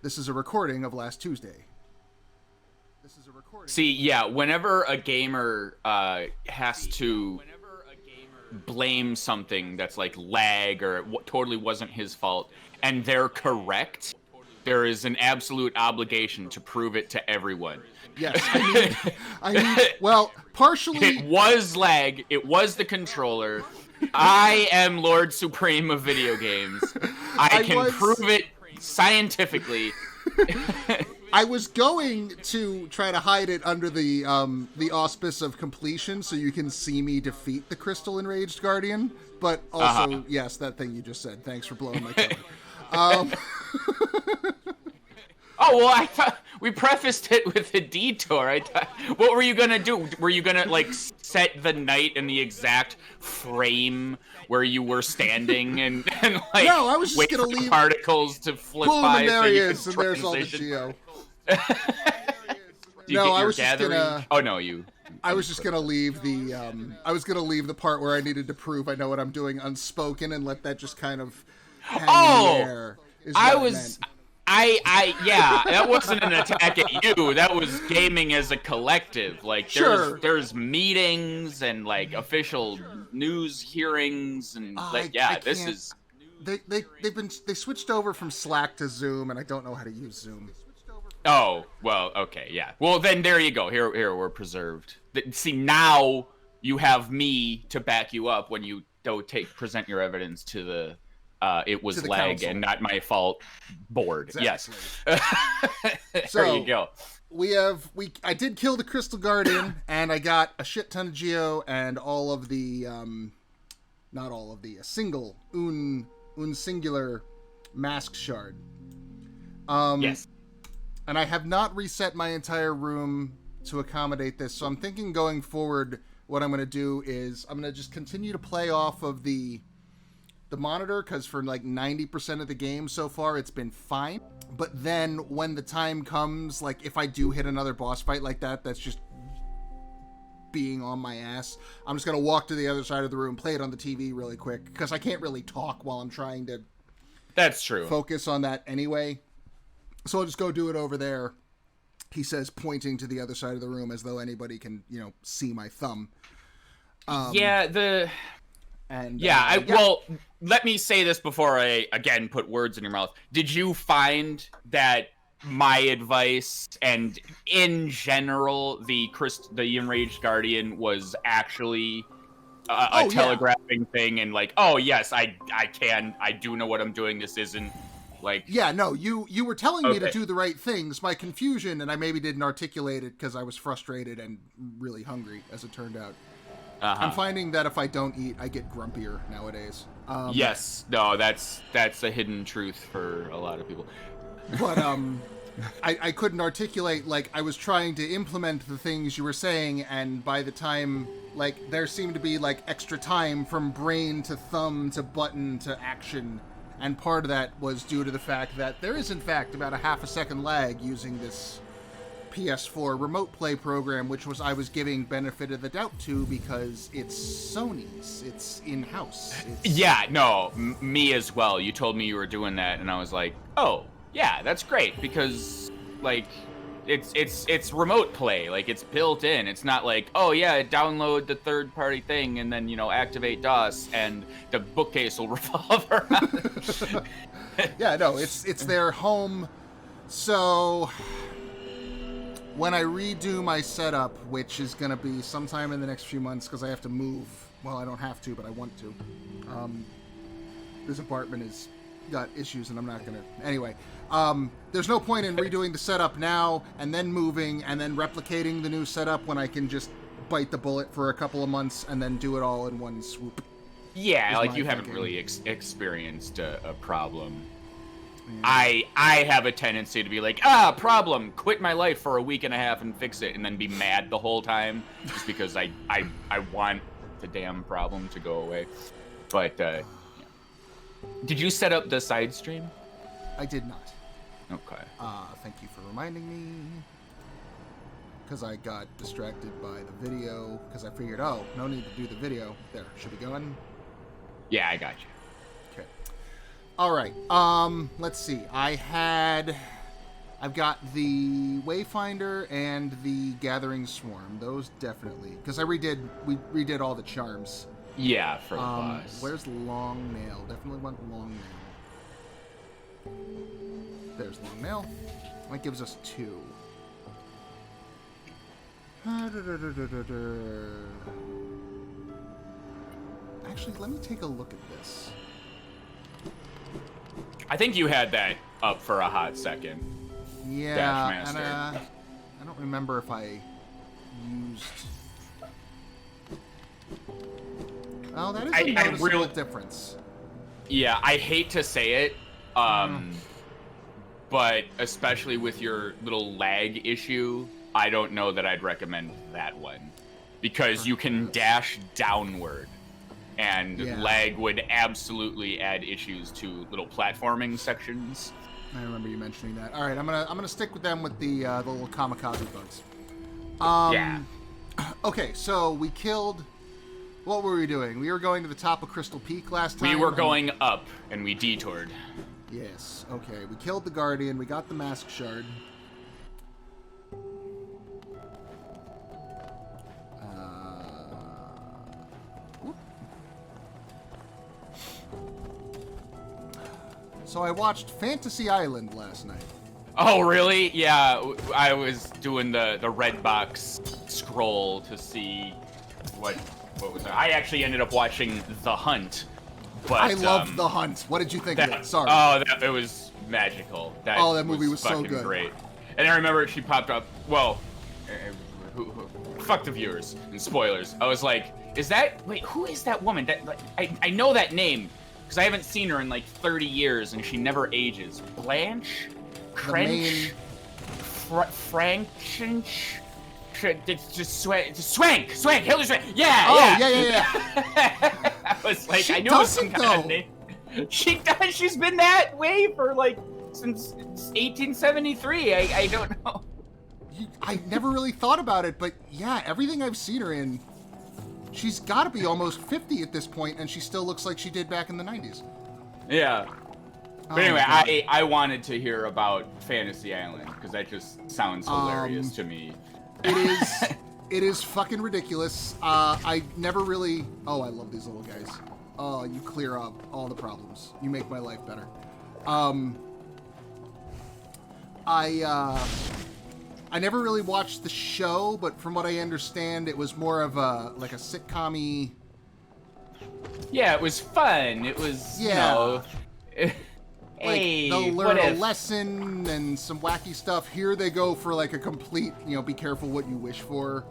This is a recording of last Tuesday. See, yeah, whenever a gamer has to blame something that's like lag or totally wasn't his fault, and they're correct, there is an absolute obligation to prove it to everyone. Yes, well, partially... It was lag. It was the controller. I am Lord Supreme of video games. I can prove it scientifically. I was going to try to hide it under the auspice of completion so you can see me defeat the Crystal Enraged Guardian, but also, yes, that thing you just said. Thanks for blowing my cover. Oh, well, I thought we prefaced it with a detour. I thought, what were you going to do? Were you going to, like, set the knight in the exact frame where you were standing and like, no, I was just wait gonna for leave... particles to flip boom, by and there so he you is, can and there's all the transition? Geo. No, I was just gonna... Oh, no, you... I was just gonna leave the I was gonna leave the part where I needed to prove I know what I'm doing unspoken and let that just kind of hang in the air. Yeah, that wasn't an attack at you. That was gaming as a collective. Like, there's meetings and like official news hearings and this is. They switched over from Slack to Zoom, and I don't know how to use Zoom. Oh, well, okay, yeah. Well, then there you go. Here we're preserved. See, now you have me to back you up when you present your evidence to the it was lag council. And not my fault board. Exactly. Yes. So, there you go. I did kill the Crystal Guardian, and I got a shit ton of Geo and all of the not all of the, a single un singular mask shard. Yes. And I have not reset my entire room to accommodate this, so I'm thinking going forward, what I'm going to do is I'm going to just continue to play off of the monitor, because for like 90% of the game so far, it's been fine. But then when the time comes, like if I do hit another boss fight like that, that's just being on my ass, I'm just going to walk to the other side of the room, play it on the TV really quick, because I can't really talk while I'm trying to That's true. focus on that anyway. So I'll just go do it over there, he says, pointing to the other side of the room as though anybody can, see my thumb. Well, let me say this before I, again, put words in your mouth. Did you find that my advice and, in general, the Enraged Guardian was actually a telegraphing thing and like, oh, yes, I do know what I'm doing. This isn't... Like, yeah, no, you were telling me to do the right things. My confusion, and I maybe didn't articulate it because I was frustrated and really hungry, as it turned out. I'm finding that if I don't eat, I get grumpier nowadays. Yes, no, that's a hidden truth for a lot of people. But I couldn't articulate, like, I was trying to implement the things you were saying, and by the time, like, there seemed to be, like, extra time from brain to thumb to button to action. And part of that was due to the fact that there is, in fact, about a half a second lag using this PS4 remote play program, which I was giving benefit of the doubt to because it's Sony's. It's in-house. Yeah, no, me as well. You told me you were doing that, and I was like, oh, yeah, that's great, because, like, it's remote play. Like, it's built in. It's not like, oh, yeah, download the third-party thing and then, activate DOS, and the bookcase will revolve around. Yeah, no, it's their home. So when I redo my setup, which is going to be sometime in the next few months because I have to move. Well, I don't have to, but I want to. This apartment has got issues, and I'm not going to... Anyway, there's no point in redoing the setup now and then moving and then replicating the new setup when I can just bite the bullet for a couple of months and then do it all in one swoop. Yeah, like you haven't really experienced a problem. Yeah. I have a tendency to be like, problem, quit my life for a week and a half and fix it, and then be mad the whole time just because I want the damn problem to go away. But yeah. Did you set up the side stream? I did not. Okay. Thank you for reminding me. Because I got distracted by the video. Because I figured, no need to do the video. There, should be going. Yeah, I got you. Okay. All right. Let's see. I had I've got the Wayfinder and the Gathering Swarm. Those definitely, because we redid all the charms. Yeah, for the boss. Where's Long Nail? Definitely want Long Nail. There's Long Nail. That gives us 2. Actually, let me take a look at this. I think you had that up for a hot second. Yeah, Dashmaster. and I don't remember if I used... Oh, that is a noticeable difference. Yeah, I hate to say it, but especially with your little lag issue, I don't know that I'd recommend that one. Because you can dash downward, and lag would absolutely add issues to little platforming sections. I remember you mentioning that. All right, I'm gonna stick with them with the little kamikaze bugs. Yeah. Okay, so we killed. What were we doing? We were going to the top of Crystal Peak last time. We were going up, and we detoured. Yes. Okay, we killed the Guardian. We got the Mask Shard. So I watched Fantasy Island last night. Oh, really? Yeah, I was doing the red box scroll to see what was that? I actually ended up watching The Hunt. But I loved The Hunt. What did you think of it? Sorry. Oh, it was magical. That movie was so good. Great. And I remember she popped up. Well, fuck the viewers and spoilers. I was like, wait, who is that woman? I know that name because I haven't seen her in like 30 years and she never ages. Blanche? Crench? Frankchench? Just Swank, Hilda Swank. Yeah. I was like, I knew it was some kind of name. She does. She's been that way for like since 1873. I don't know. I never really thought about it, but yeah, everything I've seen her in, she's got to be almost 50 at this point, and she still looks like she did back in the 90s. Yeah. But anyway, I wanted to hear about Fantasy Island because that just sounds hilarious to me. It is fucking ridiculous. I never really... Oh, I love these little guys. Oh, you clear up all the problems. You make my life better. I never really watched the show, but from what I understand, it was more of a sitcom-y... Yeah, it was fun. It was, you know... Hey, they'll learn a lesson and some wacky stuff. Here they go for like a complete, be careful what you wish for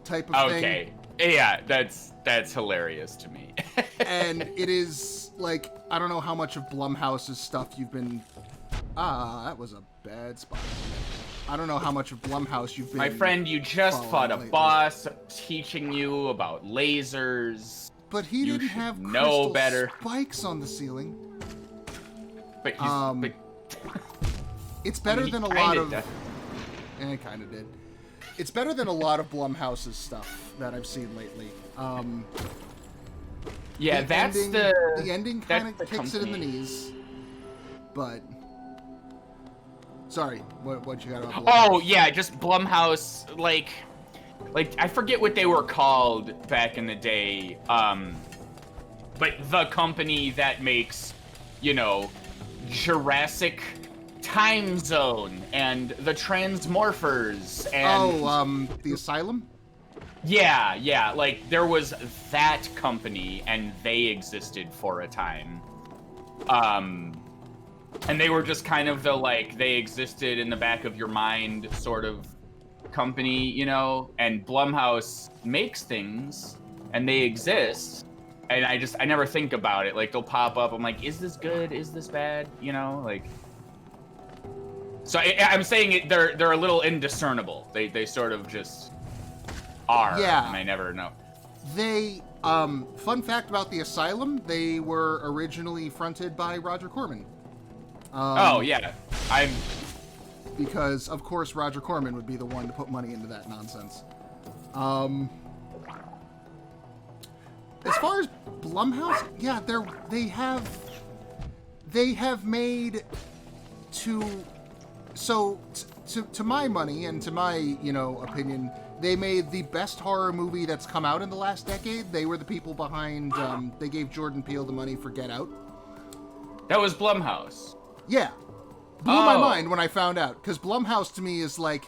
type of thing. Okay. Yeah, that's hilarious to me. And it is like, I don't know how much of Blumhouse's stuff you've been... that was a bad spot. I don't know how much of Blumhouse you've been... My friend, you just fought a boss teaching you about lasers. But he didn't have crystal spikes on the ceiling. But he's... it's better than a lot of... It kind of did. It's better than a lot of Blumhouse's stuff that I've seen lately. Yeah, the ending kind of kicks it in the knees. But... Sorry, what you got on Blumhouse? Oh, yeah, just Blumhouse, like I forget what they were called back in the day, but the company that makes, Jurassic Time Zone and the Transmorphers and... the Asylum? Yeah, like, there was that company, and they existed for a time. And they were just kind of they existed in the back of your mind sort of company, and Blumhouse makes things, and they exist, and I never think about it. Like, they'll pop up, I'm like, is this good? Is this bad? So I'm saying they're a little indiscernible. They sort of just are, and I never know. They, fun fact about the Asylum, they were originally fronted by Roger Corman. Because, of course, Roger Corman would be the one to put money into that nonsense. As far as Blumhouse, yeah, they have made, to So, to my money and to my, opinion, they made the best horror movie that's come out in the last decade. They were the people behind, they gave Jordan Peele the money for Get Out. That was Blumhouse. Yeah. Blew my mind when I found out, because Blumhouse to me is like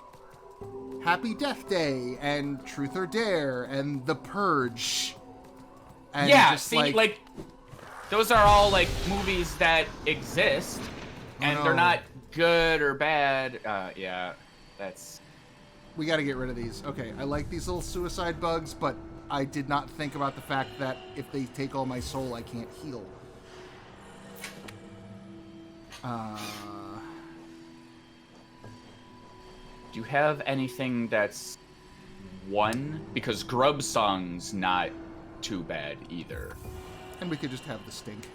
Happy Death Day and Truth or Dare and The Purge. And yeah, just see, like, those are all, like, movies that exist, and they're not good or bad. Yeah, that's... We gotta get rid of these. Okay, I like these little suicide bugs, but I did not think about the fact that if they take all my soul, I can't heal. Do you have anything that's 1? Because Grub Song's not too bad either. And we could just have the stink.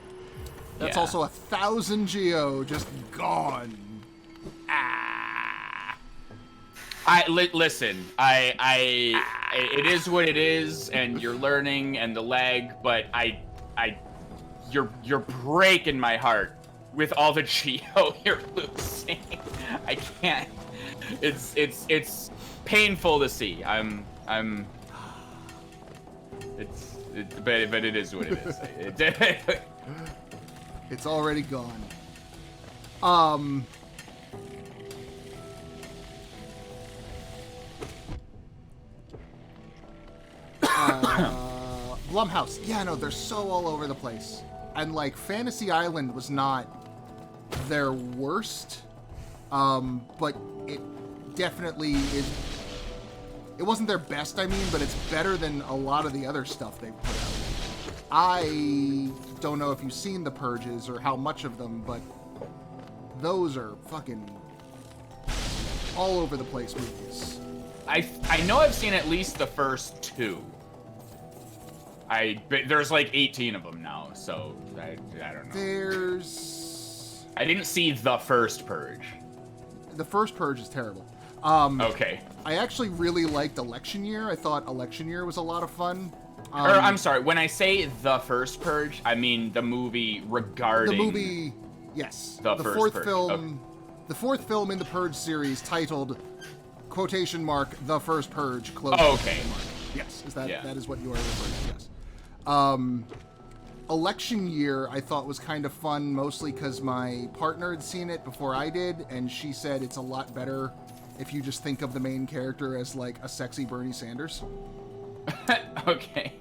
That's Yeah. also 1,000 geo just gone. Listen, it is what it is, and you're learning, and the lag, but you're breaking my heart with all the geo you're losing. I can't. It's painful to see. But it is what it is. It's already gone. Blumhouse. Yeah, no, they're so all over the place. And, like, Fantasy Island was not their worst, but it definitely is... It wasn't their best, I mean, but it's better than a lot of the other stuff they've put out. I don't know if you've seen The Purges or how much of them, but those are fucking all over the place movies. I know I've seen at least the first 2. There's like 18 of them now, so I don't know. I didn't see the first Purge. The first Purge is terrible. Okay. I actually really liked Election Year. I thought Election Year was a lot of fun. I'm sorry, when I say the first Purge, I mean the movie regarding... The movie, yes. The first fourth Purge. film, Okay. The fourth film in the Purge series, titled, quotation mark, The First Purge, close okay. quotation mark. Yes, Yeah. that is what you are referring to, yes. Election Year, I thought was kind of fun, mostly because my partner had seen it before I did, and she said it's a lot better if you just think of the main character as, like, a sexy Bernie Sanders. Okay.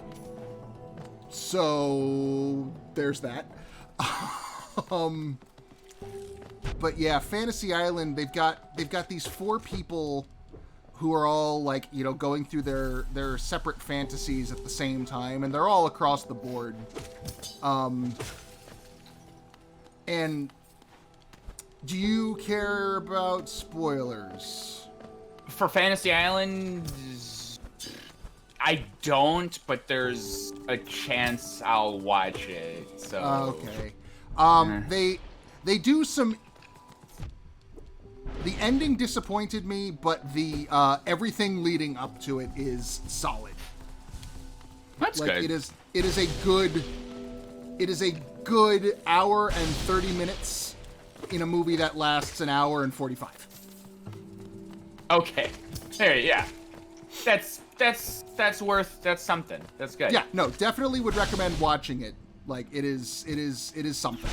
So, there's that. But yeah, Fantasy Island, they've got these 4 people who are all, like, going through their separate fantasies at the same time, and they're all across the board. And do you care about spoilers? For Fantasy Island, I don't, but there's a chance I'll watch it. So okay. They do some. The ending disappointed me, but the everything leading up to it is solid. That's good. It is a good hour and 30 minutes in a movie that lasts an hour and 45. Okay. There, yeah. That's something. That's good. Yeah, no, definitely would recommend watching it. Like, it is something.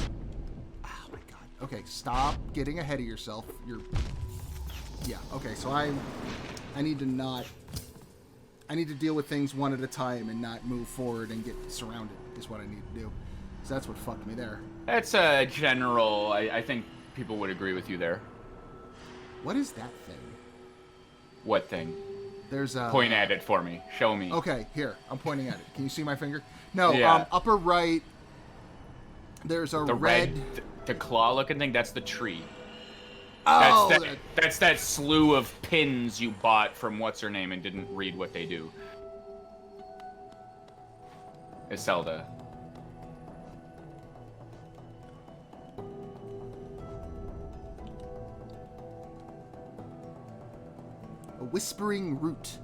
Oh my god. Okay, stop getting ahead of yourself. Yeah, okay, so I need to deal with things one at a time and not move forward and get surrounded is what I need to do. So that's what fucked me there. That's a general, I think people would agree with you there. What is that thing? What thing? There's a... Point at it for me. Show me. Okay, here. I'm pointing at it. Can you see my finger? No, Yeah. Upper right, there's a The red... the claw-looking thing, that's the tree. Oh! That's that slew of pins you bought from what's-her-name and didn't read what they do. Iselda. A whispering root.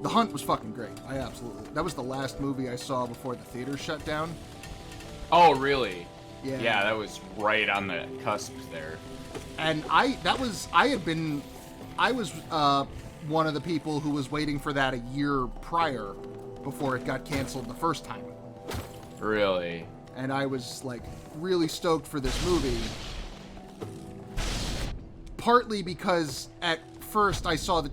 The Hunt was fucking great. That was the last movie I saw before the theater shut down. Oh, really? Yeah. Yeah, that was right on the cusp there. And I was one of the people who was waiting for that a year prior before it got canceled the first time. Really? And I was like really stoked for this movie. Partly because at first I saw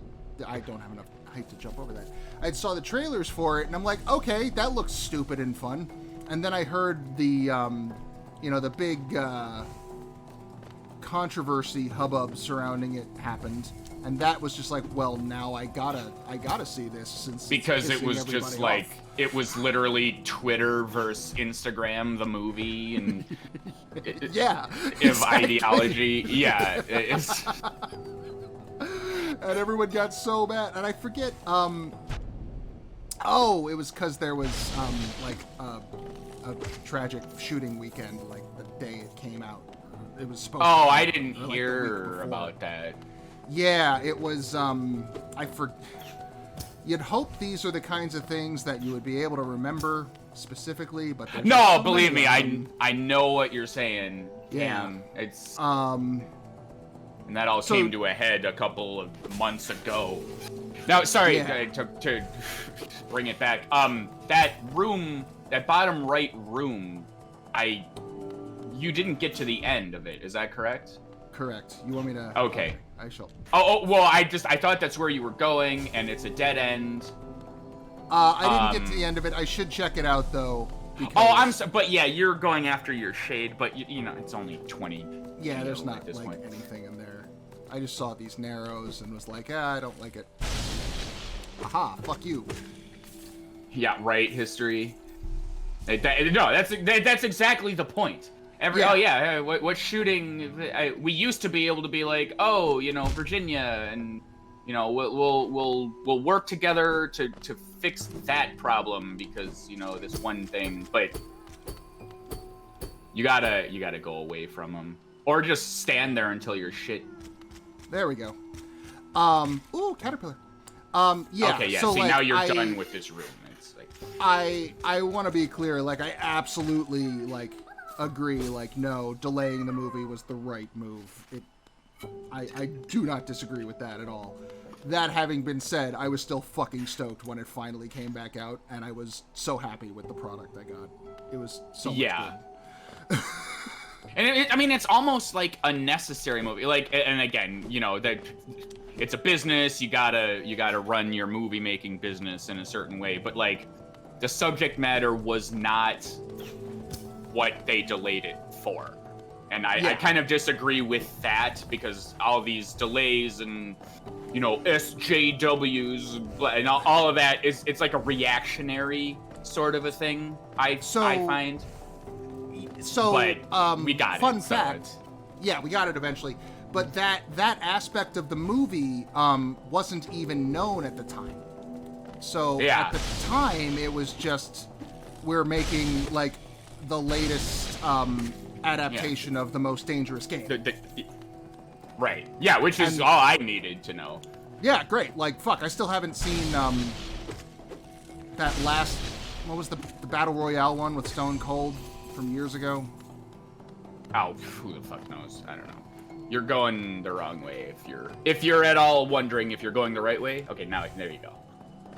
I don't have enough height to jump over that. I saw the trailers for it and I'm like, okay, that looks stupid and fun. And then I heard the the big controversy hubbub surrounding it happened, and that was just like, well, now I gotta see this since because it was just off. like it was literally Twitter versus Instagram, the movie, and yeah, of ideology, yeah, it's. And everyone got so mad, and I forget. It was because there was like a tragic shooting weekend, like the day it came out. It was supposed. Oh, I didn't hear about that. Yeah, it was. You'd hope these are the kinds of things that you would be able to remember specifically, but no, believe me, I know what you're saying. Yeah, Cam. It's and that all came to a head a couple of months ago. Now, sorry to bring it back. That room, that bottom right room, you didn't get to the end of it. Is that correct? Correct. You want me to? Okay. I shall. Well, I thought that's where you were going, and it's a dead end. I didn't get to the end of it. I should check it out though. Because... Oh, I'm sorry, but yeah, you're going after your shade, but you know it's only 20. Yeah, there's not like anything in there. I just saw these narrows and was like, I don't like it. Aha, fuck you. Yeah, right. History. No, that's exactly the point. What shooting? We used to be able to be like, Virginia, and we'll work together to fix that problem because this one thing. But you gotta go away from them, or just stand there until you're shit. There we go. Ooh, caterpillar. Yeah. Okay, yeah. So, see, now you're done with this room. It's like I want to be clear. Like, I absolutely agree. Like, no, delaying the movie was the right move. I do not disagree with that at all. That having been said, I was still fucking stoked when it finally came back out, and I was so happy with the product I got. It was so much good. And it's almost like a necessary movie. Like, and again, that it's a business. You gotta run your movie making business in a certain way. But like, the subject matter was not what they delayed it for, and I kind of disagree with that because all these delays and SJWs and all of that it's like a reactionary sort of a thing. I find. So, but we got fun it. fact. Yeah, we got it eventually. But that aspect of the movie wasn't even known at the time. So at the time, it was just we're making like the latest adaptation of the most dangerous game. Right. Yeah, which is all I needed to know. Yeah, great. Like, fuck, I still haven't seen that last. What was the Battle Royale one with Stone Cold from years ago? Oh, who the fuck knows? I don't know. You're going the wrong way if you're at all wondering if you're going the right way. Okay, now there you go.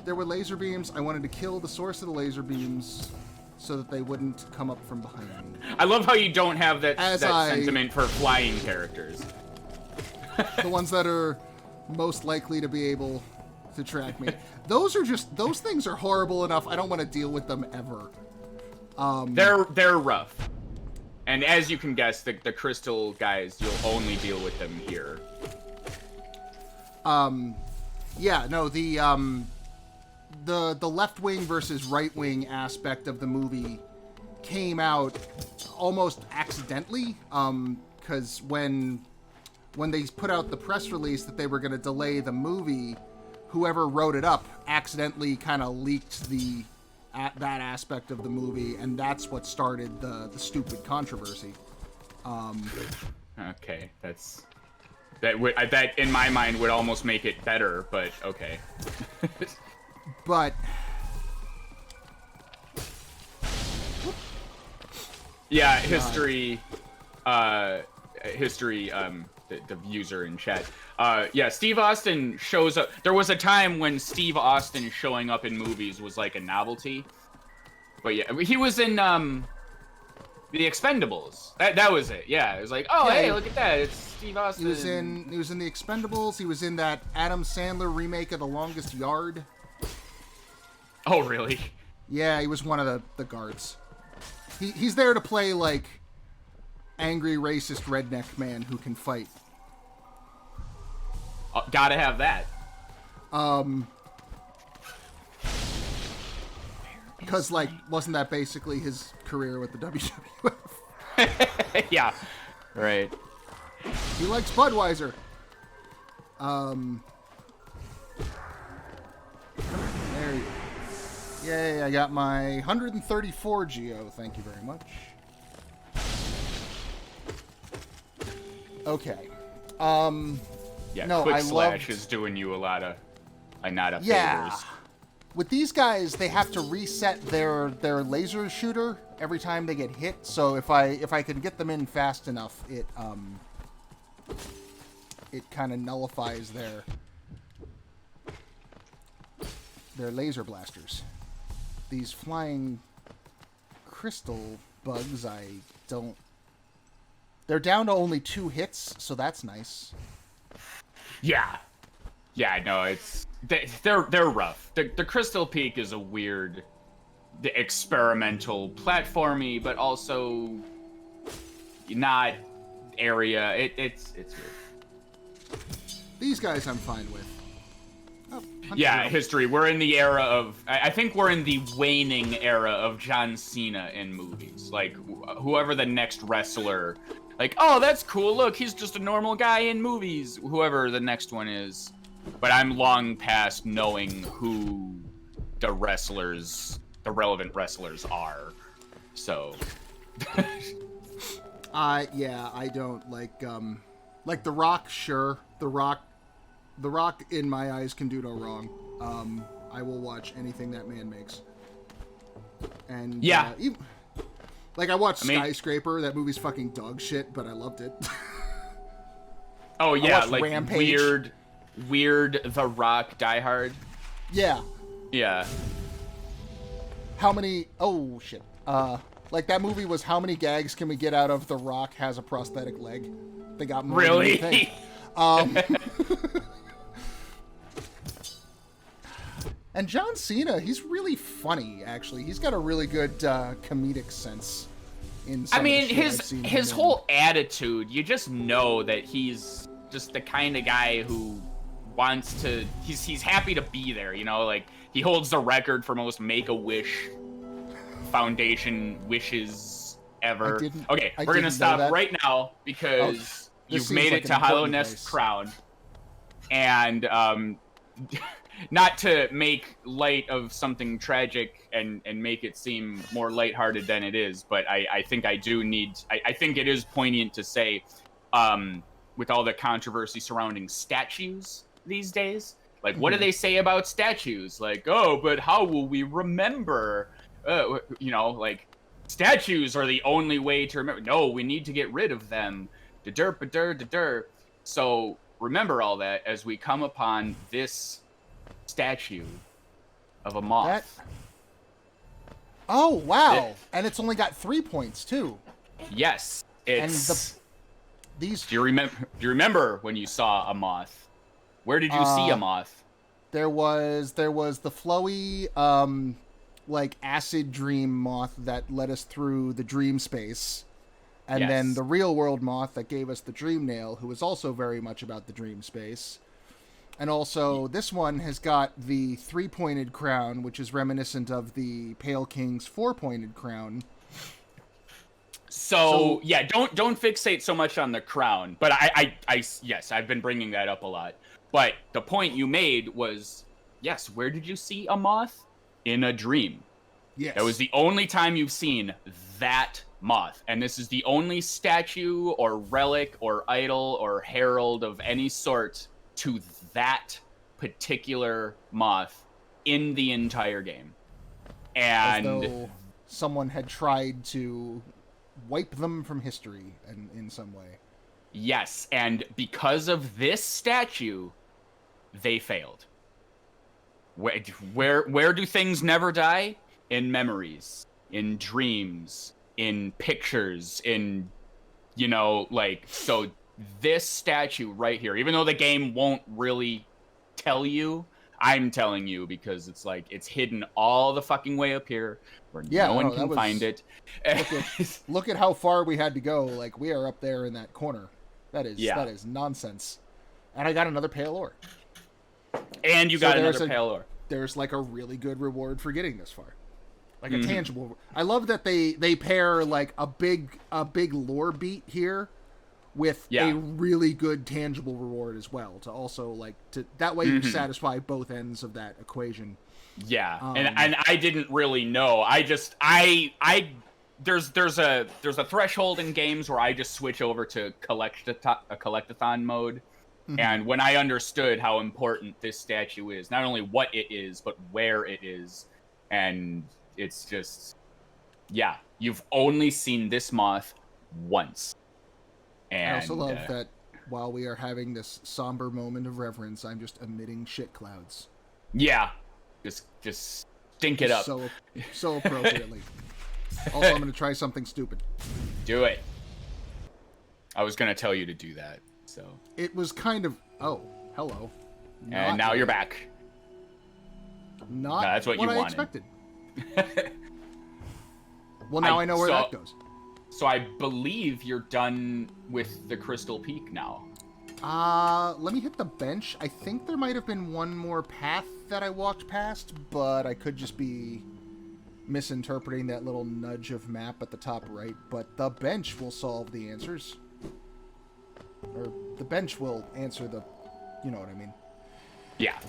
There were laser beams. I wanted to kill the source of the laser beams so that they wouldn't come up from behind. I love how you don't have that sentiment for flying characters. The ones that are most likely to be able to track me. Those things are horrible enough. I don't want to deal with them ever. They're rough. And as you can guess, the crystal guys, you'll only deal with them here. Yeah, no, the left wing versus right wing aspect of the movie came out almost accidentally, because when they put out the press release that they were going to delay the movie, whoever wrote it up accidentally kind of leaked that aspect of the movie, and that's what started the stupid controversy. Okay, that in my mind would almost make it better, but okay. But yeah, history. The user in chat. Yeah, Steve Austin shows up. There was a time when Steve Austin showing up in movies was like a novelty. But yeah, he was in The Expendables. That was it. Yeah, it was like, oh, yeah, hey, look at that. It's Steve Austin. He was in The Expendables. He was in that Adam Sandler remake of The Longest Yard. Oh, really? Yeah, he was one of the guards. He's there to play like angry racist redneck man who can fight. Gotta have that. Because, like, wasn't that basically his career with the WWF? Yeah, right. He likes Budweiser. There you go. Yay, I got my 134 Geo. Thank you very much. Okay. Yeah, no, Quick I Slash loved... is doing you a lot of yeah. favors. With these guys, they have to reset their laser shooter every time they get hit. So if I can get them in fast enough, it kind of nullifies their laser blasters. These flying crystal bugs, I don't... They're down to only 2 hits, so that's nice. Yeah. Yeah, no, it's... They're rough. The Crystal Peak is a weird, experimental platformy, but also not area. It's weird. These guys I'm fine with. Oh, yeah, history. We're in the era of... I think we're in the waning era of John Cena in movies. Like, whoever the next wrestler... Like, oh, that's cool. Look, he's just a normal guy in movies. Whoever the next one is. But I'm long past knowing who the relevant wrestlers are. So... yeah, I don't like The Rock, sure. The Rock in my eyes can do no wrong. I will watch anything that man makes. And yeah. I watched Skyscraper. That movie's fucking dog shit, but I loved it. Oh yeah, like Rampage. weird The Rock Die Hard. Yeah. Yeah. How many... Oh, shit. Like, that movie was how many gags can we get out of The Rock has a prosthetic leg? They got more really? than you think. And John Cena, he's really funny, actually. He's got a really good comedic sense. His whole attitude, you just know that he's just the kind of guy who wants to... He's happy to be there, you know? Like, he holds the record for most Make-A-Wish Foundation wishes ever. Okay, we're going to stop right now because you've made it to Hollow Nest Crown. And, not to make light of something tragic and make it seem more lighthearted than it is, but I think I do need... I think it is poignant to say, with all the controversy surrounding statues these days, like, what do they say about statues? Like, oh, but how will we remember? You know, like, statues are the only way to remember. No, we need to get rid of them. Da-dur. So remember all that as we come upon this statue of a moth. Oh, wow. And it's only got 3 points, too. Yes. It's... These... Do you remember when you saw a moth? Where did you see a moth? There was the flowy, like, acid dream moth that led us through the dream space. And then the real world moth that gave us the dream nail, who was also very much about the dream space. And also, this one has got the 3-pointed crown, which is reminiscent of the Pale King's 4-pointed crown. So yeah, don't fixate so much on the crown. But yes, I've been bringing that up a lot. But the point you made was, yes, where did you see a moth? In a dream. Yes. That was the only time you've seen that moth. And this is the only statue or relic or idol or herald of any sort to that particular moth in the entire game. As And though someone had tried to wipe them from history in some way. yes, and because of this statue, they failed. Where do things never die? In memories, in dreams, in pictures, in, you know, like, so this statue right here, even though the game won't really tell you, I'm telling you, because it's like, it's hidden all the fucking way up here where no one can find it. Look at how far we had to go. Like, we are up there in that corner. That is nonsense. And I got another pale ore. And you got another pale ore. There's like a really good reward for getting this far. Like a tangible. I love that they pair like a big lore beat here with a really good tangible reward as well, to also like to that way you satisfy both ends of that equation. Yeah. And I didn't really know. There's a threshold in games where I just switch over to collectathon mode. And when I understood how important this statue is, not only what it is, but where it is, and it's just, yeah, you've only seen this moth once. And I also love that while we are having this somber moment of reverence, I'm just emitting shit clouds. Yeah, just stink it up. So appropriately. Also, I'm going to try something stupid. Do it. I was going to tell you to do that. So it was kind of hello, and now you're back. Not that's what you I wanted. Expected. Well, now I know where that goes. So I believe you're done with the Crystal Peak now. Let me hit the bench. I think there might have been one more path that I walked past, but I could just be misinterpreting that little nudge of map at the top right. But the bench will solve the answers. Or the bench will answer the, you know what I mean. Yeah.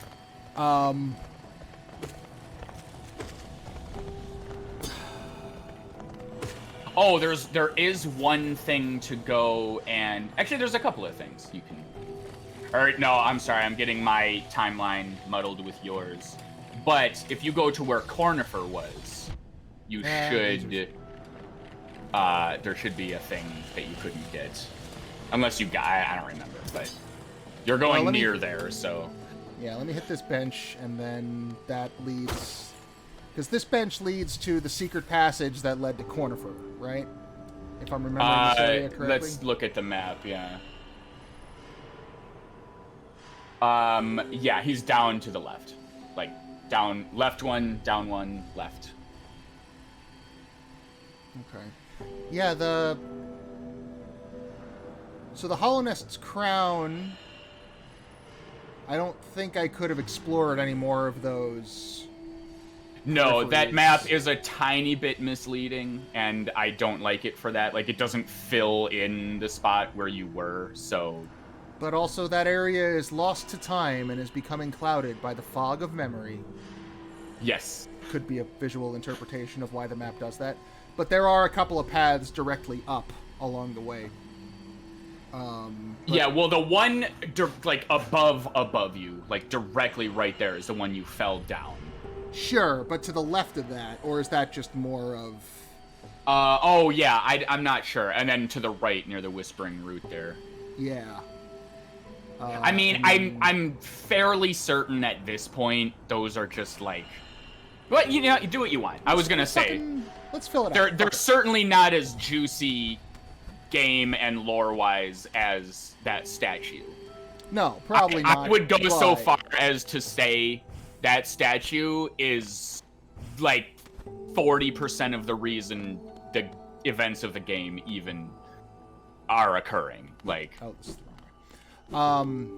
Oh, there is one thing to go, and actually there's a couple of things you can. Or no, I'm sorry, I'm getting my timeline muddled with yours. But if you go to where Cornifer was, you should. There should be a thing that you couldn't get. Unless you got, I don't remember, but you're going near there, so. Yeah, let me hit this bench, and then that leads, because this bench leads to the secret passage that led to Cornifer, right? If I'm remembering this area correctly. Let's look at the map, yeah. Yeah, he's down to the left, like down, left one, down one, left. Okay. Yeah, So the Hollow Nest's crown, I don't think I could have explored any more of those. No, that map is a tiny bit misleading, and I don't like it for that. Like, it doesn't fill in the spot where you were, so. But also that area is lost to time and is becoming clouded by the fog of memory. Yes. Could be a visual interpretation of why the map does that. But there are a couple of paths directly up along the way. Yeah, well, the one like above you, like directly right there, is the one you fell down. Sure, but to the left of that, or is that just more of? Oh yeah, I'm not sure. And then to the right, near the Whispering Root there. Yeah. I mean, I'm fairly certain at this point those are just like, well, you know, you do what you want. I was gonna say, let's fill it out. They're certainly not as juicy game and lore-wise as that statue. No, probably not. I would go so far as to say that statue is like 40% of the reason the events of the game even are occurring. Like, oh, this is the wrong way.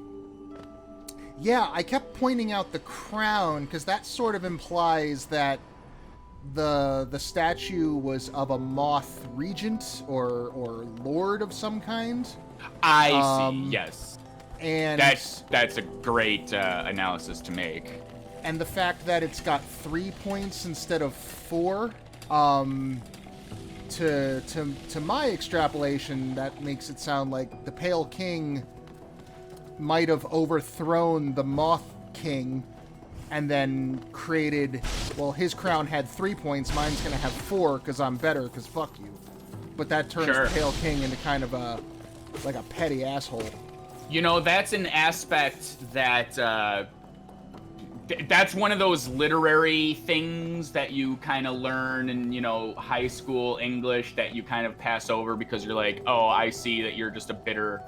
Yeah, I kept pointing out the crown because that sort of implies that the statue was of a moth regent or lord of some kind. I see. Yes, and that's a great analysis to make. And the fact that it's got 3 points instead of 4, to my extrapolation, that makes it sound like the Pale King might have overthrown the Moth King and then created, well, his crown had 3 points, mine's going to have 4 because I'm better, because fuck you. But that turns Pale King into kind of a petty asshole. You know, that's an aspect that, that's one of those literary things that you kind of learn in, you know, high school English that you kind of pass over because you're like, oh, I see that you're just a bitter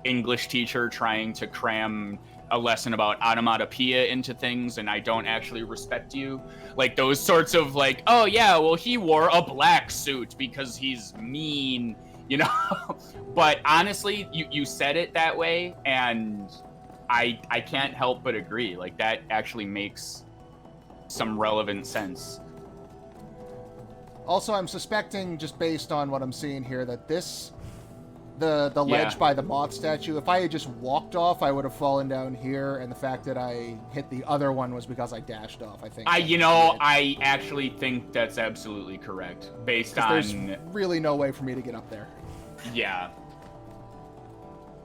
English teacher trying to cram a lesson about onomatopoeia into things, and I don't actually respect you. Like those sorts of like, oh yeah, well he wore a black suit because he's mean, you know? But honestly, you said it that way, and I can't help but agree. Like that actually makes some relevant sense. Also, I'm suspecting, just based on what I'm seeing here, that the ledge by the moth statue, if I had just walked off, I would have fallen down here, and the fact that I hit the other one was because I dashed off, I think. I actually think that's absolutely correct, based on... There's really no way for me to get up there. Yeah.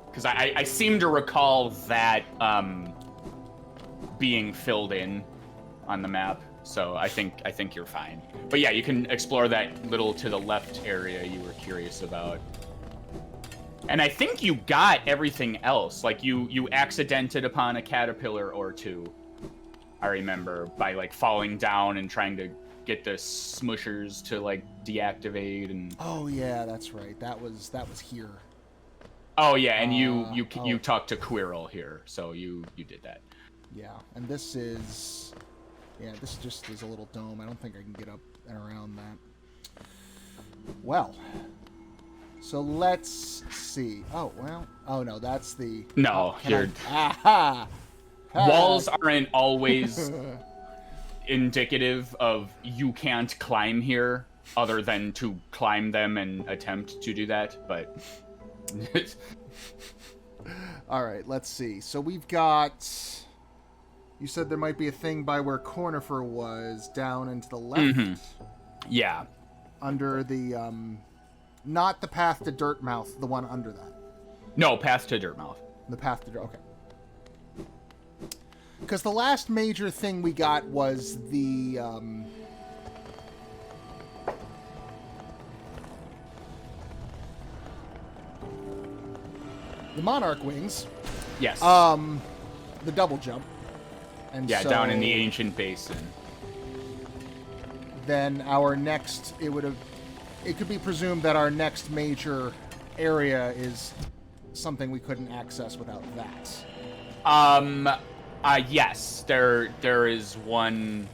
Because I seem to recall that being filled in on the map, so I think you're fine. But yeah, you can explore that little to the left area you were curious about. And I think you got everything else. Like you accidented upon a caterpillar or two, I remember, by like falling down and trying to get the smushers to like deactivate and... Oh yeah, that's right. That was here. Oh yeah, and you talked to Quirrell here, so you did that. Yeah, and this is... Yeah, this just is a little dome. I don't think I can get up and around that. Well... So let's see. Oh, well. Oh, no, that's the... No, you're... Aha! Walls aren't always indicative of you can't climb here, other than to climb them and attempt to do that, but... All right, let's see. So we've got... You said there might be a thing by where Cornifer was, down and to the left? Mm-hmm. Yeah. Under the... Not the path to Dirtmouth, the one under that. No, path to Dirtmouth. The path to okay. Because the last major thing we got was the Monarch Wings. Yes. The double jump. And yeah, so, down in the ancient basin. Then our next, it could be presumed that our next major area is something we couldn't access without that. Yes, there is one.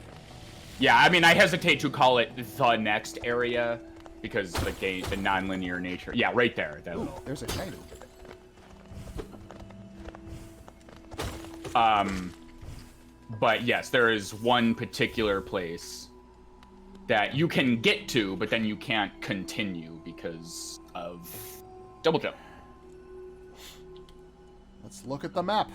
Yeah, I mean, I hesitate to call it the next area because like the non-linear nature. Yeah, right there. That little. There's a shiny. But yes, there is one particular place that you can get to, but then you can't continue because of double jump. Let's look at the map.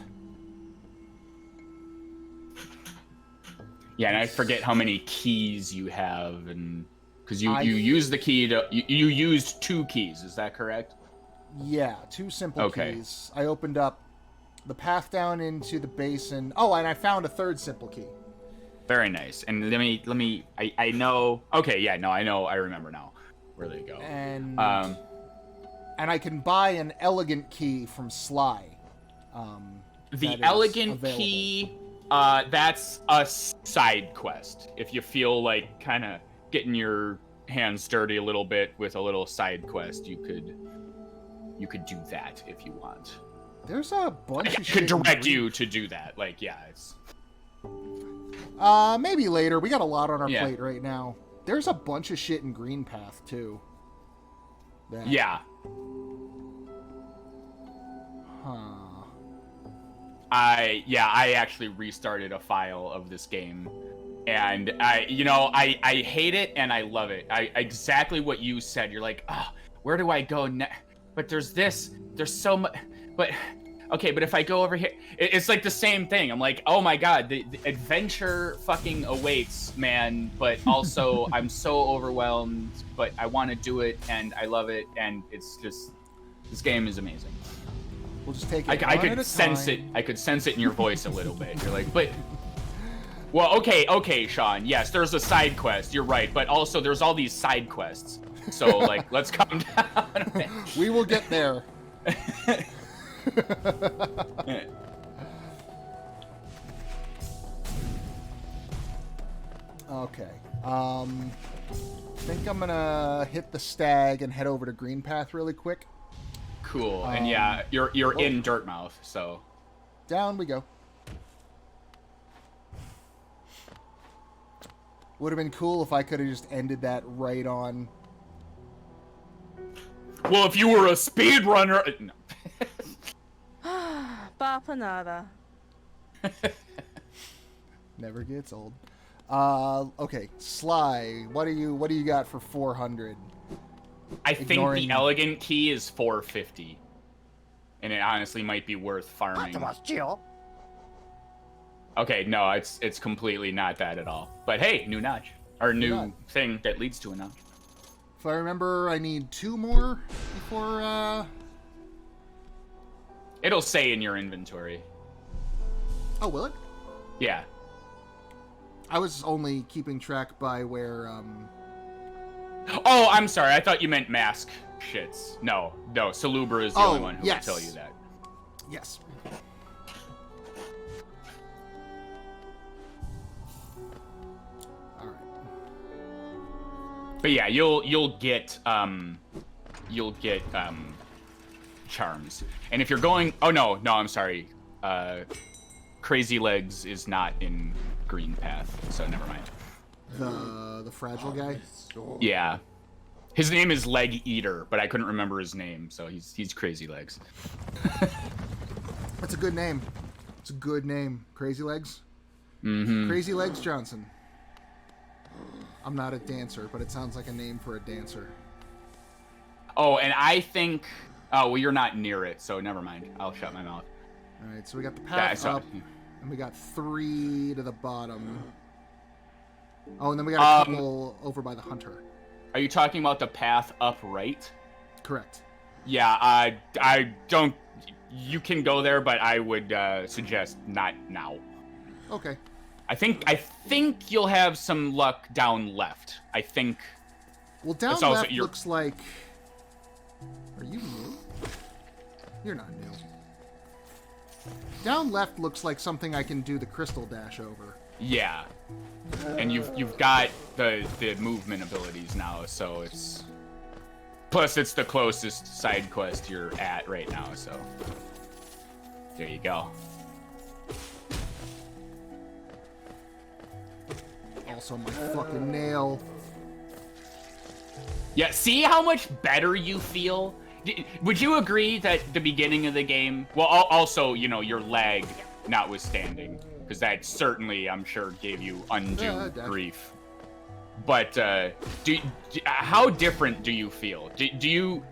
Yeah, and I forget how many keys you have, and because you used the key to you used 2 keys. Is that correct? Yeah, 2 simple keys. I opened up the path down into the basin. Oh, and I found a 3rd simple key. Very nice. And let me. I know. Okay, yeah, no, I know. I remember now where they go. And I can buy an elegant key from Sly. The elegant key. That's a side quest. If you feel like kind of getting your hands dirty a little bit with a little side quest, you could do that if you want. There's a bunch of shit. I could direct you to do that. Like, yeah, it's... Maybe later. We got a lot on our plate right now. There's a bunch of shit in Green Path, too. Yeah. Huh. I actually restarted a file of this game. And I hate it and I love it. Exactly what you said. You're like, oh, where do I go next? But there's so much, but... Okay, but if I go over here, it's like the same thing. I'm like, oh my god, the adventure fucking awaits, man. But also, I'm so overwhelmed, but I want to do it, and I love it, and it's just, this game is amazing. We'll just take it I could sense it. I could sense it in your voice a little bit. You're like, but Well, okay, Sean. Yes, there's a side quest. You're right, but also there's all these side quests. So, like, let's calm down. We will get there. Okay. I think I'm gonna hit the stag and head over to Green Path really quick. Cool. And yeah, you're in Dirtmouth, so down we go. Would have been cool if I could have just ended that right on. Well, if you were a speedrunner. No. Bapanada. Never gets old. Okay, Sly. What do you got for 400? I think the elegant key is 450, and it honestly might be worth farming. Okay, no, it's completely not that at all. But hey, new notch or new thing that leads to a notch. If I remember, I need 2 more before. It'll say in your inventory. Oh, will it? Yeah. I was only keeping track by where. Oh, I'm sorry. I thought you meant mask shits. No. Salubra is the only one who will tell you that. Yes. All right. But yeah, you'll get charms. And if you're going, oh no, I'm sorry. Crazy Legs is not in Green Path, so never mind. The fragile guy? Yeah. His name is Leg Eater, but I couldn't remember his name, so he's Crazy Legs. That's a good name. It's a good name. Crazy Legs? Mm-hmm. Crazy Legs Johnson. I'm not a dancer, but it sounds like a name for a dancer. Oh, and I think... Oh, well, you're not near it, so never mind. I'll shut my mouth. All right, so we got the path up, and we got 3 to the bottom. Oh, and then we got a couple over by the hunter. Are you talking about the path upright? Correct. Yeah, I don't... You can go there, but I would suggest not now. Okay. I think you'll have some luck down left. I think... Well, down left looks like... Are you new? You're not new. Down left looks like something I can do the crystal dash over. Yeah. And you've got the movement abilities now, so it's... Plus, it's the closest side quest you're at right now, so... There you go. Also, my fucking nail. Yeah, see how much better you feel? Would you agree that the beginning of the game... Well, also, you know, your lag notwithstanding, because that certainly, I'm sure, gave you undue grief. But how different do you feel? Do you...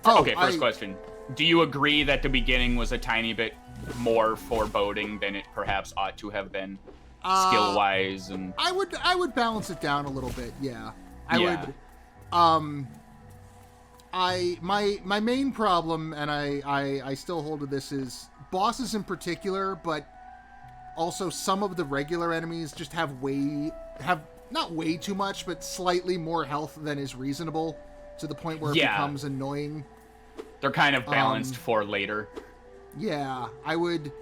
Okay, first question. Do you agree that the beginning was a tiny bit more foreboding than it perhaps ought to have been, skill-wise? And I would balance it down a little bit, yeah. I would... My main problem, and I still hold to this, is bosses in particular, but also some of the regular enemies just have not way too much, but slightly more health than is reasonable, to the point where it becomes annoying. They're kind of balanced for later. Yeah, I would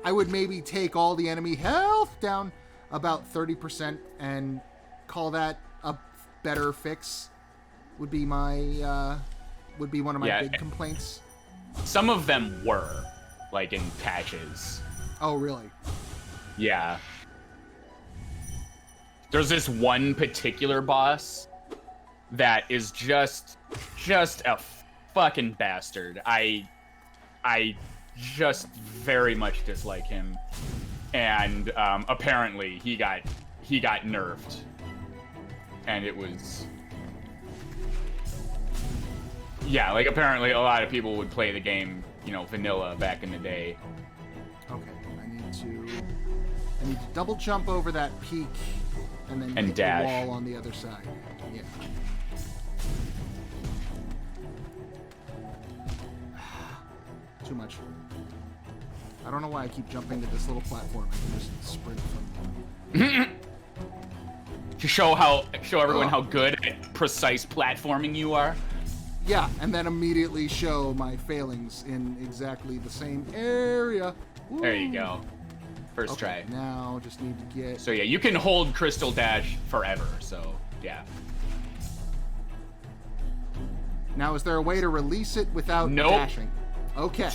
maybe take all the enemy health down about 30% and call that a better fix. Would be one of my big complaints. Some of them were, like, in patches. Oh, really? Yeah. There's this one particular boss that is just a fucking bastard. I just very much dislike him, and apparently he got nerfed, and it was. Yeah, like, apparently a lot of people would play the game, you know, vanilla back in the day. Okay, I need to double jump over that peak and then hit dash. The wall on the other side. Yeah. Too much. I don't know why I keep jumping to this little platform. I can just sprint from To show everyone how good at precise platforming you are. Yeah, and then immediately show my failings in exactly the same area. Woo. There you go. First try. Now just need to get... So yeah, you can hold Crystal Dash forever, so yeah. Now is there a way to release it without Nope. dashing? Okay.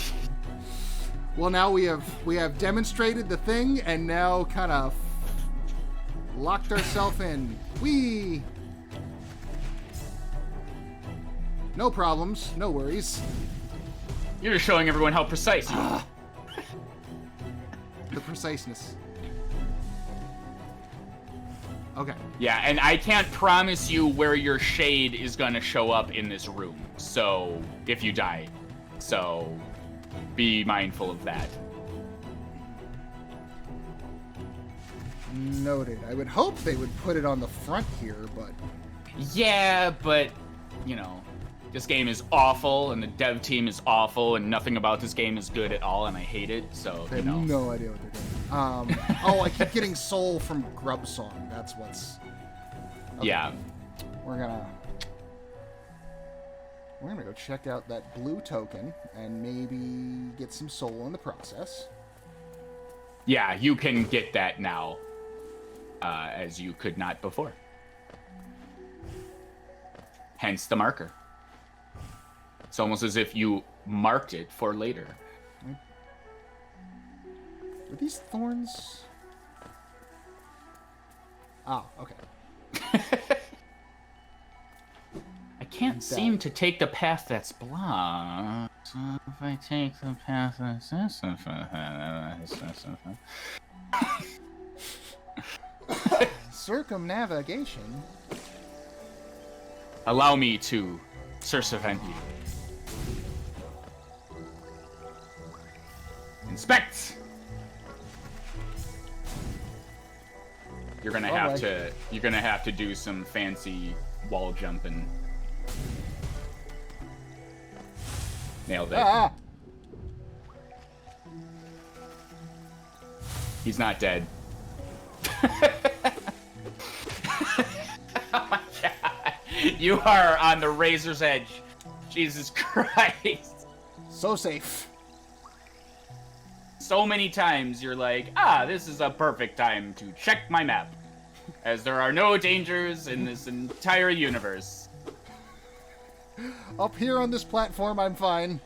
Well, now we have demonstrated the thing and now kind of locked ourselves in. Whee! No problems, no worries. You're just showing everyone how precise you are. The preciseness. Okay. Yeah, and I can't promise you where your shade is gonna show up in this room. So, if you die. So, be mindful of that. Noted. I would hope they would put it on the front here, but... Yeah, but, you know, this game is awful, and the dev team is awful, and nothing about this game is good at all, and I hate it, so, They you have know. no idea what they're doing. Oh, I keep getting soul from Grub Song. That's what's... Okay. Yeah. We're gonna go check out that blue token and maybe get some soul in the process. Yeah, you can get that now, as you could not before. Hence the marker. It's almost as if you marked it for later. Are these thorns? Oh, okay. I can't seem to take the path that's blocked. So if I take the path that's Circumnavigation? allow me to circumvent you. Inspect. You're gonna have to do some fancy wall jumping. Nailed it. Ah! He's not dead. Oh my god. You are on the razor's edge. Jesus Christ. So safe. So many times you're like, this is a perfect time to check my map, as there are no dangers in this entire universe. Up here on this platform, I'm fine.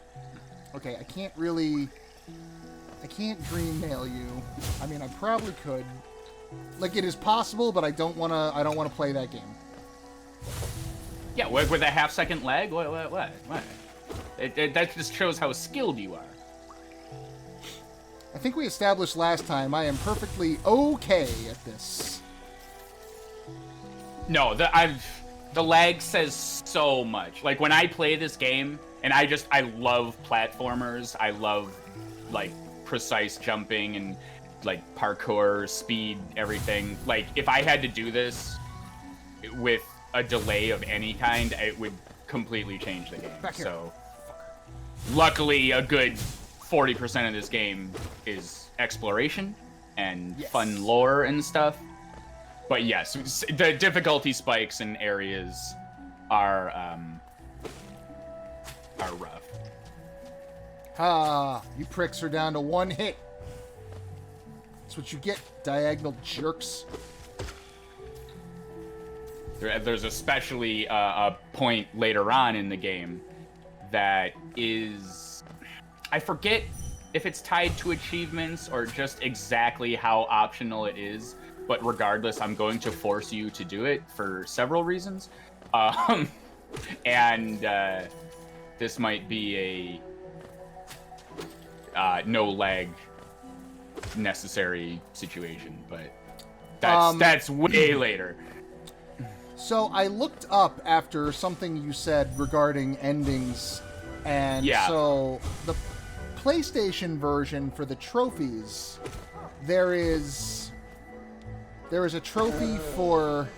Okay, I can't dream mail you. I mean, I probably could. Like, it is possible, but I don't wanna play that game. Yeah, with a half-second lag? What? That just shows how skilled you are. I think we established last time I am perfectly okay at this. No, the lag says so much. Like, when I play this game, and I love platformers, I love, like, precise jumping and, like, parkour, speed, everything. Like, if I had to do this with a delay of any kind, it would completely change the game. Back here. So, luckily, a good 40% of this game is exploration and fun lore and stuff. But yes, the difficulty spikes in areas are rough. You pricks are down to one hit. That's what you get, diagonal jerks. There's especially a point later on in the game that is... I forget if it's tied to achievements or just exactly how optional it is, but regardless, I'm going to force you to do it for several reasons. And this might be a no lag necessary situation, but that's way later. So I looked up after something you said regarding endings, and so the PlayStation version for the trophies, there is a trophy for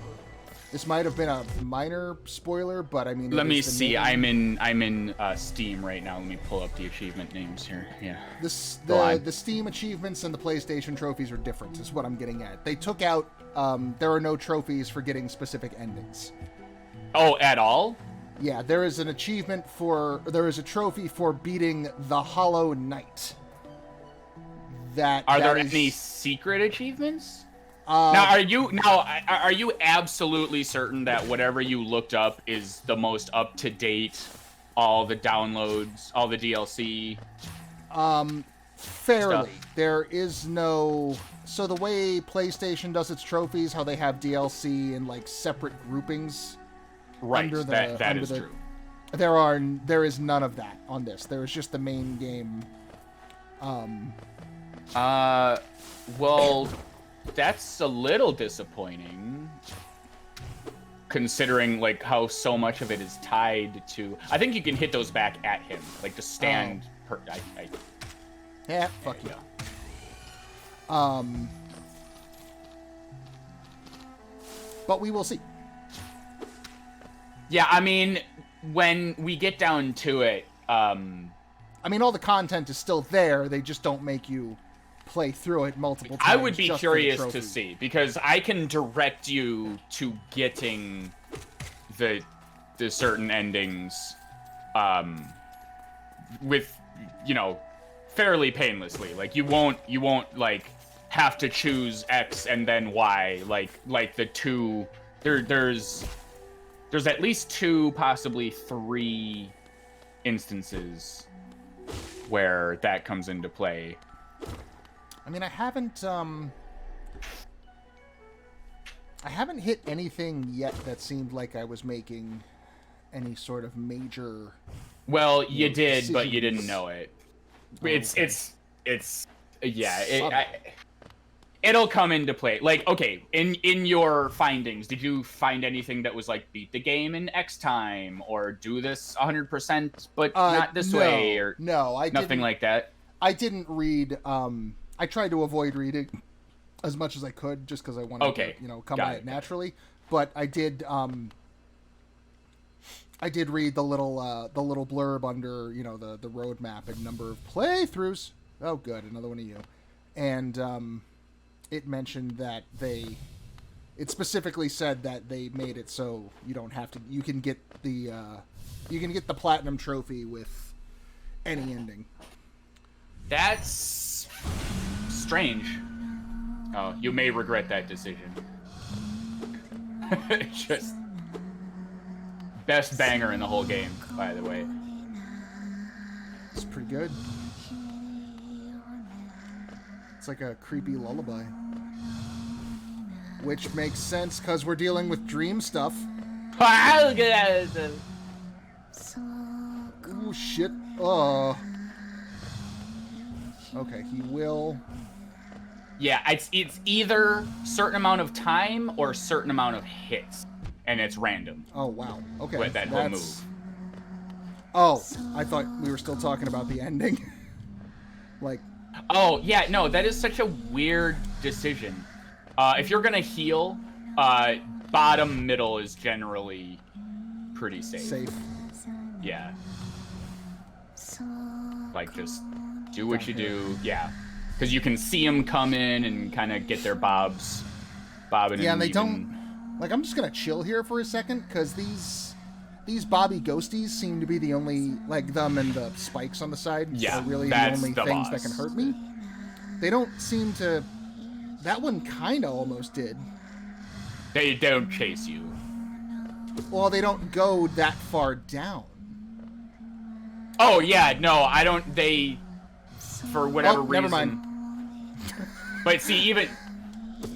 This might have been a minor spoiler, but I mean... Let me see. I'm in Steam right now. Let me pull up the achievement names here. Yeah. The Steam achievements and the PlayStation trophies are different, is what I'm getting at. They took out... there are no trophies for getting specific endings. Oh, at all? Yeah, there is an achievement for... There is a trophy for beating the Hollow Knight. Are there any secret achievements? Now, are you absolutely certain that whatever you looked up is the most up-to-date, all the downloads, all the DLC? Fairly. Stuff? There is no... So the way PlayStation does its trophies, how they have DLC in, like, separate groupings... Right, that is true. There is none of that on this. There is just the main game. Well... That's a little disappointing, considering like how so much of it is tied to. I think you can hit those back at him, like to stand. Yeah, fuck you. But we will see. Yeah, I mean, when we get down to it, I mean, all the content is still there. They just don't make you play through it multiple times. I would be curious to see, because I can direct you to getting the certain endings with, you know, fairly painlessly. Like you won't like have to choose X and then Y like the two there's at least 2, possibly 3 instances where that comes into play. I mean, I haven't hit anything yet that seemed like I was making any sort of major... Well, you did, decisions. But you didn't know it. It'll come into play. Like, okay, in your findings, did you find anything that was like, beat the game in X time, or do this 100%, but not this way, or nothing like that? I didn't read... I tried to avoid reading as much as I could, just because I wanted to, come at it naturally. But I did read the little blurb under, the roadmap and number of playthroughs. Oh, good, another one of you. And it mentioned that it specifically said that they made it so you don't have to. You can get the platinum trophy with any ending. That's strange. Oh, you may regret that decision. Just best banger in the whole game, by the way. It's pretty good. It's like a creepy lullaby. Which makes sense because we're dealing with dream stuff. Oh shit. Oh. Okay, he will. Yeah, it's either certain amount of time or certain amount of hits, and it's random. Oh wow. Okay. With that whole move. Oh, I thought we were still talking about the ending. Like. Oh yeah, no, that is such a weird decision. If you're gonna heal, bottom middle is generally pretty safe. Yeah. Like just do what you do. Yeah. Because you can see them come in and kind of get their bobbing. Yeah, and they don't. Like, I'm just gonna chill here for a second because these Bobby Ghosties seem to be the only, like, them and the spikes on the side are really the only things that can hurt me. They don't seem to. That one kind of almost did. They don't chase you. Well, they don't go that far down. Oh yeah, no, I don't. They, for whatever reason. Never mind. But see, even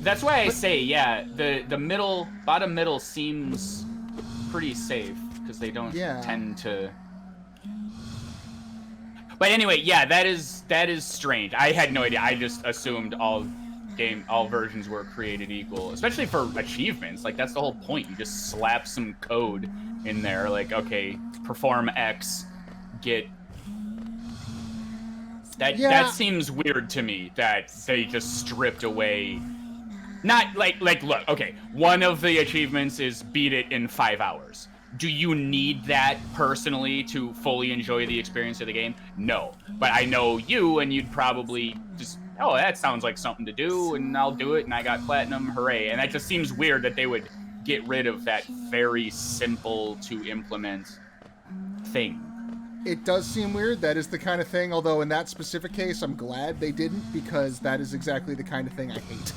that's why I say, yeah, the bottom middle seems pretty safe because they don't tend to. But anyway, yeah, that is strange. I had no idea. I just assumed all versions were created equal, especially for achievements. Like that's the whole point. You just slap some code in there, like okay, perform X, get. That seems weird to me that they just stripped away Not like look, okay, one of the achievements is beat it in 5 hours. Do you need that personally to fully enjoy the experience of the game? No. But I know you, and you'd probably just, oh, that sounds like something to do, and I'll do it, and I got platinum, hooray. And that just seems weird that they would get rid of that very simple to implement thing. It does seem weird. That is the kind of thing, although in that specific case, I'm glad they didn't, because that is exactly the kind of thing I hate.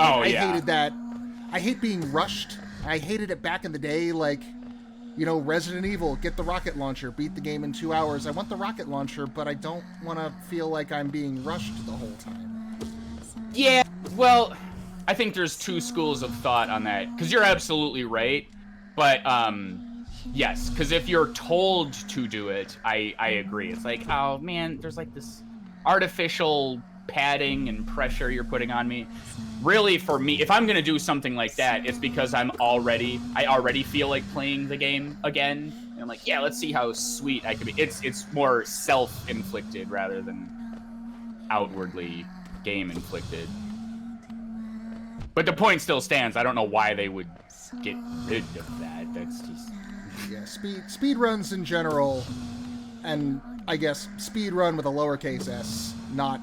Oh, I hated that. I hate being rushed. I hated it back in the day, like, you know, Resident Evil, get the rocket launcher, beat the game in 2 hours. I want the rocket launcher, but I don't want to feel like I'm being rushed the whole time. Yeah, well, I think there's two schools of thought on that, because you're absolutely right, but, yes, because if you're told to do it, I agree. It's like, oh, man, there's like this artificial padding and pressure you're putting on me. Really, for me, if I'm going to do something like that, it's because I already feel like playing the game again. And I'm like, yeah, let's see how sweet I can be. It's more self-inflicted rather than outwardly game-inflicted. But the point still stands. I don't know why they would get rid of that. That's just... Yeah, speed runs in general, and I guess speed run with a lowercase s, not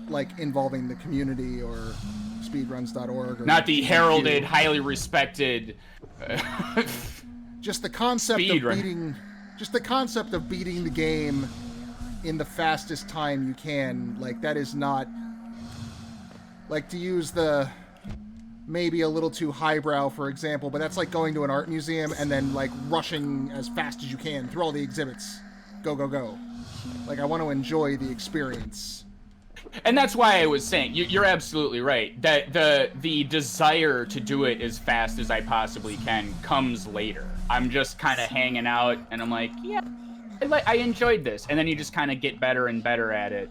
like involving the community or speedruns.org. Or not the heralded, highly respected. Just the concept of beating. Just the concept of beating the game in the fastest time you can. Like, that is not. Like, to use the maybe a little too highbrow, for example, but that's like going to an art museum and then like rushing as fast as you can through all the exhibits. Go, go, go. Like, I want to enjoy the experience. And that's why I was saying, you're absolutely right, that the desire to do it as fast as I possibly can comes later. I'm just kind of hanging out, and I'm like, yeah, I enjoyed this. And then you just kind of get better and better at it.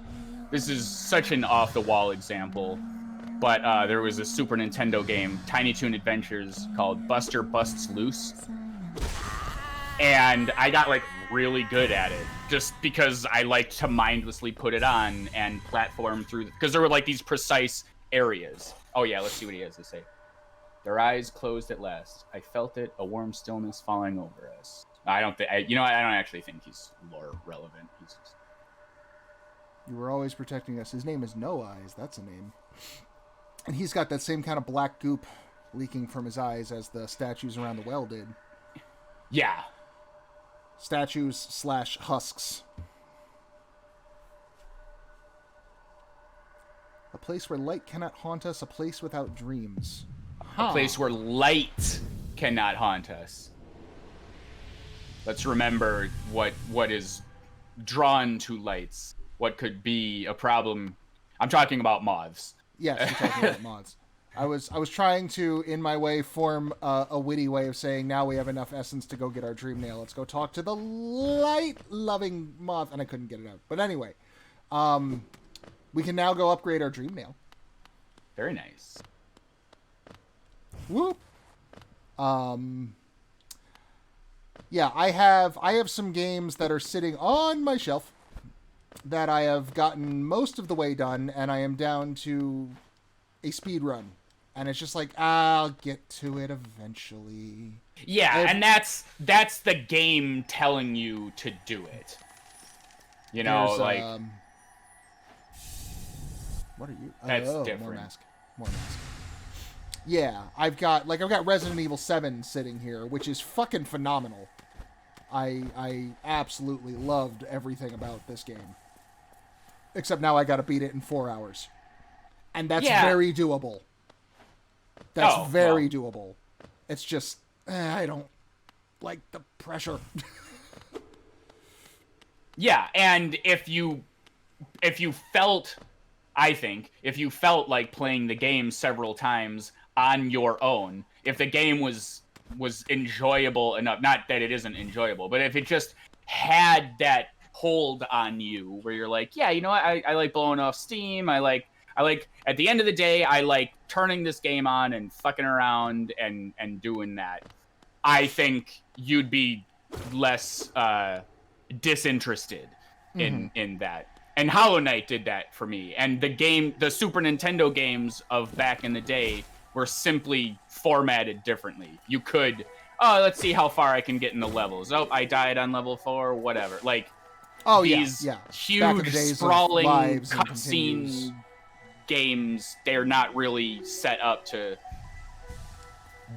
This is such an off-the-wall example, but there was a Super Nintendo game, Tiny Toon Adventures, called Buster Busts Loose. And I got, like, really good at it, just because I liked to mindlessly put it on and platform through, because there were, like, these precise areas. Oh, yeah, let's see what he has to say. Their eyes closed at last. I felt it, a warm stillness falling over us. I don't actually think he's lore relevant. He's just... You were always protecting us. His name is No Eyes. That's a name. And he's got that same kind of black goop leaking from his eyes as the statues around the well did. Yeah. Statues / husks. A place where light cannot haunt us, a place without dreams. A place where light cannot haunt us. Let's remember what is drawn to lights. What could be a problem. I'm talking about moths. Yes, you're talking about moths. I was trying to, in my way, form a witty way of saying, now we have enough essence to go get our dream nail. Let's go talk to the light-loving moth. And I couldn't get it out. But anyway, we can now go upgrade our dream nail. Very nice. Whoop. Yeah, I have some games that are sitting on my shelf that I have gotten most of the way done, and I am down to a speed run. And it's just like, I'll get to it eventually. Yeah, and that's the game telling you to do it. You know, like... What are you? That's different. More mask. Yeah, I've got Resident Evil 7 sitting here, which is fucking phenomenal. I absolutely loved everything about this game. Except now I gotta beat it in 4 hours. And that's very doable. That's very doable. It's just, I don't like the pressure. Yeah, and if you felt like playing the game several times on your own, if the game was enjoyable enough, not that it isn't enjoyable, but if it just had that hold on you where you're like, yeah, you know what, I like blowing off steam, I like at the end of the day, I like turning this game on and fucking around and doing that. I think you'd be less disinterested in that. And Hollow Knight did that for me. And the Super Nintendo games of back in the day were simply formatted differently. You could, let's see how far I can get in the levels. Oh, I died on level 4, whatever. Like, these huge, sprawling cutscene games, they're not really set up to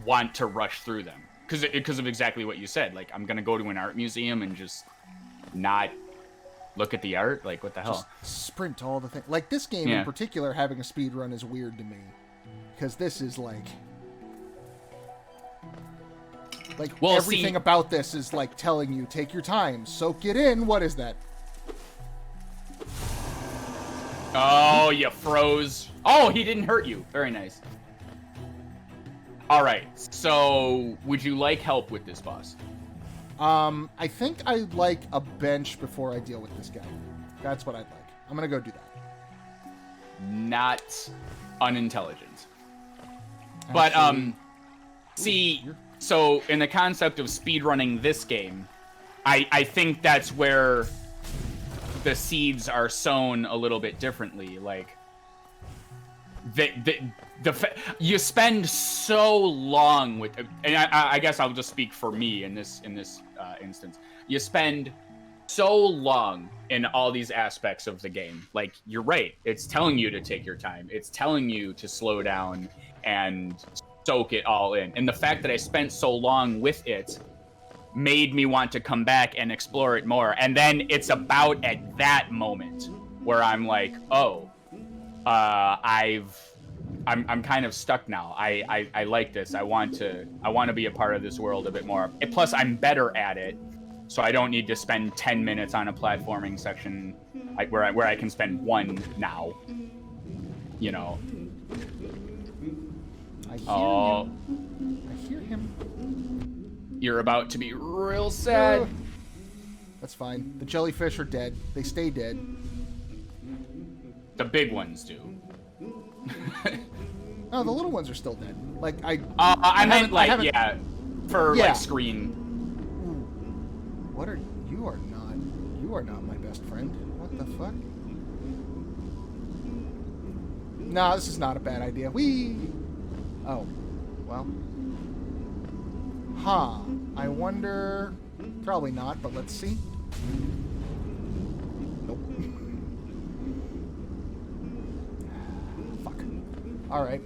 want to rush through them. Because of exactly what you said. Like, I'm going to go to an art museum and just not look at the art? Like, what the hell? Just sprint all the things. Like, this game in particular, having a speed run is weird to me. Because this is like... everything about this is like telling you, take your time, soak it in. What is that? Oh, you froze. Oh, he didn't hurt you. Very nice. All right. So, would you like help with this boss? I think I'd like a bench before I deal with this guy. That's what I'd like. I'm gonna go do that. Not unintelligent. But, see, so in the concept of speedrunning this game, I think that's where the seeds are sown a little bit differently. Like, you spend so long with, and I guess I'll just speak for me in this instance. You spend so long in all these aspects of the game. Like, you're right. It's telling you to take your time. It's telling you to slow down and soak it all in. And the fact that I spent so long with it made me want to come back and explore it more. And then it's about at that moment where I'm like, oh, I'm kind of stuck now. I like this. I want to be a part of this world a bit more. And plus, I'm better at it, so I don't need to spend 10 minutes on a platforming section where I can spend 1 now. You know. I hear him. You're about to be real sad. That's fine. The jellyfish are dead. They stay dead. The big ones do. No, the little ones are still dead. Like, I meant like screen. What are you are not my best friend. What the fuck? No, this is not a bad idea. Oh, well. Huh. I wonder... Probably not, but let's see. Nope. Fuck. Alright.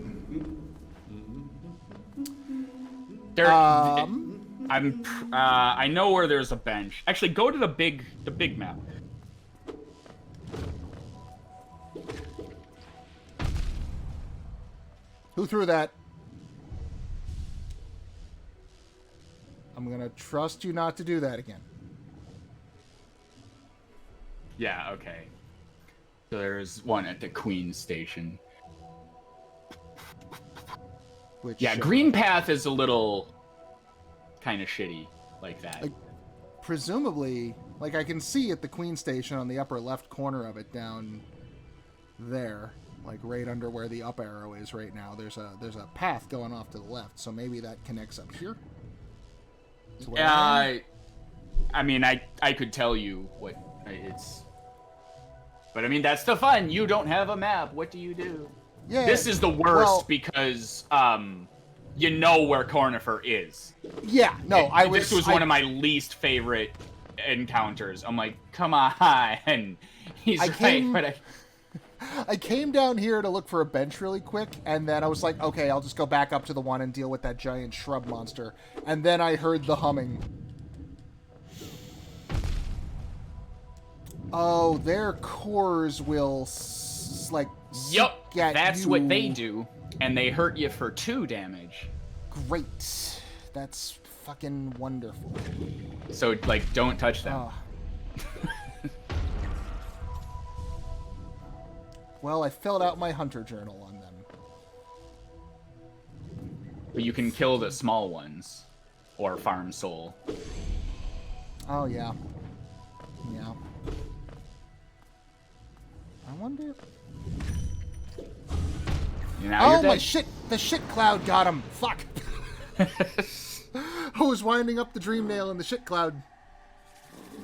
I know where there's a bench. Actually, go to the big map. Who threw that? I'm gonna trust you not to do that again. Yeah, okay. So there's one at the Queen Station. Green Path is a little kind of shitty like that. Like, presumably, like, I can see at the Queen Station on the upper left corner of it down there, like right under where the up arrow is right now. There's a path going off to the left, so maybe that connects up here. I mean, I could tell you what it's, but I mean, that's the fun. You don't have a map. What do you do? Yeah. This is the worst because you know where Cornifer is. Yeah. No, This was one of my least favorite encounters. I'm like, come on. He's I came down here to look for a bench really quick, and then I was like, okay, I'll just go back up to the one and deal with that giant shrub monster. And then I heard the humming. Oh, their cores will, Yup, that's what they do. And they hurt you for 2 damage. Great. That's fucking wonderful. So, like, don't touch them. Oh. Well, I filled out my hunter journal on them. But you can kill the small ones. Or farm soul. Oh, yeah. Yeah. I wonder... Now my shit! The shit cloud got him! Fuck! I was winding up the dream nail and the shit cloud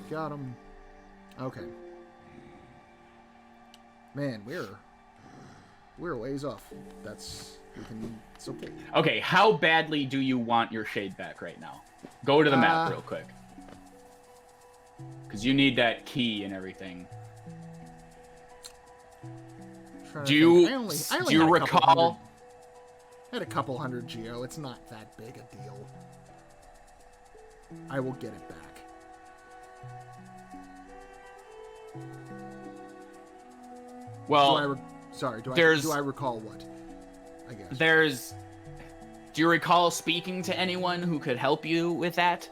got him. Okay. Man, we're ways off. It's okay. Okay, how badly do you want your shade back right now? Go to the map real quick. Because you need that key and everything. Do you recall? I had a couple hundred geo. It's not that big a deal. I will get it back. Well, do I recall what? I guess. Do you recall speaking to anyone who could help you with that?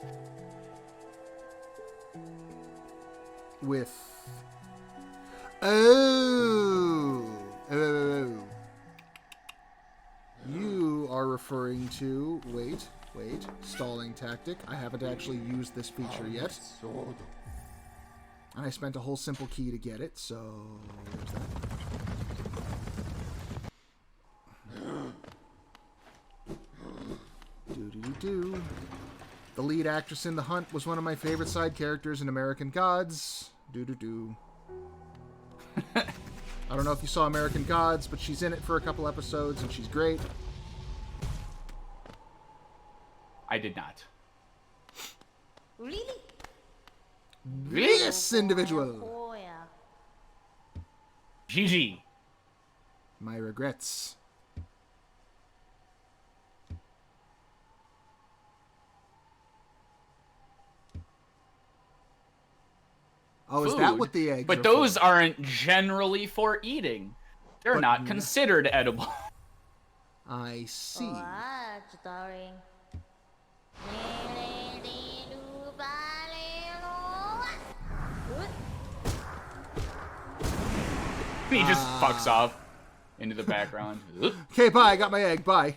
Oh. You are referring to... Wait. Stalling tactic. I haven't actually used this feature yet. And I spent a whole simple key to get it, so... There's that. Do. The lead actress in The Hunt was one of my favorite side characters in American Gods. Do. I don't know if you saw American Gods, but she's in it for a couple episodes, and she's great. I did not. Really? This individual. GG. My regrets. Oh, is that what the eggs But are those for? aren't generally for eating. They're not considered edible. I see. He just fucks off into the background. Okay, bye. I got my egg. Bye.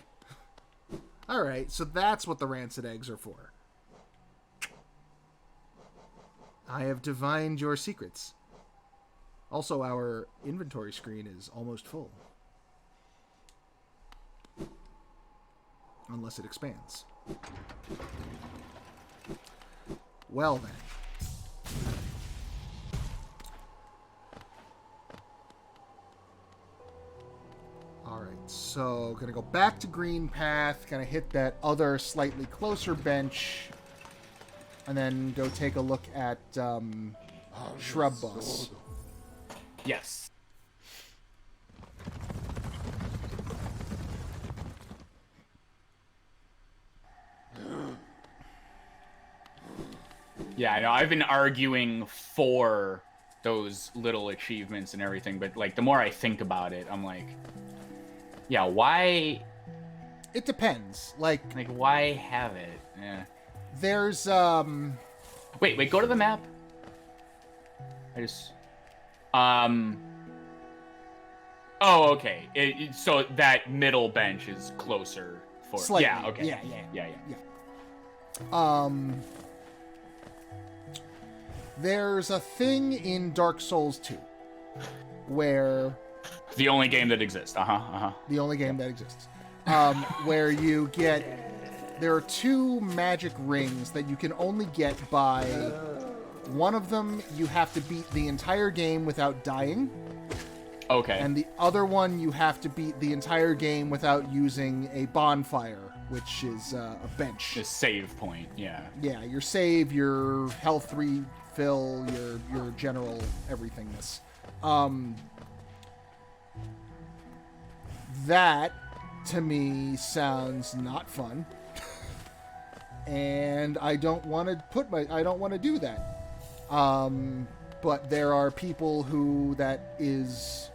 Alright, so that's what the rancid eggs are for. I have divined your secrets. Also, our inventory screen is almost full. Unless it expands. Well then. Alright, so gonna go back to green path, gonna hit that other slightly closer bench, and then go take a look at Shrub Boss. Yes. Yeah, I know. I've been arguing for those little achievements and everything, but like the more I think about it, I'm like, yeah, why? It depends. Like why have it? Yeah. There's Wait, go to the map. Oh, okay. So that middle bench is closer for... Slightly. Yeah, okay. Yeah. There's a thing in Dark Souls 2 where... The only game that exists. The only game that exists. Where you get... There are 2 magic rings that you can only get by... One of them, you have to beat the entire game without dying. Okay. And the other one, you have to beat the entire game without using a bonfire, which is a bench. A save point, yeah. Yeah, your save, your health refill, your general everythingness. That, to me, sounds not fun. And I don't want to do that. But there are people who that is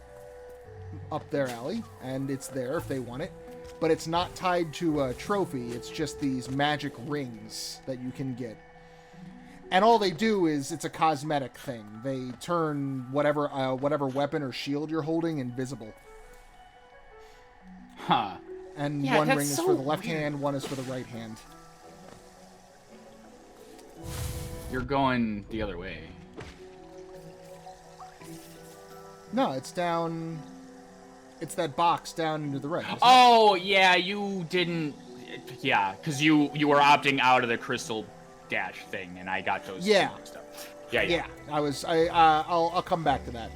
up their alley, and it's there if they want it. But it's not tied to a trophy. It's just these magic rings that you can get. And all they do is it's a cosmetic thing. They turn whatever weapon or shield you're holding invisible. Huh. And one ring is for the left hand, one is for the right hand. You're going the other way. No, it's down... It's that box down into the right. Oh, yeah, you didn't... Yeah, because you were opting out of the crystal dash thing, and I got those two mixed up. Yeah. I'll come back to that.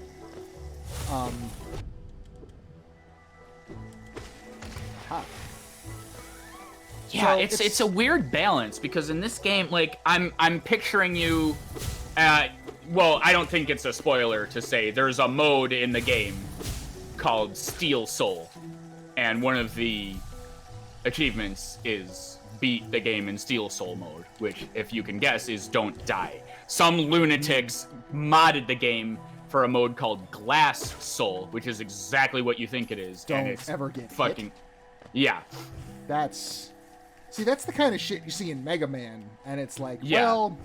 Yeah, so it's a weird balance because in this game, like I'm picturing you. Well, I don't think it's a spoiler to say there's a mode in the game called Steel Soul, and one of the achievements is beat the game in Steel Soul mode, which, if you can guess, is don't die. Some lunatics modded the game for a mode called Glass Soul, which is exactly what you think it is. Don't and it's ever get fucking hit. Yeah. That's the kind of shit you see in Mega Man, and it's like, Yeah. well,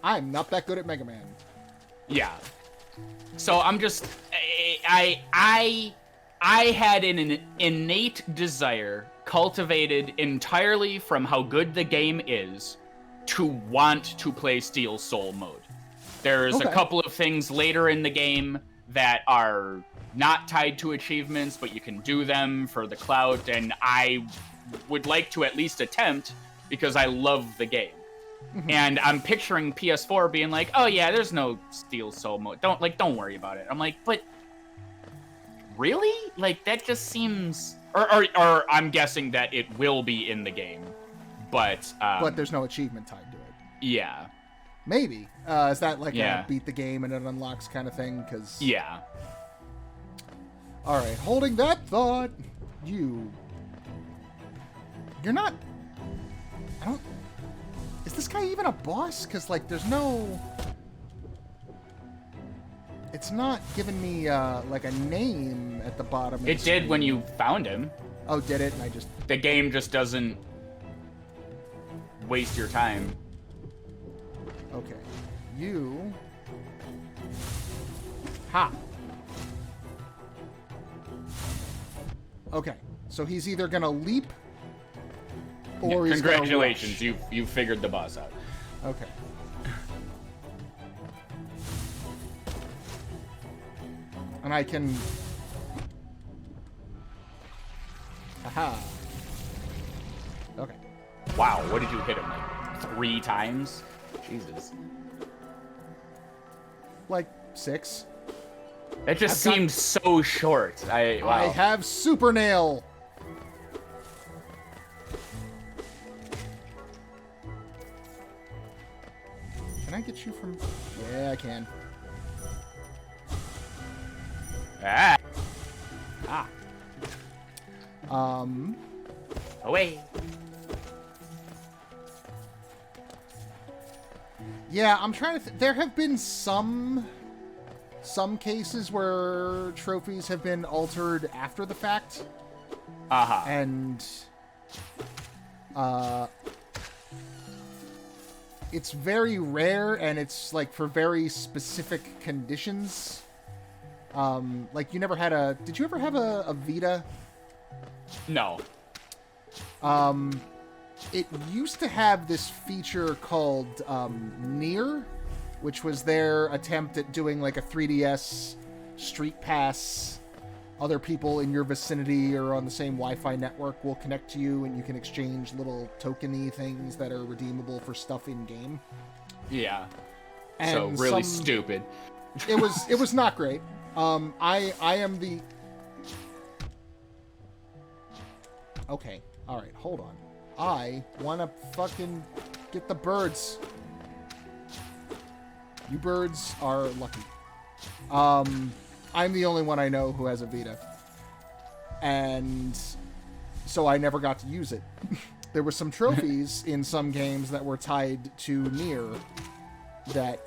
I'm not that good at Mega Man. Yeah. So I'm just I had an innate desire cultivated entirely from how good the game is to want to play Steel Soul mode. There's a couple of things later in the game that are not tied to achievements, but you can do them for the clout, and I would like to at least attempt because I love the game. And I'm picturing PS4 being like, "Oh yeah, there's no Steel Soul mode. Don't worry about it." I'm like, "But really? Like that just seems..." Or I'm guessing that it will be in the game, but there's no achievement tied to it. Yeah. Maybe. Is that like Yeah. a beat the game and it unlocks kind of thing? Because Yeah. All right, holding that thought, you're not. I don't. Is this guy even a boss? Because like, there's no. It's not giving me like a name at the bottom. Of It the did screen. when you found him. Oh, did it? And I just. The game just doesn't waste your time. Okay. You. Ha. Okay. So he's either gonna leap, or he's gonna Congratulations, rush. you figured the boss out. Okay. And I can. Aha. Okay. Wow, what did you hit him, like 3 times? Jesus. Like 6. That just I've got- seemed so short. I Wow. have super nail. Can I get you from? Yeah, I can. Ah, away. Yeah, I'm trying to. There have been some cases where trophies have been altered after the fact, Uh-huh. and it's very rare, and it's like for very specific conditions. Like you never had a. Did you ever have a Vita? No. It used to have this feature called Near, which was their attempt at doing like a 3DS Street Pass. Other people in your vicinity or on the same Wi-Fi network will connect to you, and you can exchange little tokeny things that are redeemable for stuff in game. Yeah. And So really stupid. It was not great. I am the. Okay. All right. Hold on. I want to fucking get the birds. You birds are lucky. I'm the only one I know who has a Vita. And so I never got to use it. There were some trophies in some games that were tied to Nier that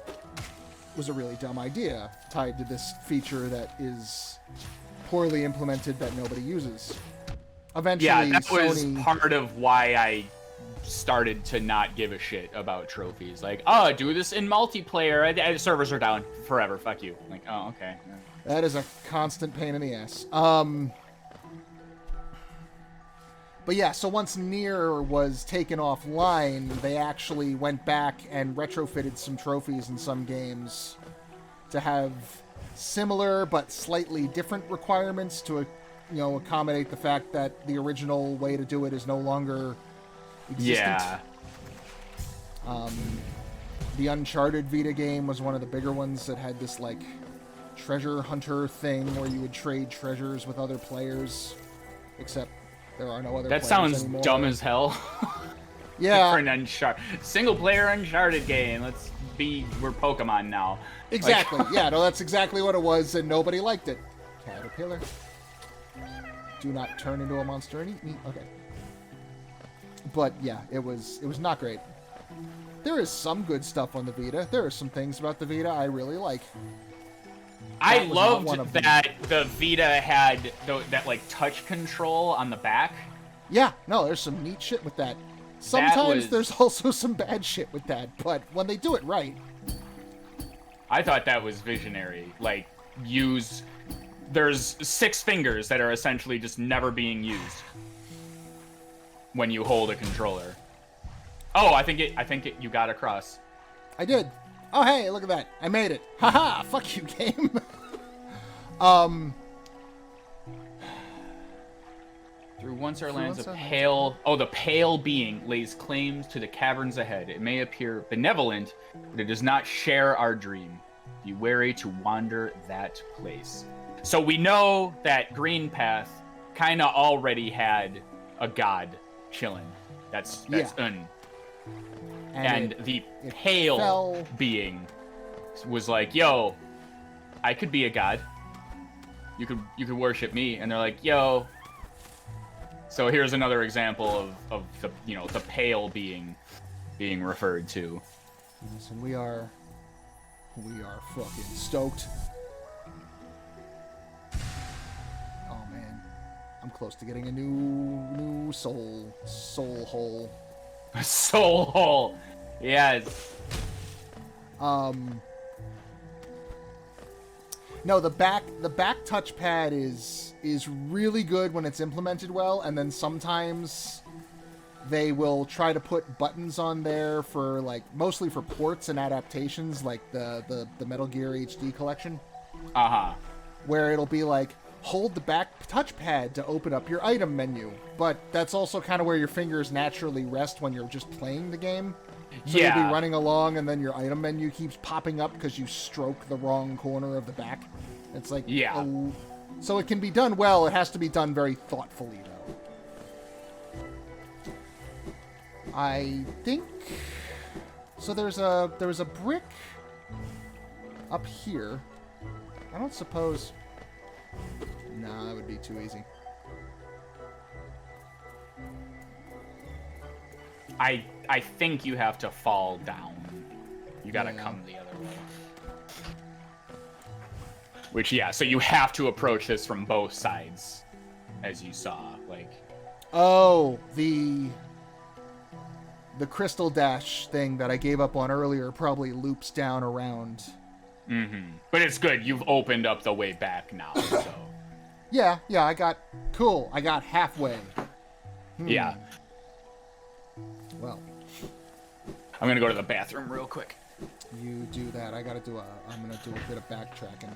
was a really dumb idea, tied to this feature that is poorly implemented that nobody uses. Eventually, Yeah, that was Sony... part of why I started to not give a shit about trophies. Like, oh, do this in multiplayer. Servers are down forever. Fuck you. Like, oh, okay. That is a constant pain in the ass. But yeah, so once Nier was taken offline, they actually went back and retrofitted some trophies in some games to have similar but slightly different requirements to, accommodate the fact that the original way to do it is no longer existent. Yeah. The Uncharted Vita game was one of the bigger ones that had this, like, treasure hunter thing where you would trade treasures with other players, except there are no other That players sounds anymore. dumb as hell. Yeah. For an single-player Uncharted game. We're Pokemon now. Exactly. Like, Yeah, no, that's exactly what it was, and nobody liked it. Caterpillar. Do not turn into a monster and eat me. Okay. But yeah, it was not great. There is some good stuff on the Vita. There are some things about the Vita I really like. I loved that the Vita had that like touch control on the back. Yeah, no, there's some neat shit with that. Sometimes there's also some bad shit with that, but when they do it right. I thought that was visionary. Like, there's 6 fingers that are essentially just never being used when you hold a controller. Oh, I think you got across. I did. Oh, hey, look at that. I made it. Haha, fuck you, game. Through once our lands of pale... Oh, the pale being lays claims to the caverns ahead. It may appear benevolent, but it does not share our dream. Be wary to wander that place. So we know that Green Path kind of already had a god chilling. That's Un. And the pale being was like, yo, I could be a god. You could worship me. And they're like, yo... So here's another example of the the pale being referred to. Listen, we are fucking stoked. Oh man, I'm close to getting a new soul hole. A soul hole, yes. No, the back touchpad is really good when it's implemented well, and then sometimes they will try to put buttons on there for mostly for ports and adaptations, like the Metal Gear HD collection. Where it'll be like, hold the back touchpad to open up your item menu, but that's also kind of where your fingers naturally rest when you're just playing the game. So you'll be running along, and then your item menu keeps popping up because you stroke the wrong corner of the back. It's like, so it can be done well. It has to be done very thoughtfully, though. I think so. There was a brick up here. I don't suppose. Nah, that would be too easy. I think you have to fall down. You gotta come the other way. Which, so you have to approach this from both sides, as you saw. Like, oh, the crystal dash thing that I gave up on earlier probably loops down around. Mm-hmm. But it's good. You've opened up the way back now, so. Yeah, I got halfway. Yeah. Well, I'm gonna go to the bathroom real quick. You do that. I'm gonna do a bit of backtracking.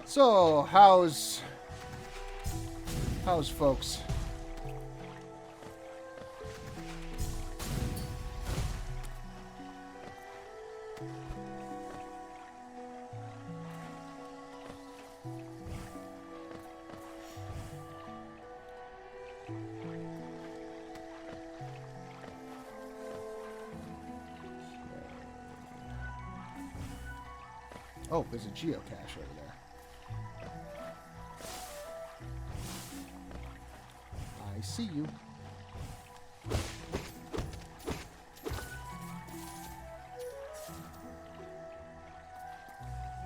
So, how's folks? Oh, there's a geocache over there. I see you.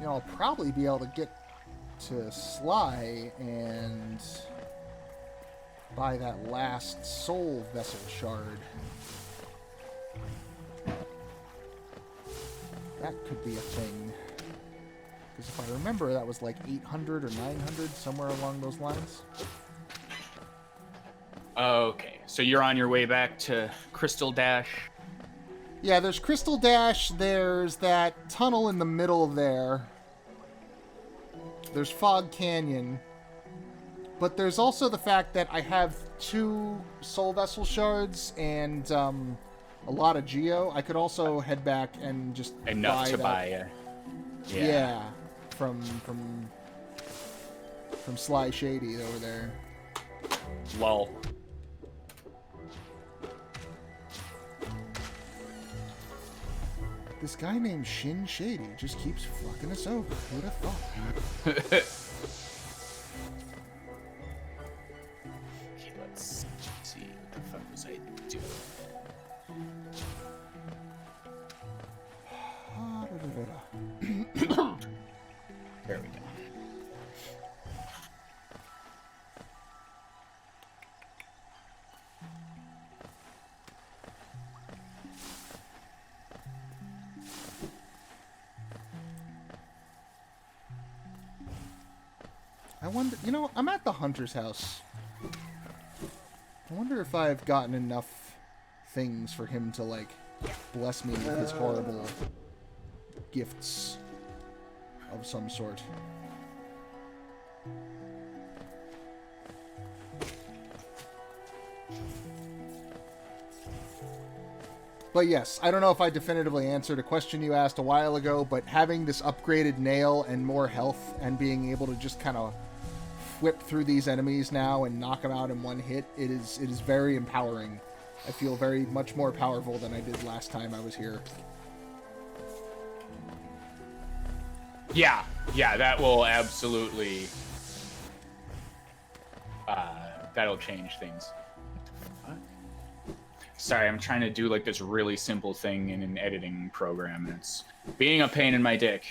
I'll probably be able to get to Sly and buy that last soul vessel shard. That could be a thing. Because if I remember, that was like 800 or 900, somewhere along those lines. Okay, so you're on your way back to Crystal Dash? Yeah, there's Crystal Dash, there's that tunnel in the middle there. There's Fog Canyon. But there's also the fact that I have 2 Soul Vessel shards, and a lot of geo. I could also head back and just Enough buy to that. buy. Yeah, from Sly Shady over there. Lol. This guy named Shin Shady just keeps fucking us over. Who'd have thought? Okay, let's see. What the fuck was I doing? There we go. I wonder, you know, I'm at the hunter's house. I wonder if I've gotten enough things for him to, like, bless me with his horrible gifts of some sort. But yes, I don't know if I definitively answered a question you asked a while ago, but having this upgraded nail and more health and being able to just kind of whip through these enemies now and knock them out in one hit, it is very empowering. I feel very much more powerful than I did last time I was here. Yeah, that will absolutely that'll change things. What the fuck? Sorry, I'm trying to do like this really simple thing in an editing program, and it's being a pain in my dick.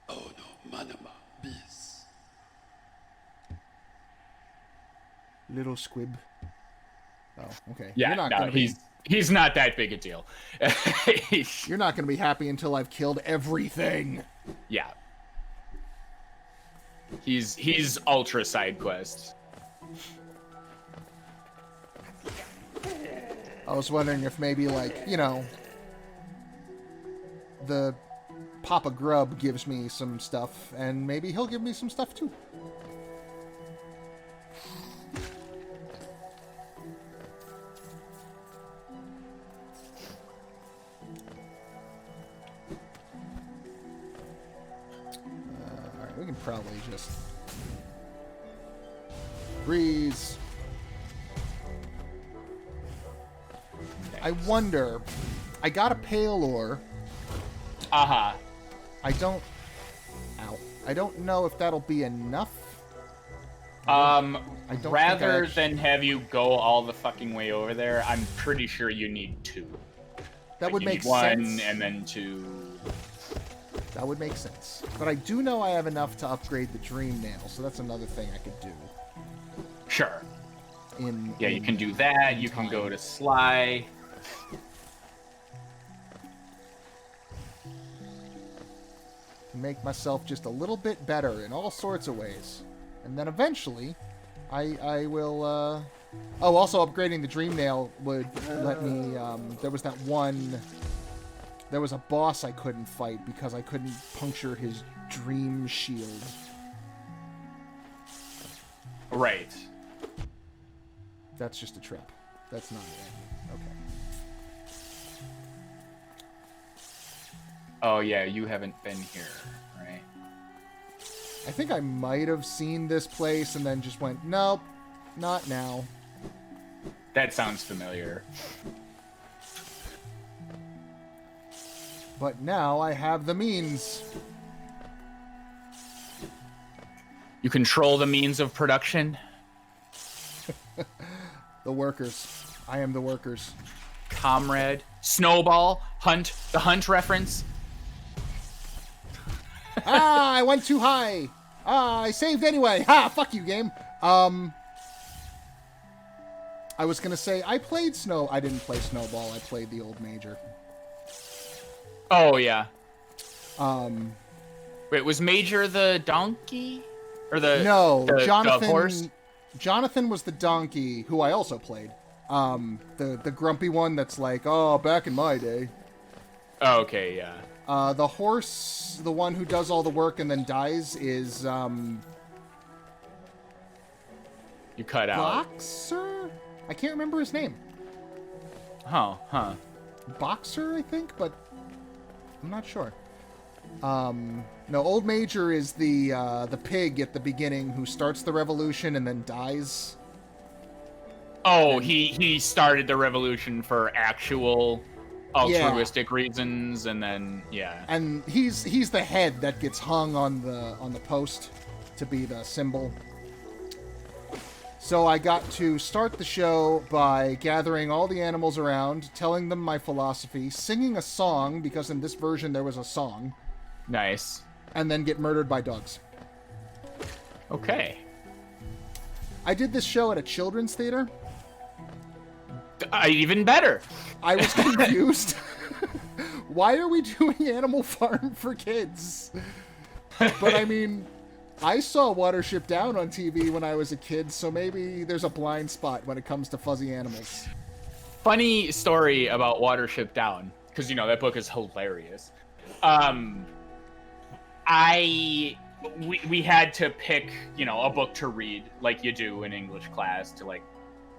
Oh no, manama, bis. Little squib. Oh, okay. Yeah, You're not no, gonna be, he's not that big a deal. you're not going to be happy until I've killed everything. Yeah. He's ultra side quest. I was wondering if maybe, like, you know, the Papa Grub gives me some stuff, and maybe he'll give me some stuff too. Alright, we can probably just breeze. I wonder. I got a pale ore. Uh-huh. I don't. Ow. I don't know if that'll be enough. I don't think I Rather actually- than have you go all the fucking way over there, I'm pretty sure you need two. That would You make need one sense. and then two. That would make sense. But I do know I have enough to upgrade the Dream Nail, so that's another thing I could do. Sure. Yeah, you in- can do that. in You can go time. to Sly. To make myself just a little bit better in all sorts of ways. And then eventually, I will, Oh, also upgrading the Dream Nail would let me, there was that one... There was a boss I couldn't fight because I couldn't puncture his Dream Shield. Right. That's just a trip. That's not it. Okay. Oh, yeah, you haven't been here, right? I think I might have seen this place and then just went, nope, not now. That sounds familiar. But now I have the means. You control the means of production? The workers. I am the workers. Comrade. Snowball. Hunt. The Hunt reference. Ah, I went too high. Ah, I saved anyway. Ha, fuck you, game. I was gonna say, I didn't play Snowball. I played the old Major. Oh, yeah. Um, Wait, was Major the donkey? Or the no, the Jonathan. horse? Jonathan was the donkey, who I also played. The grumpy one that's like, oh, back in my day. Oh, okay, yeah. The horse, the one who does all the work and then dies, is, You cut out. Boxer? I can't remember his name. Huh. Boxer, I think, but I'm not sure. No, Old Major is the pig at the beginning who starts the revolution and then dies. Oh, he started the revolution for actual altruistic reasons, and then and he's the head that gets hung on the post to be the symbol. So I got to start the show by gathering all the animals around, telling them my philosophy, singing a song, because in this version there was a song. Nice. And then get murdered by dogs. Okay. I did this show at a children's theater. Even better. I was confused. Why are we doing Animal Farm for kids? But I mean, I saw Watership Down on TV when I was a kid, so maybe there's a blind spot when it comes to fuzzy animals. Funny story about Watership Down, because that book is hilarious. We had to pick, a book to read, like you do in English class, to like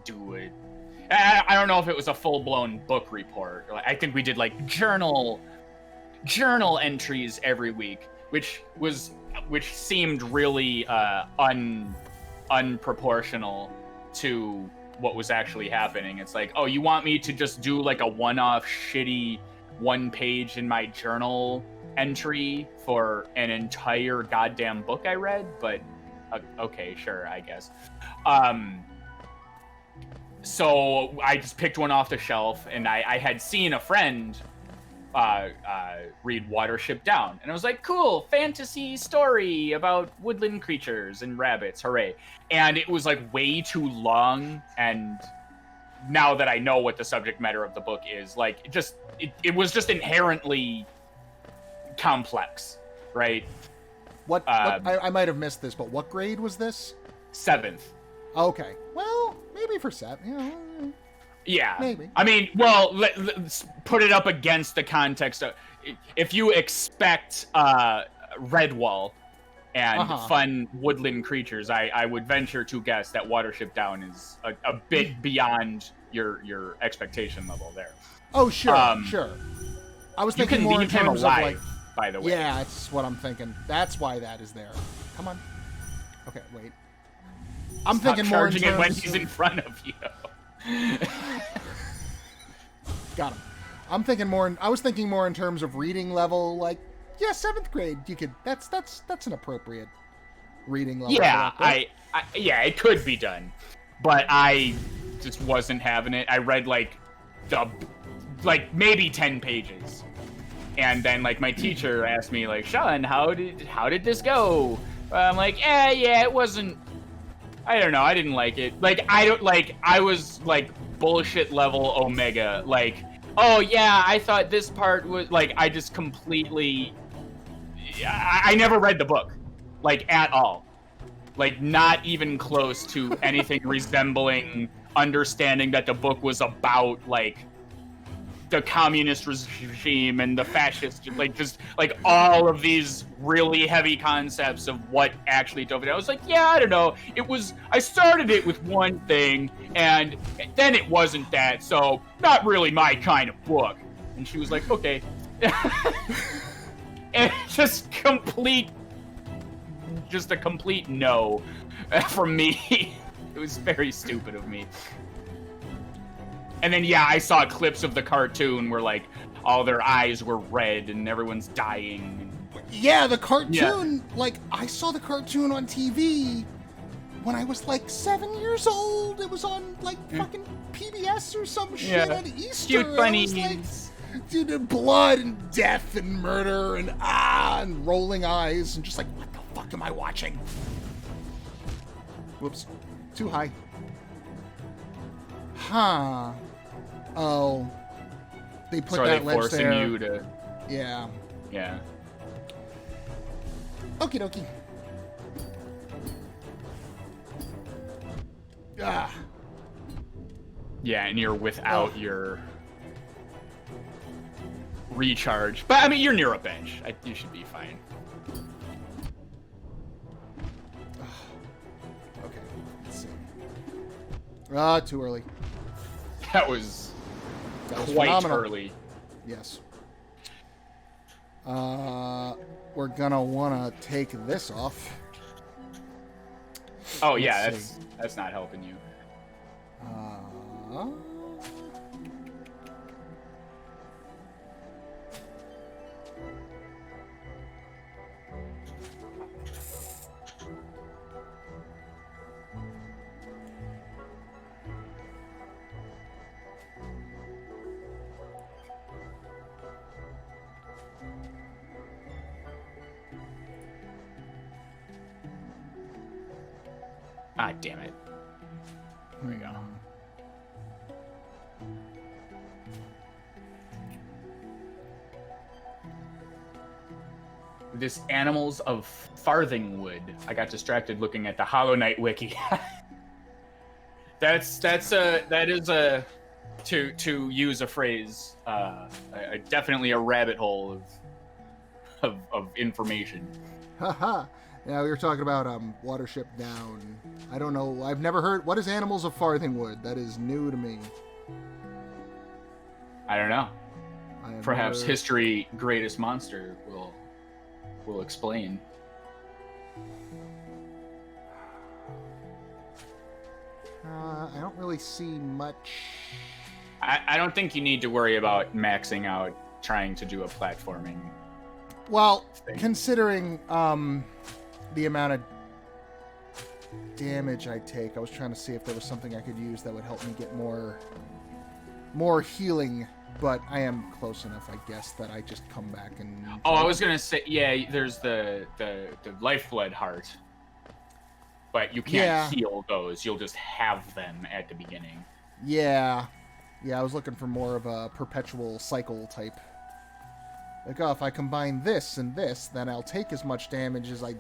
do it. I don't know if it was a full-blown book report. I think we did like journal entries every week, which seemed really unproportional to what was actually happening. It's like, oh, you want me to just do like a one-off shitty one page in my journal entry for an entire goddamn book I read? But okay, sure, I guess. So I just picked one off the shelf, and I had seen a friend read Watership Down, and I was like, cool, fantasy story about woodland creatures and rabbits, hooray. And it was like way too long, and now that I know what the subject matter of the book is, like, it was just inherently complex, right? What I might have missed this, but what grade was this? 7th. Okay. Well, maybe for 7, Yeah. Maybe. I mean, well, let's put it up against the context of, if you expect Redwall and fun woodland creatures, I would venture to guess that Watership Down is a bit beyond your expectation level there. Oh, sure, sure. I was thinking more in terms of like, by the way. Yeah, that's what I'm thinking. That's why that is there. Come on. Okay, wait. I'm Stop thinking more in charging terms it when he's in front of you. Got him. I was thinking more in terms of reading level, like, yeah, 7th grade. You could. That's an appropriate reading level. Yeah, yeah, it could be done, but I just wasn't having it. I read like maybe 10 pages, and then like my teacher asked me like, Sean, how did this go? I'm like, yeah, it wasn't. I don't know. I didn't like it. Like, I was like bullshit level Omega. Like, oh yeah, I thought this part was like, I just completely. I never read the book, like, at all. Like, not even close to anything resembling understanding that the book was about, like, the communist regime and the fascist, like, just, like, all of these really heavy concepts of what actually dove it. I was like, yeah, I don't know. I started it with one thing, and then it wasn't that, so not really my kind of book. And she was like, okay. And just a complete no from me. It was very stupid of me. And then, yeah, I saw clips of the cartoon where, like, all their eyes were red and everyone's dying. Yeah, the cartoon, like, I saw the cartoon on TV when I was, like, 7 years old. It was on, like, fucking PBS or some shit on Easter. Cute bunnies. Like, dude, blood and death and murder and rolling eyes and just like, what the fuck am I watching? Whoops. Too high. Huh. Oh. They put that ledge forcing there. you to... Yeah. Yeah. Okie dokie. Ah. Yeah, and you're without your recharge. But, I mean, you're near a bench. You should be fine. Okay, let's see. Too early. That was That was quite phenomenal. early. Yes. We're gonna wanna take this off. Oh yeah, Let's that's not helping you. Ah, damn it. There we go. This Animals of Farthingwood. I got distracted looking at the Hollow Knight wiki. that is a to use a phrase, definitely a rabbit hole of information. Haha. Yeah, we were talking about Watership Down. I don't know. I've never heard. What is Animals of Farthingwood? That is new to me. I don't know. Perhaps never... history greatest monster will explain. I don't really see much. I don't think you need to worry about maxing out trying to do a platforming. Well, thing. considering the amount of damage I take, I was trying to see if there was something I could use that would help me get more healing. But I am close enough, I guess, that I just come back and... Oh, I was gonna say, yeah, there's the lifeblood heart. But you can't heal those, you'll just have them at the beginning. Yeah. Yeah, I was looking for more of a perpetual cycle type. Like, oh, if I combine this and this, then I'll take as much damage as I...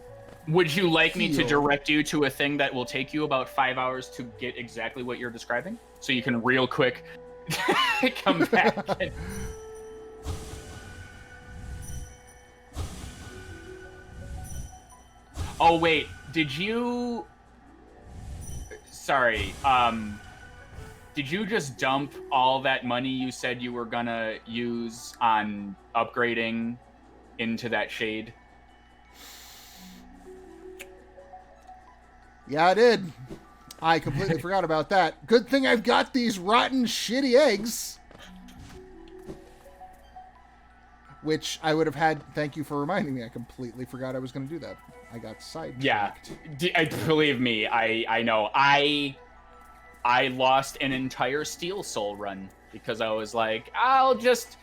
Would you like me to direct you to a thing that will take you about 5 hours to get exactly what you're describing? So you can real quick... come back. Oh wait, did you? Sorry, did you just dump all that money you said you were gonna use on upgrading into that shade? Yeah, I did. I completely forgot about that. Good thing I've got these rotten, shitty eggs. Which I would have had... Thank you for reminding me. I completely forgot I was going to do that. I got sidetracked. Yeah. Believe me, I know. I lost an entire Steel Soul run because I was like, I'll just...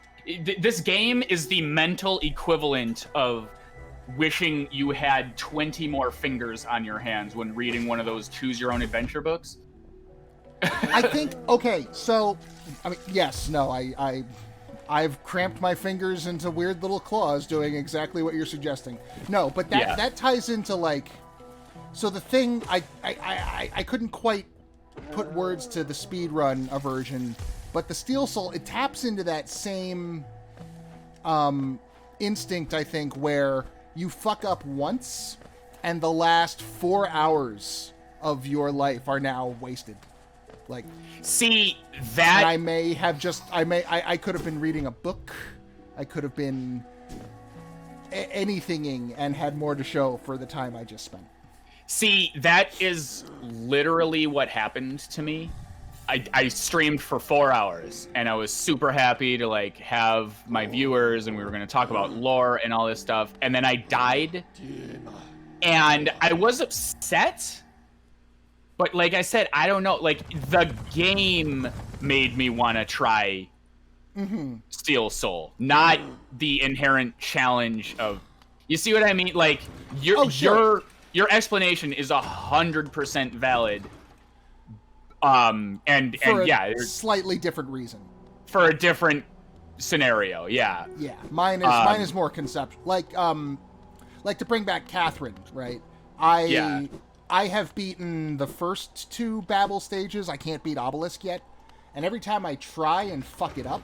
This game is the mental equivalent of... wishing you had 20 more fingers on your hands when reading one of those choose your own adventure books. I think, okay, so, I mean, yes, no, I've cramped my fingers into weird little claws doing exactly what you're suggesting. No, but that ties into, like, so the thing, I couldn't quite put words to the speedrun aversion, but the Steel Soul, it taps into that same instinct, I think, where you fuck up once, and the last 4 hours of your life are now wasted. Like, see that I may have just I could have been reading a book, I could have been anythinging and had more to show for the time I just spent. See, that is literally what happened to me. I streamed for 4 hours, and I was super happy to, like, have my viewers, and we were going to talk about lore and all this stuff, and then I died, and I was upset, but like I said, I don't know, like, the game made me want to try Steel Soul, not the inherent challenge of... You see what I mean? Like, your explanation is 100% valid. And yeah, a slightly different reason. For a different scenario, yeah. Yeah, mine is more conceptual. Like to bring back Catherine, right? I have beaten the first 2 Babel stages. I can't beat Obelisk yet. And every time I try and fuck it up,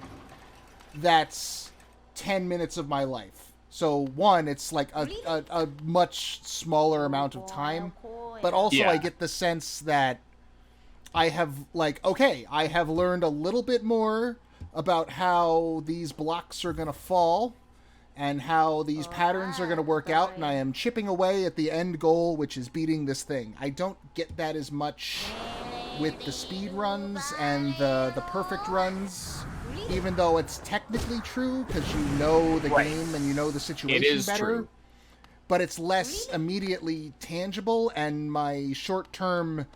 that's 10 minutes of my life. So, one, it's like a much smaller amount of time. But also I get the sense that I have, like, okay, I have learned a little bit more about how these blocks are going to fall and how these patterns are going to work out, and I am chipping away at the end goal, which is beating this thing. I don't get that as much with the speed runs and the perfect runs, even though it's technically true, because you know the game and you know the situation better. True. But it's less immediately tangible, and my short-term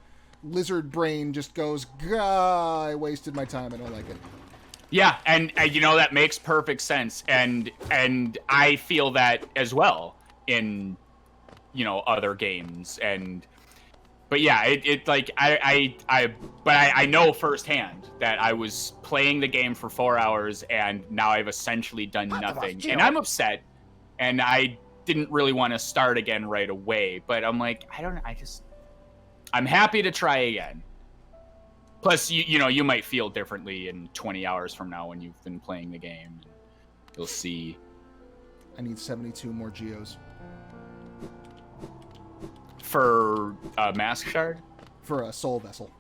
lizard brain just goes, "Gah, I wasted my time, I don't like it." Yeah, and you know, that makes perfect sense, and I feel that as well in, you know, other games, but yeah, it like I know firsthand that I was playing the game for 4 hours and now I've essentially done nothing, and I'm upset, and I didn't really want to start again right away, but I'm like, I'm happy to try again. Plus, you know, you might feel differently in 20 hours from now when you've been playing the game. You'll see. I need 72 more geos. For a mask shard? For a soul vessel.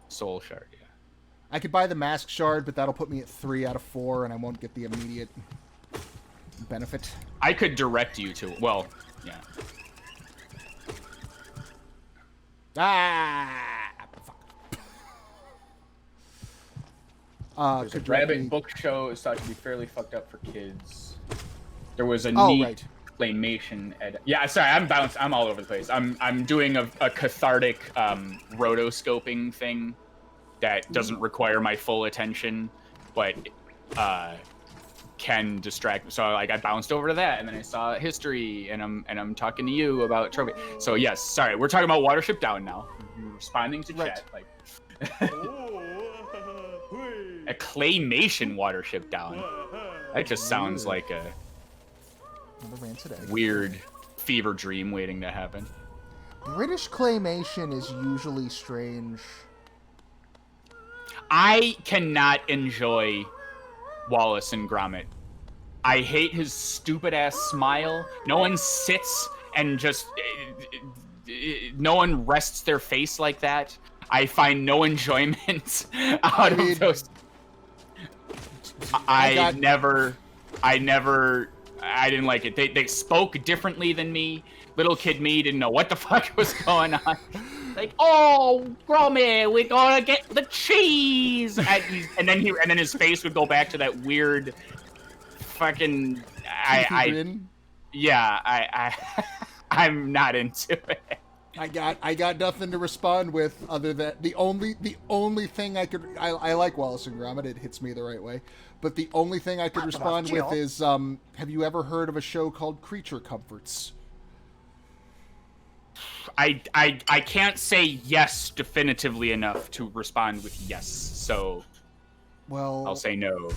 Soul shard, yeah. I could buy the mask shard, but that'll put me at 3 out of 4, and I won't get the immediate benefit. I could direct you to it. Well, yeah. There's a rabbit book show. It's thought to be fairly fucked up for kids. There was a neat claymation. Yeah, sorry, I'm all over the place. I'm doing a cathartic rotoscoping thing that doesn't require my full attention, but can distract me. So like I bounced over to that, and then I saw history, and I'm talking to you about trophy. So yes, sorry, we're talking about Watership Down now. We're responding to chat like. A claymation Watership Down. That just sounds like a weird fever dream waiting to happen. British claymation is usually strange. I cannot enjoy Wallace and Gromit. I hate his stupid ass smile. No one sits and just... no one rests their face like that. I find no enjoyment out of those... I didn't like it. They spoke differently than me. Little kid me didn't know what the fuck was going on. Like, oh, Gromit, we're gonna get the cheese, and then his face would go back to that weird, fucking, I'm not into it. I got nothing to respond with other than the only thing I could I like Wallace and Gromit. It hits me the right way, but the only thing I could respond with is have you ever heard of a show called Creature Comforts? I can't say yes definitively enough to respond with yes, so well I'll say no.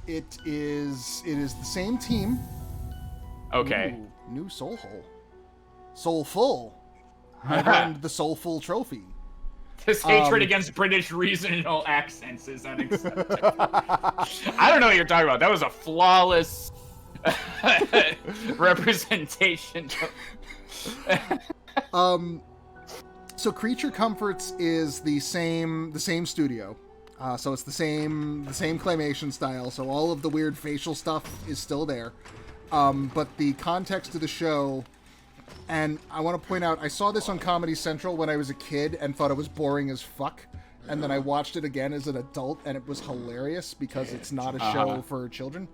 It is the same team. Okay. Ooh, new Soul Hole. Soulful. I earned the Soulful trophy. This hatred against British regional accents is unacceptable. I don't know what you're talking about. That was a flawless representation. So Creature Comforts is the same studio. So it's the same claymation style. So all of the weird facial stuff is still there. But the context of the show. And I want to point out, I saw this on Comedy Central when I was a kid and thought it was boring as fuck. And then I watched it again as an adult, and it was hilarious because it's not a show for children.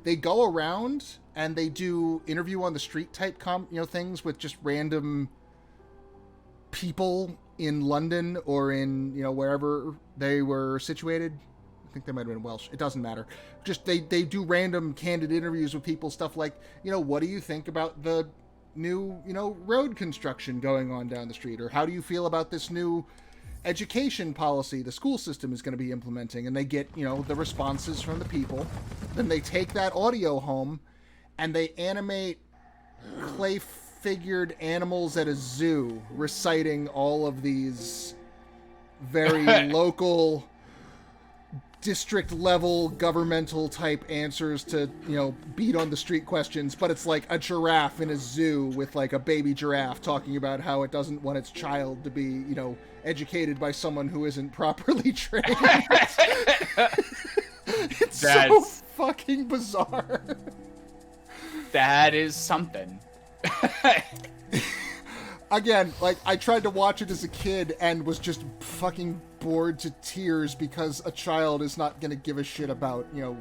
They go around and they do interview on the street type things with just random people in London or in wherever they were situated. I think they might have been Welsh. It doesn't matter. Just they do random candid interviews with people, stuff like, what do you think about the new road construction going on down the street, or how do you feel about this new education policy the school system is going to be implementing? And they get the responses from the people. Then they take that audio home and they animate clay figured animals at a zoo reciting all of these very local district level governmental type answers to beat on the street questions, but it's like a giraffe in a zoo with like a baby giraffe talking about how it doesn't want its child to be educated by someone who isn't properly trained. It's so fucking bizarre. That is something. Again, like, I tried to watch it as a kid and was just fucking bored to tears because a child is not going to give a shit about, you know,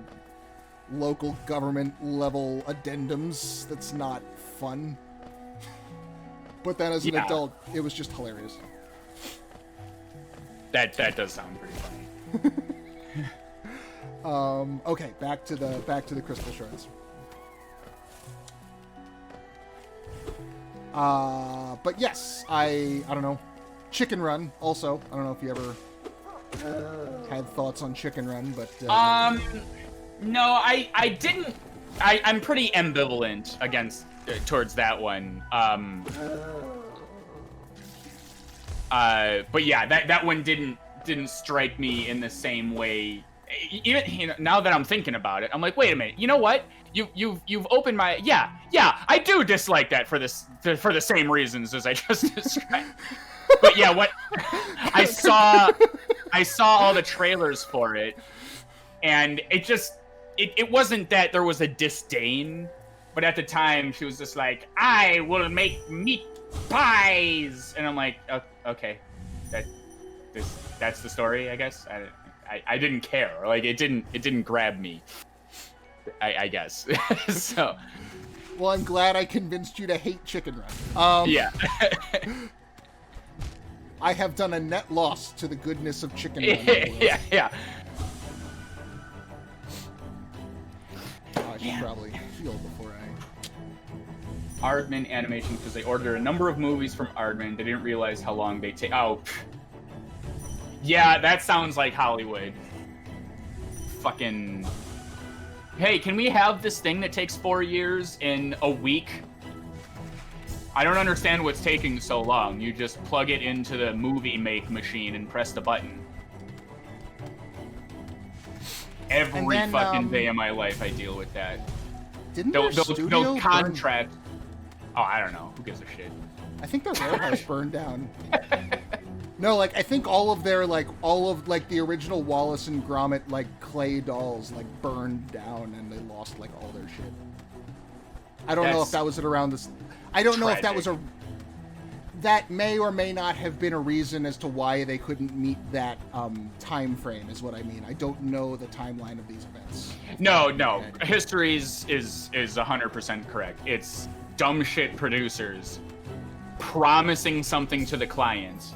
local government level addendums. That's not fun. But then as an adult, it was just hilarious. That does sound pretty funny. Okay, back to the crystal shards. But yes, I don't know. Chicken Run also. I don't know if you ever had thoughts on Chicken Run, but no, I didn't. I'm pretty ambivalent towards that one. But yeah, that one didn't strike me in the same way. Even, you know, now that I'm thinking about it, I'm like, wait a minute. You know what? You've opened my yeah. I do dislike that for the same reasons as I just described. But yeah, what I saw all the trailers for it, and it wasn't that there was a disdain, but at the time she was just like, I will make meat pies, and I'm like, okay, that's the story, I guess. I didn't care. Like, it didn't grab me, I guess. So. Well, I'm glad I convinced you to hate Chicken Run. Yeah. I have done a net loss to the goodness of Chicken Run. Yeah. Oh, I should probably heal before I... Aardman Animation, because they ordered a number of movies from Aardman. They didn't realize how long they take. Oh. Yeah, that sounds like Hollywood. Fucking... Hey, can we have this thing that takes 4 years in a week? I don't understand what's taking so long. You just plug it into the movie make machine and press the button. Every fucking day of my life I deal with that. Didn't their studio contract... Oh, I don't know. Who gives a shit? I think their warehouse burned down. No, like, I think all of the original Wallace and Gromit, like, clay dolls, like, burned down and they lost, like, all their shit. I don't know if that was around this... I don't know if that was that may or may not have been a reason as to why they couldn't meet that time frame, is what I mean. I don't know the timeline of these events. No. History is 100% correct. It's dumb shit producers promising something to the clients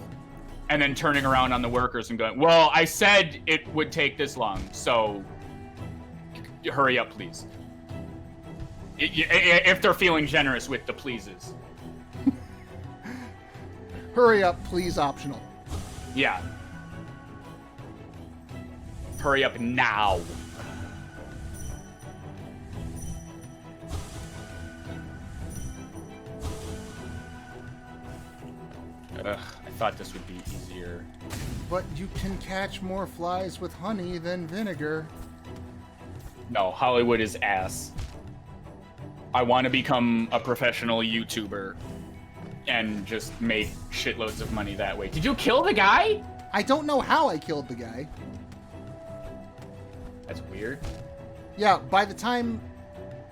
and then turning around on the workers and going, well, I said it would take this long, so hurry up, please. If they're feeling generous with the pleases. Hurry up, please, optional. Yeah. Hurry up now. Ugh, I thought this would be easier. But you can catch more flies with honey than vinegar. No, Hollywood is ass. I want to become a professional YouTuber and just make shitloads of money that way. Did you kill the guy? I don't know how I killed the guy. That's weird. Yeah, by the time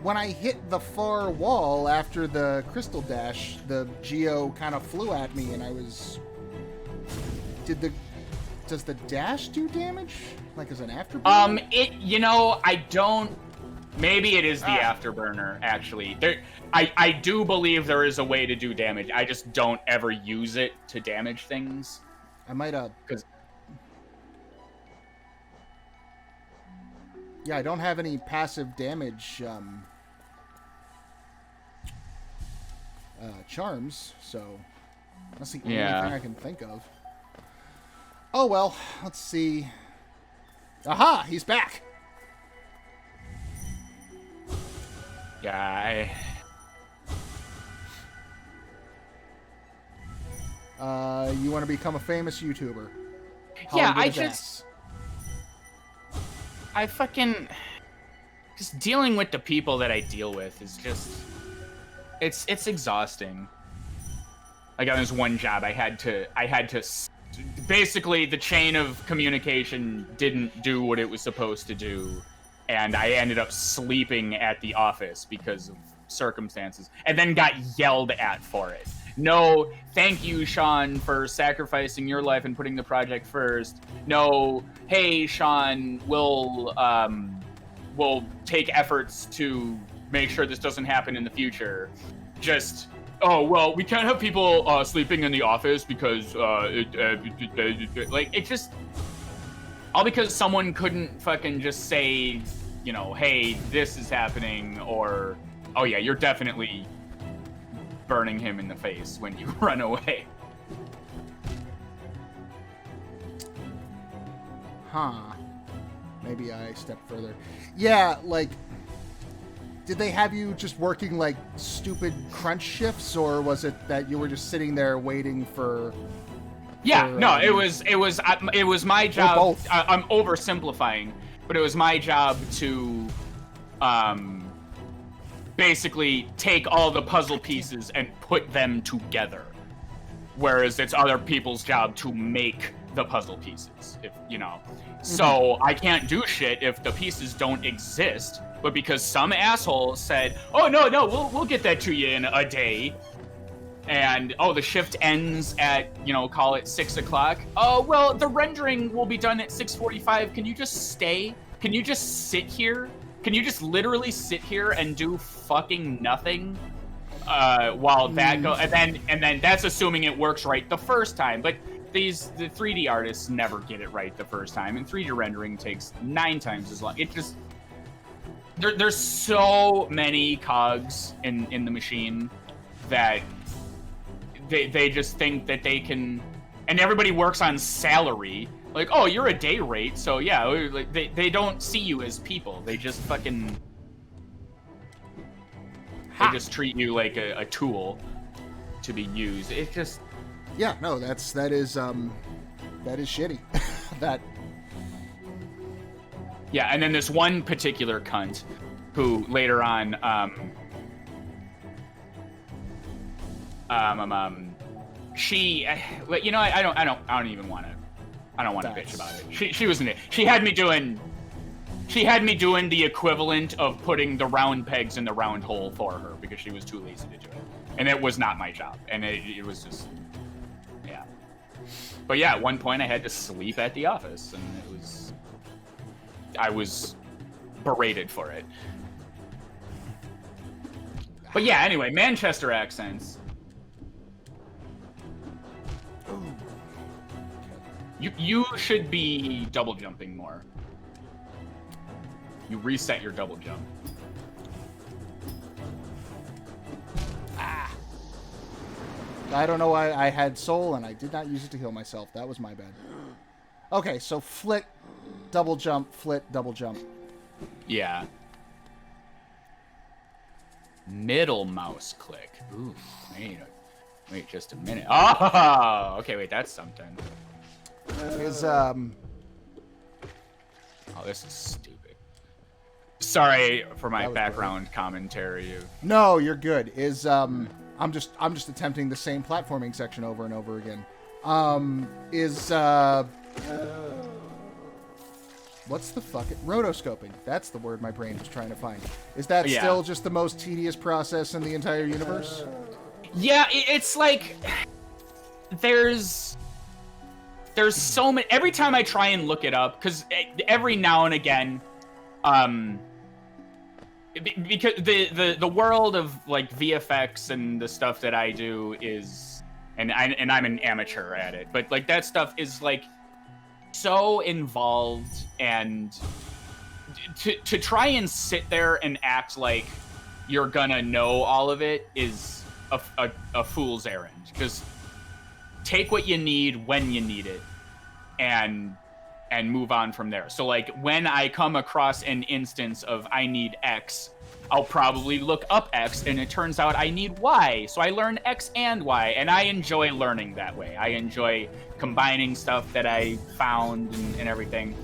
when I hit the far wall after the crystal dash, the Geo kind of flew at me and I was... Does the dash do damage? Like as an afterburner? I don't... Maybe it is the afterburner, actually. I do believe there is a way to do damage. I just don't ever use it to damage things. I might because yeah, I don't have any passive damage charms, so that's the only thing I can think of. Oh well, let's see. Aha, he's back. Yeah, you want to become a famous YouTuber? Yeah, Hollywood I fucking just dealing with the people that I deal with is just it's exhausting. Like on this one job, I had to basically the chain of communication didn't do what it was supposed to do, and I ended up sleeping at the office because of circumstances, and then got yelled at for it. No, thank you, Sean, for sacrificing your life and putting the project first. No, hey, Sean, we'll take efforts to make sure this doesn't happen in the future. Just, oh, well, we can't have people sleeping in the office because, it just, all because someone couldn't fucking just say, you know, hey, this is happening, or, oh yeah, you're definitely burning him in the face when you run away. Huh. Maybe I stepped further. Yeah, like, did they have you just working like stupid crunch shifts, or was it that you were just sitting there waiting for? Yeah, no, it was my job. Both. I'm oversimplifying, but it was my job to, basically take all the puzzle pieces and put them together, whereas it's other people's job to make the puzzle pieces, if you know. So I can't do shit if the pieces don't exist, but because some asshole said, oh no, we'll get that to you in a day, and oh, the shift ends at, you know, call it 6 o'clock. Oh, well, the rendering will be done at 6:45. Can you just stay? Can you just sit here? Can you just literally sit here and do fucking nothing while that goes? And then that's assuming it works right the first time. But the 3D artists never get it right the first time, and 3D rendering takes 9 times as long. It just there's so many cogs in the machine that they just think that they can, and everybody works on salary. Like, oh, you're a day rate, so yeah, like they don't see you as people. They just fucking, they just treat you like a tool to be used. It just, yeah, no, that is shitty. That. Yeah, and then this one particular cunt who later on, she, you know, I don't even want to. I don't want to bitch about it. She was in it. She had me doing the equivalent of putting the round pegs in the round hole for her because she was too lazy to do it, and it was not my job. And it was just, yeah. But yeah, at one point I had to sleep at the office, and I was berated for it. But yeah, anyway, Manchester accents. You should be double jumping more. You reset your double jump. Ah. I don't know why I had soul and I did not use it to heal myself. That was my bad. Okay, so flit, double jump, flit, double jump. Yeah. Middle mouse click. Ooh, wait just a minute. Oh, okay, wait, that's something. Is Oh, this is stupid. Sorry for my background commentary. No, you're good. I'm just attempting the same platforming section over and over again. What's the fuck? Rotoscoping. That's the word my brain is trying to find. Is that still just the most tedious process in the entire universe? Yeah, it's like there's so many. Every time I try and look it up, because every now and again, because the world of like VFX and the stuff that I do is, and I'm an amateur at it, but like that stuff is like so involved, and to try and sit there and act like you're gonna know all of it is a fool's errand. Because take what you need when you need it, and move on from there. So like when I come across an instance of I need X, I'll probably look up X, and it turns out I need Y. So I learn X and Y, and I enjoy learning that way. I enjoy combining stuff that I found and everything.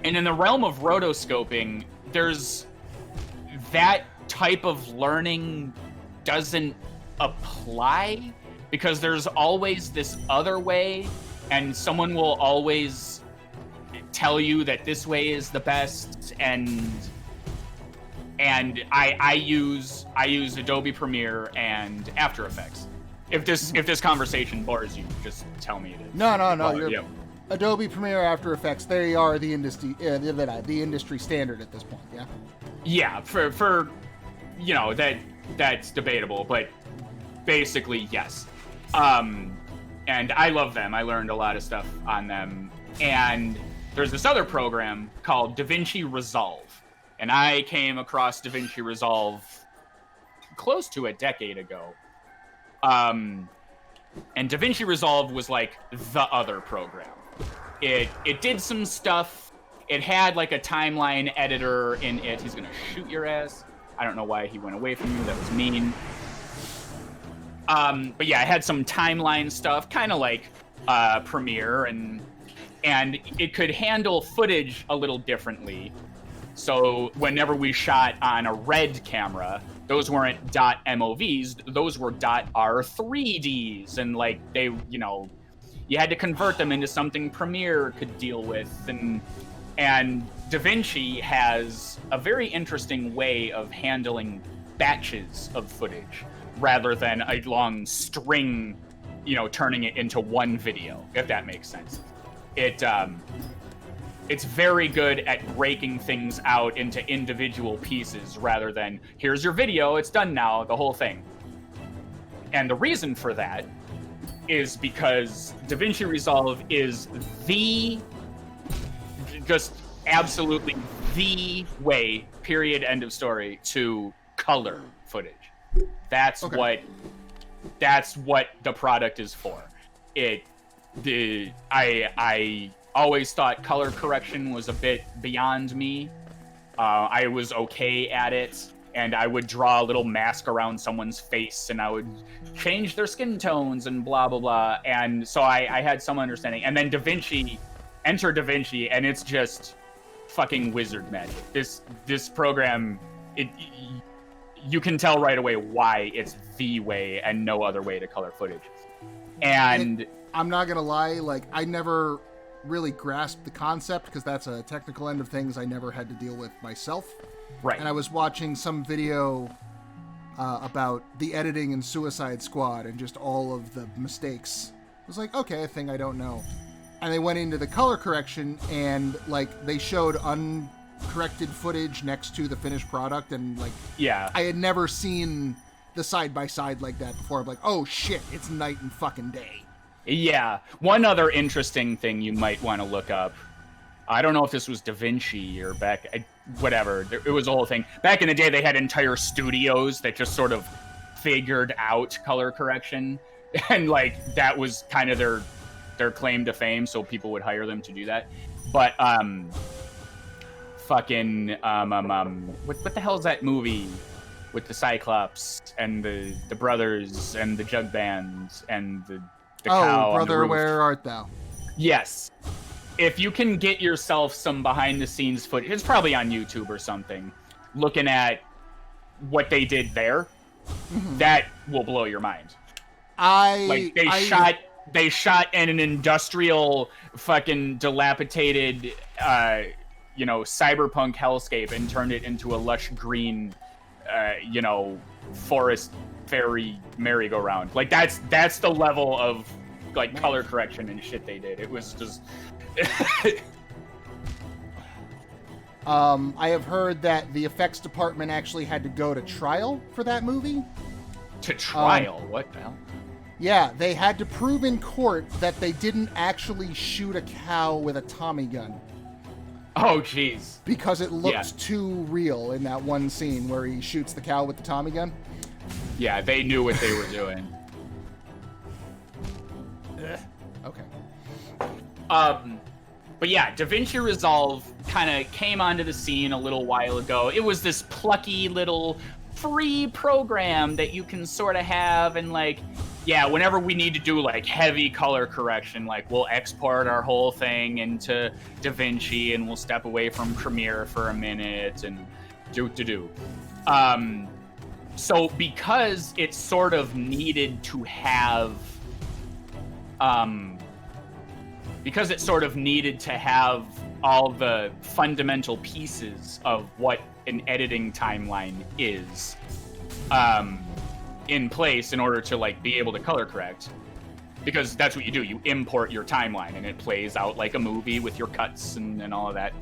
And in the realm of rotoscoping, there's that type of learning doesn't apply, because there's always this other way, and someone will always tell you that this way is the best, and I use Adobe Premiere and After Effects. If this conversation bores you, just tell me it is. No. Adobe Premiere, After Effects, they are the industry standard at this point. Yeah. Yeah, for that's debatable, but basically yes. And I love them. I learned a lot of stuff on them. And there's this other program called DaVinci Resolve. And I came across DaVinci Resolve close to a decade ago. And DaVinci Resolve was like the other program. It did some stuff. It had like a timeline editor in it. He's gonna shoot your ass. I don't know why he went away from you. That was mean. But yeah, it had some timeline stuff, kind of like Premiere, and it could handle footage a little differently. So whenever we shot on a RED camera, those weren't .MOVs, those were .R3Ds, and like they, you had to convert them into something Premiere could deal with, and DaVinci has a very interesting way of handling batches of footage rather than a long string, turning it into one video, if that makes sense. It's very good at breaking things out into individual pieces rather than, here's your video, it's done now, the whole thing. And the reason for that is because DaVinci Resolve is just absolutely the way, period, end of story, to color footage. That's what the product is for. I always thought color correction was a bit beyond me. I was okay at it, and I would draw a little mask around someone's face, and I would change their skin tones and blah, blah, blah. And so I had some understanding. And then enter DaVinci, and it's just fucking wizard magic. This program, you can tell right away why it's the way and no other way to color footage. And I'm not gonna lie, I never really grasped the concept because that's a technical end of things I never had to deal with myself. Right. And I was watching some video about the editing in Suicide Squad and just all of the mistakes. I was like, okay, a thing I don't know. And they went into the color correction and they showed uncorrected footage next to the finished product, and I had never seen the side by side like that before. I'm like, oh shit, it's night and fucking day. Yeah. One other interesting thing you might want to look up. I don't know if this was DaVinci or whatever. It was a whole thing. Back in the day, they had entire studios that just sort of figured out color correction, and that was kind of their claim to fame, so people would hire them to do that. But what the hell is that movie with the Cyclops and the brothers and the jug bands and the cow? Brother, where art thou? Yes. If you can get yourself some behind the scenes footage, it's probably on YouTube or something, looking at what they did there, that will blow your mind. They shot in an industrial, fucking dilapidated, cyberpunk hellscape and turned it into a lush green, forest fairy merry-go-round. That's the level of color correction and shit they did. It was just. I have heard that the effects department actually had to go to trial for that movie. To trial? What the hell? Yeah, they had to prove in court that they didn't actually shoot a cow with a Tommy gun. Oh, jeez. Because it looked too real in that one scene where he shoots the cow with the Tommy gun. Yeah, they knew what they were doing. Okay. But yeah, DaVinci Resolve kind of came onto the scene a little while ago. It was this plucky little free program that you can sort of have, and whenever we need to do heavy color correction, we'll export our whole thing into DaVinci and we'll step away from Premiere for a minute and do. So because it sort of needed to have all the fundamental pieces of what an editing timeline is in place in order to like be able to color correct. Because that's what you do. You import your timeline, and it plays out like a movie with your cuts and all of that.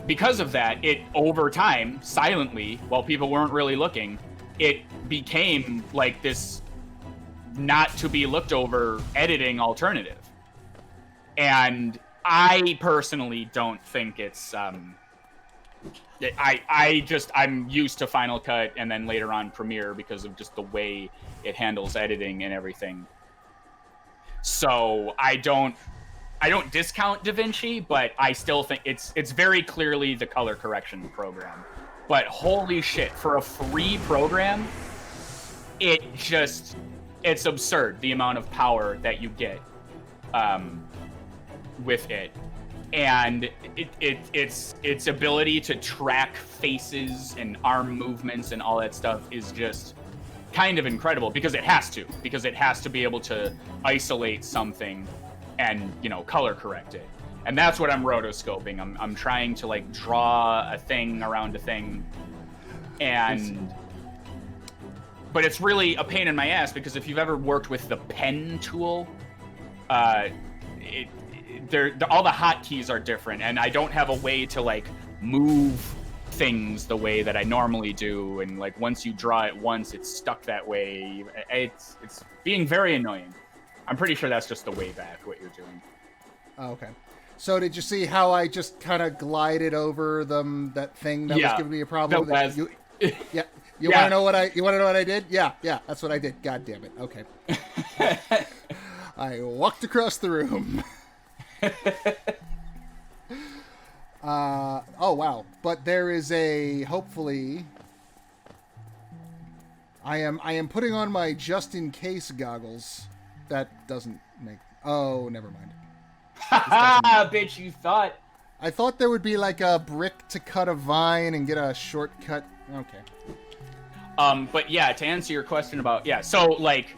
Because of that, it, over time, silently, while people weren't really looking, it became like this not to be looked over editing alternative. And I personally don't think it's... I'm used to Final Cut and then later on Premiere because of just the way it handles editing and everything. So I don't discount DaVinci, but I still think it's very clearly the color correction program. But holy shit, for a free program, it's absurd the amount of power that you get with it. And its ability to track faces and arm movements and all that stuff is just kind of incredible because it has to be able to isolate something and, you know, color correct it. And that's what I'm rotoscoping. I'm trying to like draw a thing around a thing, but it's really a pain in my ass because if you've ever worked with the pen tool, all the hotkeys are different, and I don't have a way to like move things the way that I normally do. And like once you draw it once, it's stuck that way. It's being very annoying. I'm pretty sure that's just the way back what you're doing. Oh, okay. So did you see how I just kind of glided over that thing that was giving me a problem? You want to know what I did? Yeah, that's what I did. God damn it. Okay. I walked across the room. Oh wow. But there is hopefully I am putting on my just in case goggles. That doesn't make... Oh, never mind. Ha! Bitch, you thought... I thought there would be like a brick to cut a vine and get a shortcut. Okay. But yeah, to answer your question about... Yeah, so like...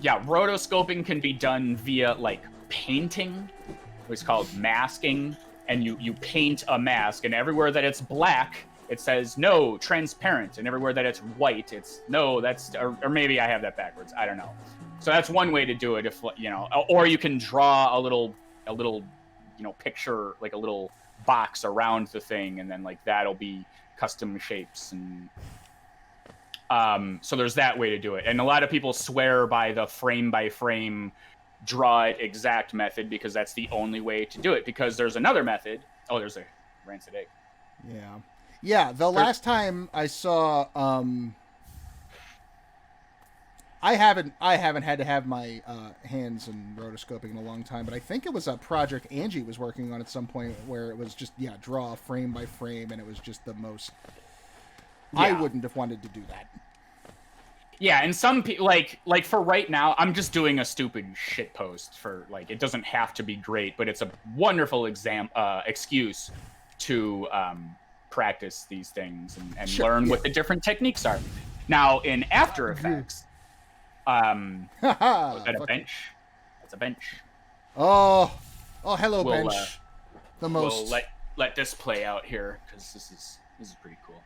Yeah, rotoscoping can be done via like painting, which is called masking. And you paint a mask, and everywhere that it's black, it says, no, transparent. And everywhere that it's white, it's, no, that's... Or maybe I have that backwards. I don't know. So that's one way to do it, if you know, or you can draw a little, you know, picture, like a little box around the thing, and then like that'll be custom shapes. And so there's that way to do it. And a lot of people swear by the frame by frame, draw it exact method because that's the only way to do it. Because there's another method. Oh, there's a rancid egg. Yeah. The last time I saw. I haven't had to have my hands in rotoscoping in a long time, but I think it was a project Angie was working on at some point where it was just draw frame by frame, and it was just the most. Yeah. I wouldn't have wanted to do that. Yeah, and some people like for right now, I'm just doing a stupid shit post for like it doesn't have to be great, but it's a wonderful excuse to practice these things and learn what the different techniques are. Now in After Effects. Was that a bench? That's a bench. Oh, hello, bench. The most. We'll let this play out here because this is pretty cool.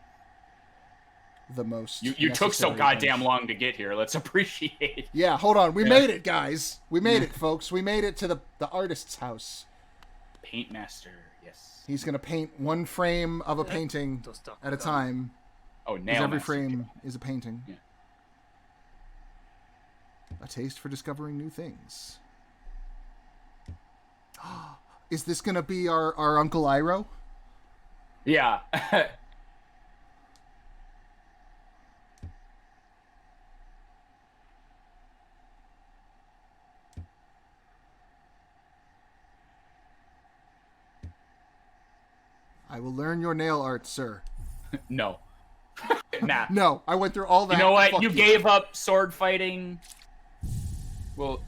The most. You took so goddamn long to get here. Let's appreciate it. Yeah, hold on. We made it, guys. We made it, folks. We made it to the artist's house. Paint master, yes. He's gonna paint one frame of a painting at a time. Oh, nail. Every frame is a painting. Yeah. A taste for discovering new things. Is this going to be our Uncle Iroh? Yeah. I will learn your nail art, sir. No. Nah. No, I went through all that. You know what? You gave up sword fighting. Well,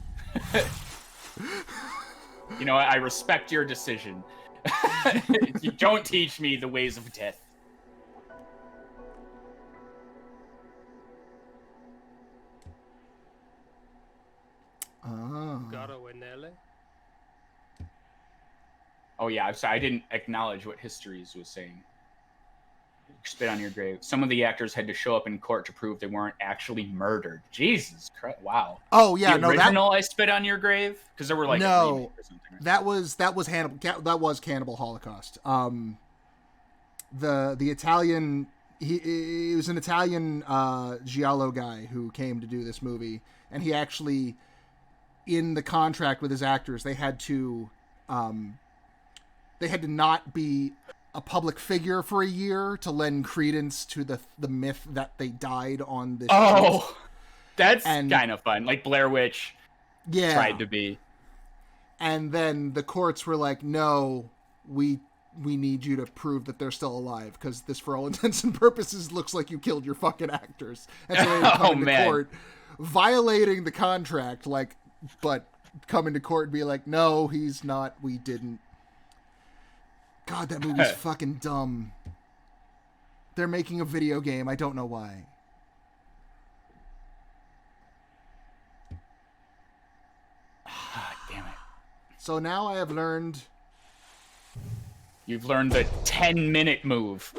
you know, I respect your decision. You don't teach me the ways of death. Oh yeah, I'm sorry, I didn't acknowledge what Histories was saying. Spit on your grave. Some of the actors had to show up in court to prove they weren't actually murdered. Jesus Christ! Wow. Oh yeah, the original I Spit on Your Grave, because there were like a remake or something. Right? That was Cannibal Holocaust. The Italian he was an Italian giallo guy who came to do this movie, and he actually, in the contract with his actors, they had to not be a public figure for a year to lend credence to the myth that they died on this. Oh, that's kind of fun. Like Blair Witch tried to be. And then the courts were like, no, we need you to prove that they're still alive, because this, for all intents and purposes, looks like you killed your fucking actors. And so they would come into court, violating the contract, but coming to court and be like, no, he's not, we didn't. God, that movie's fucking dumb. They're making a video game. I don't know why. Damn it. So now I have learned... You've learned the 10-minute move.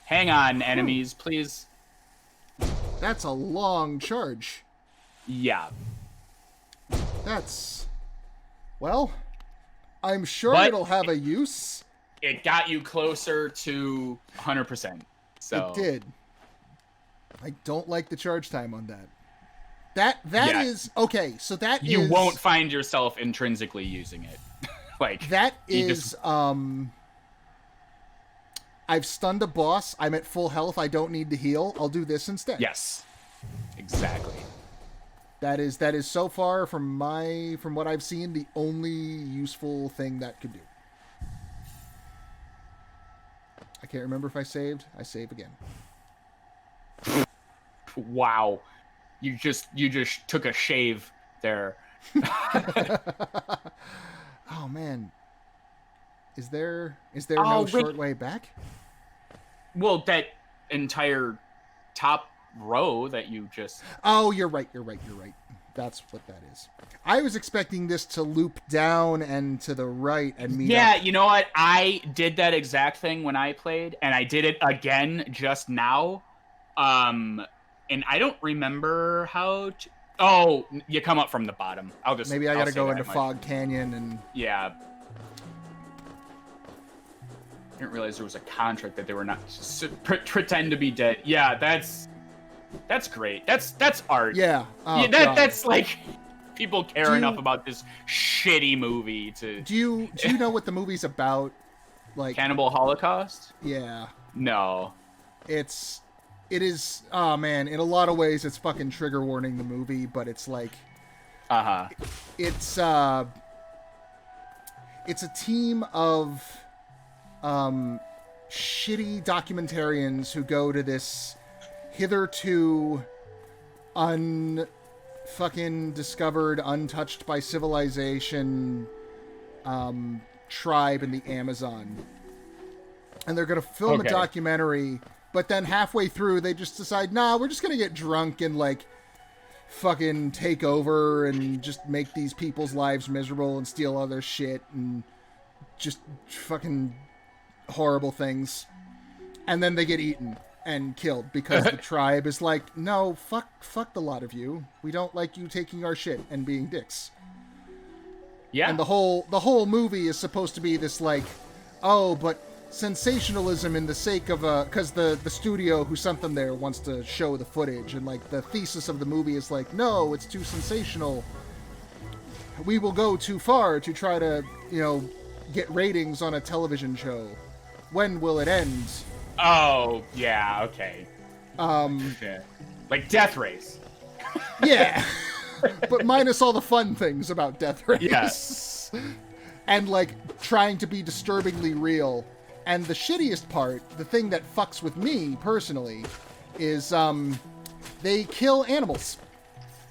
Hang on, enemies, please. That's a long charge. Yeah. That's... Well... I'm sure it'll have a use. It got you closer to 100%. So it did. I don't like the charge time on that. That is okay. So that you won't find yourself intrinsically using it. Like that is. I've stunned a boss. I'm at full health. I don't need to heal. I'll do this instead. Yes. Exactly. That is so far from what I've seen, the only useful thing that could do. I can't remember if I saved. I save again. Wow. You just took a shave there. Oh man. Is there no short way back? Well, that entire top row that you just... Oh, you're right. That's what that is. I was expecting this to loop down and to the right and meet up. You know what? I did that exact thing when I played, and I did it again just now. And I don't remember how to... Oh, you come up from the bottom. Maybe I gotta go into Fog Canyon and... Yeah. I didn't realize there was a contract that they were not... pretend to be dead. Yeah, that's great. That's art. Yeah. Oh, that's like people care enough about this shitty movie to. Do you know what the movie's about? Like Cannibal Holocaust? Yeah. No. It is. Oh man, in a lot of ways, it's fucking trigger warning the movie, but it's like. It's a team of shitty documentarians who go to this hitherto unfucking discovered, untouched by civilization tribe in the Amazon. And they're going to film a documentary, but then halfway through they just decide, nah, we're just going to get drunk and like fucking take over and just make these people's lives miserable and steal all their shit and just fucking horrible things. And then they get eaten and killed because the tribe is like, no, fuck the lot of you. We don't like you taking our shit and being dicks. Yeah. And the whole movie is supposed to be this like, oh, but sensationalism in the sake of because the studio who sent them there wants to show the footage, and like the thesis of the movie is like, no, it's too sensational. We will go too far to try to, get ratings on a television show. When will it end? Oh, yeah, okay. Like Death Race. Yeah. But minus all the fun things about Death Race. Yes. And, like, trying to be disturbingly real. And the shittiest part, the thing that fucks with me, personally, is, they kill animals.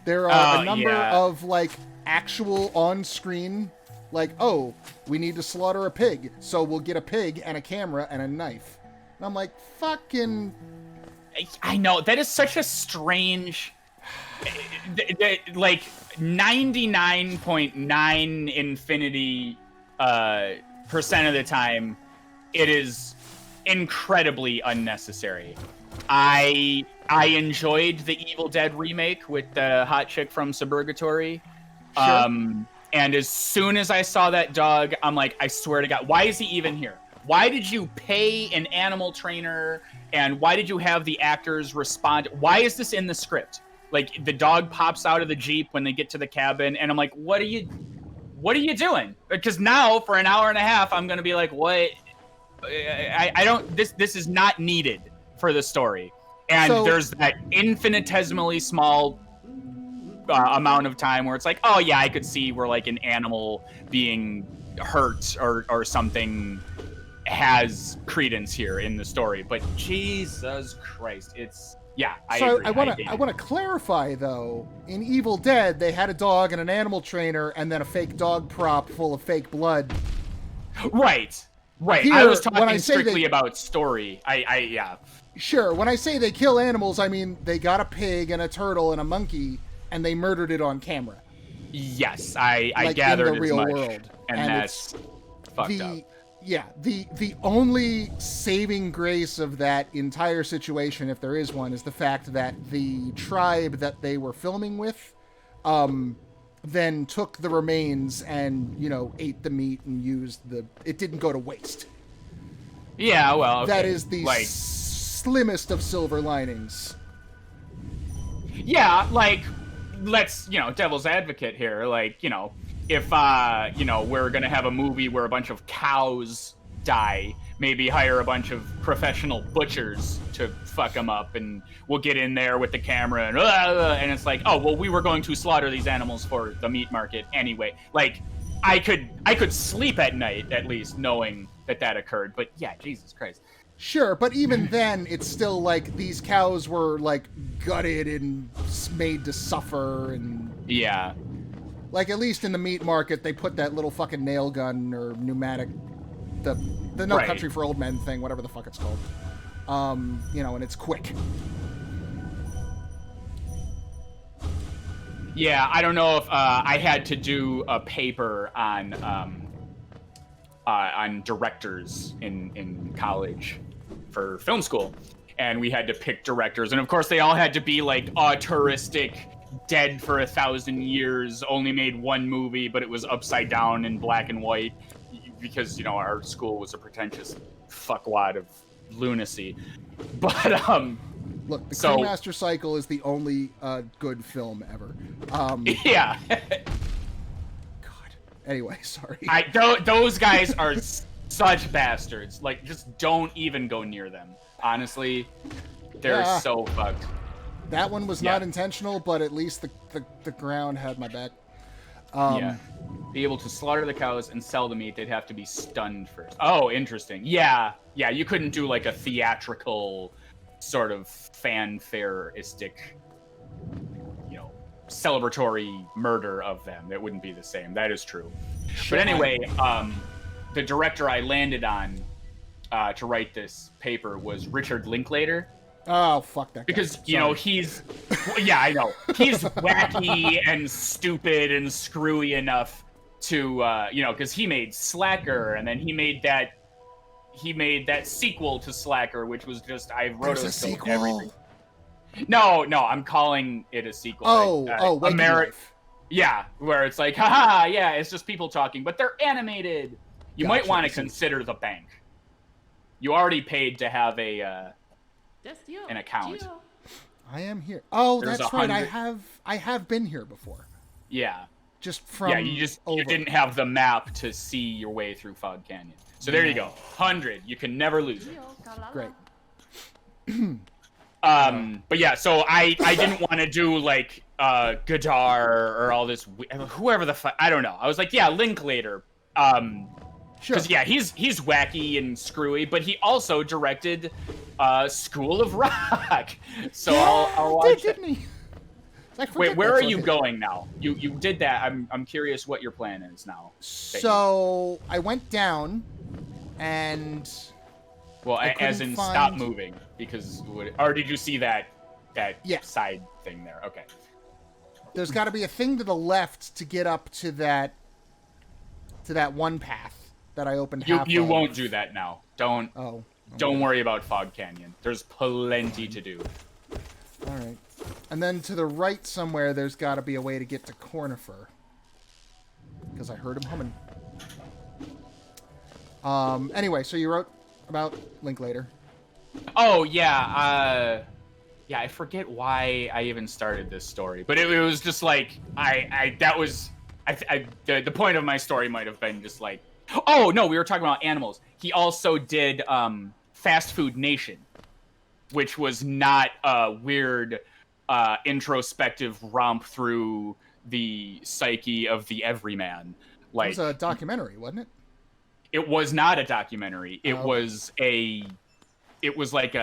There are a number of, like, actual on-screen, like, oh, we need to slaughter a pig, so we'll get a pig and a camera and a knife. And I'm like, fucking... I know, that is such a strange... like, 99.9 infinity percent of the time, it is incredibly unnecessary. I enjoyed the Evil Dead remake with the hot chick from Suburgatory. Sure. And as soon as I saw that dog, I'm like, I swear to God, why is he even here? Why did you pay an animal trainer? And why did you have the actors respond? Why is this in the script? Like, the dog pops out of the Jeep when they get to the cabin, and I'm like, what are you doing? Because now, for an hour and a half, I'm going to be like, what? I don't, this is not needed for the story. And there's that infinitesimally small amount of time where it's like, oh yeah, I could see where like an animal being hurt or something has credence here in the story, but Jesus Christ, it's I agree. I want to clarify though. In Evil Dead, they had a dog and an animal trainer, and then a fake dog prop full of fake blood. Right. Here, I was talking strictly about story. Sure. When I say they kill animals, I mean they got a pig and a turtle and a monkey, and they murdered it on camera. Yes, I gathered in the real much, world, and that's fucked up. Yeah, the only saving grace of that entire situation, if there is one, is the fact that the tribe that they were filming with, then took the remains and, ate the meat and used it didn't go to waste. Yeah, well, okay. That is the slimmest of silver linings. Yeah, let's, devil's advocate here, if, we're gonna have a movie where a bunch of cows die, maybe hire a bunch of professional butchers to fuck them up, and we'll get in there with the camera, and it's like, oh, well, we were going to slaughter these animals for the meat market anyway. I could sleep at night, at least, knowing that occurred, but yeah, Jesus Christ. Sure, but even then, it's still like these cows were gutted and made to suffer, and yeah. At least in the meat market, they put that little fucking nail gun or pneumatic, the No Country for Old Men thing, whatever the fuck it's called. And it's quick. Yeah, I don't know if I had to do a paper on directors in college for film school, and we had to pick directors, and of course they all had to be autistic, dead for 1,000 years, only made one movie, but it was upside down in black and white because our school was a pretentious fuckwad of lunacy. But look, the Cremaster Cycle is the only good film ever. Yeah. God. Anyway, sorry. Those guys are such bastards. Just don't even go near them. Honestly, they're so fucked. That one was not intentional, but at least the ground had my back. Be able to slaughter the cows and sell the meat, they'd have to be stunned first. Oh, interesting. Yeah, you couldn't do a theatrical sort of fanfare-istic, celebratory murder of them. It wouldn't be the same. That is true. Sure. But anyway, the director I landed on to write this paper was Richard Linklater. Oh, fuck that guy. Because, he's... Yeah, I know. He's wacky and stupid and screwy enough to, because he made Slacker, and then he made that sequel to Slacker, which was just, I wrote a sequel? Everything. No, I'm calling it a sequel. Life. Yeah, where it's haha, yeah, it's just people talking, but they're animated. You might want to consider the bank. You already paid to have an account. I am here. Oh, that's right. I have been here before. Yeah. Just from you didn't have the map to see your way through Fog Canyon. So there you go. 100. You can never lose it. Great. But yeah, so I didn't want to do Godard or all this, whoever the fuck, I don't know. I was like, yeah, Linklater. Sure. Because yeah, he's wacky and screwy, but he also directed School of Rock. So I'll watch didn't he? Wait, where are you going now? You did that. I'm curious what your plan is now. So I went down, and as in stop moving, because or did you see that side thing there? Okay. There's got to be a thing to the left to get up to that to that one path that I opened. You won't do that now. Don't. Oh. Don't worry about Fog Canyon. There's plenty to do. All right. And then to the right somewhere, there's got to be a way to get to Cornifer. Because I heard him humming. Anyway, so you wrote about Linklater. Oh, yeah. Yeah, I forget why I even started this story. But it was just like, the point of my story might have been just like, oh, no, we were talking about animals. He also did Fast Food Nation, which was not a weird introspective romp through the psyche of the everyman. Like, it was a documentary, wasn't it? It was not a documentary. It was like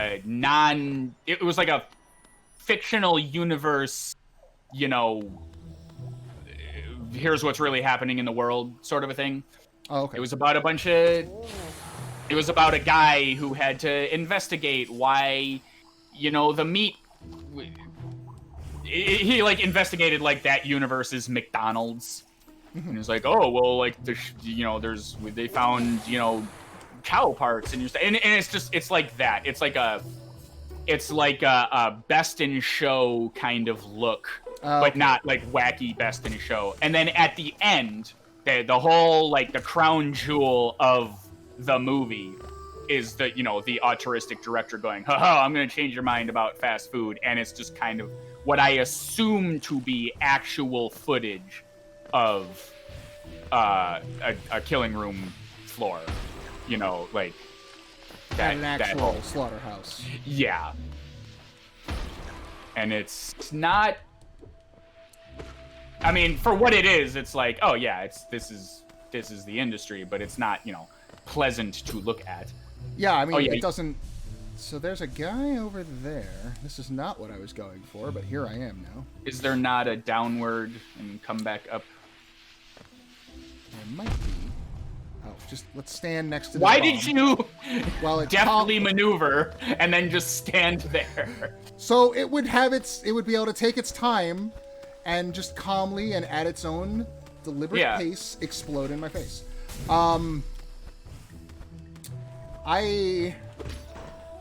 a fictional universe, you know, here's what's really happening in the world sort of a thing. Oh, okay. It was about a guy who had to investigate why, you know, the meat. He like investigated like that universe's McDonald's, and he was like, oh well, like they found, you know, cow parts and it's like that. It's like a Best in Show kind of look, but not like wacky Best in Show. And then at the end, the whole like the crown jewel of the movie is the altruistic director going, haha, I'm gonna change your mind about fast food, and it's just kind of what I assume to be actual footage of a killing room floor, you know, like that, an actual slaughterhouse. Yeah, and it's not. I mean, for what it is, it's like, oh yeah, this is the industry, but it's not, you know, pleasant to look at. Yeah, I mean, it doesn't. So there's a guy over there. This is not what I was going for, but here I am now. Is there not a downward and come back up? There might be. Oh, just let's stand next to the Why bomb. did you deftly maneuver and then just stand there? So it would be able to take its time and just calmly and at its own deliberate pace explode in my face.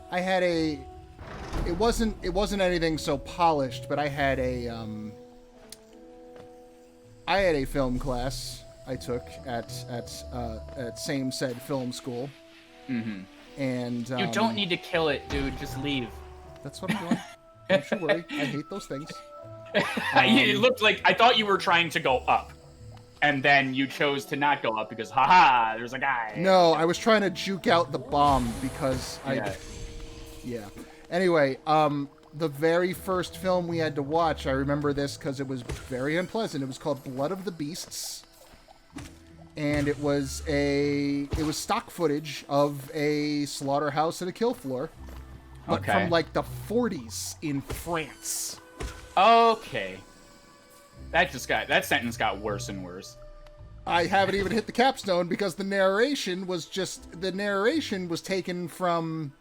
I had it wasn't anything so polished, but I had a film class I took at same said film school. Mm-hmm. And you don't need to kill it, dude. Just leave. That's what I'm doing. Don't you worry. I hate those things. It looked like I thought you were trying to go up, and then you chose to not go up because, haha, there's a guy. No, I was trying to juke out the bomb because Yeah. Anyway, the very first film we had to watch, I remember this because it was very unpleasant. It was called Blood of the Beasts. And it was stock footage of a slaughterhouse and a kill floor. But from like the 40s in France. Okay. That sentence got worse and worse. I haven't even hit the capstone because the narration was taken from.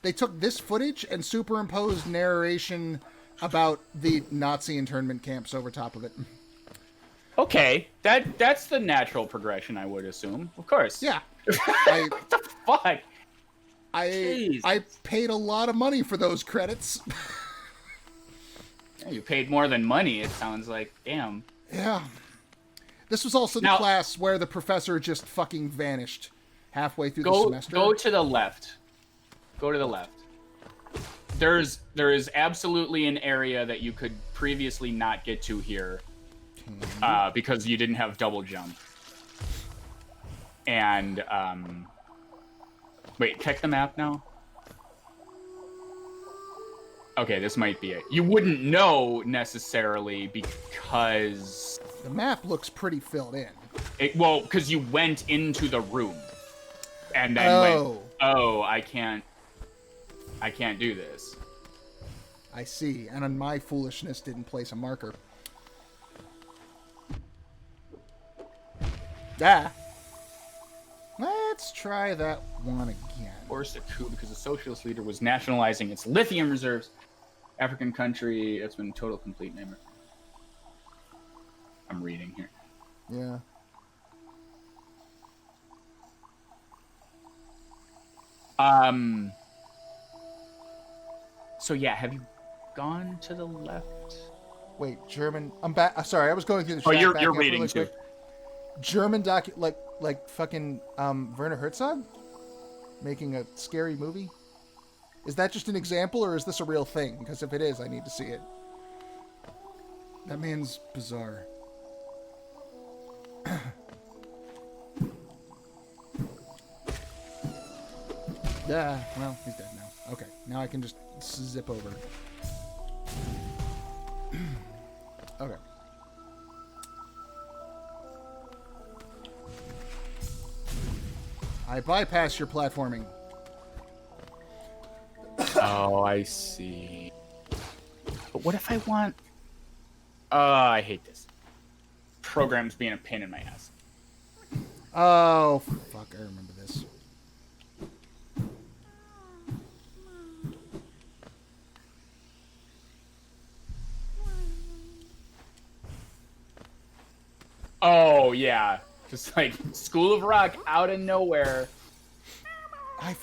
They took this footage and superimposed narration about the Nazi internment camps over top of it. Okay, that's the natural progression, I would assume. Of course. Yeah. What the fuck? I paid a lot of money for those credits. You paid more than money, it sounds like. Damn. Yeah. This was also the class where the professor just fucking vanished halfway through the semester. Go to the left. Go to the left. There is absolutely an area that you could previously not get to here because you didn't have double jump. And wait, check the map now. Okay, this might be it. You wouldn't know necessarily because the map looks pretty filled in. Because you went into the room and then went, oh, I can't do this. I see, and on my foolishness didn't place a marker. Let's try that one again. Forced a coup because the socialist leader was nationalizing its lithium reserves. African country, it's been total complete name. I'm reading here. Yeah. So yeah, have you gone to the left? Wait, German. I'm back. Sorry, I was going through the chat. You're reading really too. quick. German like fucking Werner Herzog making a scary movie. Is that just an example, or is this a real thing? Because if it is, I need to see it. That man's bizarre. Yeah, well, he's dead now. Okay, now I can just zip over. Okay. I bypass your platforming. Oh, I see. But what if I want... I hate this. Programs being a pain in my ass. Oh, fuck, I remember this. Oh, yeah. Just like School of Rock out of nowhere.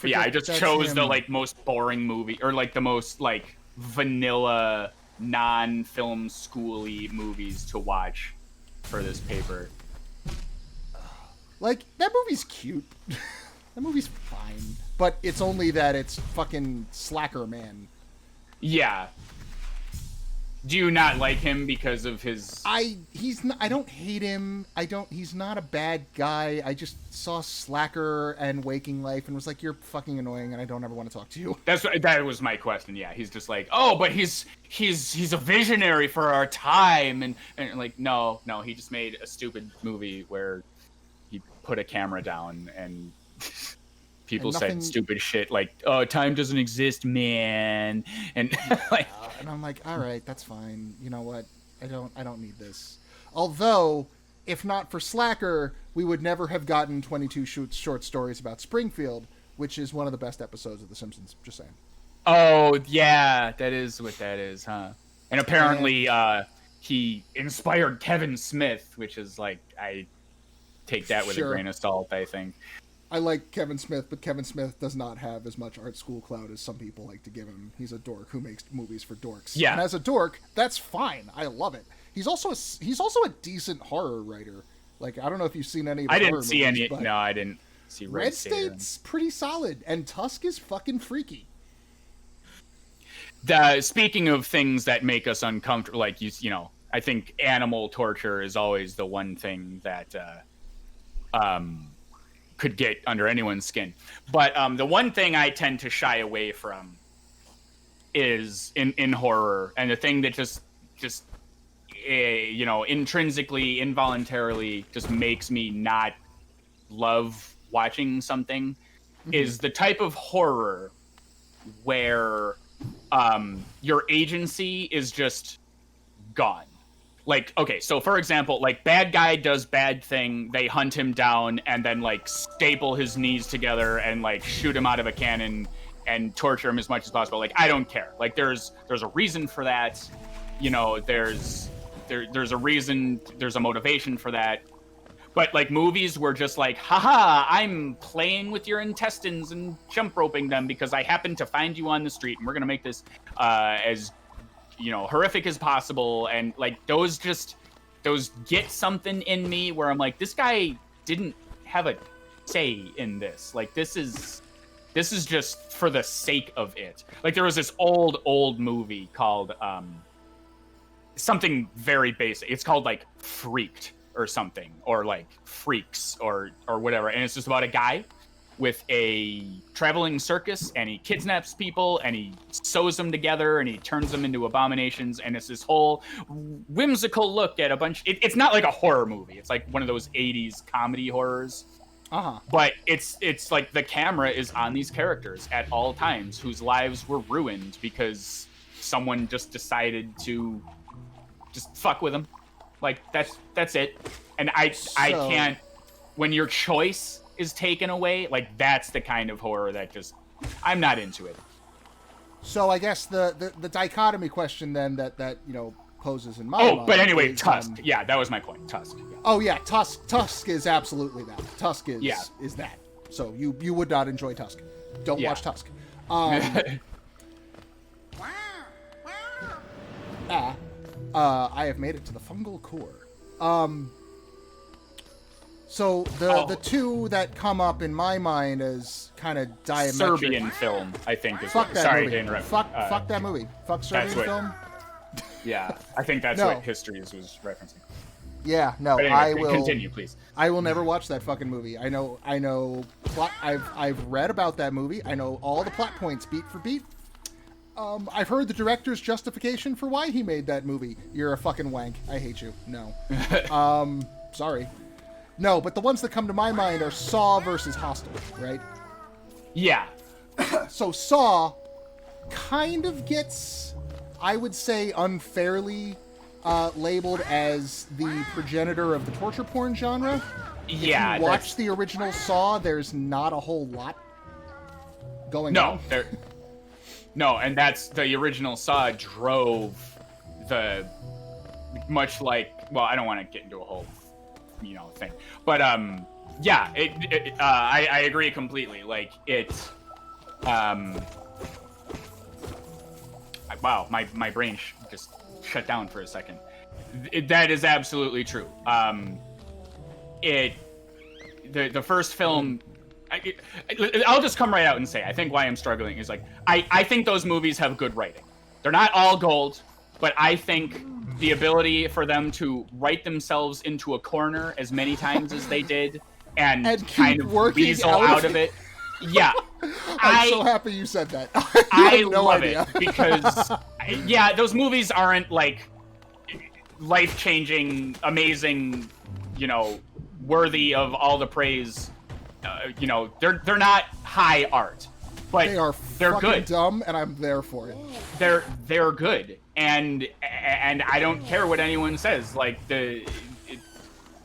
Yeah, I just chose the like most boring movie, or like the most like vanilla non-film schooly movies to watch for this paper. Like, that movie's cute. That movie's fine. But it's only that it's fucking Slacker Man. Yeah. Do you not like him because of his... I don't hate him. He's not a bad guy. I just saw Slacker and Waking Life and was like, you're fucking annoying and I don't ever want to talk to you. That was my question. Yeah, he's just like, oh, but he's a visionary for our time, and like, no, he just made a stupid movie where he put a camera down and people said stupid shit like, oh, time doesn't exist, man, and like, and I'm like, all right, that's fine. You know what? I don't need this. Although, if not for Slacker, we would never have gotten 22 short stories about Springfield, which is one of the best episodes of The Simpsons. Just saying. Oh yeah, that is what that is, huh? And apparently, he inspired Kevin Smith, which is like, I take that with a grain of salt, I think. I like Kevin Smith, but Kevin Smith does not have as much art school clout as some people like to give him. He's a dork who makes movies for dorks. Yeah. And as a dork, that's fine. I love it. He's also a decent horror writer. Like, I don't know if you've seen any of the I horror didn't see movies, any. No, I didn't see Red State's pretty solid, and Tusk is fucking freaky. Speaking of things that make us uncomfortable, like, you know, I think animal torture is always the one thing that could get under anyone's skin. But the one thing I tend to shy away from is in horror, and the thing that just you know, intrinsically, involuntarily just makes me not love watching something is the type of horror where your agency is just gone. Like, okay, so for example, like, bad guy does bad thing, they hunt him down and then like staple his knees together and like shoot him out of a cannon and torture him as much as possible. Like, I don't care. Like, there's a reason for that. You know, there's a reason, there's a motivation for that. But like, movies were just like, haha, I'm playing with your intestines and jump roping them because I happen to find you on the street and we're gonna make this as, you know, horrific as possible. And like, those get something in me where I'm like, this guy didn't have a say in this. Like, this is just for the sake of it. Like, there was this old movie called something very basic. It's called like Freaked or something, or like Freaks or whatever. And it's just about a guy with a traveling circus, and he kidnaps people and he sews them together and he turns them into abominations. And it's this whole whimsical look at a bunch. It's not like a horror movie. It's like one of those 80s comedy horrors. But it's like the camera is on these characters at all times whose lives were ruined because someone just decided to just fuck with them. Like, that's it. And I can't, when your choice is taken away, like, that's the kind of horror that just, I'm not into it. So I guess the dichotomy question then that you know poses in my mind. Oh, but anyway, Tusk. Yeah, that was my point. Tusk. Yeah. Oh yeah, Tusk is absolutely that. Tusk is that. So you would not enjoy Tusk. Don't watch Tusk. I have made it to the fungal core. So the two that come up in my mind as kind of diametric. Serbian film, I think. Is Fuck what, that sorry movie. to interrupt. Fuck that movie. Fuck Serbian film. Yeah, I think that's No. what Histories was referencing. Yeah, no, But anyway, I will continue, please. I will never watch that fucking movie. I know plot. I've read about that movie. I know all the plot points beat for beat. I've heard the director's justification for why he made that movie. You're a fucking wank. I hate you. No. Sorry. No, but the ones that come to my mind are Saw versus Hostel, right? Yeah. So Saw kind of gets, I would say, unfairly labeled as the progenitor of the torture porn genre. Yeah. If you watch the original Saw, there's not a whole lot going on. No, and that's the original Saw drove the much like. Well, I don't want to get into a whole thing, but yeah, I agree completely. Like it. Wow, my brain just shut down for a second. That is absolutely true. The first film. I'll just come right out and say, I think why I'm struggling is like, I think those movies have good writing. They're not all gold, but I think the ability for them to write themselves into a corner as many times as they did and kind of weasel out of it. Yeah. I'm so happy you said that. I no love idea. it because, yeah, those movies aren't like life-changing, amazing, worthy of all the praise. They're not high art, but they're fucking good. Dumb, and I'm there for it. They're good, and I don't care what anyone says. Like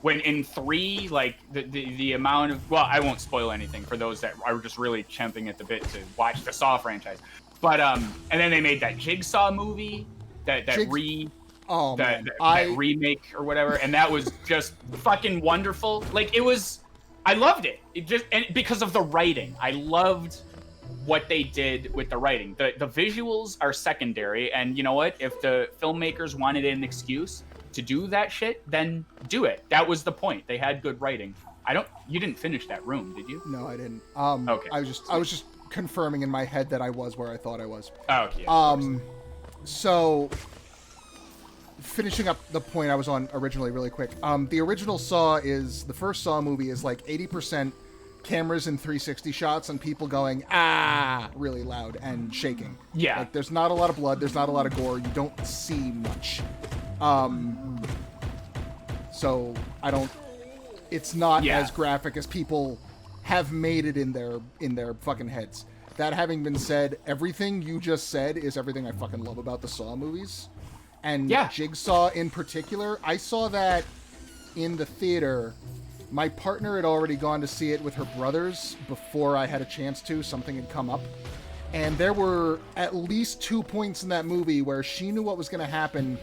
when in 3, like the amount of I won't spoil anything for those that are just really champing at the bit to watch the Saw franchise. But and then they made that Jigsaw movie that remake or whatever, and that was just fucking wonderful. Like it was. I loved it. And because of the writing. I loved what they did with the writing. The visuals are secondary, and you know what? If the filmmakers wanted an excuse to do that shit, then do it. That was the point. They had good writing. You didn't finish that room, did you? No, I didn't. Okay. I was just confirming in my head that I was where I thought I was. Oh, okay. So finishing up the point I was on originally really quick. The original Saw the first Saw movie is like 80% cameras in 360 shots and people going, really loud and shaking. Yeah. Like there's not a lot of blood, there's not a lot of gore, you don't see much. So it's not as graphic as people have made it in their fucking heads. That having been said, everything you just said is everything I fucking love about the Saw movies. And Jigsaw in particular, I saw that in the theater. My partner had already gone to see it with her brothers before I had a chance to. Something had come up. And there were at least 2 points in that movie where she knew what was going to happen.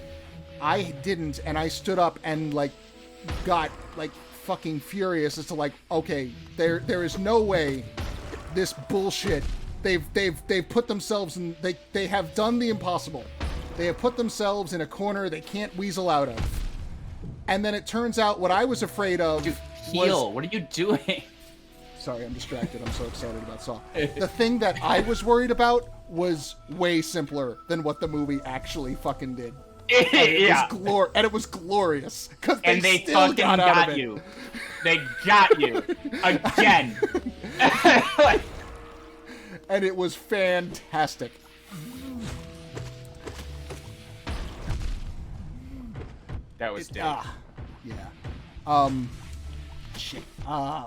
I didn't, and I stood up and got fucking furious as to okay, there is no way this bullshit. They've put themselves in. They have done the impossible. They have put themselves in a corner they can't weasel out of. And then it turns out what I was afraid of was... What are you doing? Sorry, I'm distracted. I'm so excited about Saw. The thing that I was worried about was way simpler than what the movie actually fucking did. And it was glorious. And they fucking got you. They got you. Again. And it was fantastic. That was dead. Yeah. Shit.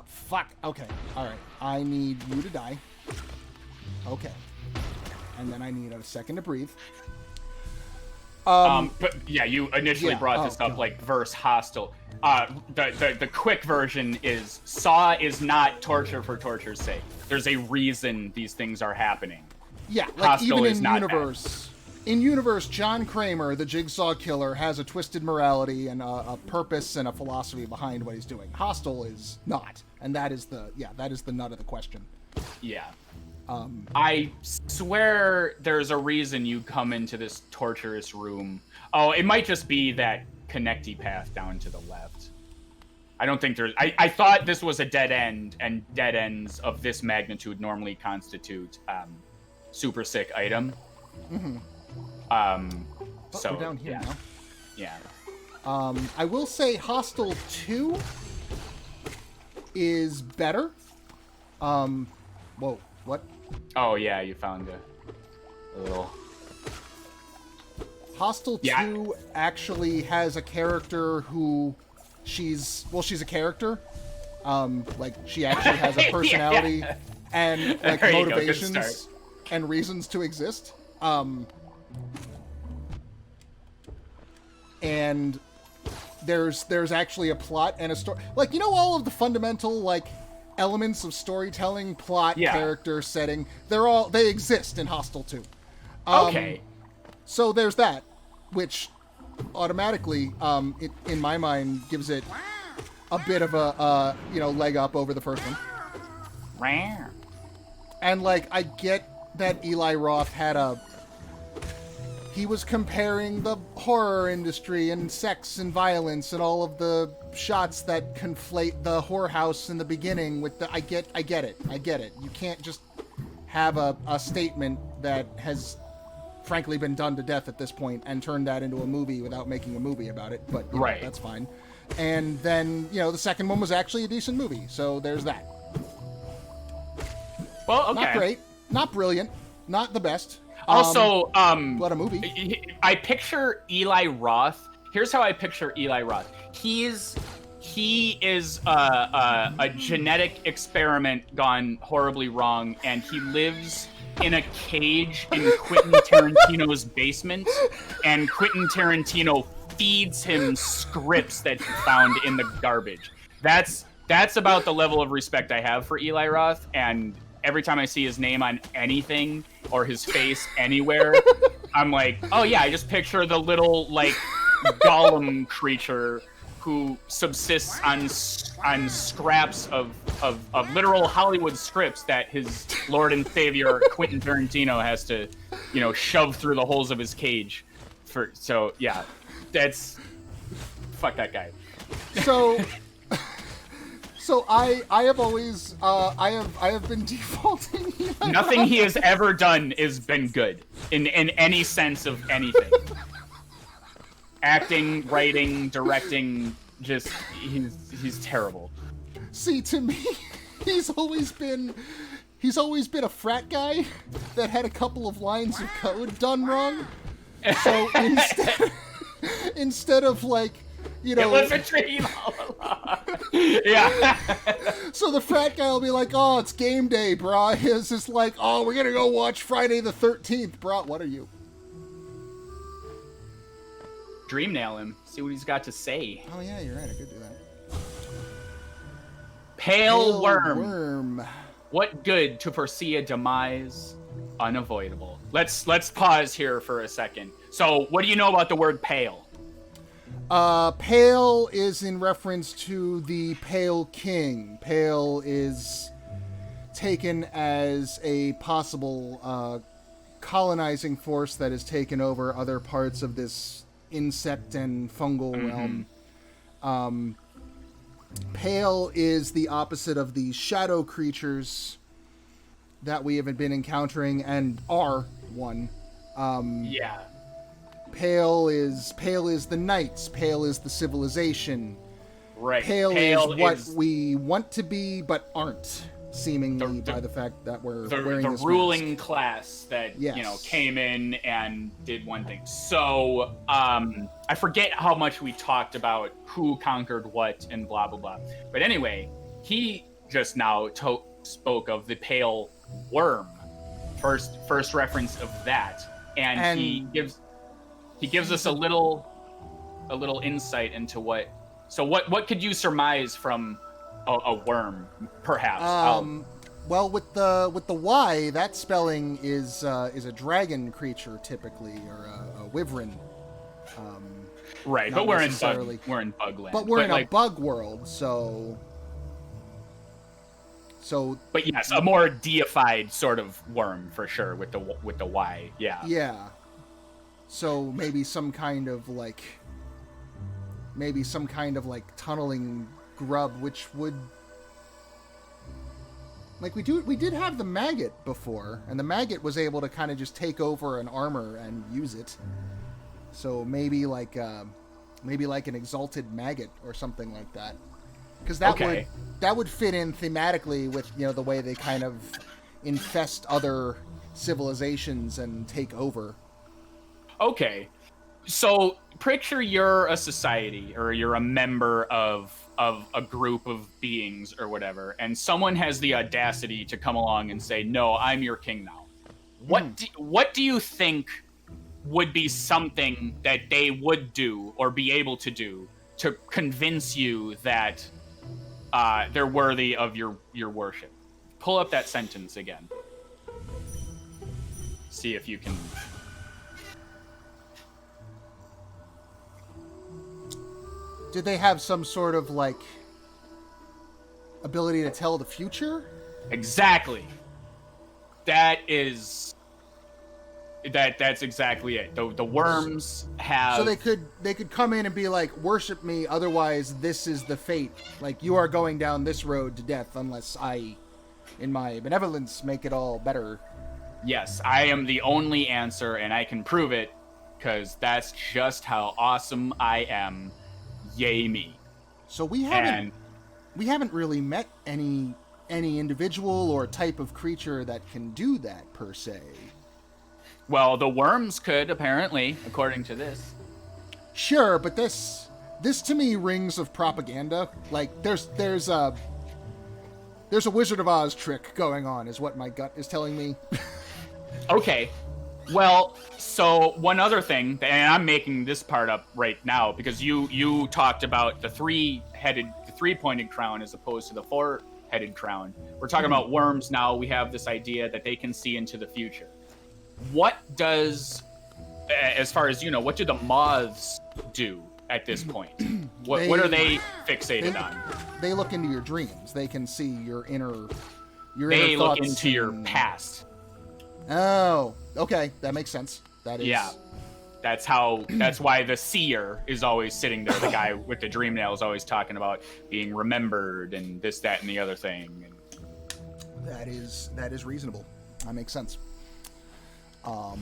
Fuck. Okay. Alright. I need you to die. Okay. And then I need a second to breathe. But yeah, you initially brought this up, verse Hostel. The quick version is Saw is not torture for torture's sake. There's a reason these things are happening. Yeah, Hostel even is in not universe. In universe, John Kramer, the Jigsaw killer, has a twisted morality and a purpose and a philosophy behind what he's doing. Hostel is not, and that is the nut of the question. Yeah. I swear there's a reason you come into this torturous room. Oh, it might just be that connecty path down to the left. I don't think there's... I thought this was a dead end, and dead ends of this magnitude normally constitute super sick item. So we're down here now. Yeah. I will say Hostel 2 is better. Whoa, what? Oh, yeah, you found a little... Hostel 2 actually has a character who she's a character. Like, she actually has a personality and, like, motivations and reasons to exist. And there's actually a plot and a story. Like, you know, all of the fundamental, like, elements of storytelling, plot, character, setting, they exist in Hostel 2. Okay. So there's that, which automatically, in my mind, gives it a bit of a, leg up over the first one. And, like, I get that Eli Roth he was comparing the horror industry and sex and violence and all of the shots that conflate the whorehouse in the beginning with the... I get it. You can't just have a statement that has frankly been done to death at this point and turn that into a movie without making a movie about it, but you know, that's fine. And then, the second one was actually a decent movie, so there's that. Well, okay. Not great, not brilliant, not the best. Also, but a movie. I picture Eli Roth. Here's how I picture Eli Roth. He is a genetic experiment gone horribly wrong, and he lives in a cage in Quentin Tarantino's basement, and Quentin Tarantino feeds him scripts that he found in the garbage. That's about the level of respect I have for Eli Roth, and every time I see his name on anything or his face anywhere, I'm like, oh yeah, I just picture the little, like, golem creature who subsists on scraps of literal Hollywood scripts that his Lord and Savior Quentin Tarantino has to, shove through the holes of his cage. That's fuck that guy. So I have always I have been defaulting. Nothing he has ever done has been good in any sense of anything. Acting, writing, directing, just he's terrible. See, to me, he's always been a frat guy that had a couple of lines of code done wrong. So instead of, like, it was a dream all along. Yeah. So the frat guy will be like, oh, it's game day, brah. His is like, oh, we're gonna go watch Friday the 13th, brah. What are you? Dream nail him. See what he's got to say. Oh yeah, you're right. I could do that. Pale worm. What good to foresee a demise unavoidable? Let's pause here for a second. So, what do you know about the word pale? Pale is in reference to the Pale King. Pale is taken as a possible colonizing force that has taken over other parts of this insect and fungal realm. Pale is the opposite of the shadow creatures that we have been encountering and are one. Pale is the knights. Pale is the civilization. Right. Pale is what we want to be but aren't, seemingly, by the fact that we're wearing this ruling mask. class that came in and did one thing. So I forget how much we talked about who conquered what and blah blah blah. But anyway, he just now spoke of the pale worm. First reference of that, and he gives us a little insight into what. So what could you surmise from a worm, perhaps? Well, with the Y, that spelling is a dragon creature typically, or a wyvern. Right, but we're in bug land. But we're in a bug world, so So, but yes, a more deified sort of worm for sure with the Y. Yeah. Yeah. So maybe some kind of like tunneling grub, which would like we did have the maggot before, and the maggot was able to kind of just take over an armor and use it. So maybe like an exalted maggot or something like that. Because that would fit in thematically with, you know, the way they kind of infest other civilizations and take over. Okay, so picture you're a society, or you're a member of a group of beings or whatever, and someone has the audacity to come along and say, "No, I'm your king now." What do you think would be something that they would do or be able to do to convince you that they're worthy of your worship? Pull up that sentence again. See if you can. Do they have some sort of like ability to tell the future? Exactly. That's exactly it. The worms have. So they could come in and be like, worship me, otherwise this is the fate. Like, you are going down this road to death unless I, in my benevolence, make it all better. Yes, I am the only answer, and I can prove it, because that's just how awesome I am. Yay me. So we haven't really met any individual or type of creature that can do that per se. Well, the worms could, apparently, according to this. Sure, but this to me rings of propaganda. Like, there's a Wizard of Oz trick going on, is what my gut is telling me. Okay. Well, so one other thing, and I'm making this part up right now, because you talked about the three-pointed crown as opposed to the four-headed crown. We're talking about worms now. We have this idea that they can see into the future. What does, as far as you know, what do the moths do at this point? What are they fixated on? They look into your dreams. They can see your inner They look thoughts into your past. Oh, okay, that makes sense. That is. Yeah, that's why the seer is always sitting there. The guy with the dream nail is always talking about being remembered and this, that, and the other thing. That is reasonable. That makes sense. I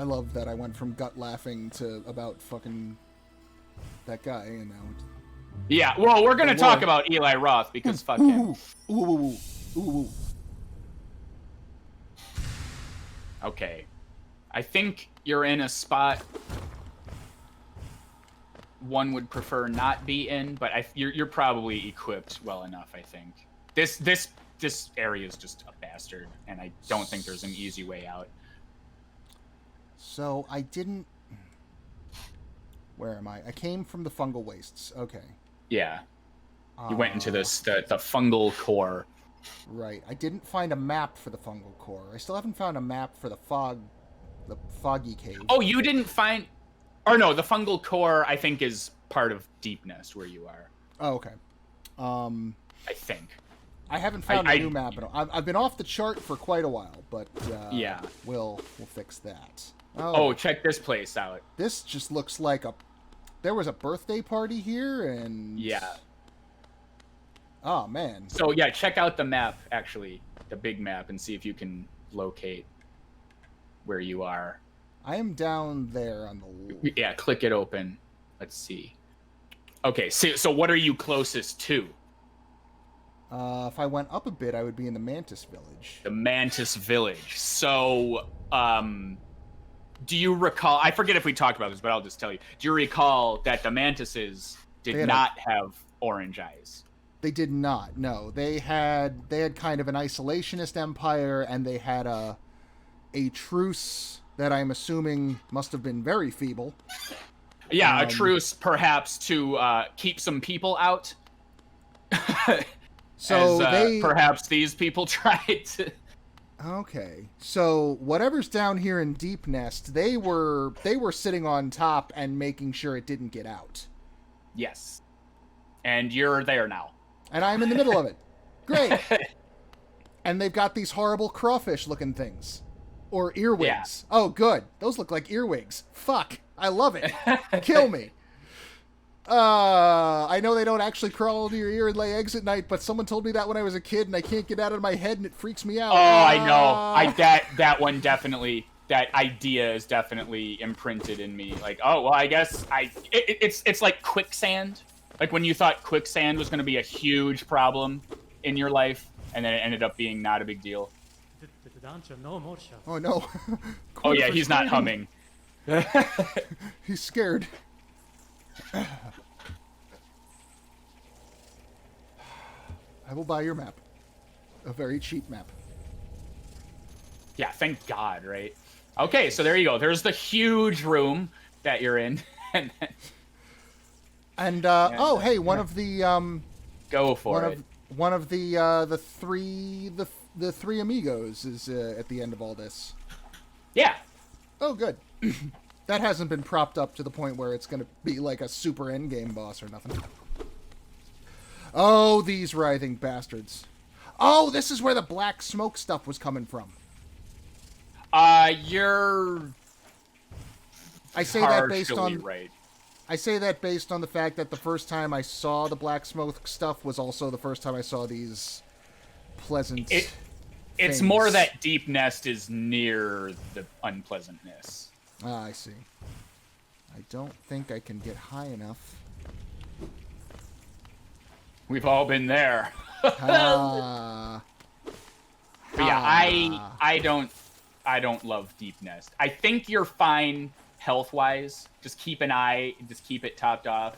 love that I went from gut laughing to about fucking that guy, and now. Yeah, well, we're gonna talk about Eli Roth because fuck him. Ooh. Okay. I think you're in a spot one would prefer not be in, but you're probably equipped well enough, I think. This area is just a bastard, and I don't think there's an easy way out. So I didn't... Where am I? I came from the fungal wastes. Okay. Yeah. You went into the fungal core. Right. I didn't find a map for the fungal core. I still haven't found a map for the foggy cave. Oh, you didn't find... Or no, the fungal core, I think, is part of Deep Nest, where you are. Oh, okay. I think. I haven't found a new map. I've been off the chart for quite a while, but yeah, we'll fix that. Oh, check this place out. This just looks like there was a birthday party here, and... Yeah. Oh, man. So, yeah, check out the map, actually. The big map, and see if you can locate where you are. I am down there on the... Yeah, click it open. Let's see. Okay, so what are you closest to? If I went up a bit, I would be in the Mantis Village. The Mantis Village. So, do you recall... I forget if we talked about this, but I'll just tell you. Do you recall that the Mantises did not have orange eyes? They did not, no. They had kind of an isolationist empire, and they had a truce that I'm assuming must have been very feeble. Yeah, a truce, perhaps, to keep some people out. So perhaps these people tried to... Okay, so whatever's down here in Deep Nest, they were sitting on top and making sure it didn't get out. Yes. And you're there now. And I'm in the middle of it. Great. And they've got these horrible crawfish-looking things. Or earwigs. Yeah. Oh, good. Those look like earwigs. Fuck. I love it. Kill me. I know they don't actually crawl into your ear and lay eggs at night, but someone told me that when I was a kid, and I can't get out of my head, and it freaks me out. Oh, I know. That one definitely, that idea is definitely imprinted in me. Like, oh, well, I guess it's like quicksand. Like when you thought quicksand was going to be a huge problem in your life, and then it ended up being not a big deal. Oh, no. Oh, yeah, he's not humming. He's scared. I will buy your map. A very cheap map. Yeah, thank God, right? Okay, so there you go. There's the huge room that you're in. Oh, hey, one of the Go for it. One of the three amigos is at the end of all this. Yeah. Oh, good. That hasn't been propped up to the point where it's going to be like a super endgame boss or nothing. Oh, these writhing bastards. Oh, this is where the black smoke stuff was coming from. You're I say that based partially on right. I say that based on the fact that the first time I saw the black smoke stuff was also the first time I saw these pleasant It's things. more that Deep Nest is near the unpleasantness. Ah, I see. I don't think I can get high enough. We've all been there. Ah. But yeah, I don't love Deep Nest. I think you're fine health-wise. Just keep an eye, just keep it topped off.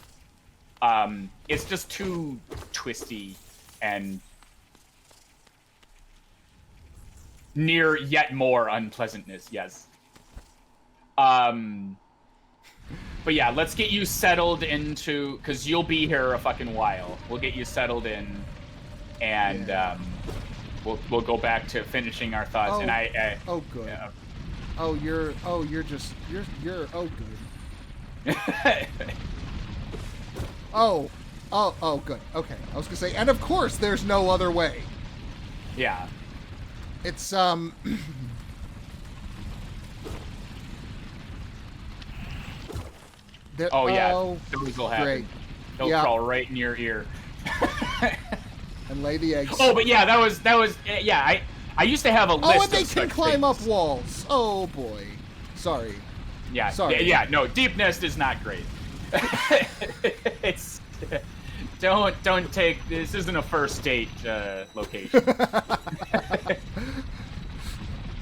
It's just too twisty and near yet more unpleasantness, yes. But yeah, let's get you settled into, because you'll be here a fucking while. We'll get you settled in, and we'll go back to finishing our thoughts. Oh, and I oh good. Yeah. You're oh good. Oh, good. Okay. I was gonna say, and of course there's no other way. Yeah. It's Oh yeah, oh, those will happen. great. They'll Yeah. crawl right in your ear. And lay the eggs. Oh, but yeah, that was yeah. I used to have a list. Oh, and they of can such climb things. up walls. Oh boy. Sorry. Yeah. Sorry. Yeah. No, Deep Nest is not great. It's don't take this. Isn't a first date location.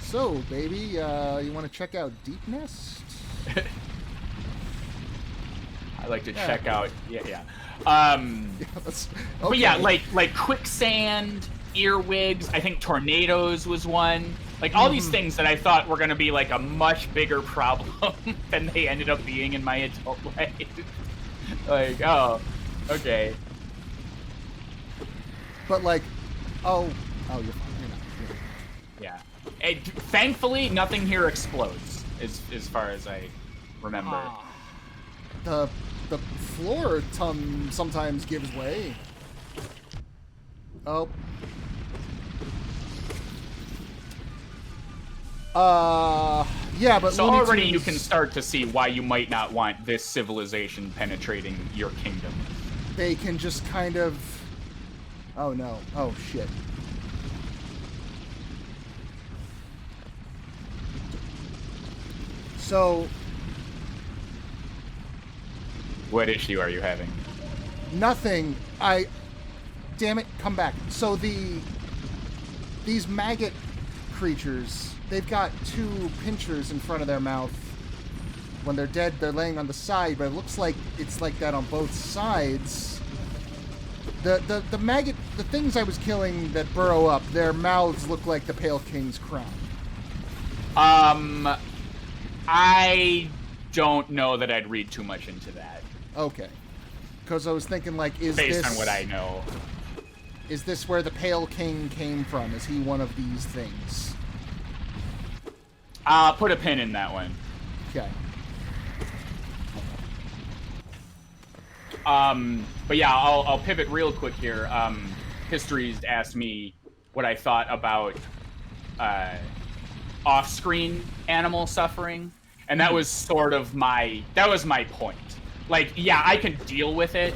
So, baby, you want to check out Deep Nest? I like to check out. Yeah. Let's- But yeah, okay. like quicksand, earwigs. I think tornadoes was one. Like all these things that I thought were gonna be like a much bigger problem than they ended up being in my adult life. Like, oh, okay. But like, you're fine. You're not. Yeah. Thankfully, nothing here explodes, as far as I remember. The floor sometimes gives way. Oh. Yeah, but So Looney already you Tunes- can start to see why you might not want this civilization penetrating your kingdom. They can just kind of. Oh no! Oh shit! So What issue are you having? nothing. Damn it! Come back. So these maggot creatures, they've got two pinchers in front of their mouth. When they're dead, they're laying on the side, but it looks like it's like that on both sides. The maggot, the things I was killing that burrow up, their mouths look like the Pale King's crown. I don't know that I'd read too much into that. Okay. Because I was thinking, like, Based on what I know. Is this where the Pale King came from? Is he one of these things? Put a pin in that one. Okay. But yeah, I'll pivot real quick here. History's asked me what I thought about off-screen animal suffering, and that was sort of my point. Like, yeah, I can deal with it,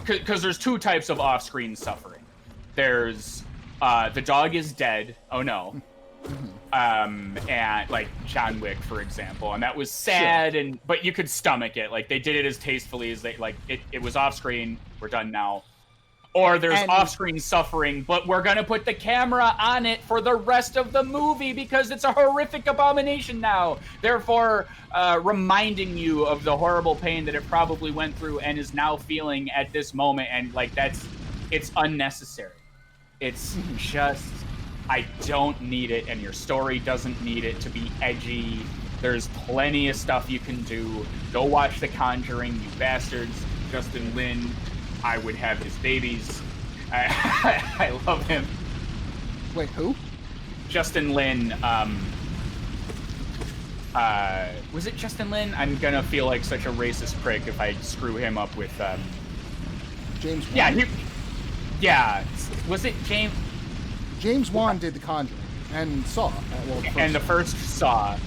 because there's two types of off-screen suffering. There's the dog is dead. Oh no. And like John Wick, for example, and that was sad, sure. But you could stomach it. Like, they did it as tastefully as they like. It was off screen. We're done now. Or there's off-screen suffering, but we're gonna put the camera on it for the rest of the movie because it's a horrific abomination now. Therefore, reminding you of the horrible pain that it probably went through and is now feeling at this moment. And like, it's unnecessary. It's just, I don't need it, and your story doesn't need it to be edgy. There's plenty of stuff you can do. Go watch The Conjuring, you bastards. Justin Lin, I would have his babies. I love him. Wait, who? Justin Lin. Was it Justin Lin? I'm gonna feel like such a racist prick if I screw him up with James Wan. Yeah, yeah. Was it James? James Wan did The Conjuring and Saw. The first Saw.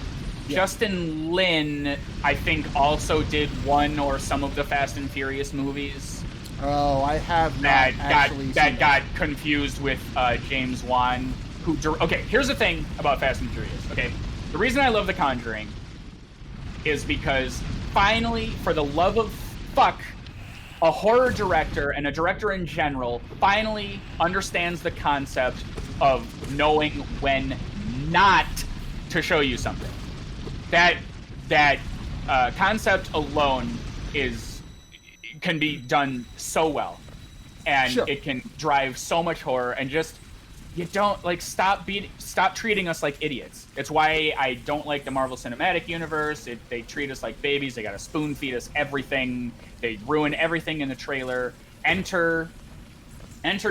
Yeah. Justin Lin, I think, also did one or some of the Fast and Furious movies. Oh, I have not actually that got confused with James Wan. Okay, here's the thing about Fast and Furious. Okay, the reason I love The Conjuring is because finally, for the love of fuck, a horror director and a director in general finally understands the concept of knowing when not to show you something. That concept alone can be done so well, and sure. It can drive so much horror. And just, you don't like stop treating us like idiots. It's why I don't like the Marvel Cinematic Universe. They treat us like babies. They gotta spoon feed us everything. They ruin everything in the trailer. Enter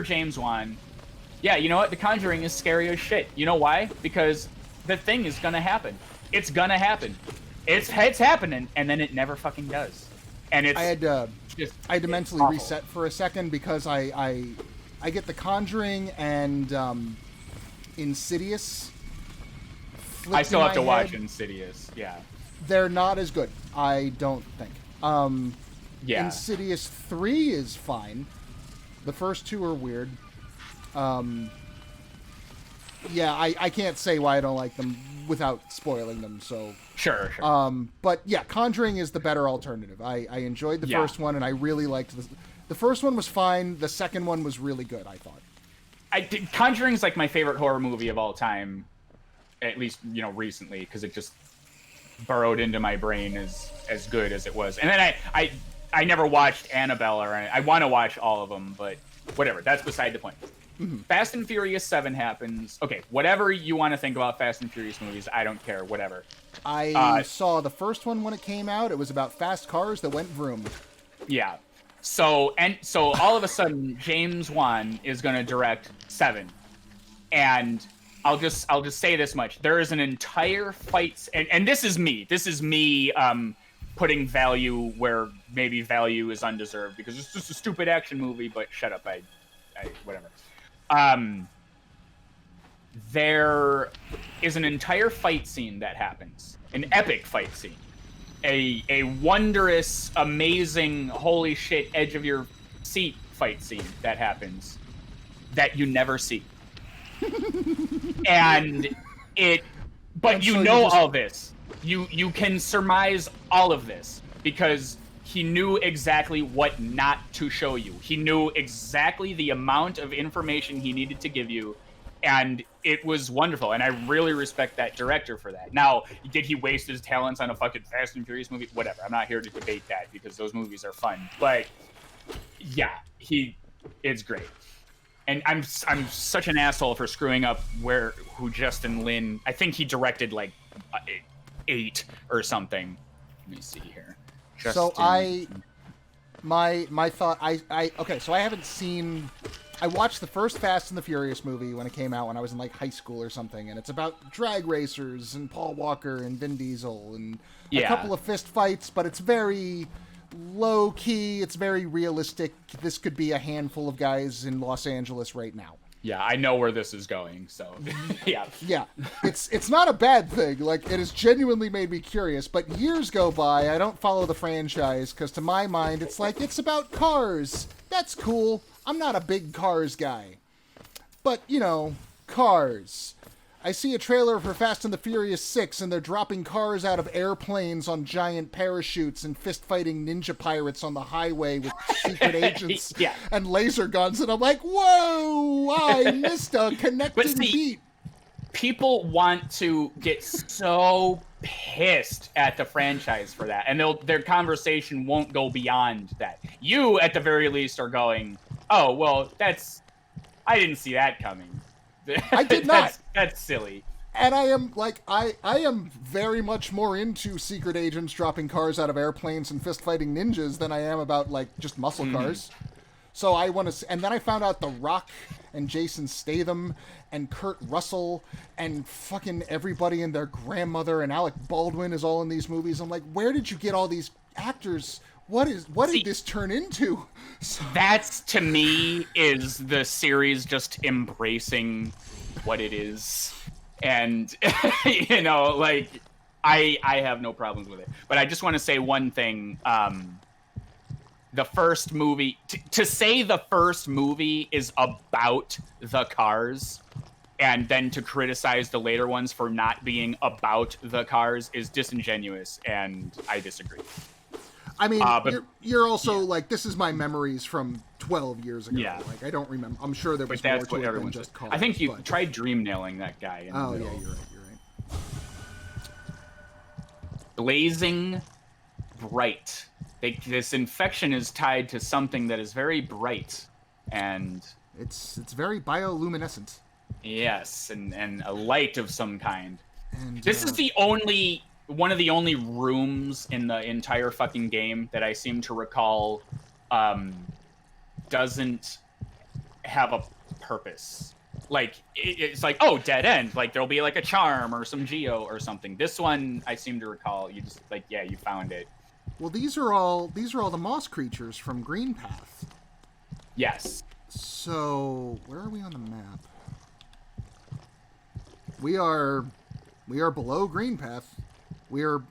James Wan. Yeah, you know what? The Conjuring is scary as shit. You know why? Because the thing is gonna happen. It's gonna happen. It's happening, and then it never fucking does. And it's I had to mentally reset for a second because I get The Conjuring and Insidious. I still have to watch Insidious. Yeah, they're not as good. I don't think. Yeah. Insidious 3 is fine. The first two are weird. Yeah, I can't say why I don't like them without spoiling them, so... Sure. But yeah, Conjuring is the better alternative. I enjoyed the first one, and I really liked the first one was fine. The second one was really good, I thought. Conjuring's like my favorite horror movie of all time, at least, recently, because it just burrowed into my brain as good as it was. And then I never watched Annabelle, or I want to watch all of them, but whatever, that's beside the point. Mm-hmm. Fast and Furious 7 happens. Okay, whatever you want to think about Fast and Furious movies, I don't care, whatever. I saw the first one when it came out. It was about fast cars that went vroom. Yeah. So all of a sudden, James Wan is going to direct 7. And I'll just say this much. There is an entire fight, and this is me putting value where maybe value is undeserved, because it's just a stupid action movie, but shut up, I whatever. There is an entire fight scene that happens, an epic fight scene, a wondrous, amazing, holy shit, edge of your seat fight scene that happens that you never see. But you know all this. You can surmise all of this because he knew exactly what not to show you. He knew exactly the amount of information he needed to give you, and it was wonderful. And I really respect that director for that. Now, did he waste his talents on a fucking Fast and Furious movie? Whatever. I'm not here to debate that because those movies are fun. But yeah, it's great. And I'm such an asshole for screwing up who Justin Lin. I think he directed like 8 or something. Let me see here. So my thought, okay, so I haven't seen, I watched the first Fast and the Furious movie when it came out when I was in like high school or something, and it's about drag racers and Paul Walker and Vin Diesel and a couple of fist fights, but it's very low key. It's very realistic. This could be a handful of guys in Los Angeles right now. Yeah, I know where this is going, so yeah. Yeah, it's not a bad thing. Like, it has genuinely made me curious, but years go by, I don't follow the franchise, because to my mind, it's like, it's about cars. That's cool. I'm not a big Cars guy. But, you know, cars. I see a trailer for Fast and the Furious 6, and they're dropping cars out of airplanes on giant parachutes and fist-fighting ninja pirates on the highway with secret agents and laser guns, and I'm like, whoa, I missed a connecting beat. People want to get so pissed at the franchise for that, and their conversation won't go beyond that. You, at the very least, are going, oh, well, I didn't see that coming. I did not. That's silly. And I am like, I am very much more into secret agents dropping cars out of airplanes and fist fighting ninjas than I am about like just muscle cars. So I want to, and then I found out The Rock and Jason Statham and Kurt Russell and fucking everybody and their grandmother and Alec Baldwin is all in these movies. I'm like, where did you get all these actors? What did this turn into? That's, to me, is the series just embracing what it is. And, you know, like, I have no problems with it. But I just want to say one thing. The first movie, to say the first movie is about the cars, and then to criticize the later ones for not being about the cars is disingenuous, and I disagree. I mean, you're also like, this is my memories from 12 years ago. Yeah. Like, I don't remember. I'm sure there was more to it than just cars. I think you tried dream nailing that guy. Oh, yeah, you're right. Blazing bright. This infection is tied to something that is very bright, and it's very bioluminescent. Yes, and a light of some kind. And this is one of the only rooms in the entire fucking game that I seem to recall doesn't have a purpose. Like, it's like, oh, dead end. Like, there'll be like a charm or some geo or something. This one, I seem to recall, you just, like, yeah, you found it. Well, these are all the moss creatures from Green Path. Yes. So, where are we on the map? We are below Green Path. We are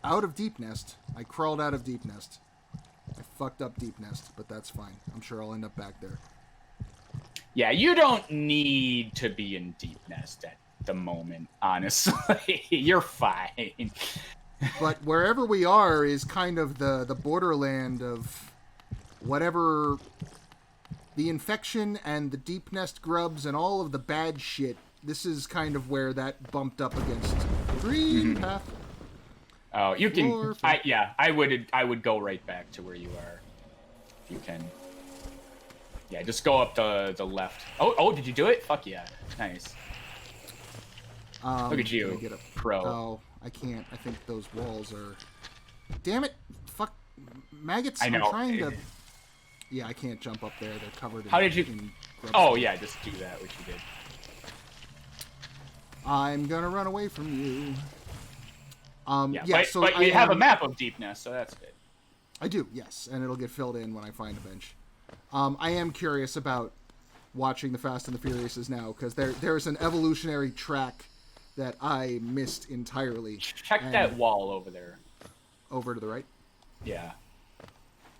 out of Deep Nest. I crawled out of Deep Nest. I fucked up Deep Nest, but that's fine. I'm sure I'll end up back there. Yeah, you don't need to be in Deep Nest at the moment, honestly. You're fine. But wherever we are is kind of the borderland of whatever the infection and the Deep Nest grubs and all of the bad shit. This is kind of where that bumped up against Green Path. Oh, you can. I would go right back to where you are, if you can. Yeah, just go up the left. Oh, did you do it? Fuck yeah, nice. Look at you, get a pro. Oh, I can't. I think those walls are. Damn it! Fuck, maggots. I know. I'm trying to. Yeah, I can't jump up there. They're covered. How did you? Oh yeah, just do that, which you did. I'm gonna run away from you. But you have a map of Deep Nest, so that's good. I do, yes, and it'll get filled in when I find a bench. I am curious about watching the Fast and the Furiouses now, because there's an evolutionary track that I missed entirely. Check that wall over there. Over to the right? Yeah.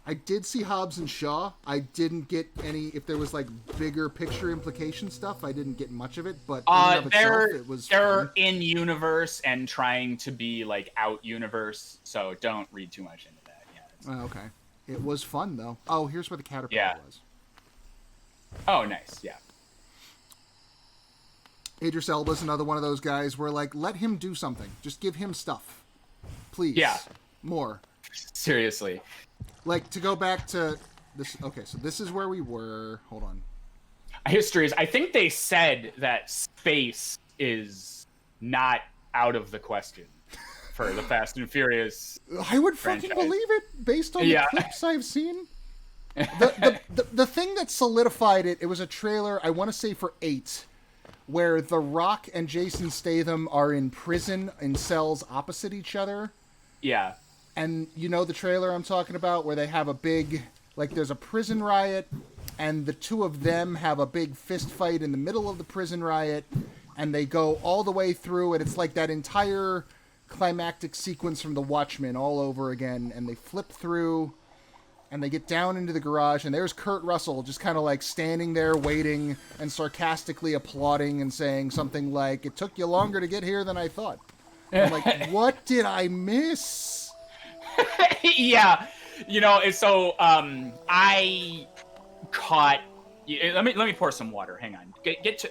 I did see Hobbs and Shaw. I didn't get any, if there was like bigger picture implication stuff, I didn't get much of it, but in and of itself, it was they're fun. in universe and trying to be like out universe, so don't read too much into that. Yeah. Okay. It was fun though. Oh, here's where the caterpillar was. Oh, nice. Yeah. Idris Elba's another one of those guys where like, let him do something. Just give him stuff. Please. Yeah. More. Seriously. Like, to go back to this. Okay, so this is where we were. Hold on. History is. I think they said that space is not out of the question for the Fast and Furious. I would franchise. fucking believe it based on the clips I've seen. The thing that solidified it, it was a trailer, I want to say for 8, where The Rock and Jason Statham are in prison in cells opposite each other. Yeah. And you know the trailer I'm talking about, where they have a big, like, there's a prison riot, and the two of them have a big fist fight in the middle of the prison riot, and they go all the way through, and it's like that entire climactic sequence from The Watchmen all over again, and they flip through, and they get down into the garage, and there's Kurt Russell just kind of like standing there waiting and sarcastically applauding and saying something like, "It took you longer to get here than I thought." I'm like, what did I miss? Yeah, so I caught. Let me pour some water. Hang on. Get to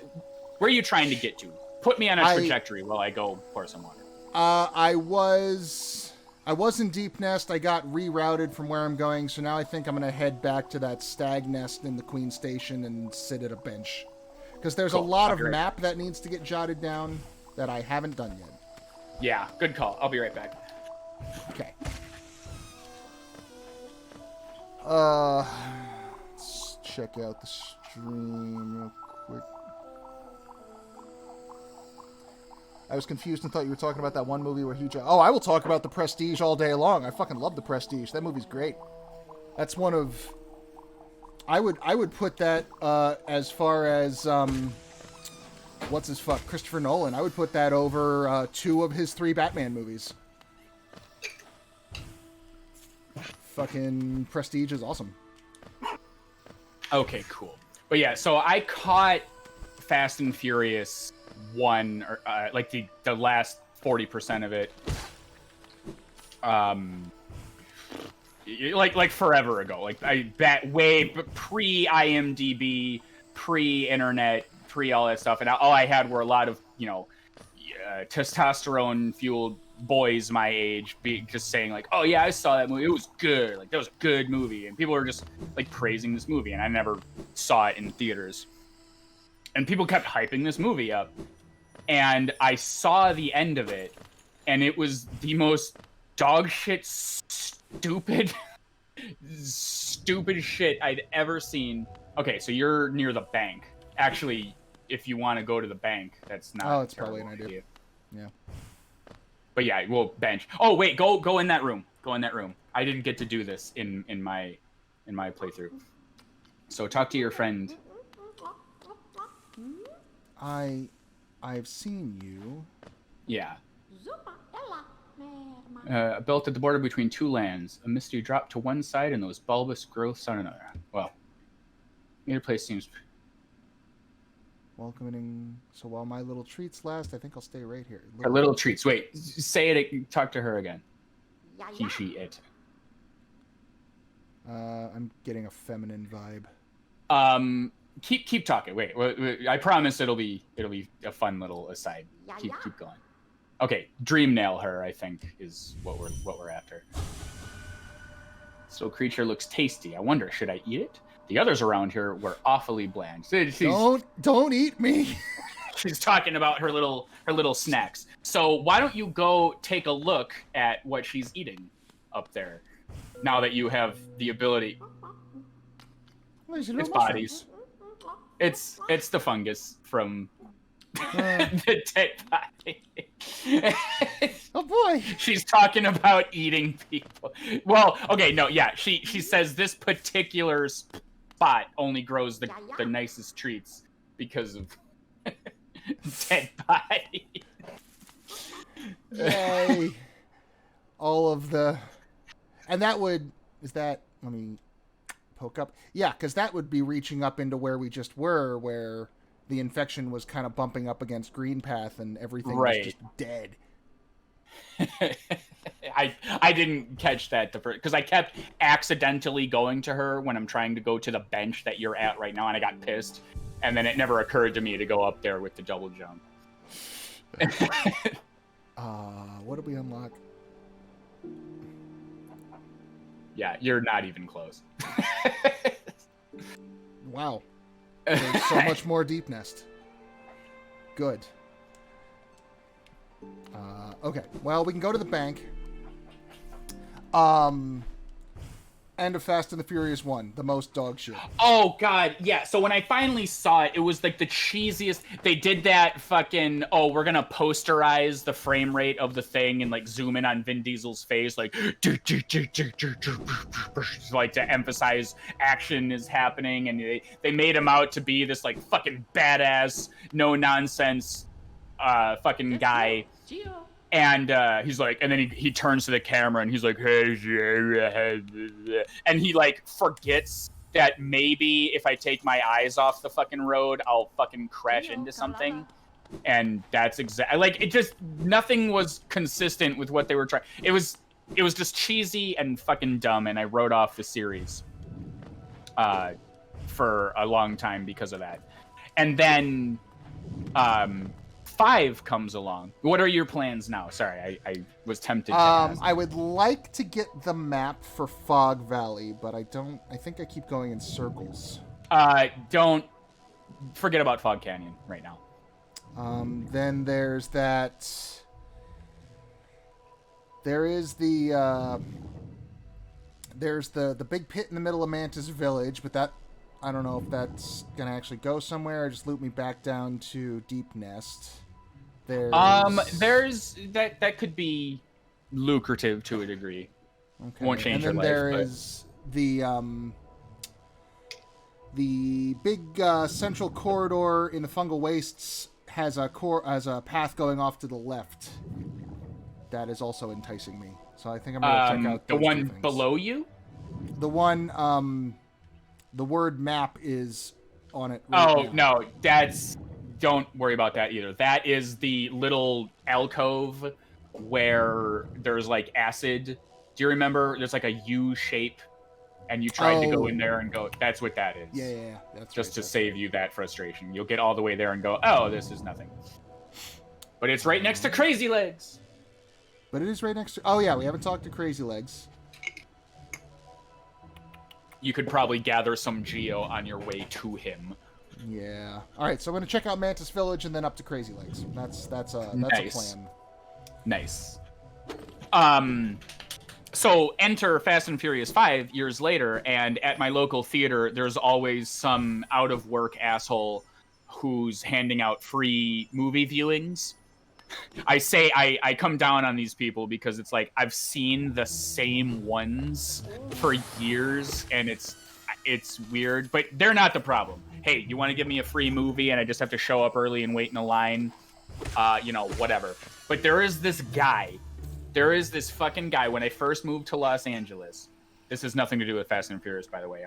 where are you trying to get to? Put me on a trajectory while I go pour some water. I was in Deep Nest. I got rerouted from where I'm going, so now I think I'm gonna head back to that stag nest in the Queen Station and sit at a bench, because there's a lot of map that needs to get jotted down that I haven't done yet. Yeah, good call. I'll be right back. Okay. Let's check out the stream real quick. I was confused and thought you were talking about that one movie where I will talk about The Prestige all day long. I fucking love The Prestige. That movie's great. That's one of... I would put that as far as... Christopher Nolan. I would put that over 2 of his 3 Batman movies. Fucking Prestige is awesome. Okay, cool. But yeah, so I caught Fast and Furious 1, or like the last 40% of it. Like forever ago. Like way pre IMDb, pre internet, pre all that stuff, and all I had were a lot of testosterone fueled boys my age just saying like, "Oh yeah, I saw that movie, it was good, like that was a good movie," and people were just like praising this movie, and I never saw it in theaters, and people kept hyping this movie up, and I saw the end of it, and it was the most dog shit stupid shit I'd ever seen. Okay, so you're near the bank. Actually, if you want to go to the bank, that's not. Oh, it's probably an idea. Yeah. But yeah, we'll bench. Oh wait, go in that room. Go in that room. I didn't get to do this in my playthrough. So talk to your friend. I've seen you. Yeah. Built at the border between 2 lands. A misty drop to one side and those bulbous growths on another. Well, either place seems welcoming. So while my little treats last, I think I'll stay right here. Little treats. Wait, say it. Talk to her again. He, she, it. I'm getting a feminine vibe. Keep talking. Wait, I promise it'll be a fun little aside. Keep going. Okay, dream nail her, I think, is what we're after. This little creature looks tasty. I wonder, should I eat it? The others around here were awfully bland. Don't eat me. She's talking about her little snacks. So why don't you go take a look at what she's eating up there? Now that you have the ability. It's bodies. It's the fungus from the dead body. Oh boy. She's talking about eating people. Well, okay, no, yeah. She says this particular spot only grows the nicest treats because of dead body. Yay. All of the... And that would... Is that... Let me poke up. Yeah, because that would be reaching up into where we just were, where the infection was kind of bumping up against Green Path and everything was just dead. I didn't catch that because I kept accidentally going to her when I'm trying to go to the bench that you're at right now, and I got pissed. And then it never occurred to me to go up there with the double jump. What did we unlock? Yeah, you're not even close. Wow. There's so much more Deep Nest. Good. Okay, well, we can go to the bank. And end of Fast and the Furious 1, the most dog shit. Oh god, yeah. So when I finally saw it, it was like the cheesiest. They did that fucking, we're gonna posterize the frame rate of the thing and like zoom in on Vin Diesel's face, like like to emphasize action is happening, and they made him out to be this like fucking badass, no nonsense fucking guy. And he's like, and then he turns to the camera and he's like, and he like forgets that maybe if I take my eyes off the fucking road, I'll fucking crash into something. And that's exactly like, it just, nothing was consistent with what they were trying. It was just cheesy and fucking dumb. And I wrote off the series for a long time because of that. And then 5 comes along. What are your plans now? Sorry, I was tempted to ask. I would like to get the map for Fog Valley, but I think I keep going in circles. Don't forget about Fog Canyon right now. Then there's that. There is the there's the big pit in the middle of Mantis Village, but that, I don't know if that's gonna actually go somewhere or just loop me back down to Deep Nest. There's that could be lucrative to a degree. Okay. Won't change your life. And then there is the big central corridor in the Fungal Wastes has a path going off to the left. That is also enticing me. So I think I'm gonna check out the those one two things. below you. The one the word map is on it. Right now. No, don't worry about that either. That is the little alcove where there's like acid. Do you remember? There's like a U shape, and you tried to go in there and go. That's what that is. Yeah. That's just right, to save you that frustration. You'll get all the way there and go, oh, this is nothing. But it's right next to Crazy Legs. But it is right next to. Oh yeah, we haven't talked to Crazy Legs. You could probably gather some geo on your way to him. Yeah. All right, so I'm gonna check out Mantis Village and then up to Crazy Legs. That's a plan. Nice. So enter Fast and Furious 5 years later, and at my local theater, there's always some out-of-work asshole who's handing out free movie viewings. I come down on these people because it's like I've seen the same ones for years, and it's weird, but they're not the problem. Hey, you want to give me a free movie and I just have to show up early and wait in a line? Whatever. But there is this fucking guy. When I first moved to Los Angeles, this has nothing to do with Fast and Furious, by the way.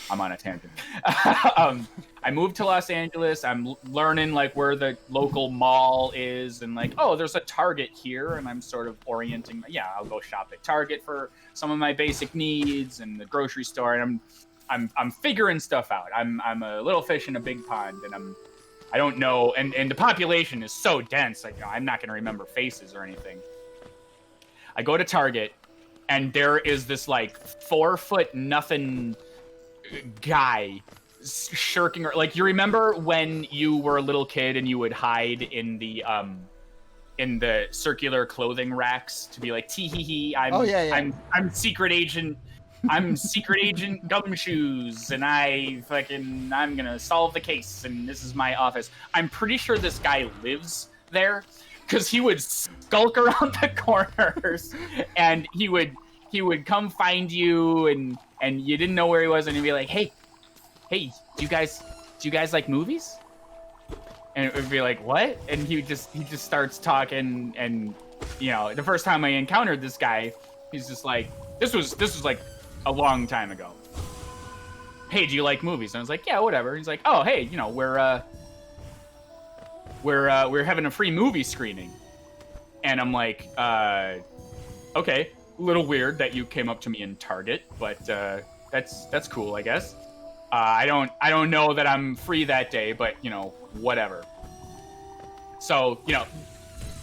I'm on a tangent. I moved to Los Angeles. I'm learning like where the local mall is, and like, oh, there's a Target here, and I'm sort of orienting. Yeah, I'll go shop at Target for some of my basic needs, and the grocery store, and I'm figuring stuff out. I'm a little fish in a big pond, and I don't know, and the population is so dense. Like, I'm not gonna remember faces or anything. I go to Target, and there is this like 4-foot nothing guy shirking. Like, you remember when you were a little kid and you would hide in the circular clothing racks to be like, tee hee hee, I'm secret agent. I'm secret agent Gumshoes, and I'm gonna solve the case, and this is my office. I'm pretty sure this guy lives there, because he would skulk around the corners, and he would come find you, and you didn't know where he was, and he'd be like, hey, do you guys like movies? And it would be like, what? And he just starts talking, and the first time I encountered this guy, he's just like, this was like a long time ago. Hey, do you like movies? And I was like, yeah, whatever. He's like, oh, hey, we're having a free movie screening. And I'm like, okay, a little weird that you came up to me in Target, but that's cool, I guess. I don't know that I'm free that day, but whatever. So,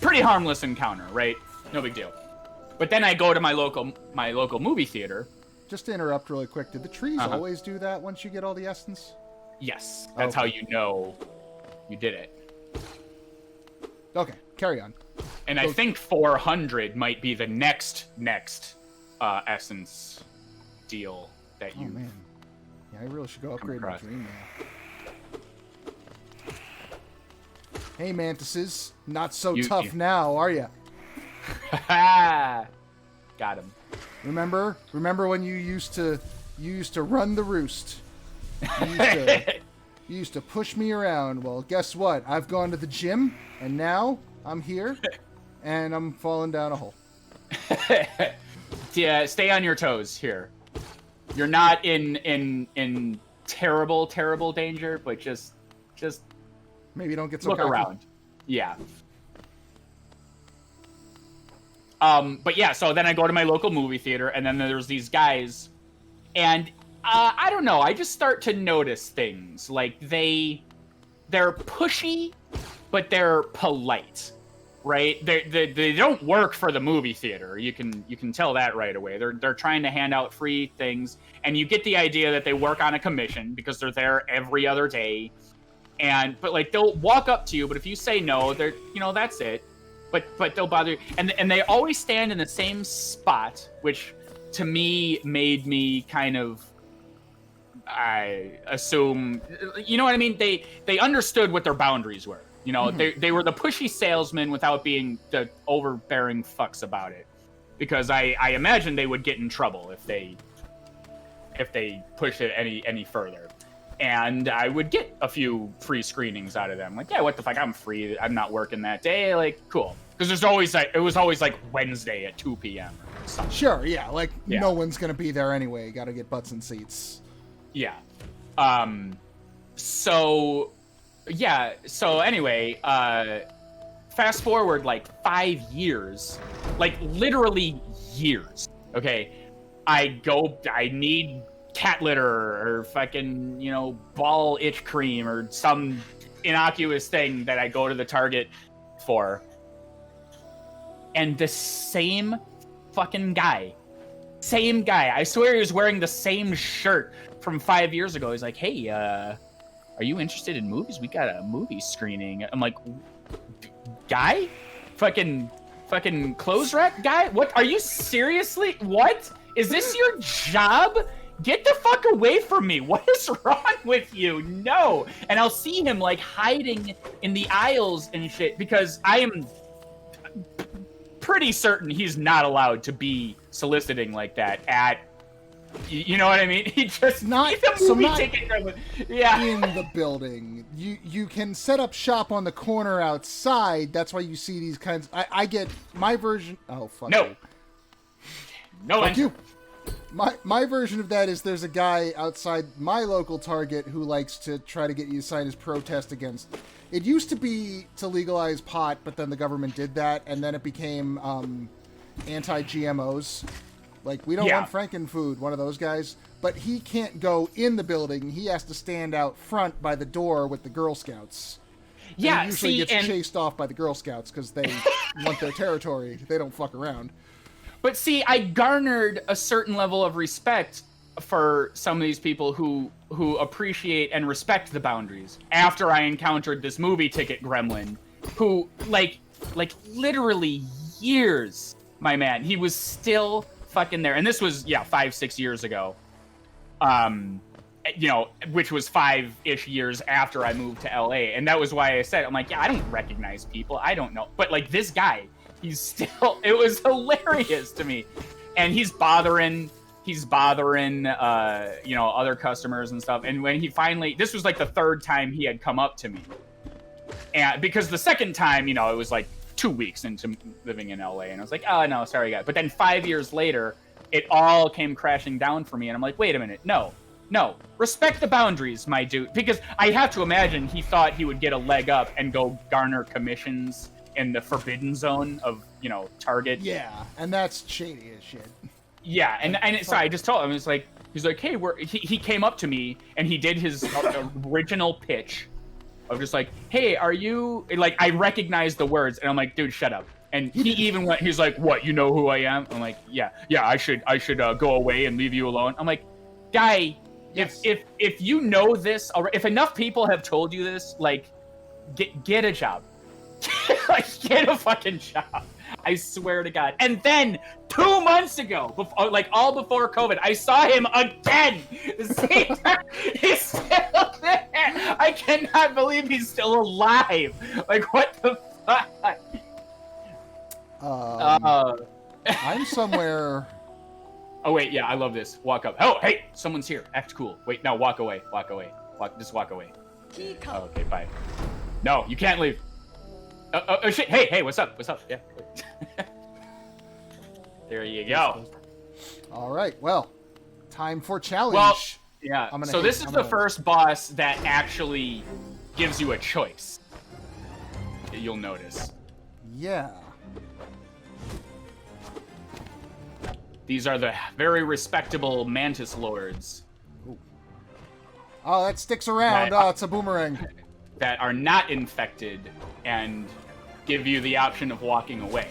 pretty harmless encounter, right? No big deal. But then I go to my local movie theater. Just to interrupt really quick, did the trees always do that once you get all the essence? Yes, that's how you know you did it. Okay, carry on. And I think 400 might be the next essence deal. that Oh you. man, yeah, I really should go upgrade my across. dream now. Hey mantises, not so tough now, are ya? Got him. Remember when you used to run the roost? You used to push me around. Well, guess what? I've gone to the gym, and now I'm here, and I'm falling down a hole. Yeah, stay on your toes here. You're not in terrible danger, but just Maybe don't get so look cocky. around. Yeah. But yeah, so then I go to my local movie theater, and then there's these guys, and I don't know, I just start to notice things. Like, they're pushy, but they're polite, right? They don't work for the movie theater. You can tell that right away. They're trying to hand out free things, and you get the idea that they work on a commission because they're there every other day. But like, they'll walk up to you, but if you say no, they're, that's it. But they'll bother you. And they always stand in the same spot, which to me made me kind of, I assume, you know what I mean? They understood what their boundaries were. They were the pushy salesman without being the overbearing fucks about it. Because I imagine they would get in trouble if they push it any further. And I would get a few free screenings out of them. Like, yeah, what the fuck? I'm free. I'm not working that day. Like, cool. Because it was always like Wednesday at 2 p.m. or something. Sure, yeah. Like, no one's gonna be there anyway. You gotta get butts and seats. Yeah. So anyway, fast forward like 5 years, like literally years. Okay. I need cat litter or fucking, ball itch cream or some innocuous thing that I go to the Target for. And the same fucking guy, I swear he was wearing the same shirt from 5 years ago. He's like, hey, are you interested in movies? We got a movie screening. I'm like, guy? Fucking clothes rack guy? What? Are you seriously? What? Is this your job? Get the fuck away from me. What is wrong with you? No. And I'll see him like hiding in the aisles and shit because I am pretty certain he's not allowed to be soliciting like that at, you know what I mean? He just not he's a movie ticket. Yeah. In the building. You can set up shop on the corner outside. That's why you see these kinds. I get my version. Oh fuck. No. You. No. Fuck you. My version of that is there's a guy outside my local Target who likes to try to get you to sign his protest against. It used to be to legalize pot, but then the government did that, and then it became anti-GMOs. Like, we don't want Frankenfood, one of those guys. But he can't go in the building. He has to stand out front by the door with the Girl Scouts. Yeah, he usually gets chased off by the Girl Scouts because they want their territory. They don't fuck around. But see, I garnered a certain level of respect for some of these people who appreciate and respect the boundaries after I encountered this movie ticket gremlin who, like literally years, my man, he was still fucking there. And this was, 5-6 years ago. Which was 5-ish years after I moved to LA. And that was why I said, I'm like, I don't recognize people. I don't know. But like this guy, it was hilarious to me. And he's bothering, other customers and stuff. And when he finally, this was like the third time he had come up to me. And because the second time, it was like 2 weeks into living in LA. And I was like, oh no, sorry guy. But then 5 years later, it all came crashing down for me. And I'm like, wait a minute. No, respect the boundaries, my dude. Because I have to imagine he thought he would get a leg up and go garner commissions in the forbidden zone of, Target. Yeah, and that's shady as shit. Yeah, and so I just told him, he's like, hey, he came up to me and he did his original pitch of just like, hey, are you, like, I recognized the words and I'm like, dude, shut up. And he even went, he's like, what, you know who I am? I'm like, yeah, I should go away and leave you alone. I'm like, guy, yes. if you know this, if enough people have told you this, like, get a job. Like, get a fucking job. I swear to God. And then 2 months ago, before, like all before COVID, I saw him again. The same time. He's still there. I cannot believe he's still alive. Like, what the fuck? I'm somewhere. Oh wait, yeah, I love this. Walk up. Oh, hey, someone's here. Act cool. Wait, no, walk away. Walk away. Just walk away. Oh, okay, bye. No, you can't leave. Oh shit! Hey, what's up? What's up? Yeah. There you go. All right. Well, time for challenge. Well, yeah. So this is the first boss that actually gives you a choice. You'll notice. Yeah. These are the very respectable Mantis Lords. Ooh. Oh, that sticks around. Oh, it's a boomerang. That are not infected and give you the option of walking away.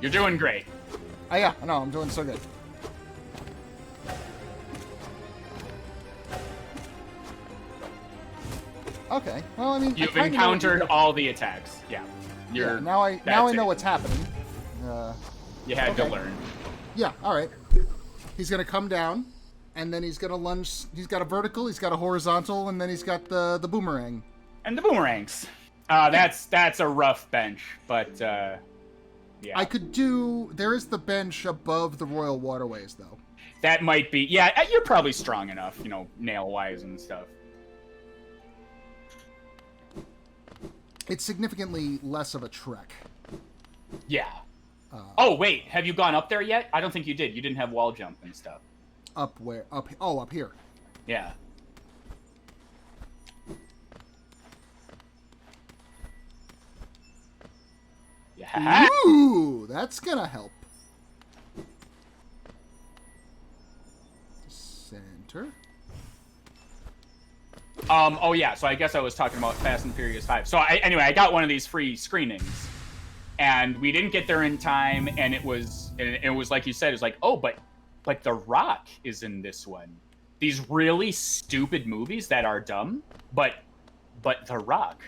You're doing great. Oh, yeah. No, I'm doing so good. Okay. Well, I mean, you've encountered all the attacks. Yeah. Yeah, now I know what's happening. You had to learn. Yeah, all right. He's going to come down, and then he's going to lunge. He's got a vertical, he's got a horizontal, and then he's got the boomerang. And the boomerangs. That's a rough bench, but yeah. I could do... There is the bench above the Royal Waterways, though. That might be... Yeah, you're probably strong enough, you know, nail-wise and stuff. It's significantly less of a trek. Yeah. Oh, wait. Have you gone up there yet? I don't think you did. You didn't have wall jump and stuff. Up where? Up. Oh, up here. Yeah. Yeah. Ooh, that's gonna help. Center. Oh yeah, so I guess I was talking about Fast and Furious 5. So anyway, I got one of these free screenings, and we didn't get there in time, and it was like you said, it's like, oh, but The Rock is in this one. These really stupid movies that are dumb, but The Rock.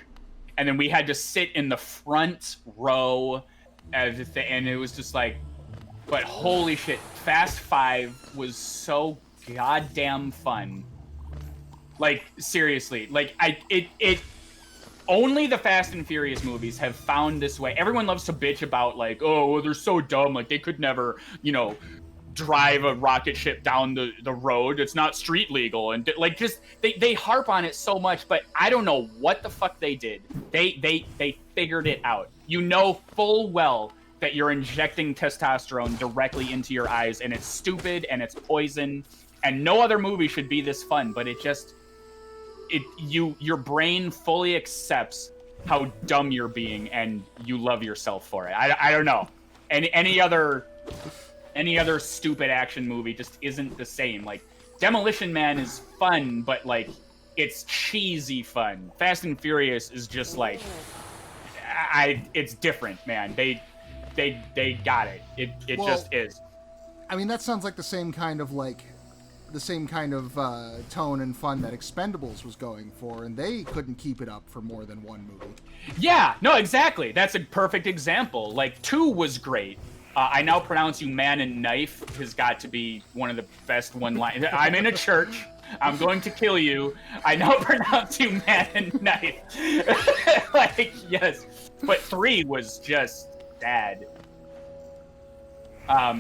And then we had to sit in the front row, and it was just like, but holy shit, Fast 5 was so goddamn fun. Like, seriously, like, only the Fast and Furious movies have found this way. Everyone loves to bitch about, like, oh, they're so dumb, like, they could never, you know, drive a rocket ship down the road. It's not street legal. And, like, just, they harp on it so much, but I don't know what the fuck they did. They figured it out. You know full well that you're injecting testosterone directly into your eyes, and it's stupid, and it's poison, and no other movie should be this fun, but it just... your brain fully accepts how dumb you're being, and you love yourself for it. I don't know. Any other stupid action movie just isn't the same. Like, Demolition Man is fun, but like, it's cheesy fun. Fast and Furious is just like, it's different, man. They got it. It just is. I mean, that sounds like the same kind of tone and fun that Expendables was going for, and they couldn't keep it up for more than one movie. Yeah, no, exactly. That's a perfect example. Like, 2 was great. I now pronounce you man and knife has got to be one of the best one-line. I'm in a church. I'm going to kill you. I now pronounce you man and knife. Like, yes. But 3 was just bad.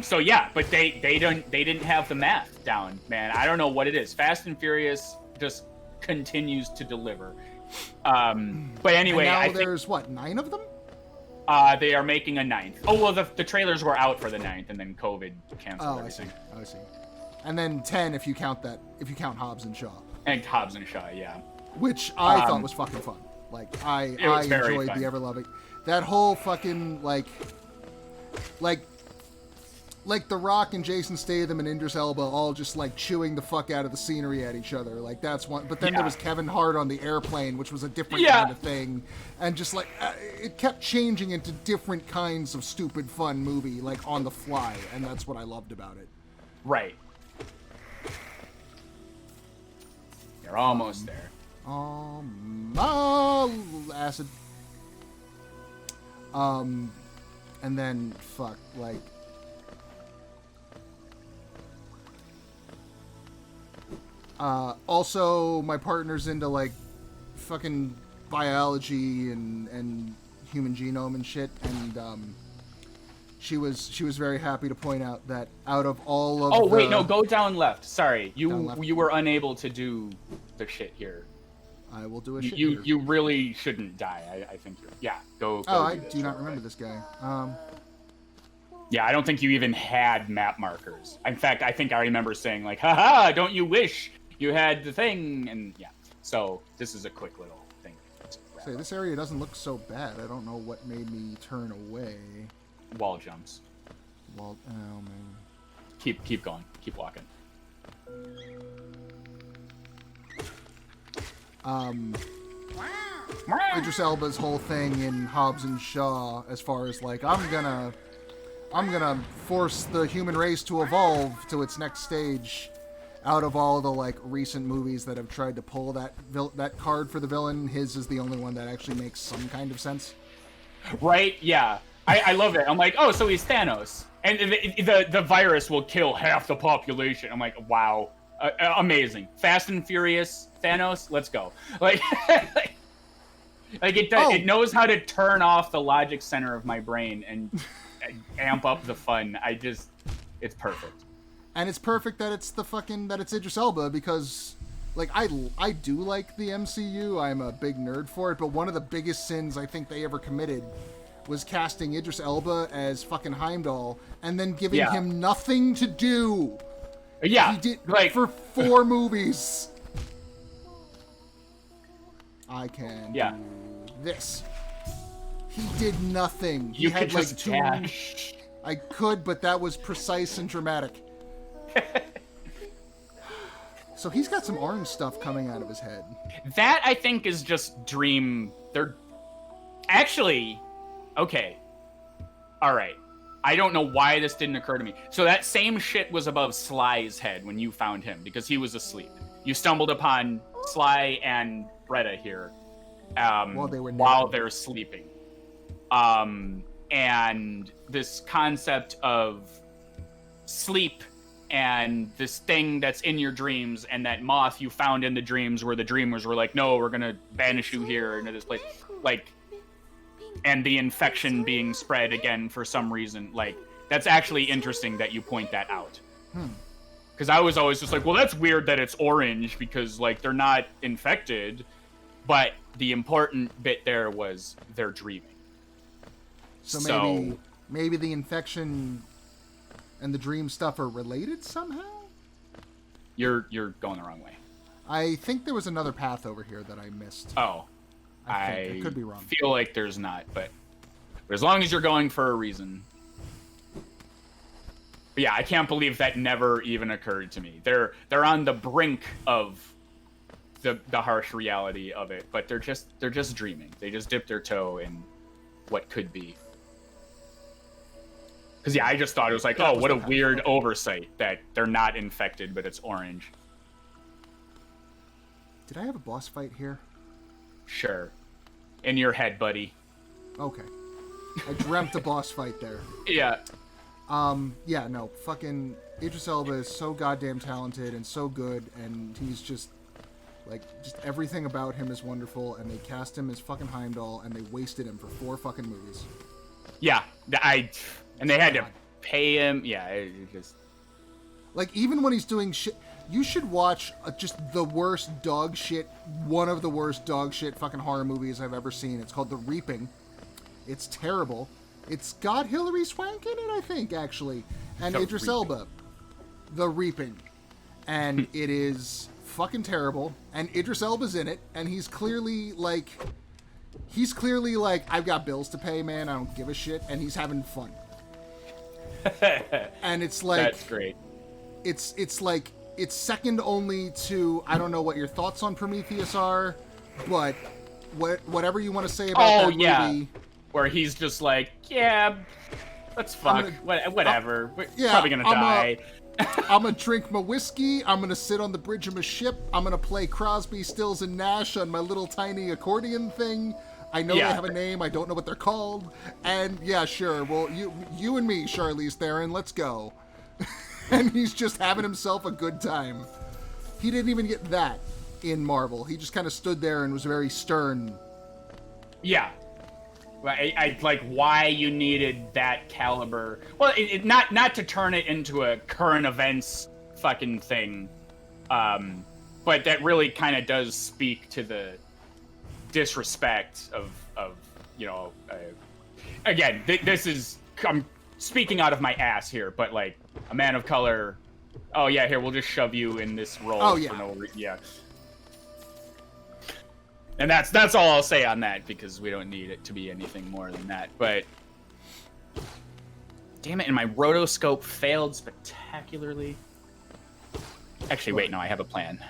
So yeah, but they didn't have the math down, man. I don't know what it is. Fast and Furious just continues to deliver. But anyway, and now there's what, 9 of them? They are making a 9th. Oh well, the trailers were out for the 9th, and then COVID canceled everything. I see. And then 10 if you count Hobbs and Shaw. And Hobbs and Shaw, yeah. Which I thought was fucking fun. Like I enjoyed the ever-loving. That whole fucking like The Rock and Jason Statham and Idris Elba all just like chewing the fuck out of the scenery at each other. Like that's one. But then there was Kevin Hart on the airplane, which was a different kind of thing, and just like it kept changing into different kinds of stupid fun movie, like on the fly, and that's what I loved about it. Right. You're almost there. Acid. And then, fuck, like... also, my partner's into, like, fucking biology and human genome and shit, and, she was very happy to point out that out of all of wait, no, go down left. Sorry, you were unable to do the shit here. I will do a shit you here. You really shouldn't die. I think you're... Yeah, go I do this do not remember this guy. Yeah, I don't think you even had map markers. In fact, I think I remember saying, like, haha, don't you wish you had the thing? And, yeah. So, this is a quick little thing. Say, this area doesn't look so bad. I don't know what made me turn away. Wall jumps. Oh, man. Keep going. Keep walking. Idris Elba's whole thing in Hobbs and Shaw, as far as, like, I'm gonna force the human race to evolve to its next stage. Out of all the, like, recent movies that have tried to pull that card for the villain, his is the only one that actually makes some kind of sense. Right? Yeah. I love it. I'm like, oh, so he's Thanos. And the virus will kill half the population. I'm like, wow. Amazing. Fast and Furious, Thanos, let's go. Like, it knows how to turn off the logic center of my brain and amp up the fun. It's perfect. And it's perfect that it's that it's Idris Elba, because, like, I do like the MCU. I'm a big nerd for it, but one of the biggest sins I think they ever committed was casting Idris Elba as fucking Heimdall and then giving him nothing to do. Yeah, he did, like, for 4 movies. I can do this. He did nothing. You had, could like, just 2. dash. I could, but that was precise and dramatic. So he's got some orange stuff coming out of his head. That, I think, is just dream. They're actually okay. All right. I don't know why this didn't occur to me. So that same shit was above Sly's head when you found him, because he was asleep. You stumbled upon Sly and Bretta here while they're sleeping. And this concept of sleep and this thing that's in your dreams, and that moth you found in the dreams where the dreamers were like, no, we're going to banish you here into this place. Like, and the infection being spread again for some reason. Like, that's actually interesting that you point that out. Because I was always just like, well, that's weird that it's orange because, like, they're not infected. But the important bit there was they're dreaming. So maybe the infection and the dream stuff are related somehow? You're going the wrong way. I think there was another path over here that I missed. Oh. I could be wrong. Feel like there's not, but as long as you're going for a reason. But yeah, I can't believe that never even occurred to me. They're on the brink of the harsh reality of it, but they're just dreaming. They just dip their toe in what could be. Because yeah, I just thought it was like, oh, what a weird oversight that they're not infected, but it's orange. Did I have a boss fight here? Sure. In your head, buddy. Okay. I dreamt a boss fight there. Yeah. Yeah, no. Fucking Idris Elba is so goddamn talented and so good, and he's just, like, just everything about him is wonderful, and they cast him as fucking Heimdall, and they wasted him for 4 fucking movies. Yeah. And they had to pay him. Yeah, it just... Like, even when he's doing shit... You should watch just the worst dog shit, one of the worst dog shit fucking horror movies I've ever seen. It's called The Reaping. It's terrible. It's got Hilary Swank in it, I think, actually. And Idris Elba. The Reaping. And it is fucking terrible. And Idris Elba's in it. And he's clearly like, I've got bills to pay, man. I don't give a shit. And he's having fun. And it's like... That's great. It's like... It's second only to, I don't know what your thoughts on Prometheus are, but whatever you want to say about that movie... Where he's just like, yeah, let's fuck, whatever. We're probably gonna die. I'm gonna drink my whiskey, I'm gonna sit on the bridge of my ship, I'm gonna play Crosby, Stills, and Nash on my little tiny accordion thing, I know they have a name. I don't know what they're called. And yeah, sure. Well, you and me, Charlize Theron, let's go. And he's just having himself a good time. He didn't even get that in Marvel. He just kind of stood there and was very stern. Yeah. I like why you needed that caliber. Well, not to turn it into a current events fucking thing, but that really kind of does speak to the disrespect of again, this is, I'm speaking out of my ass here, but like a man of color. Oh yeah, here we'll just shove you in this role. Oh yeah, for no yeah. And that's all I'll say on that, because we don't need it to be anything more than that. But damn it, and my rotoscope failed spectacularly. Actually, wait, no, I have a plan.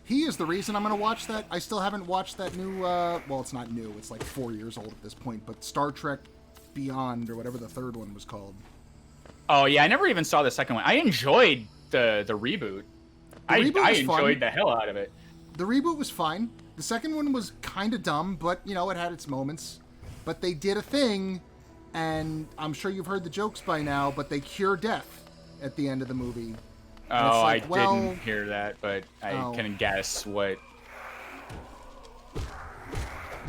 He is the reason I'm going to watch that. I still haven't watched that new, well, it's not new. It's like 4 years old at this point, but Star Trek Beyond, or whatever the third one was called. Oh, yeah, I never even saw the second one. I enjoyed the reboot. I enjoyed the hell out of it. The reboot was fine. The second one was kind of dumb, but, you know, it had its moments. But they did a thing, and I'm sure you've heard the jokes by now, but they cure death at the end of the movie. Oh, like, I didn't hear that, but I can guess what.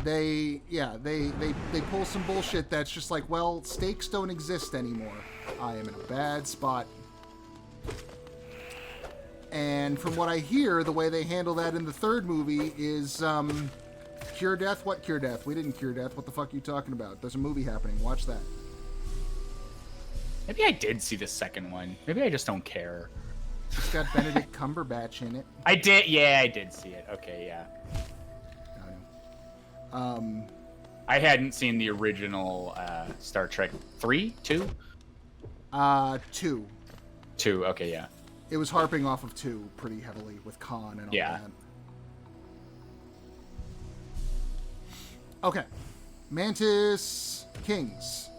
They pull some bullshit that's just like, well, stakes don't exist anymore. I am in a bad spot. And from what I hear, the way they handle that in the third movie is, cure death? What cure death? We didn't cure death. What the fuck are you talking about? There's a movie happening. Watch that. Maybe I did see the second one. Maybe I just don't care. It's got Benedict Cumberbatch in it. I did. Yeah, I did see it. Okay, yeah. I hadn't seen the original Star Trek 3, 2? 2. 2, okay, yeah. It was harping off of 2 pretty heavily with Khan and all that. Okay. Mantis Kings.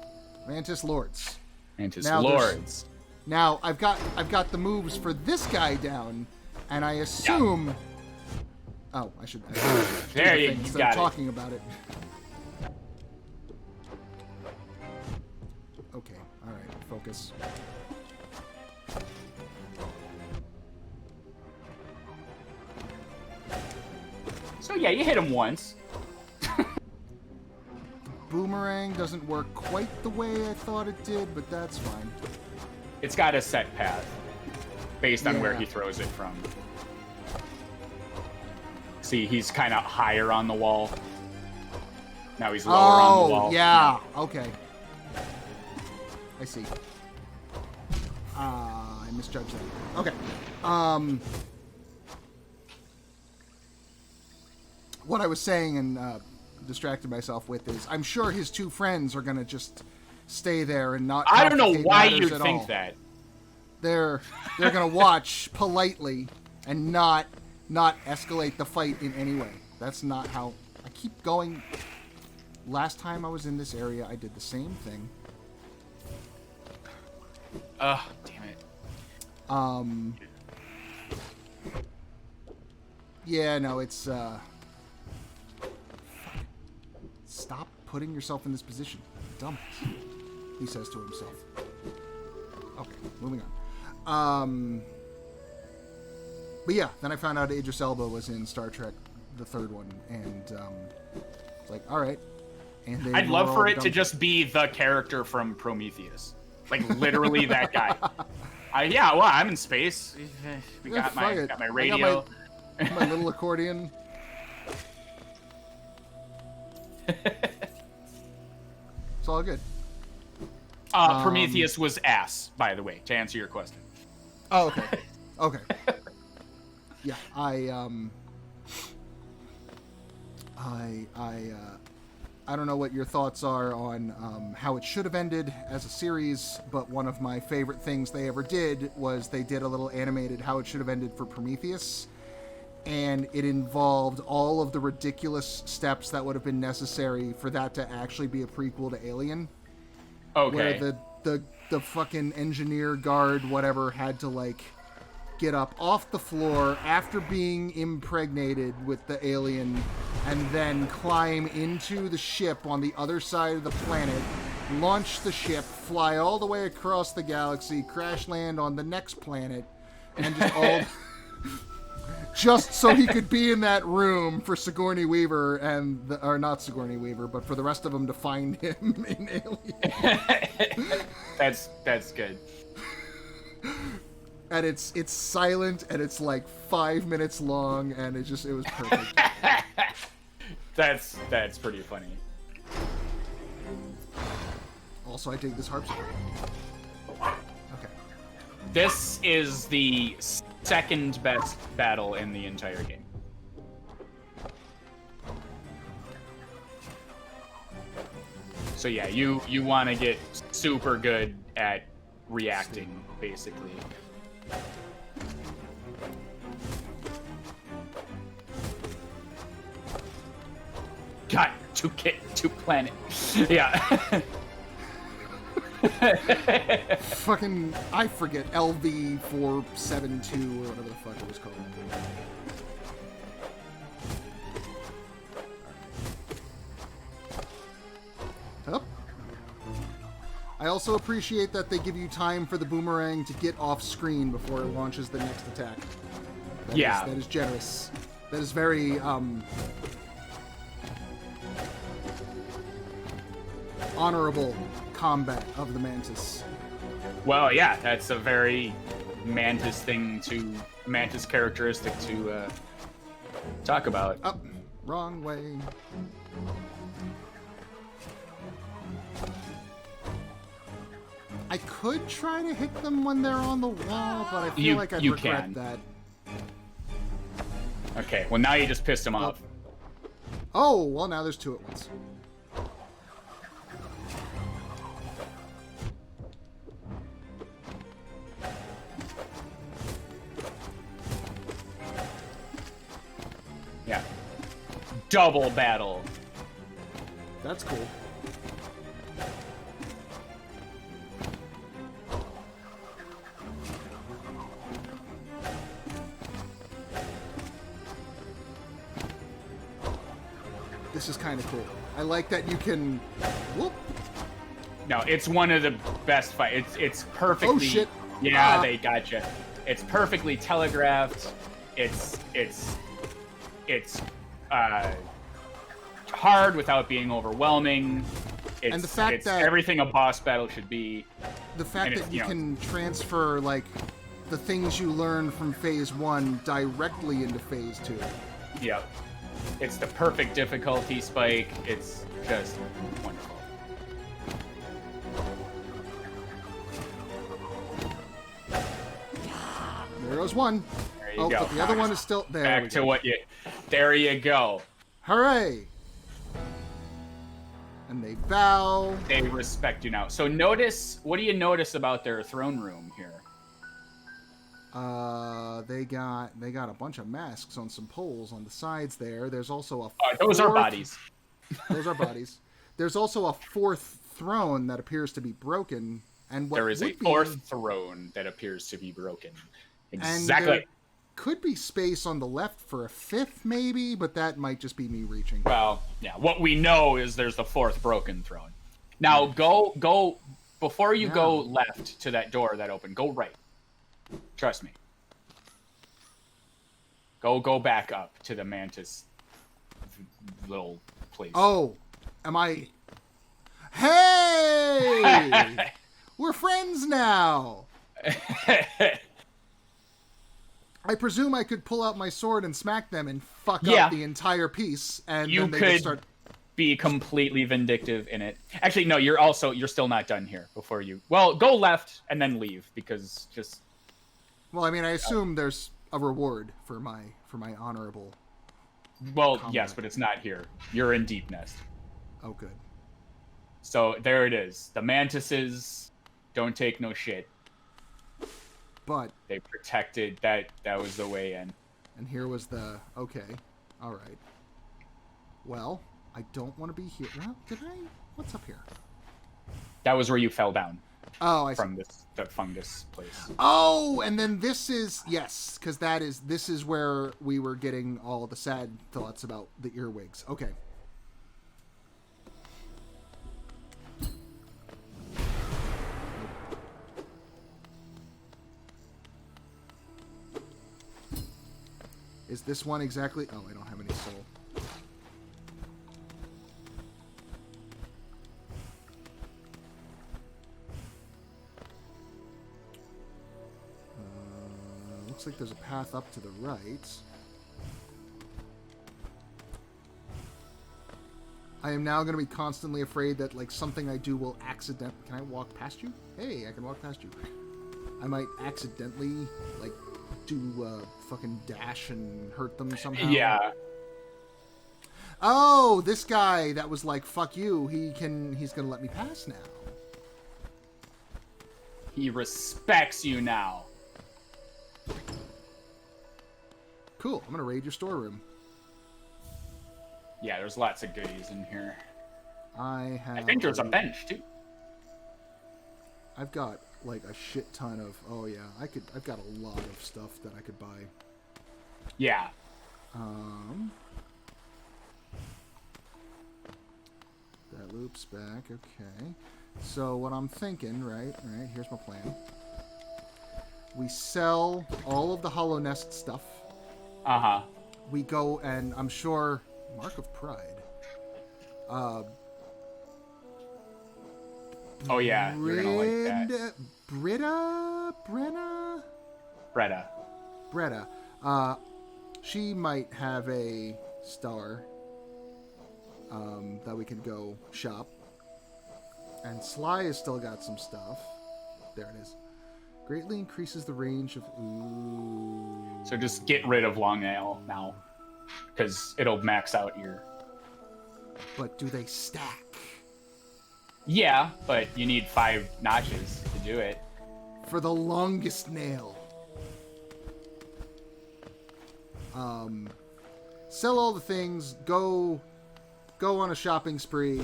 Mantis Lords. Mantis Lords. Now I've got the moves for this guy down, and I assume. Yeah. Oh, I should. There you got it. Talking about it. Okay. All right. Focus. So yeah, you hit him once. Boomerang doesn't work quite the way I thought it did, but that's fine. It's got a set path based on where he throws it from. See, he's kind of higher on the wall. Now he's lower on the wall. Oh, yeah. Okay. I see. I misjudged that. Okay. What I was saying and distracted myself with is I'm sure his two friends are going to just stay there and not. I don't know why you think that. They're going to watch politely and not escalate the fight in any way. That's not how. I keep going. Last time I was in this area, I did the same thing. Ugh, damn it. Yeah, no, it's stop putting yourself in this position. Dumbass. He says to himself. Okay, moving on. But yeah, then I found out Idris Elba was in Star Trek, the third one, and it's like, all right. And I'd love for it to just be the character from Prometheus, like literally that guy. Yeah, well, I'm in space. We got my radio, my little accordion. It's all good. Prometheus was ass, by the way, to answer your question. Oh, okay. Okay. Yeah, I don't know what your thoughts are on how it should have ended as a series, but one of my favorite things they ever did was they did a little animated how it should have ended for Prometheus, and it involved all of the ridiculous steps that would have been necessary for that to actually be a prequel to Alien. Okay. Where the fucking engineer guard, whatever, had to, like, get up off the floor after being impregnated with the alien and then climb into the ship on the other side of the planet, launch the ship, fly all the way across the galaxy, crash land on the next planet, and just all... just so he could be in that room for Sigourney Weaver or not Sigourney Weaver, but for the rest of them to find him in Alien. That's good. And it's silent, and it's like 5 minutes long, and it was perfect. That's pretty funny. Also, I dig this harpsichord. Okay. This is the second best battle in the entire game. So yeah, you want to get super good at reacting, basically. Got two planet. Yeah. Fucking, I forget, LV472 or whatever the fuck it was called. Up. I also appreciate that they give you time for the boomerang to get off screen before it launches the next attack. That is generous. That is very, honorable combat of the Mantis. Well, yeah, that's a very Mantis characteristic to talk about. Up, wrong way. I could try to hit them when they're on the wall, but I feel like I'd regret that. Okay, well now you just pissed him off. Oh, well now there's two at once. Yeah. Double battle. That's cool. This is kind of cool. I like that you can... Whoop. No, it's one of the best fights. It's perfectly... Oh, shit. Yeah, they gotcha. It's perfectly telegraphed. It's hard without being overwhelming. And the fact that everything a boss battle should be. The fact that you can transfer like the things you learned from Phase 1 directly into Phase 2. Yep. It's the perfect difficulty spike. It's just wonderful. There goes one. There you go. But the other one is still there. Back to what you. There you go. Hooray! And they bow. They respect you now. So notice. What do you notice about their throne room here? They got a bunch of masks on some poles on the sides there. There's also a those are bodies. Those are bodies. There's also a fourth throne that appears to be broken. And there is a fourth throne that appears to be broken. Exactly. And there could be space on the left for a fifth, maybe, but that might just be me reaching. Well, yeah. What we know is there's the fourth broken throne. Now go before you go left to that door that opened. Go right. Trust me. Go back up to the Mantis little place. Oh, am I? Hey, we're friends now. I presume I could pull out my sword and smack them and fuck up the entire piece, and you then they could just start. Be completely vindictive in it. Actually, no. You're still not done here. Before you, well, go left and then leave because just. Well, I mean, I assume there's a reward for my honorable. Well, combat. yes, but it's not here. You're in Deep Nest. Oh, good. So there it is. The Mantises don't take no shit. But they protected that. That was the way in. And here was the okay. All right. Well, I don't want to be here. Well, did I? What's up here? That was where you fell down. Oh, I see. From the fungus place. Oh, and then this is yes, because this is where we were getting all the sad thoughts about the earwigs. Okay. Is this one exactly? Oh, I don't have any soul. Looks like there's a path up to the right. I am now going to be constantly afraid that like something I do will accident. Can I walk past you? Hey, I can walk past you. I might accidentally like do a fucking dash and hurt them somehow. Yeah. Oh, this guy that was like, fuck you, he's gonna let me pass now. He respects you now. Cool, I'm gonna raid your storeroom. Yeah, there's lots of goodies in here. I think there's a bench, too. I've got like a shit ton of, oh yeah, I've got a lot of stuff that I could buy. Yeah. That loops back, okay. So what I'm thinking, right, here's my plan. We sell all of the Hollow Nest stuff. Uh-huh. We go and I'm sure Mark of Pride. Oh yeah, you're gonna like that. Bretta. She might have a star that we could go shop. And Sly has still got some stuff. There it is. Greatly increases the range of... Ooh. So just get rid of Long Nail now. Because it'll max out your... But do they stack? Yeah, but you need 5 notches to do it. For the longest nail. Sell all the things. Go on a shopping spree.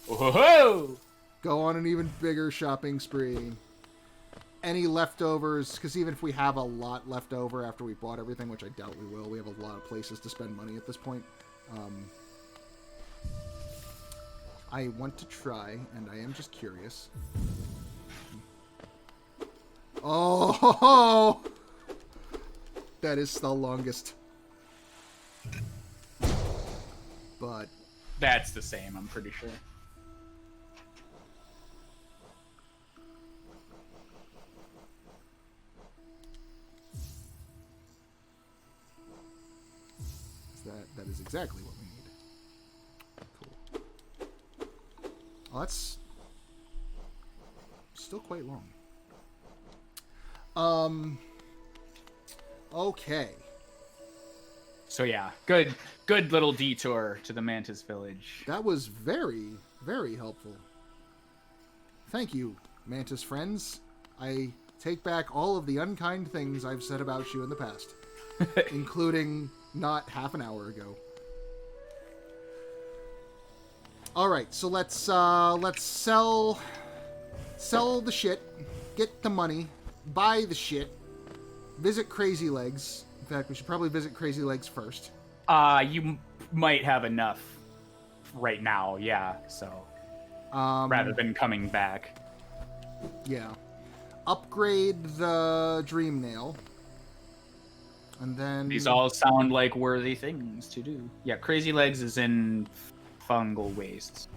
Whoa! Go on an even bigger shopping spree. Any leftovers, because even if we have a lot left over after we bought everything, which I doubt we will, we have a lot of places to spend money at this point. I want to try, and I am just curious. Oh! That is the longest. But... That's the same, I'm pretty sure. That is exactly what we need. Cool. Oh, that's still quite long. Okay. So yeah, good little detour to the Mantis Village. That was very, very helpful. Thank you, Mantis friends. I take back all of the unkind things I've said about you in the past, including not half an hour ago. All right, so let's sell the shit, get the money, buy the shit, visit Crazy Legs. In fact, we should probably visit Crazy Legs first. You might have enough right now, yeah. So rather than coming back. Yeah. Upgrade the Dream Nail. And then... These all sound like worthy things to do. Yeah, Crazy Legs is in Fungal Wastes.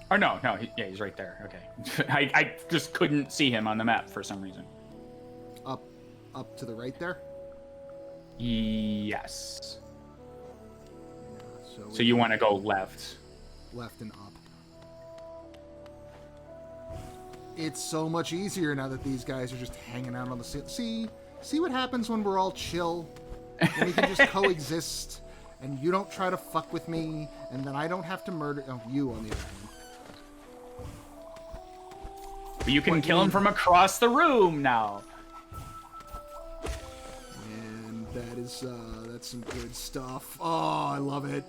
Or no, he's right there. Okay. I just couldn't see him on the map for some reason. Up to the right there? Yes. Yeah, so you want to go left. Left and up. It's so much easier now that these guys are just hanging out on the... See what happens when we're all chill? When we can just coexist, and you don't try to fuck with me, and then I don't have to murder... Oh, you on the other hand. But you can kill him from across the room now. And that is that's some good stuff. Oh, I love it.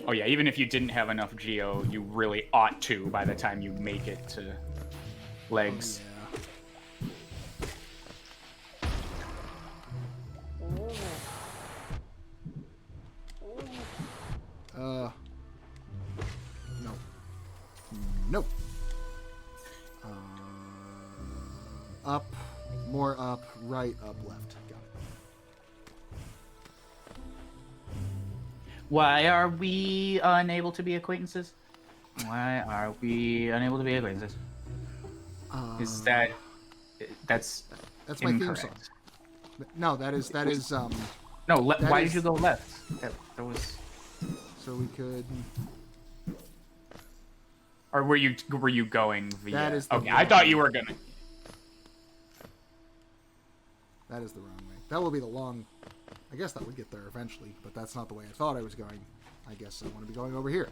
Oh yeah, even if you didn't have enough geo, you really ought to by the time you make it to legs. Oh, yeah. No. Up, more up, right, up, left. Got it. Why are we unable to be acquaintances? Why are we unable to be acquaintances? Is that's my incorrect. theme song. No, that is No, why is- did you go left? That was. so we could. Or were you going via? That is the okay. wrong I thought you were gonna. That is the wrong way. That will be the long. I guess that would get there eventually, but that's not the way I thought I was going. I guess I want to be going over here.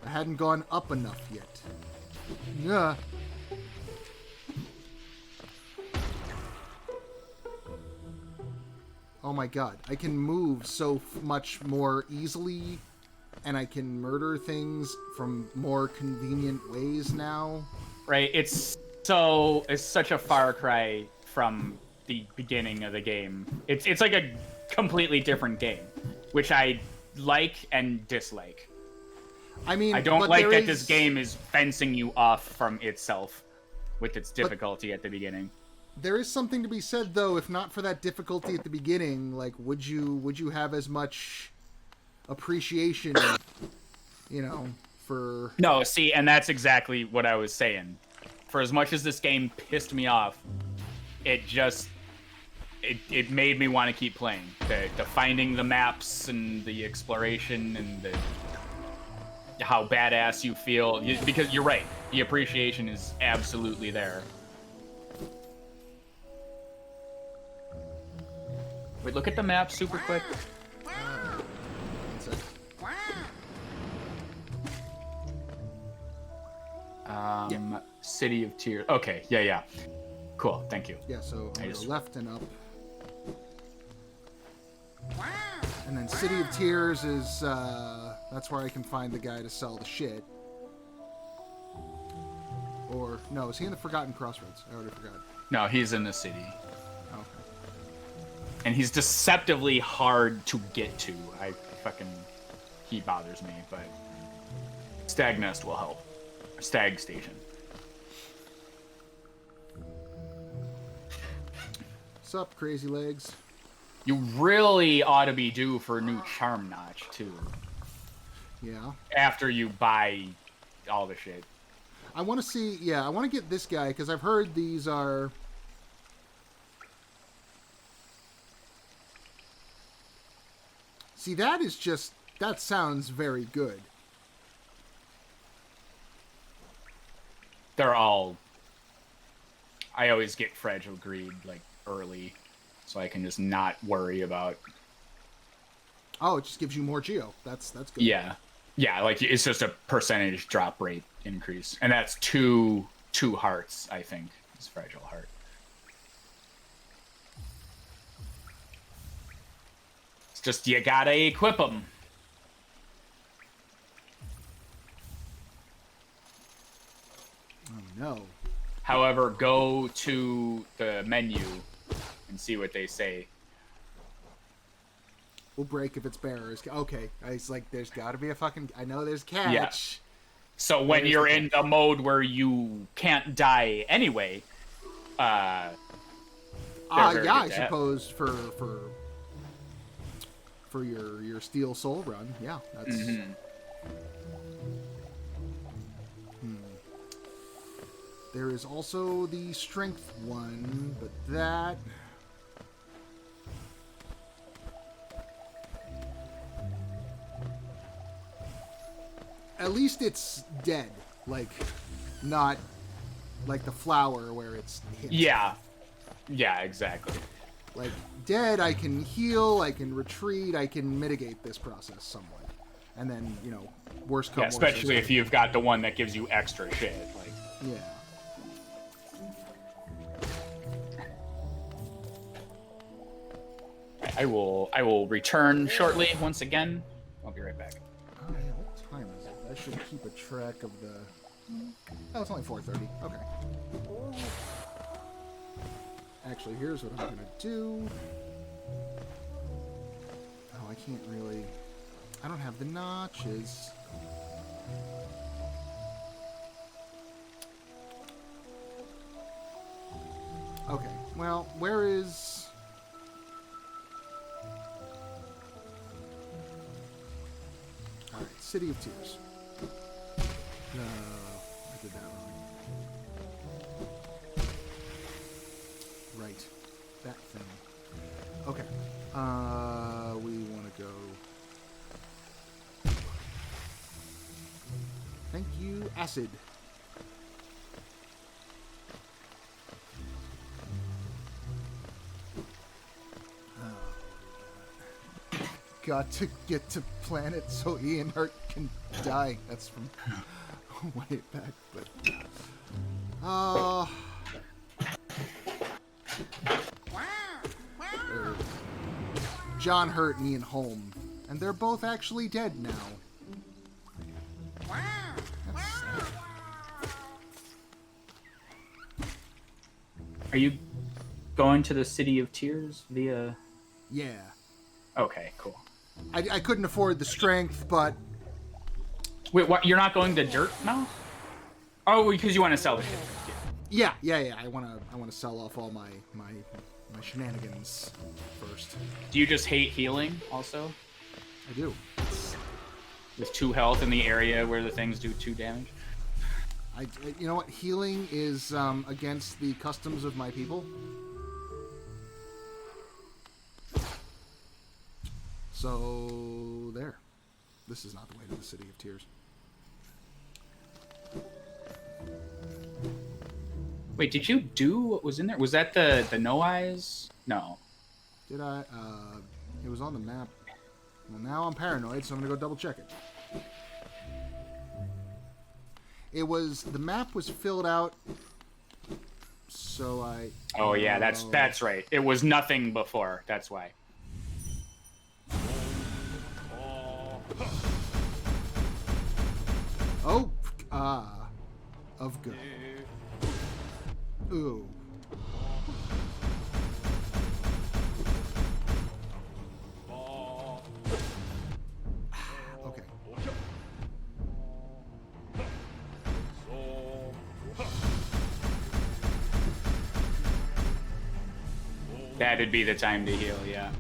I hadn't gone up enough yet. Yeah. Oh my god. I can move so much more easily, and I can murder things from more convenient ways now. Right. It's such a far cry from the beginning of the game. It's like a completely different game, which I like and dislike. I mean, I don't but like there that is- this game is fencing you off from itself with its difficulty at the beginning. There is something to be said, though. If not for that difficulty at the beginning, like, would you have as much appreciation, for... No, see, and that's exactly what I was saying. For as much as this game pissed me off, it made me want to keep playing. The finding the maps and the exploration and how badass you feel. Because you're right, the appreciation is absolutely there. Wait, look at the map super quick. City of Tears. Okay, yeah. Cool, thank you. Yeah, so I'm just- go left and up. And then City of Tears is, that's where I can find the guy to sell the shit. Or, no, is he in the Forgotten Crossroads? I already forgot. No, he's in the city. Okay. And he's deceptively hard to get to. He bothers me, but Stag Nest will help. Stag Station. Sup, crazy legs? You really ought to be due for a new Charm Notch, too. Yeah. After you buy all the shit. I want to see, I want to get this guy, because I've heard these are... See, that sounds very good. They're all... I always get Fragile Greed, early, so I can just not worry about... Oh, it just gives you more geo. That's good. Yeah. Yeah, it's just a percentage drop rate increase. And that's two hearts, I think, is Fragile Heart. It's just, you gotta equip them. Oh, no. However, go to the menu and see what they say. We'll break if it's bearers. Okay. It's like, there's got to be a fucking... I know there's catch. Yeah. So when you're in the mode where you can't die anyway, I suppose for your Steel Soul run, yeah, that's. Mm-hmm. There is also the Strength one, but that. At least it's dead, not like the flower where it's hit. Yeah, exactly. Like, dead, I can heal, I can retreat, I can mitigate this process somewhat. And then, worst come Yeah, worst, especially if you've got the one that gives you extra shit. Yeah. I will return shortly once again. I'll be right back. Oh, yeah, what time is it? I should keep a track of the... Oh, it's only 4:30. Okay. Actually, here's what I'm going to do. Oh, I can't really... I don't have the notches. Okay, well, where is... Alright, City of Tears. No, I did that wrong. Right, that thing. Okay, we want to go... Thank you, Acid. Got to get to planet so Ian Hart can die. That's from way back, but John Hurt and Ian Holm, and they're both actually dead now. That's sad. Are you going to the City of Tears via... Yeah. Okay, cool. I couldn't afford the strength, but... Wait, what? You're not going to Dirt now? Oh, because you want to sell the shit. Yeah. I wanna sell off all my shenanigans first. Do you just hate healing also? I do. With 2 health in the area where the things do 2 damage? You know what? Healing is against the customs of my people. So, there. This is not the way to the City of Tears. Wait, did you do what was in there? Was that the no eyes? No. Did I? It was on the map. Well, now I'm paranoid, so I'm gonna go double check it. It was... The map was filled out, so I... Oh, yeah, that's right. It was nothing before. That's why. Oh, of good. Ooh. Okay. That'd be the time to heal, yeah.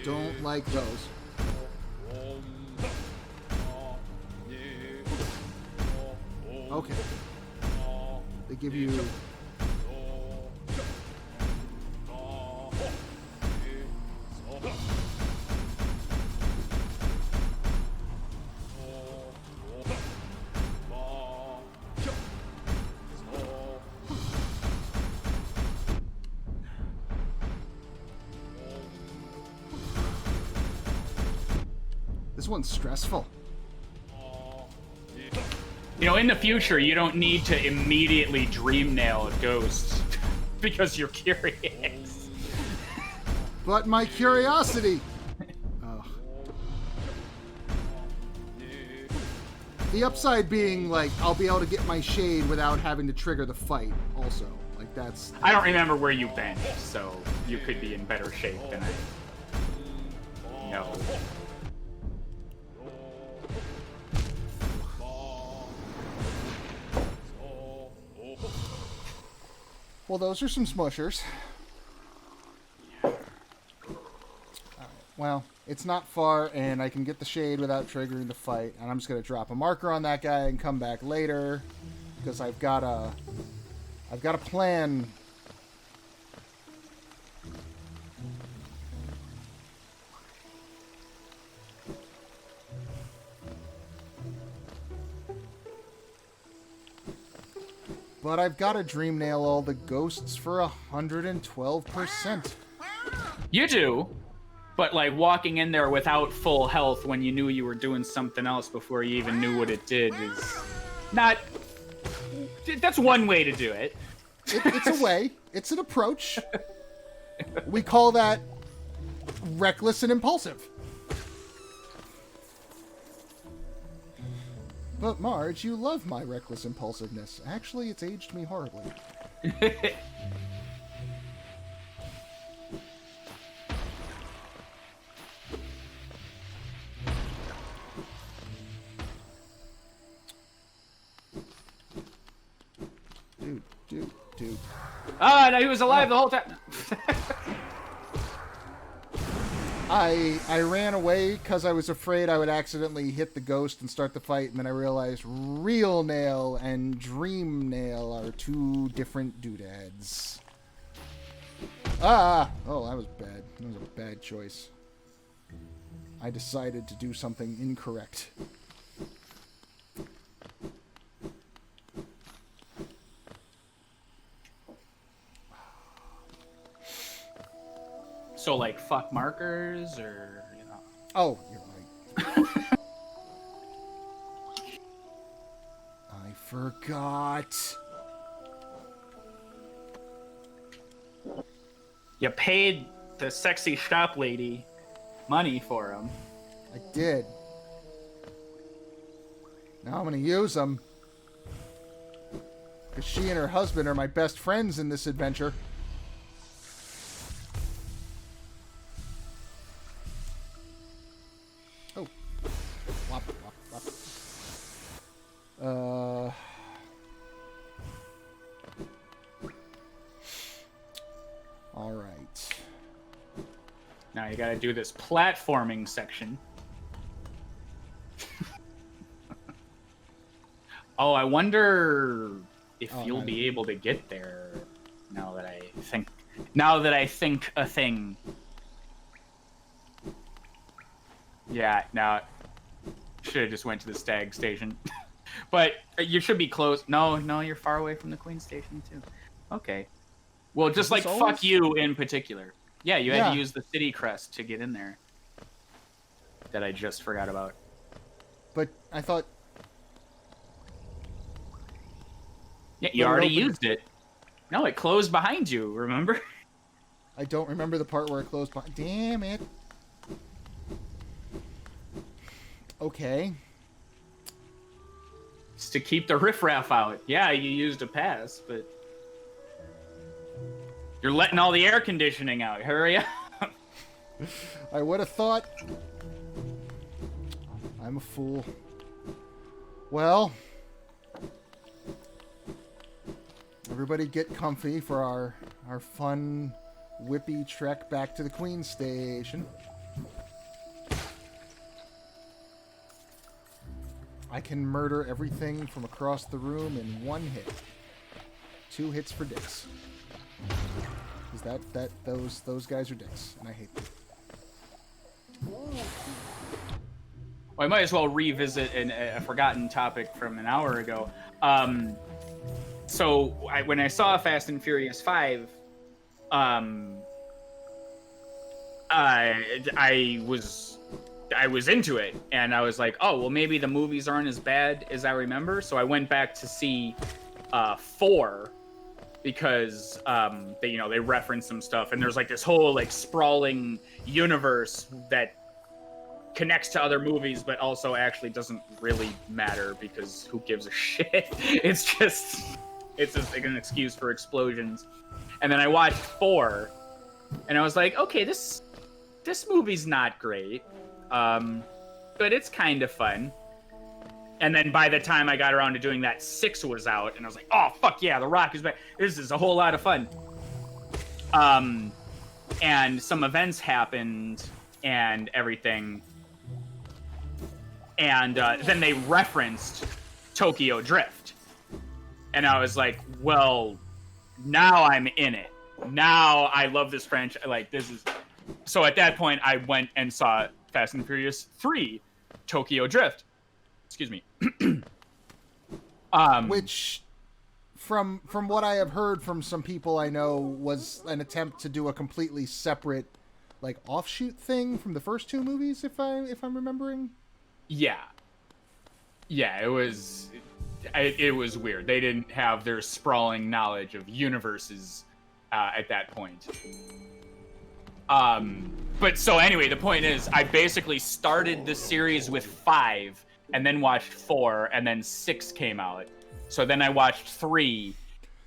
Don't like those. Okay. They give you... This one's stressful. You know, in the future, you don't need to immediately dream nail ghosts because you're curious. But my curiosity... Oh. The upside being, like, I'll be able to get my shade without having to trigger the fight, also. Like, that's... I don't remember where you've been, so you could be in better shape than I know. Well, those are some smushers. Alright, well, it's not far, and I can get the shade without triggering the fight. And I'm just going to drop a marker on that guy and come back later, because I've got a plan. But I've got to dream nail all the ghosts for 112%. You do, but like walking in there without full health when you knew you were doing something else before you even knew what it did is Not. That's one way to do it. It's a way. It's an approach. We call that reckless and impulsive. But Marge, you love my reckless impulsiveness. Actually, it's aged me horribly. Dude. Ah, no, he was alive the whole time. I ran away because I was afraid I would accidentally hit the ghost and start the fight, and then I realized real nail and dream nail are two different doodads. Oh, that was bad. That was a bad choice. I decided to do something incorrect. So, like, fuck markers, or, you know? Oh, you're right. I forgot. You paid the sexy shop lady money for him. I did. Now I'm gonna use them. Because she and her husband are my best friends in this adventure. Oh. Wop, wop, wop. Alright. Now you gotta do this platforming section. Oh, I wonder if you'll be able to get there now that I think a thing. Yeah, now should have just went to the stag station. But you should be close. No, you're far away from the queen station too. Okay. Well, just like fuck you in particular. Yeah, you had to use the city crest to get in there. That I just forgot about. But I thought... Yeah, you already used it. No, it closed behind you, remember? I don't remember the part where it closed behind... Damn it. Okay. It's to keep the riffraff out. Yeah, you used a pass, but... You're letting all the air conditioning out. Hurry up. I would have thought... I'm a fool. Well... Everybody get comfy for our fun, whippy trek back to the Queen Station. I can murder everything from across the room in one hit. 2 hits for dicks. Because those guys are dicks, and I hate them. Well, I might as well revisit a forgotten topic from an hour ago. So when I saw Fast and Furious 5, I was into it, and I was like, oh, well, maybe the movies aren't as bad as I remember. So I went back to see 4 because they reference some stuff, and there's like this whole like sprawling universe that connects to other movies, but also actually doesn't really matter because who gives a shit? It's just like an excuse for explosions. And then I watched 4, and I was like, okay, this movie's not great, but it's kind of fun. And then by the time I got around to doing that, 6 was out, and I was like, oh, fuck yeah, The Rock is back. This is a whole lot of fun. And some events happened and everything. And then they referenced Tokyo Drift. And I was like, well, now I'm in it. Now I love this franchise. Like, this is... So at that point, I went and saw Fast and Furious 3, Tokyo Drift. Excuse me. Which, from what I have heard from some people I know, was an attempt to do a completely separate, like, offshoot thing from the first 2 movies, if I'm remembering. Yeah, it was. it was weird. They didn't have their sprawling knowledge of universes at that point. But so anyway, the point is, I basically started the series with 5, and then watched 4, and then 6 came out. So then I watched 3,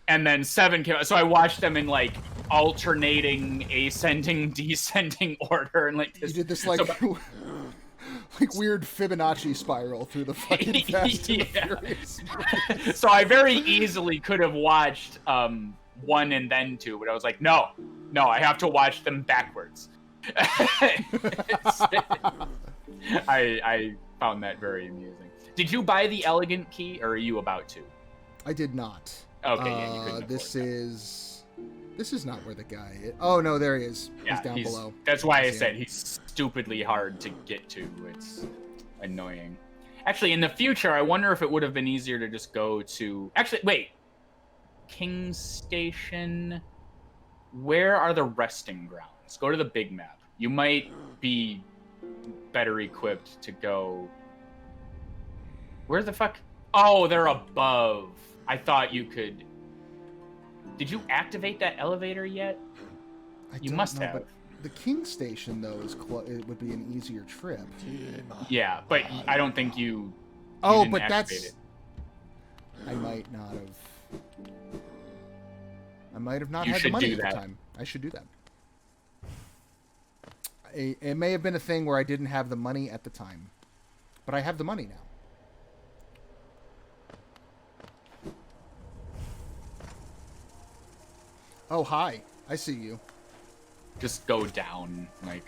and then 7 came out. So I watched them in like alternating, ascending, descending order, and like this. You did this like like weird Fibonacci spiral through the fucking Fast and the Furious. So I very easily could have watched 1 and then 2, but I was like, no, I have to watch them backwards. I found that very amusing. Did you buy the elegant key, or are you about to? I did not. Okay, yeah, you couldn't. This is not where the guy is. Oh no, there he is. Yeah, he's down below. That's why I said he's stupidly hard to get to. It's annoying. Actually, in the future, I wonder if it would have been easier to just go to... Actually, wait. King's Station. Where are the resting grounds? Go to the big map. You might be better equipped to go... Where the fuck? Oh, they're above. I thought you could... Did you activate that elevator yet? You must have. But the King Station, though, it would be an easier trip. Yeah, but I don't think you oh, didn't but activate that's... it. I might not have not had the money at the time. I should do that. It may have been a thing where I didn't have the money at the time. But I have the money now. Oh, hi. I see you. Just go down, like...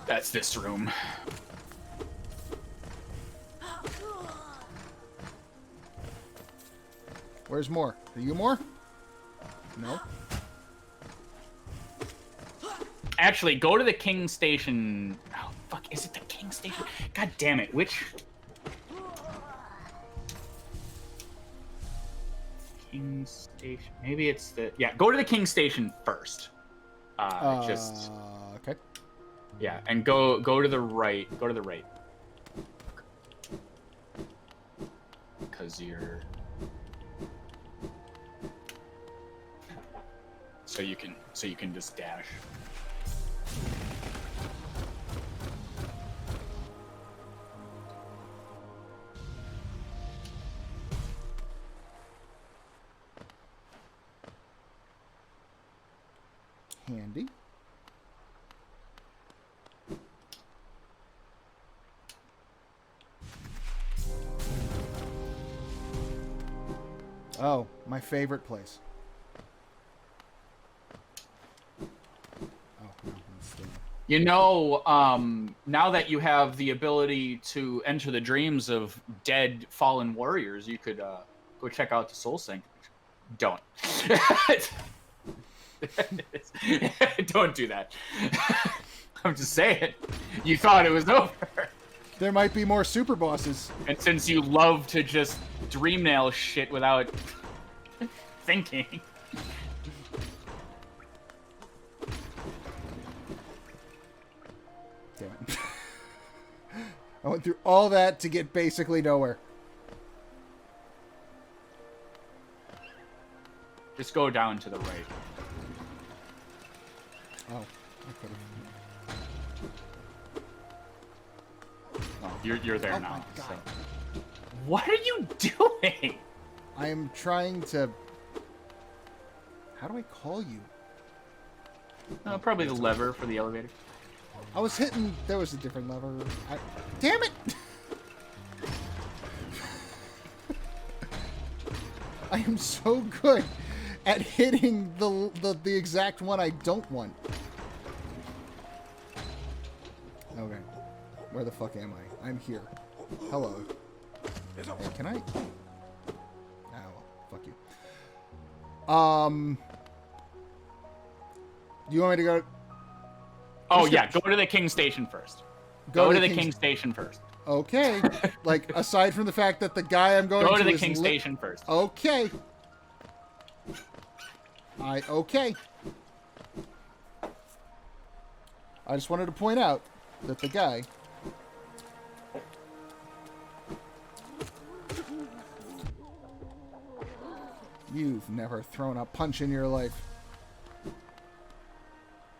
That's this room. Where's more? Are you more? No? Actually, go to the King Station... Oh, fuck, is it the King Station? God damn it, which... King Station... Maybe it's the... Yeah, go to the King Station first. Okay. Yeah, and go to the right. Go to the right. Because you're... So you can just dash. Handy. Oh, my favorite place. Oh, no, you know, now that you have the ability to enter the dreams of dead fallen warriors, you could go check out the Soul Sanctuary. Don't. Don't do that. I'm just saying. You thought it was over. There might be more super bosses. And since you love to just dream nail shit without thinking. Damn it. I went through all that to get basically nowhere. Just go down to the right. Oh, I could have. Oh, you're there now. My God. So. What are you doing? I am trying to... How do I call you? Probably the lever for the elevator. I was hitting... There was a different lever. Damn it! I am so good at hitting the exact one I don't want. Okay. Where the fuck am I? I'm here. Hello. Hey, can I... Oh, well, fuck you. Do you want me to go... Oh, yeah, go to the King Station first. Go to the King Station first. Okay. Like, aside from the fact that the guy I'm going to... Go to the King Station first. Okay. Okay. I just wanted to point out that the guy... You've never thrown a punch in your life.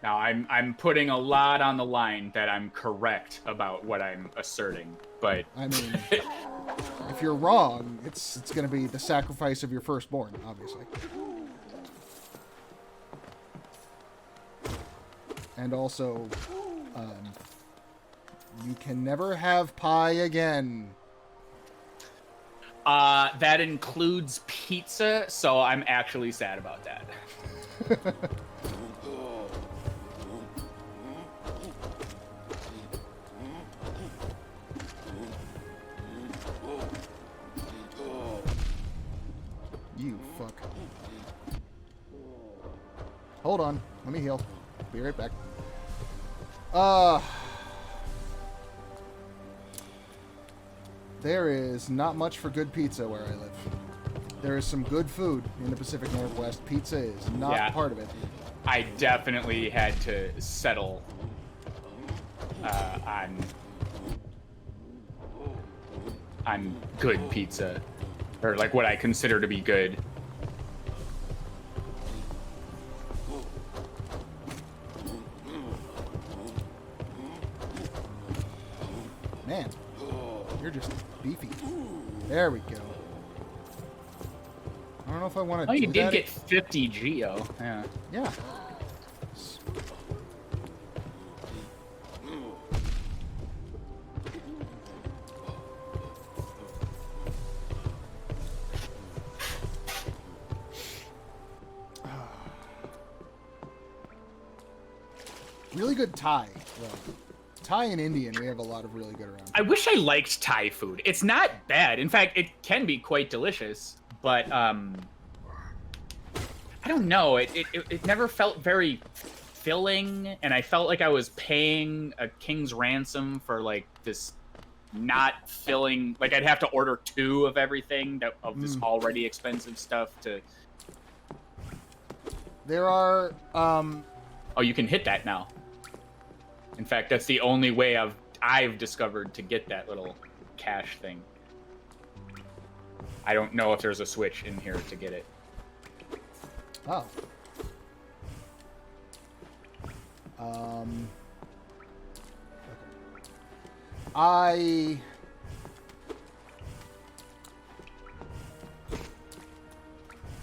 Now, I'm putting a lot on the line that I'm correct about what I'm asserting, but... I mean, if you're wrong, it's going to be the sacrifice of your firstborn, obviously. And also, you can never have pie again. That includes pizza, so I'm actually sad about that. You fuck. Hold on. Let me heal. Be right back. There is not much for good pizza where I live. There is some good food in the Pacific Northwest. Pizza is not part of it. I definitely had to settle on good pizza, or like what I consider to be good. Man, you're just beefy. There we go. I don't know if I want to. Oh, you did get 50 Geo. Yeah. Yeah. Really good Thai. Well, Thai and Indian, we have a lot of really good around. I wish I liked Thai food. It's not bad. In fact, it can be quite delicious. But I don't know. It never felt very filling, and I felt like I was paying a king's ransom for like this not filling. Like I'd have to order 2 of everything of this already expensive stuff to. There are. Oh, you can hit that now. In fact, that's the only way I've discovered to get that little cash thing. I don't know if there's a switch in here to get it. Oh. Okay. I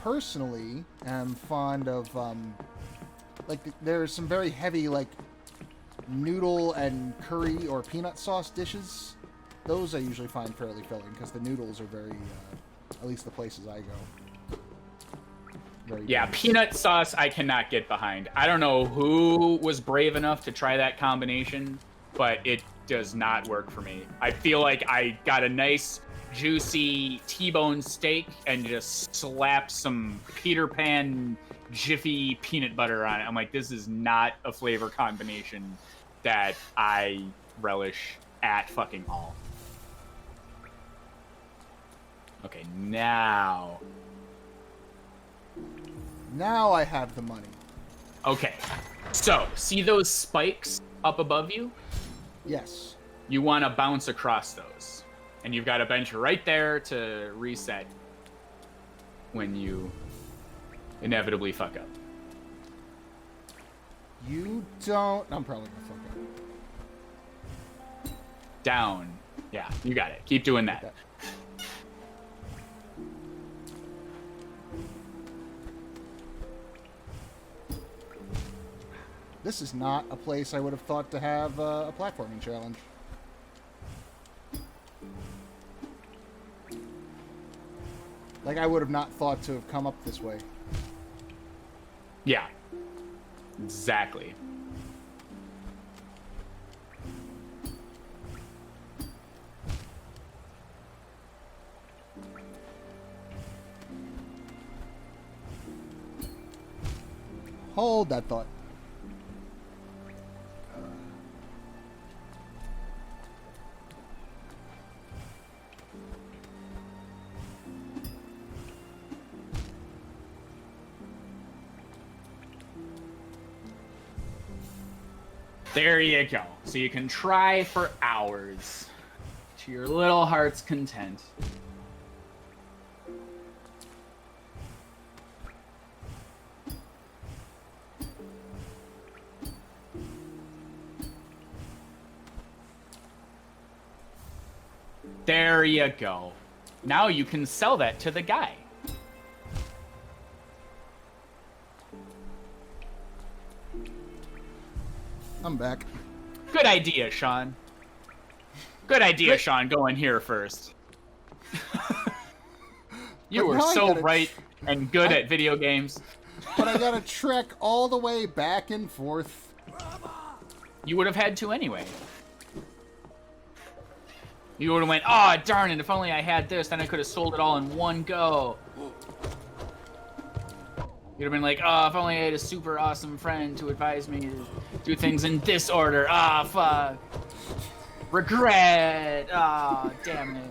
personally am fond of like there's some very heavy like noodle and curry or peanut sauce dishes. Those I usually find fairly filling because the noodles are very, at least the places I go. Very dense. Peanut sauce I cannot get behind. I don't know who was brave enough to try that combination, but it does not work for me. I feel like I got a nice juicy T-bone steak and just slapped some Peter Pan Jiffy peanut butter on it. I'm like, this is not a flavor combination that I relish at fucking all. Okay, now I have the money. Okay, so see those spikes up above you? Yes. You want to bounce across those. And you've got a bench right there to reset when you inevitably fuck up. You don't... I'm probably gonna fuck up. Down. Yeah, you got it. Keep doing that. Okay. This is not a place I would have thought to have a platforming challenge. Like, I would have not thought to have come up this way. Yeah. Exactly. Hold that thought. There you go. So you can try for hours to your little heart's content. There you go. Now you can sell that to the guy. I'm back. Good idea, Sean. Good idea, Sean. Go in here first. You were so bright and good at video games. But I gotta trek all the way back and forth. You would have had to anyway. You would have went, oh, darn it, if only I had this, then I could have sold it all in one go. You'd have been like, oh, if only I had a super awesome friend to advise me to do things in this order. Ah, fuck. Regret. Ah, damn it.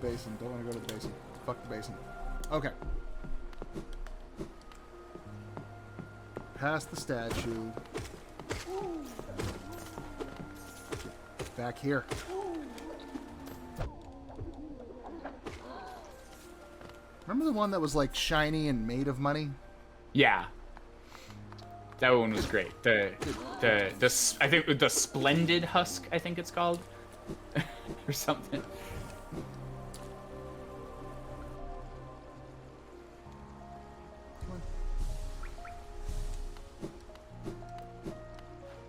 Basin. Don't want to go to the basin. Fuck the basin. Okay. Past the statue. Back here. Remember the one that was like shiny and made of money? Yeah. That one was great. I think the Splendid Husk, I think it's called. Or something.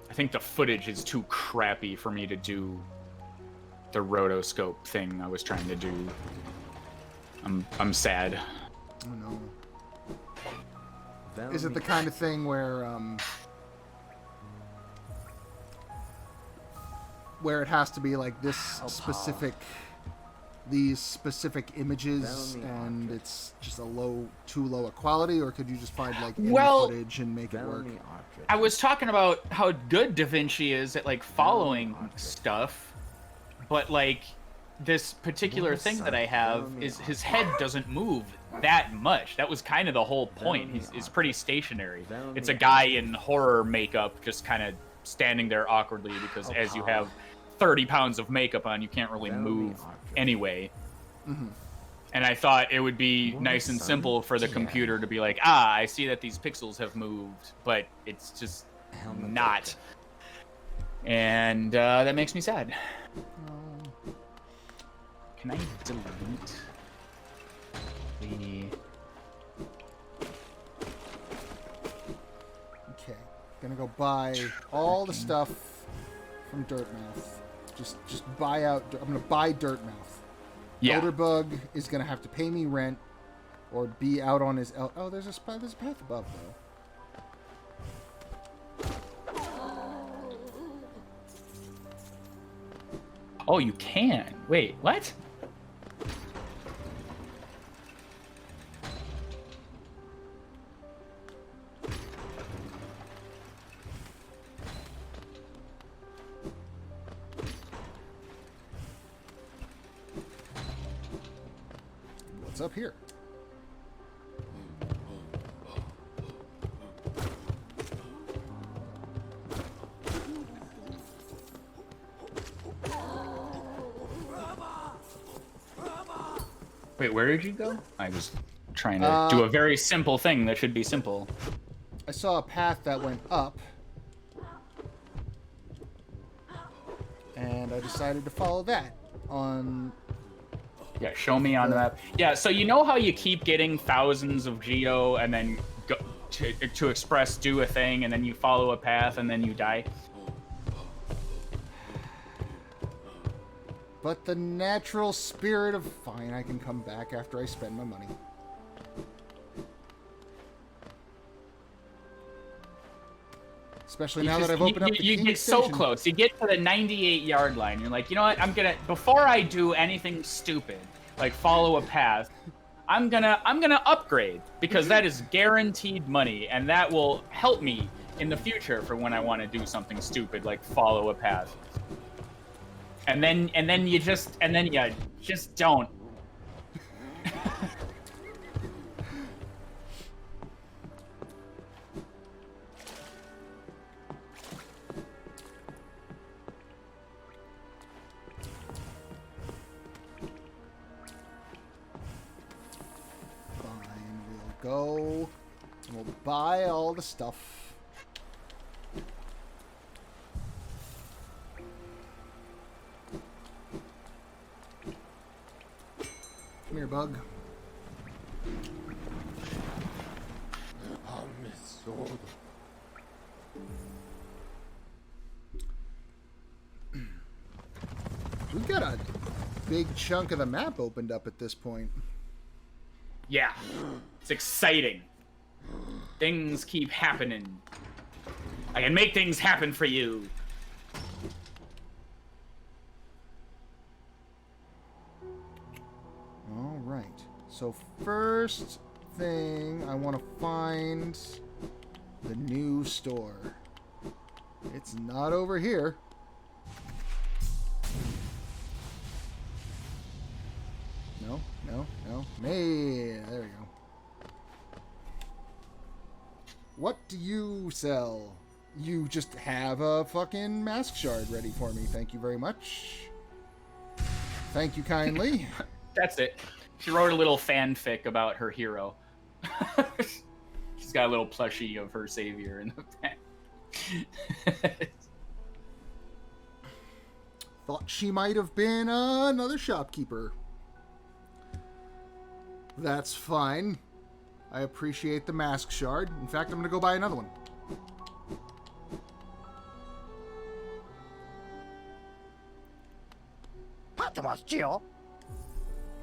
I think the footage is too crappy for me to do the rotoscope thing I was trying to do. I'm sad. Oh no. Is it the kind of thing where it has to be like this specific, these specific images, and it's just too low a quality, or could you just find like any footage and make it work? I was talking about how good DaVinci is at like following stuff, but like this particular thing that I have is his head doesn't move that much. That was kind of the whole point. He's pretty stationary. It's a guy in horror makeup just kind of standing there awkwardly because as you have 30 pounds of makeup on, you can't really move anyway. Mm-hmm. And I thought it would be nice and simple for the computer to be like, I see that these pixels have moved, but it's just not. And that makes me sad. Can I delete the... Okay, gonna go buy all the stuff from Dirtmouth. Just buy out. I'm gonna buy Dirtmouth. Yeah. Elderbug is gonna have to pay me rent, or be out on his. Oh, there's a path above though. Oh, you can. Wait, what? What's up here? Wait, where did you go? I was trying to do a very simple thing that should be simple. I saw a path that went up, and I decided to follow that on... Yeah, show me on the map. Yeah, so you know how you keep getting thousands of Geo and then go to Express do a thing and then you follow a path and then you die? But the natural spirit of fine, I can come back after I spend my money. Especially now that I've opened up the You get so close. You get to the 98-yard line. You're like, you know what? I'm gonna, before I do anything stupid, like follow a path, I'm gonna upgrade because that is guaranteed money, and that will help me in the future for when I want to do something stupid like follow a path. And then you just don't. Go and we'll buy all the stuff. Come here, bug. We've got a big chunk of the map opened up at this point. Yeah. It's exciting. Things keep happening. I can make things happen for you. All right. So first thing, I want to find the new store. It's not over here. No, no, no. There we go. What do you sell? You just have a fucking mask shard ready for me. Thank you very much. Thank you kindly. That's it. She wrote a little fanfic about her hero. She's got a little plushie of her savior in the back. Thought she might have been another shopkeeper. That's fine. I appreciate the mask shard. In fact, I'm going to go buy another one.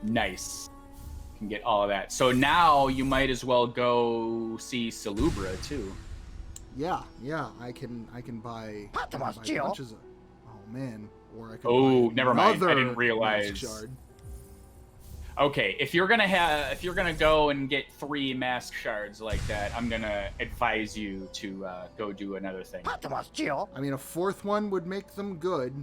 Nice. Can get all of that. So now you might as well go see Salubra too. Yeah, I can buy bunches of. Oh man, or I can. Oh, buy never mind. I another didn't realize. mask shard. Okay, if you're gonna go and get 3 mask shards like that, I'm gonna advise you to go do another thing. I mean, a 4th one would make them good.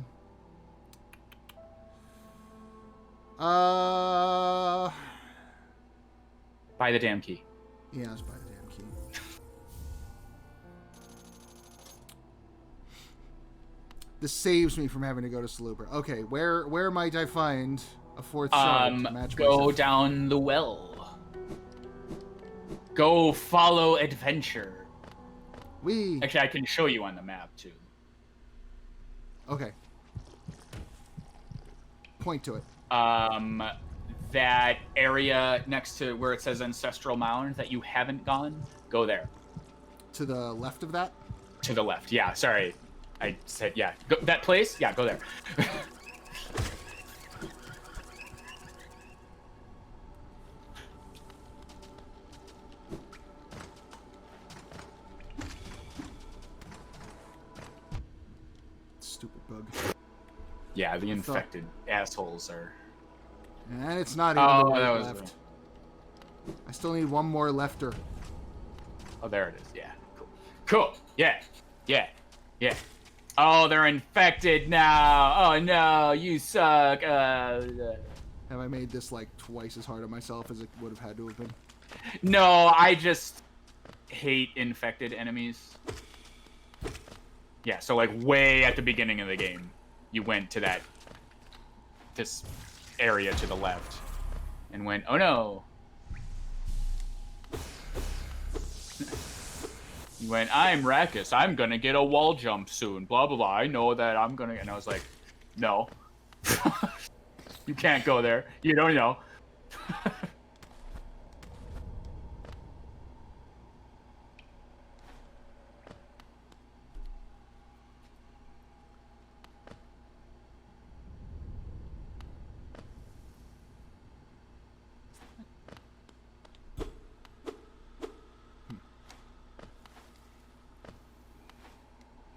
Buy the damn key. Yeah, let's buy the damn key. This saves me from having to go to Salubra. Okay, where might I find a 4th shard to match go myself? down the well. Go follow adventure. Actually, I can show you on the map too. Okay. Point to it. That area next to where it says Ancestral Mound that you haven't gone, go there. To the left of that? To the left, yeah, sorry. I said, yeah. Go, that place? Yeah, go there. Stupid bug. Yeah, the infected assholes are... And it's not even that was left. I still need one more lefter. Oh, there it is. Yeah. Cool. Yeah. Oh, they're infected now. Oh no, you suck. Have I made this like twice as hard on myself as it would have had to have been? No, I just hate infected enemies. Yeah, so like way at the beginning of the game, you went to this area to the left and went, oh no. You went, I'm Raqus, I'm gonna get a wall jump soon, blah blah blah, I know that I'm gonna, and I was like, no. You can't go there, you don't know.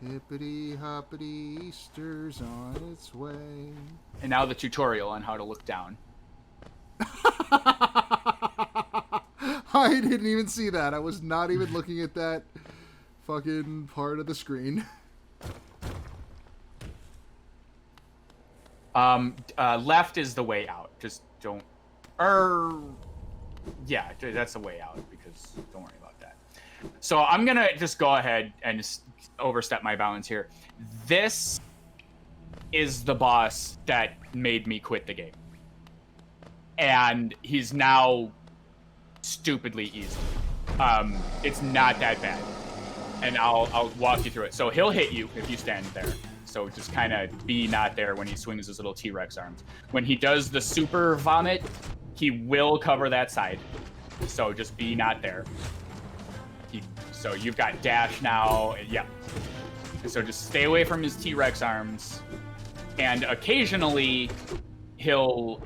Hippity hoppity, Easter's on its way. And now the tutorial on how to look down. I didn't even see that. I was not even looking at that fucking part of the screen. Left is the way out. Just don't... yeah, that's the way out, because don't worry about that. So I'm gonna just go ahead and just overstep my bounds here. This is the boss that made me quit the game. And he's now stupidly easy. It's not that bad. And I'll walk you through it. So he'll hit you if you stand there. So just kind of be not there when he swings his little T-Rex arms. When he does the super vomit, he will cover that side. So just be not there. So you've got dash now. Yeah. And so just stay away from his T-Rex arms. And occasionally he'll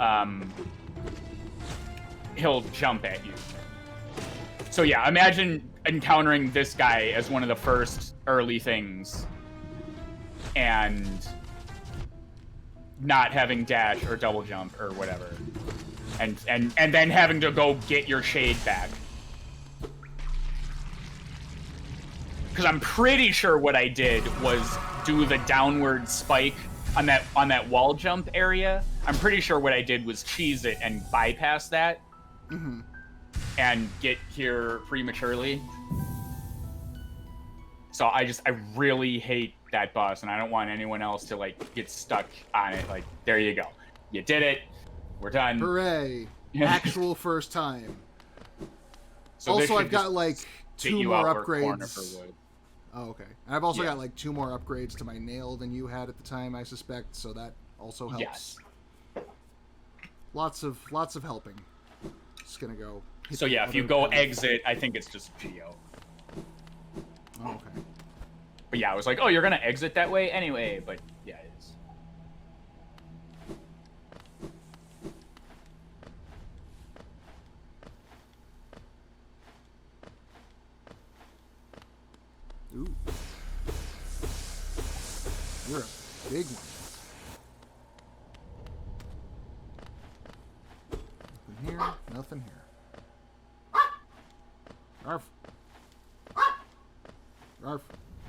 jump at you. So yeah, imagine encountering this guy as one of the first early things and not having dash or double jump or whatever. And then having to go get your shade back. Because I'm pretty sure what I did was do the downward spike on that wall jump area. I'm pretty sure what I did was cheese it and bypass that. Mm-hmm. And get here prematurely. So I really hate that boss, and I don't want anyone else to like get stuck on it. Like, there you go. You did it. We're done. Hooray. Actual first time. So also, I've got like 2 more upgrades. Wood. Oh, okay. And I've also got like 2 more upgrades to my nail than you had at the time, I suspect, so that also helps. Yes. Lots of helping. Just gonna go. So yeah, if you go exit, I think it's just Geo. Oh, okay. But yeah, I was like, oh, you're gonna exit that way anyway, but yeah, it is. Ooh. You're a big one. Nothing here, nothing here. Arf. Arf.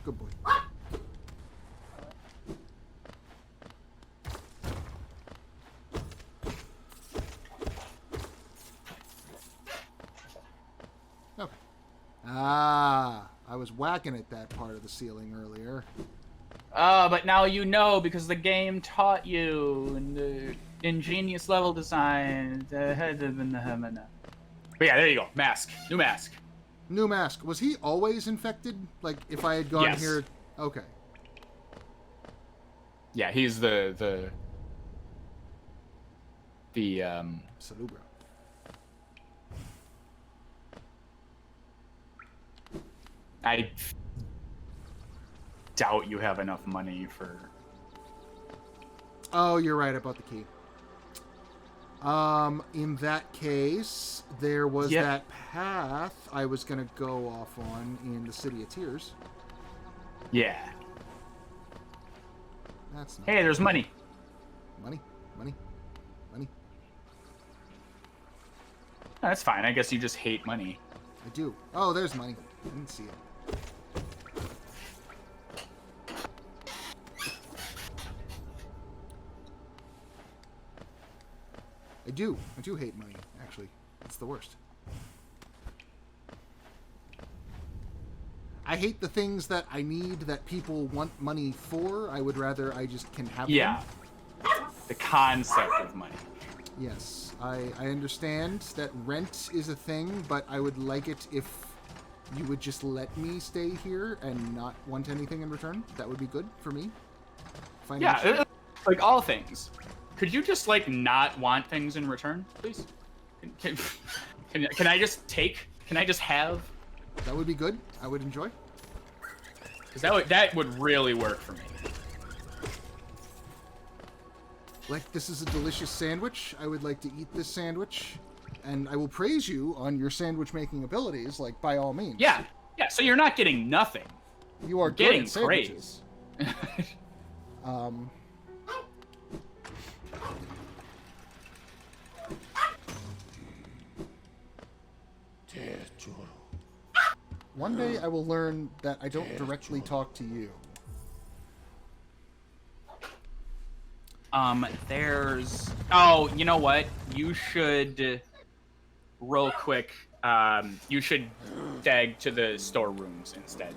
Good boy. Okay. Ah, I was whacking at that part of the ceiling earlier. But now you know because the game taught you and the ingenious level design. But yeah, there you go. Mask. New mask. New mask. Was he always infected? Like, if I had gone here... Okay. Yeah, he's the Salubra. I doubt you have enough money for... Oh, you're right about the key. In that case, there was that path I was gonna go off on in the City of Tears. Yeah. That's not hey, there's money. Money. Oh, that's fine. I guess you just hate money. I do. Oh, there's money. I didn't see it. I do hate money, actually. It's the worst. I hate the things that I need that people want money for. I would rather I just can have them. The concept of money. Yes, I understand that rent is a thing, but I would like it if you would just let me stay here and not want anything in return. That would be good for me. Yeah, like all things. Could you just, like, not want things in return, please? Can I just take? Can I just have? That would be good. I would enjoy. Because that would really work for me. Like, this is a delicious sandwich. I would like to eat this sandwich. And I will praise you on your sandwich-making abilities, like, by all means. Yeah, so you're not getting nothing. You are getting good at sandwiches. praise. One day I will learn that I don't directly talk to you. There's... Oh, you know what? You should... Real quick, you should dag to the storerooms instead.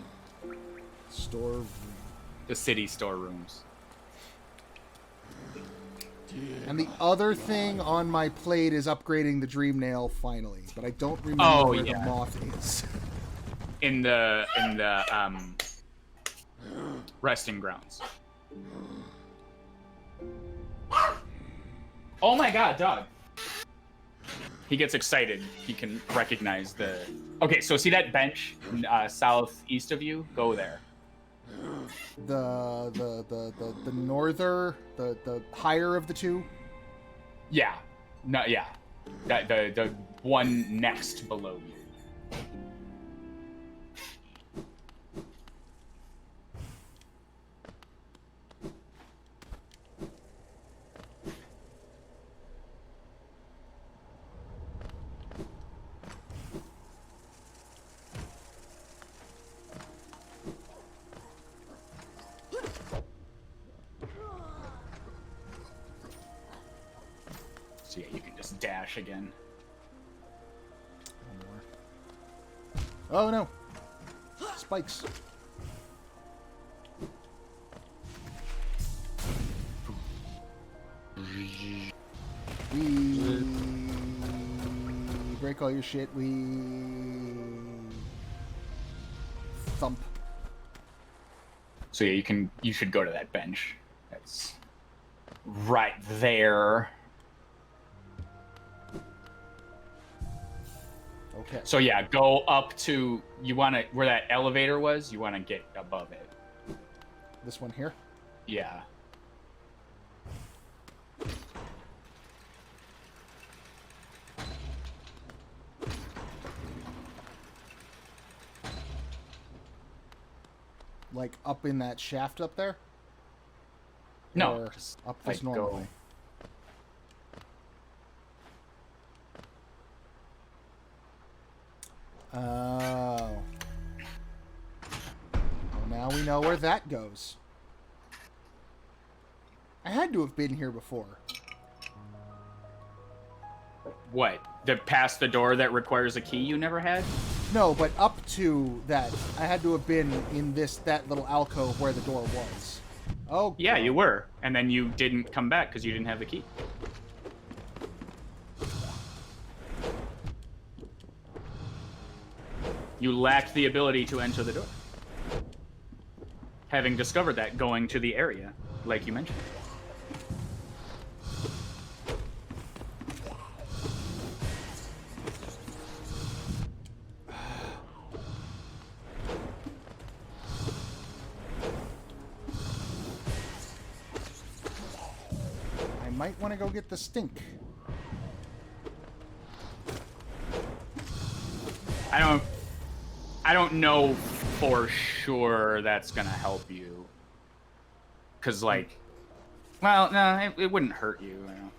Storeroom. The city storerooms. And the other thing on my plate is upgrading the Dream Nail finally, but I don't remember where the moth is. In the resting grounds. Oh my god, dog. He gets excited. He can recognize the... Okay, so see that bench southeast of you? Go there. The the higher of the two? Yeah. No, yeah. The one next below you. So yeah, you can just dash again. One more. Oh no! Spikes. We break all your shit. We thump. So yeah, you should go to that bench. That's right there. Okay. So yeah, go up to where that elevator was, you wanna get above it. This one here? Yeah. Like up in that shaft up there? No, Or just up this like normal way? Oh. Well, now we know where that goes. I had to have been here before. What? Past the door that requires a key you never had? No, but up to that, I had to have been in that little alcove where the door was. Oh. Yeah, God. you were. And then you didn't come back because you didn't have the key. You lacked the ability to enter the door. Having discovered that going to the area, like you mentioned. I might want to go get the stink. I don't know for sure that's gonna help you. Cause like, well, no, it wouldn't hurt you. You know?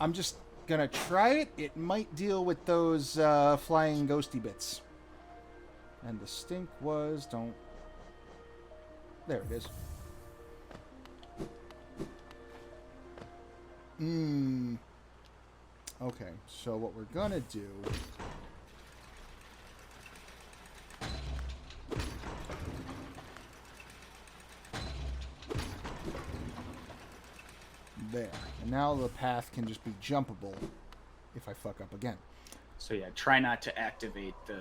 I'm just gonna try it. It might deal with those flying ghosty bits. And the stink was there it is. Okay, so what we're gonna do... There. And now the path can just be jumpable if I fuck up again. So yeah, try not to activate the...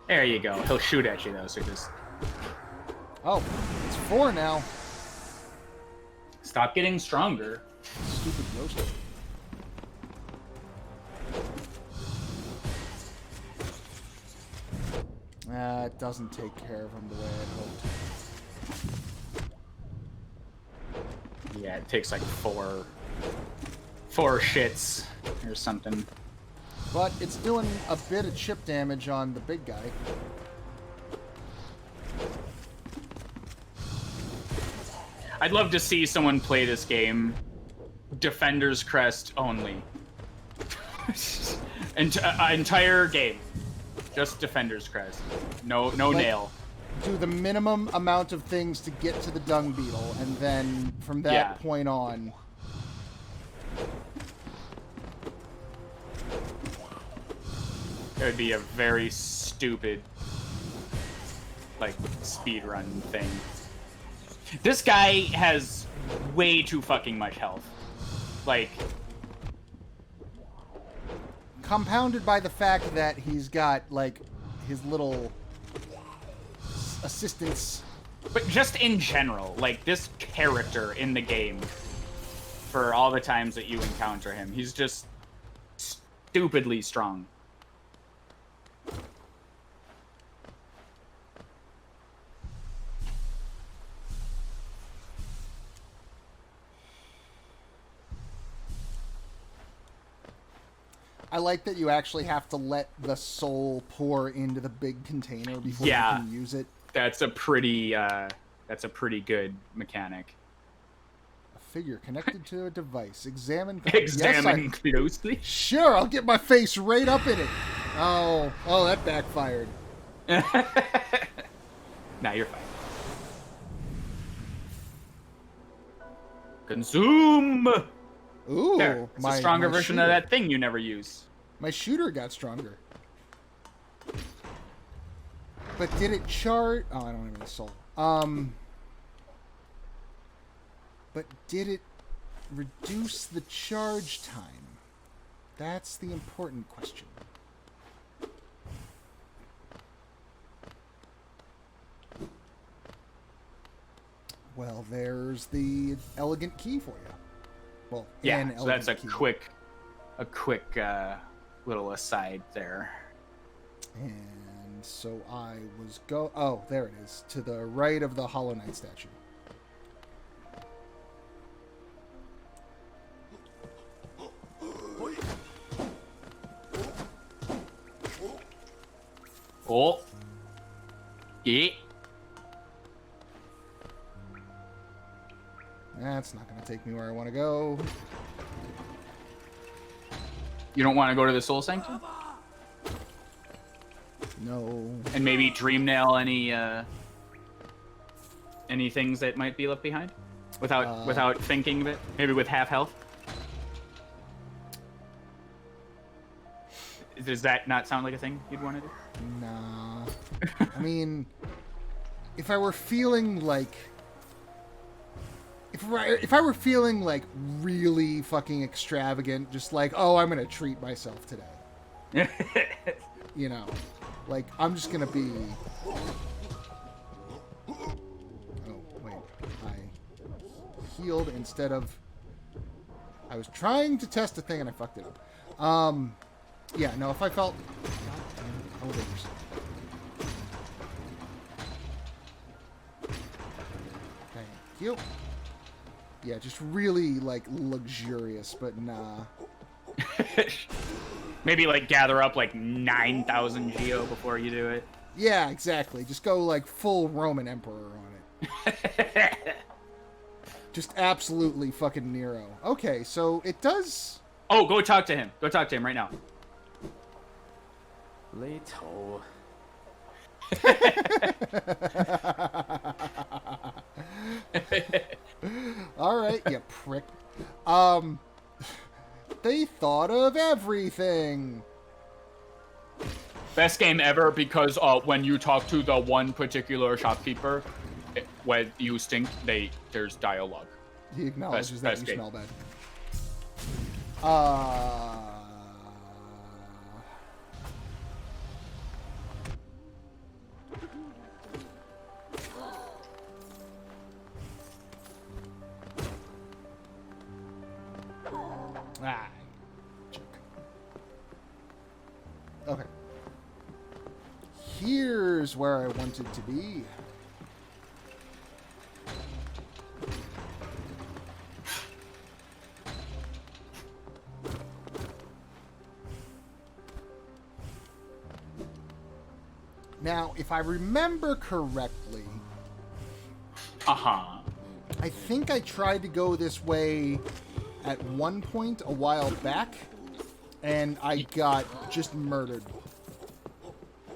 There you go. He'll shoot at you though, so just... Oh, it's 4 now. Stop getting stronger. Stupid roaster. It doesn't take care of him the way I hoped. Yeah, it takes like four shits or something. But it's doing a bit of chip damage on the big guy. I'd love to see someone play this game Defender's Crest only. Entire game. Just Defender's Crest. No Like, nail. Do the minimum amount of things to get to the dung beetle, and then from that point on... It would be a very stupid, like, speedrun thing. This guy has way too fucking much health. Like... Compounded by the fact that he's got, like, his little assistants But just in general, like, this character in the game, for all the times that you encounter him, he's just stupidly strong. I like that you actually have to let the soul pour into the big container before you can use it. That's a pretty good mechanic. A figure connected to a device. Examine closely. Sure, I'll get my face right up in it. Oh, that backfired. Nah, you're fine. Consume. Ooh, there. It's a stronger version of that thing you never use. My shooter got stronger. But did it charge? Oh, I don't have any soul. But did it reduce the charge time? That's the important question. Well, there's the elegant key for you. Well, yeah, so that's a key. quick little aside there. And so I was oh, there it is, to the right of the Hollow Knight statue. Oh. Yeah. That's not going to take me where I want to go. You don't want to go to the Soul Sanctum? No. And maybe dream nail any things that might be left behind? Without thinking of it? Maybe with half health? Does that not sound like a thing you'd want to do? Nah. I mean, if I were feeling like... If I were feeling, like, really fucking extravagant, just like, oh, I'm gonna treat myself today. You know, like, I'm just gonna be... Oh, wait. I healed instead of... I was trying to test a thing and I fucked it up. Yeah, no, if I felt... Elevators. Thank you. Yeah, just really, like, luxurious, but nah. Maybe, like, gather up, like, 9,000 Geo before you do it. Yeah, exactly. Just go, like, full Roman Emperor on it. Just absolutely fucking Nero. Okay, so it does... Oh, go talk to him. Go talk to him right now. Little. All right, you prick. They thought of everything. Best game ever because when you talk to the one particular shopkeeper, when you stink, there's dialogue. He acknowledges that you smell bad. Jerk. Okay. Here's where I wanted to be. Now, if I remember correctly... Uh-huh. I think I tried to go this way at one point a while back, and I got just murdered.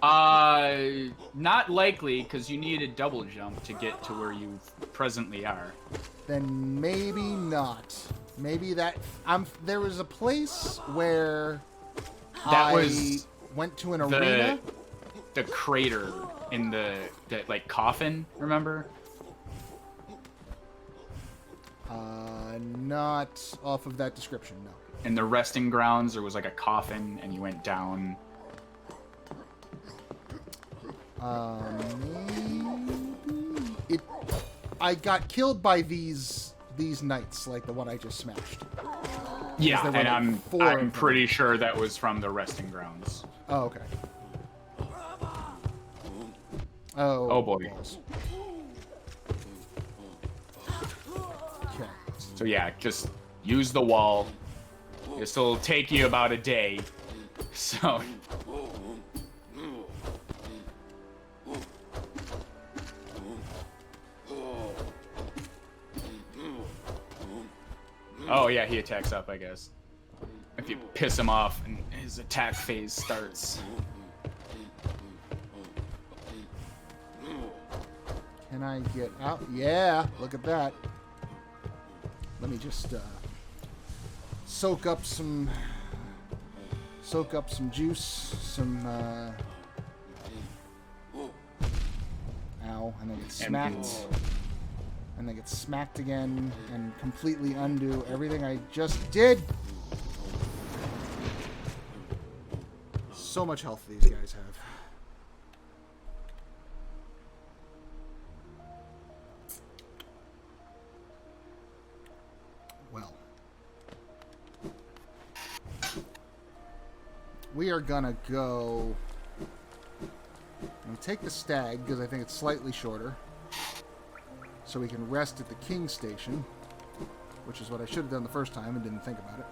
Not likely, because you need a double jump to get to where you presently are. Then maybe not. Maybe that... there was a place where that I was went to an arena. The crater in the like, coffin, remember? Not off of that description, no. In the resting grounds, there was like a coffin, and you went down. Maybe it I got killed by these knights, like the one I just smashed. Yeah, there were, and like, I'm pretty sure that was from the resting grounds. Oh, okay. Oh boy. Balls. Okay. So yeah, just use the wall. This will take you about a day. So. Oh yeah, he attacks up, I guess. If you piss him off and his attack phase starts. Can I get out? Yeah, look at that. Let me just soak up some juice, ow, and then get smacked. And then get smacked again and completely undo everything I just did. So much health these guys have. Well. We are gonna go... I'm gonna take the stag because I think it's slightly shorter. So we can rest at the King Station, which is what I should have done the first time and didn't think about it.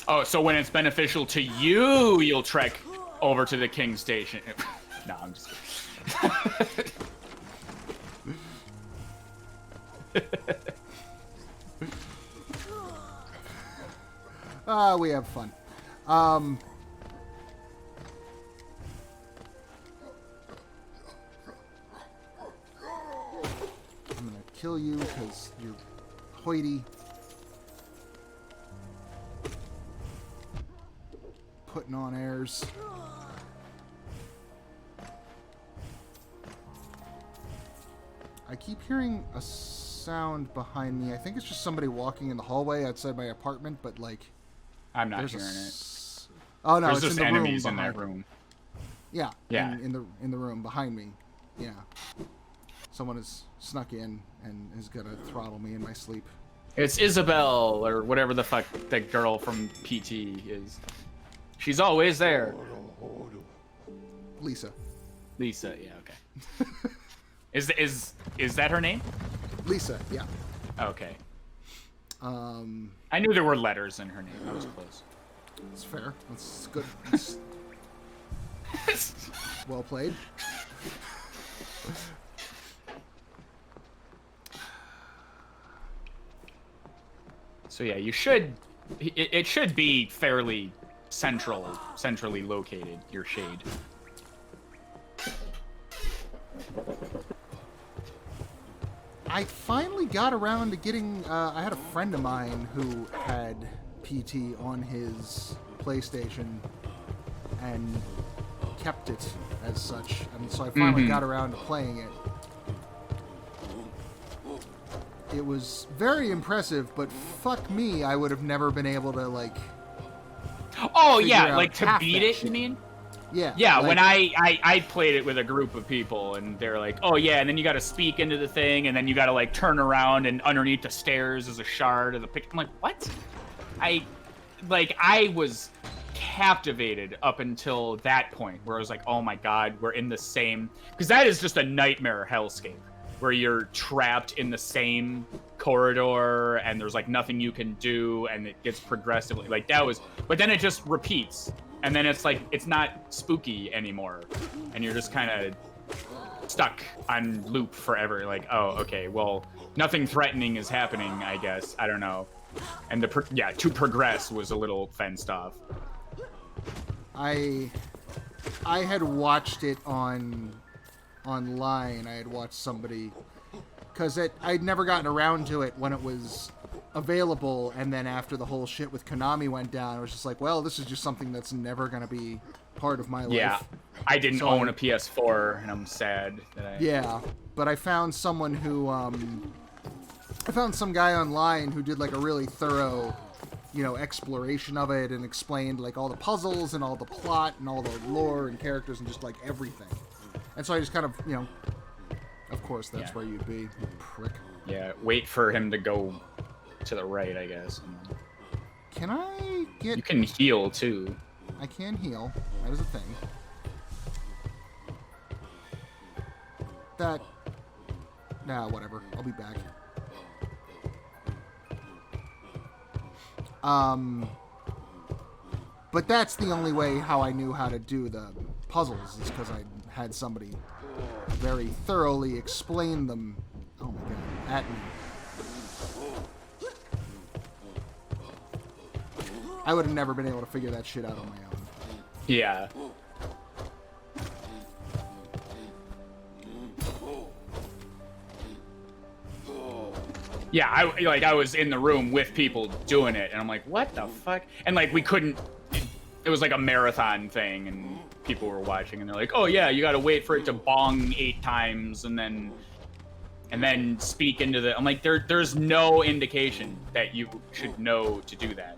Oh, so when it's beneficial to you, you'll trek over to the King Station. No, I'm just kidding. We have fun. I'm gonna kill you because you're hoity. Putting on airs. I keep hearing a sound behind me. I think it's just somebody walking in the hallway outside my apartment, but like... I'm not hearing it. Oh no, There's it's just in the room enemies in behind. that room. Yeah, Yeah. in the room behind me. Yeah. Someone has snuck in and is gonna throttle me in my sleep. It's Isabel, or whatever the fuck that girl from PT is. She's always there. Lisa. Lisa, yeah, okay. Is that her name? Lisa, yeah. Okay. I knew there were letters in her name. I was close. It's fair. That's good. That's well played. So yeah, you should. It should be fairly centrally located. Your shade. I finally got around to getting... I had a friend of mine who had PT on his PlayStation and kept it as such. And so I finally got around to playing it. It was very impressive, but fuck me, I would have never been able to, like... Oh, yeah, out like to half beat that it, shit. you mean? Yeah. Yeah, like, when I played it with a group of people, and they're like, oh yeah, and then you gotta speak into the thing, and then you gotta like turn around, and underneath the stairs is a shard of the picture. I'm like, what? I was captivated up until that point, where I was like, oh my god, we're in the same... Because that is just a nightmare hellscape, where you're trapped in the same corridor, and there's like nothing you can do, and it gets progressively... Like, that was... But then it just repeats. And then it's like, it's not spooky anymore. And you're just kind of stuck on loop forever. Like, oh, okay, well, nothing threatening is happening, I guess. I don't know. And to progress was a little fenced off. I had watched it online. I had watched somebody... Because I'd never gotten around to it when it was available, and then after the whole shit with Konami went down, I was just like, well, this is just something that's never going to be part of my life. Yeah, I didn't own a PS4, and I'm sad that I... Yeah, but I found someone who, I found some guy online who did like a really thorough, exploration of it and explained like all the puzzles and all the plot and all the lore and characters and just like everything. And so I just kind of, of course that's where you'd be, you prick. Yeah, wait for him to go to the right, I guess. Can I get... You can heal, too. I can heal. That is a thing. That... Nah, whatever. I'll be back. But that's the only way how I knew how to do the puzzles, is because I had somebody very thoroughly explain them, oh my god, at me. I would have never been able to figure that shit out on my own. Yeah. Yeah, I was in the room with people doing it, and I'm like, what the fuck? And like we couldn't. It was like a marathon thing, and people were watching, and they're like, oh yeah, you gotta wait for it to bong 8 times, and then speak into the. I'm like, there's no indication that you should know to do that.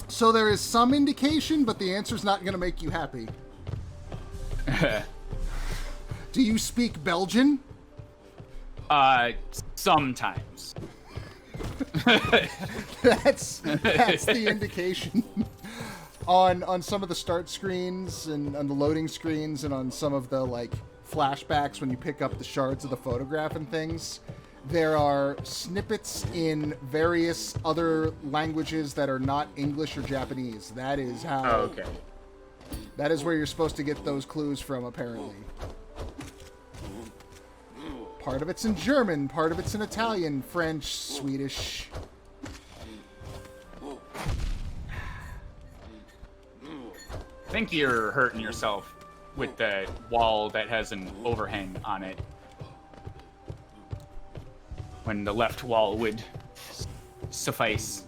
So there is some indication, but the answer's not gonna make you happy. Do you speak Belgian? Sometimes. That's the indication. On some of the start screens and on the loading screens and on some of the like flashbacks when you pick up the shards of the photograph and things, there are snippets in various other languages that are not English or Japanese. That is how. Oh, okay. That is where you're supposed to get those clues from, apparently. Part of it's in German, part of it's in Italian, French, Swedish. I think you're hurting yourself with the wall that has an overhang on it. When the left wall would suffice.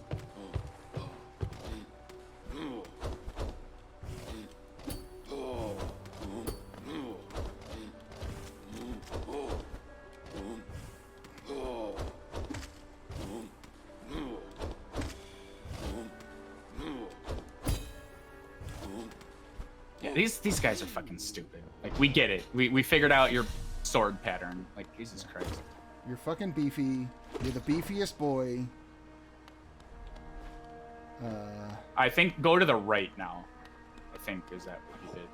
Yeah, these guys are fucking stupid. Like, we get it. We figured out your sword pattern. Like, Jesus Christ. You're fucking beefy. You're the beefiest boy. I think go to the right now. I think, is that what you did?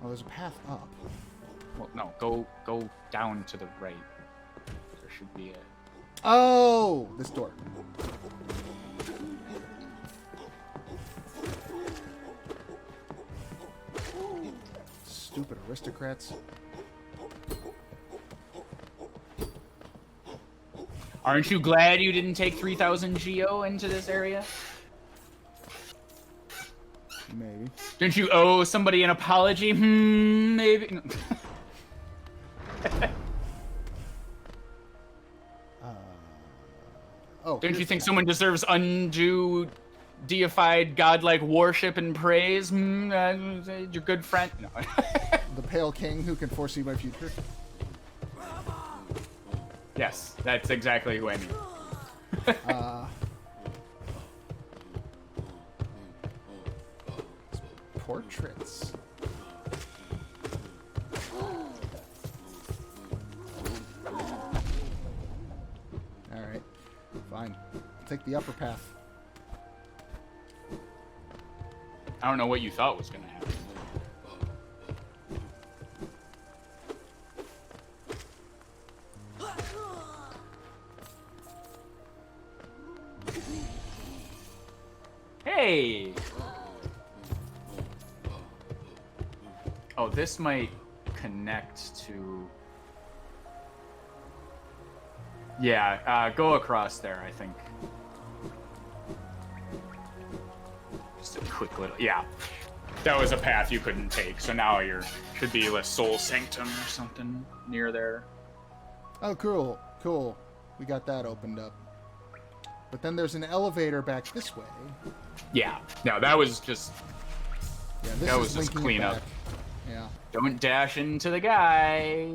Oh, there's a path up. Well, no, go down to the right. There should be a... Oh! This door. Stupid aristocrats. Aren't you glad you didn't take 3,000 Geo into this area? Maybe. Didn't you owe somebody an apology? Maybe. Oh. Don't you think someone deserves undue, deified, godlike worship and praise? Your good friend? No. The Pale King who can foresee my future? Yes, that's exactly who I mean. Portraits. Alright. Fine. Take the upper path. I don't know what you thought was gonna happen. Hey! Oh, this might connect to... Yeah, go across there, I think. Just a quick little... Yeah. That was a path you couldn't take, so now you're... Should be a Soul Sanctum or something near there. Oh, cool. Cool. We got that opened up. But then there's an elevator back this way. Yeah. No, that was just... Yeah, this that is was just linking it cleanup. back. Yeah. Don't dash into the guy.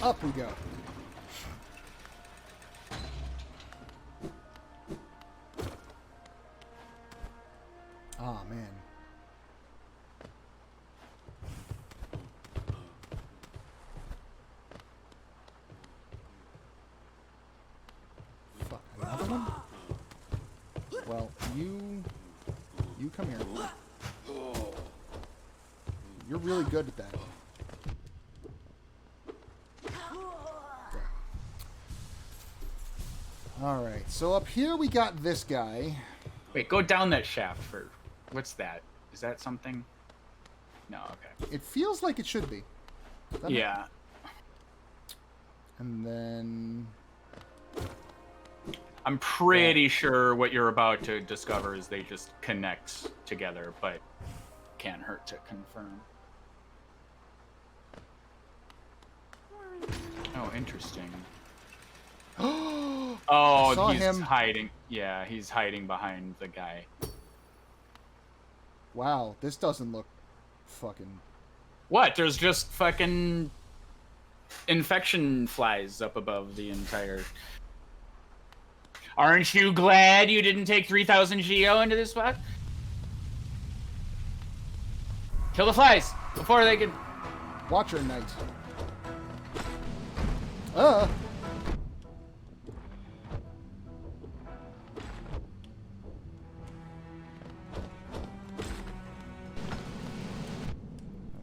Up we go. Oh, man. Fuck, another one? Well, you come here. You're really good at that. Alright, so up here we got this guy. Wait, go down that shaft for... What's that? Is that something? No, okay. It feels like it should be. Yeah. And then... I'm pretty sure what you're about to discover is they just connect together, but can't hurt to confirm. Oh, interesting. Oh, Saw he's him. hiding. Yeah, he's hiding behind the guy. Wow, this doesn't look fucking... What? There's just fucking infection flies up above the entire... Aren't you glad you didn't take 3,000 Geo into this spot? Kill the flies before they can... Watcher Knight.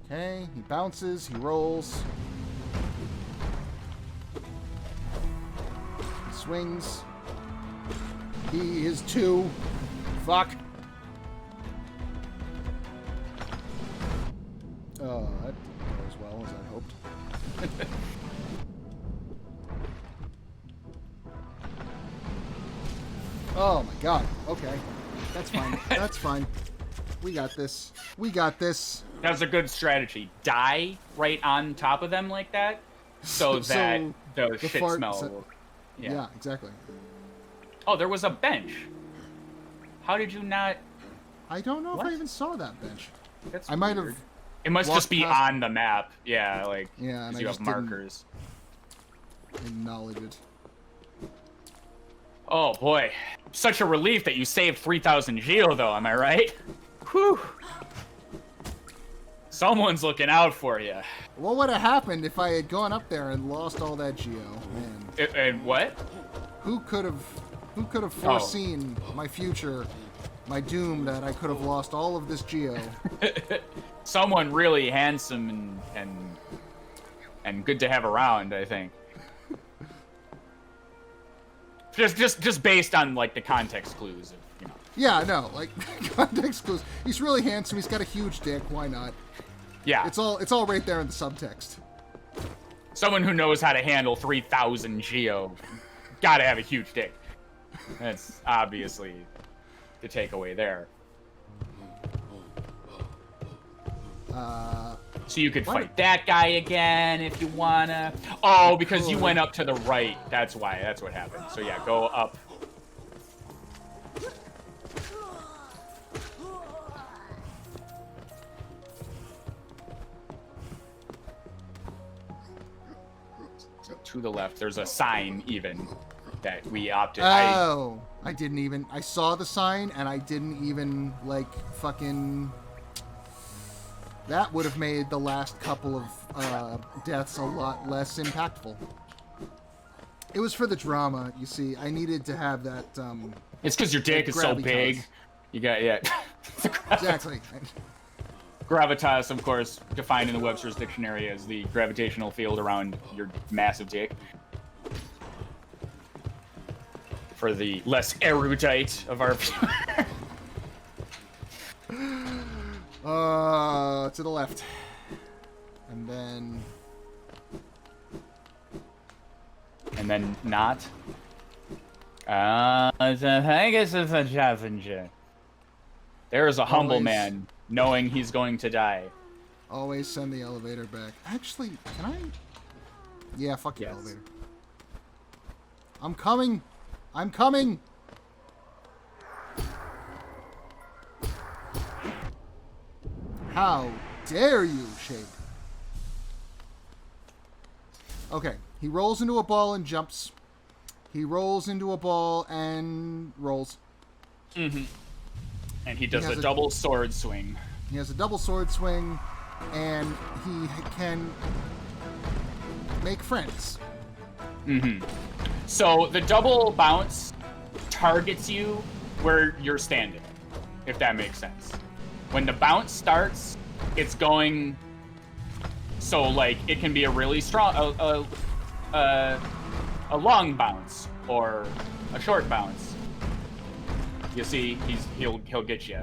Okay, he bounces, he rolls. He swings. He is 2. Fuck. Oh, that didn't go as well as I hoped. Oh my god. Okay. That's fine. That's fine. We got this. We got this. That's a good strategy. Die right on top of them like that, so that the shit fart smell. Yeah, exactly. Oh, there was a bench. How did you not? I don't know What? if I even saw that bench. That's I might weird. have. It must walked just be past- on the map. Yeah, like Yeah, and 'cause I you have just didn't- markers. Acknowledge it. Oh boy, such a relief that you saved 3,000 Geo, though. Am I right? Whew. Someone's looking out for you. What would have happened if I had gone up there and lost all that Geo? Man, And what? who could have foreseen my future, my doom, that I could have lost all of this Geo? Someone really handsome and good to have around, I think. Just based on like the context clues, of, you know. Yeah, no, like context clues. He's really handsome. He's got a huge dick. Why not? Yeah, It's all right there in the subtext. someone who knows how to handle 3,000 Geo, gotta have a huge dick. That's obviously the takeaway there. So you could What? fight that guy again if you wanna. Oh, because you went up to the right. That's why. That's what happened. So yeah, go up. So to the left, there's a sign even that we opted. Oh, I didn't even. I saw the sign and I didn't even like fucking. That would have made the last couple of deaths a lot less impactful. It was for the drama, you see. I needed to have that. It's because your dick is so gravitas. big. You got yeah. Exactly. Gravitas, of course, defined in the Webster's dictionary as the gravitational field around your massive dick. For the less erudite of our viewers. To the left. And then. And then not. There is a humble Always. man knowing he's going to die. Always send the elevator back. Actually, can I? Yeah, fuck your Yes. elevator. I'm coming. I'm coming. How dare you, Shape? Okay, he rolls into a ball and jumps. He rolls into a ball and rolls. Mm-hmm. And he does a double sword swing. He has a double sword swing, and he can make friends. Mm-hmm. So the double bounce targets you where you're standing, if that makes sense. When the bounce starts, it's going... So, like, it can be a really strong... a long bounce, or a short bounce. You see, he'll get you.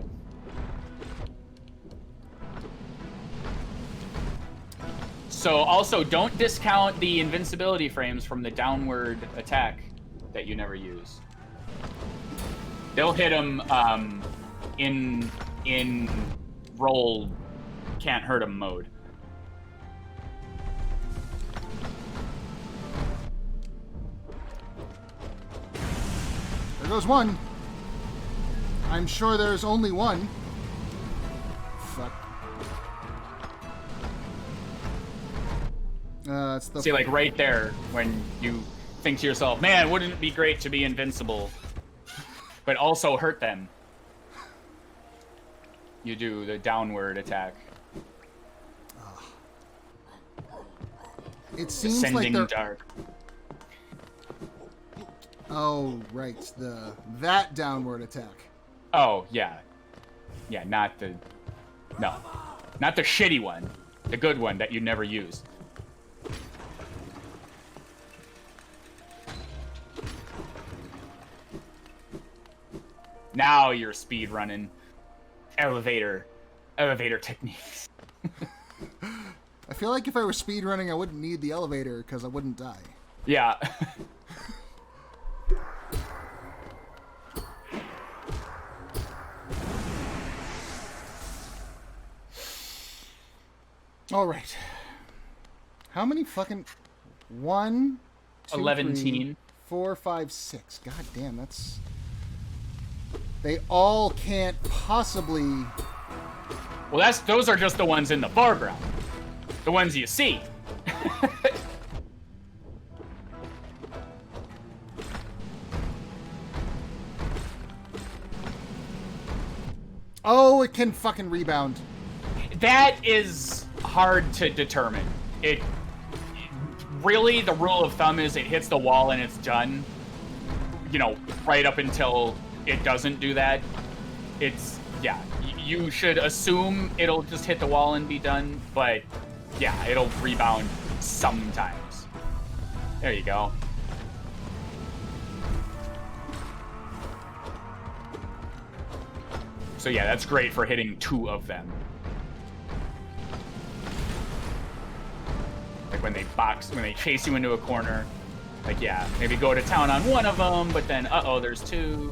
So also, don't discount the invincibility frames from the downward attack that you never use. They'll hit him in roll can't hurt him mode. There goes one. I'm sure there's only one. Fuck. It's the... See, like right there, when you think to yourself, man, wouldn't it be great to be invincible, but also hurt them? You do the downward attack. It seems Ascending like they're... dart. Oh, right. That downward attack. Oh, yeah. Yeah, not the... No. Not the shitty one. The good one that you never use. Now you're speed running. Elevator techniques. I feel like if I were speedrunning, I wouldn't need the elevator because I wouldn't die. Yeah. All right. How many fucking... 1, 2, 11. 3, 4, 5, 6. God damn, that's... They all can't possibly... Well, those are just the ones in the foreground. The ones you see. Oh, it can fucking rebound. That is hard to determine. Really, the rule of thumb is it hits the wall and it's done. You know, right up until it doesn't do that. It's, yeah, you should assume it'll just hit the wall and be done, but yeah, it'll rebound sometimes. There you go. So yeah, that's great for hitting 2 of them. Like when they chase you into a corner, like yeah, maybe go to town on one of them, but then uh-oh, there's 2.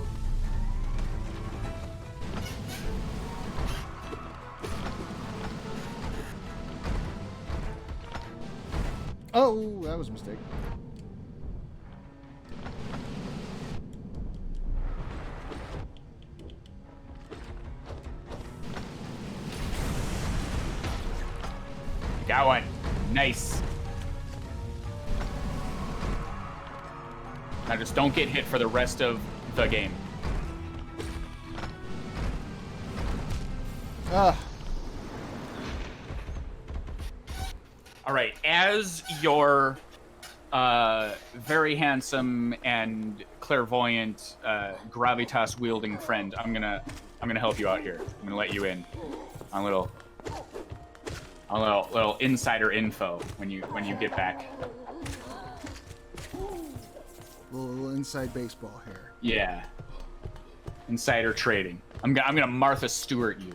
Oh, that was a mistake. Got one. Nice. Now just don't get hit for the rest of the game. Ah. All right, as your very handsome and clairvoyant gravitas wielding friend, I'm gonna help you out here. I'm gonna let you in on a little insider info when you get back. Little inside baseball here. Yeah. Insider trading. I'm gonna Martha Stewart you.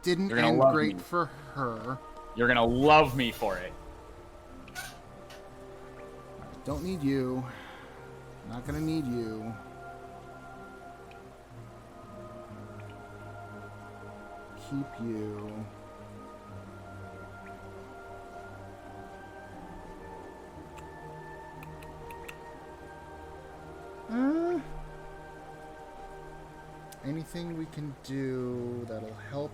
Didn't You're gonna end love great me. for her. You're gonna love me for it. Don't need you. Not gonna need you. Keep you. anything we can do that'll help?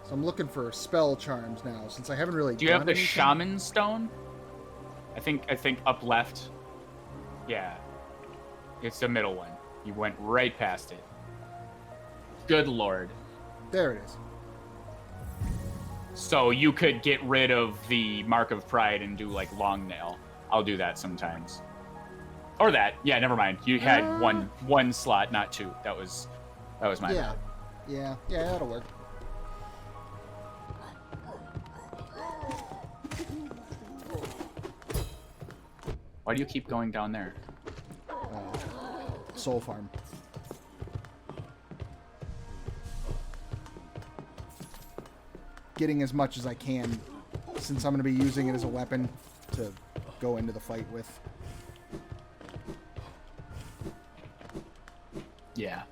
So I'm looking for spell charms now, since I haven't really. Do you have the anything. shaman stone? I think up left. Yeah, it's the middle one. You went right past it. Good lord. There it is. So you could get rid of the Mark of Pride and do like long nail. I'll do that sometimes. Or that. Yeah, never mind. You had one slot, not two. That was my bad. Yeah, that'll work. Why do you keep going down there? Soul farm. Getting as much as I can, since I'm going to be using it as a weapon to go into the fight with. Yeah.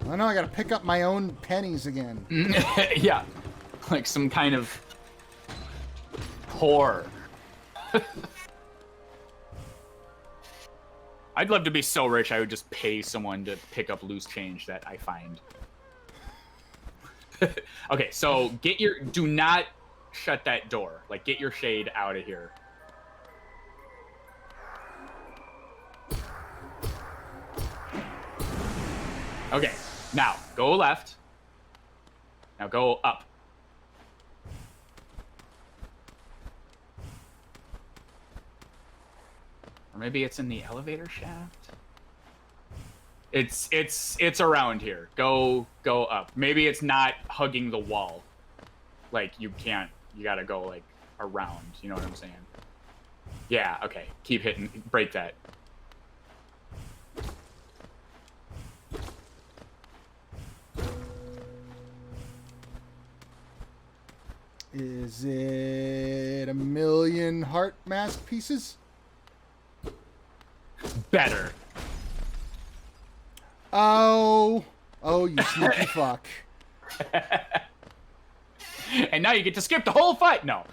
I know I gotta pick up my own pennies again. Yeah. Like some kind of whore. I'd love to be so rich I would just pay someone to pick up loose change that I find. Okay, so do not shut that door. Like, get your shade out of here. Okay, now go left. Now go up. Or maybe it's in the elevator shaft. It's around here. Go up. Maybe it's not hugging the wall. Like you gotta go like around, you know what I'm saying? Yeah, okay. Keep hitting, break that. Is it 1,000,000 heart mask pieces? Better. Oh, you sneaky fuck. And now you get to skip the whole fight. No,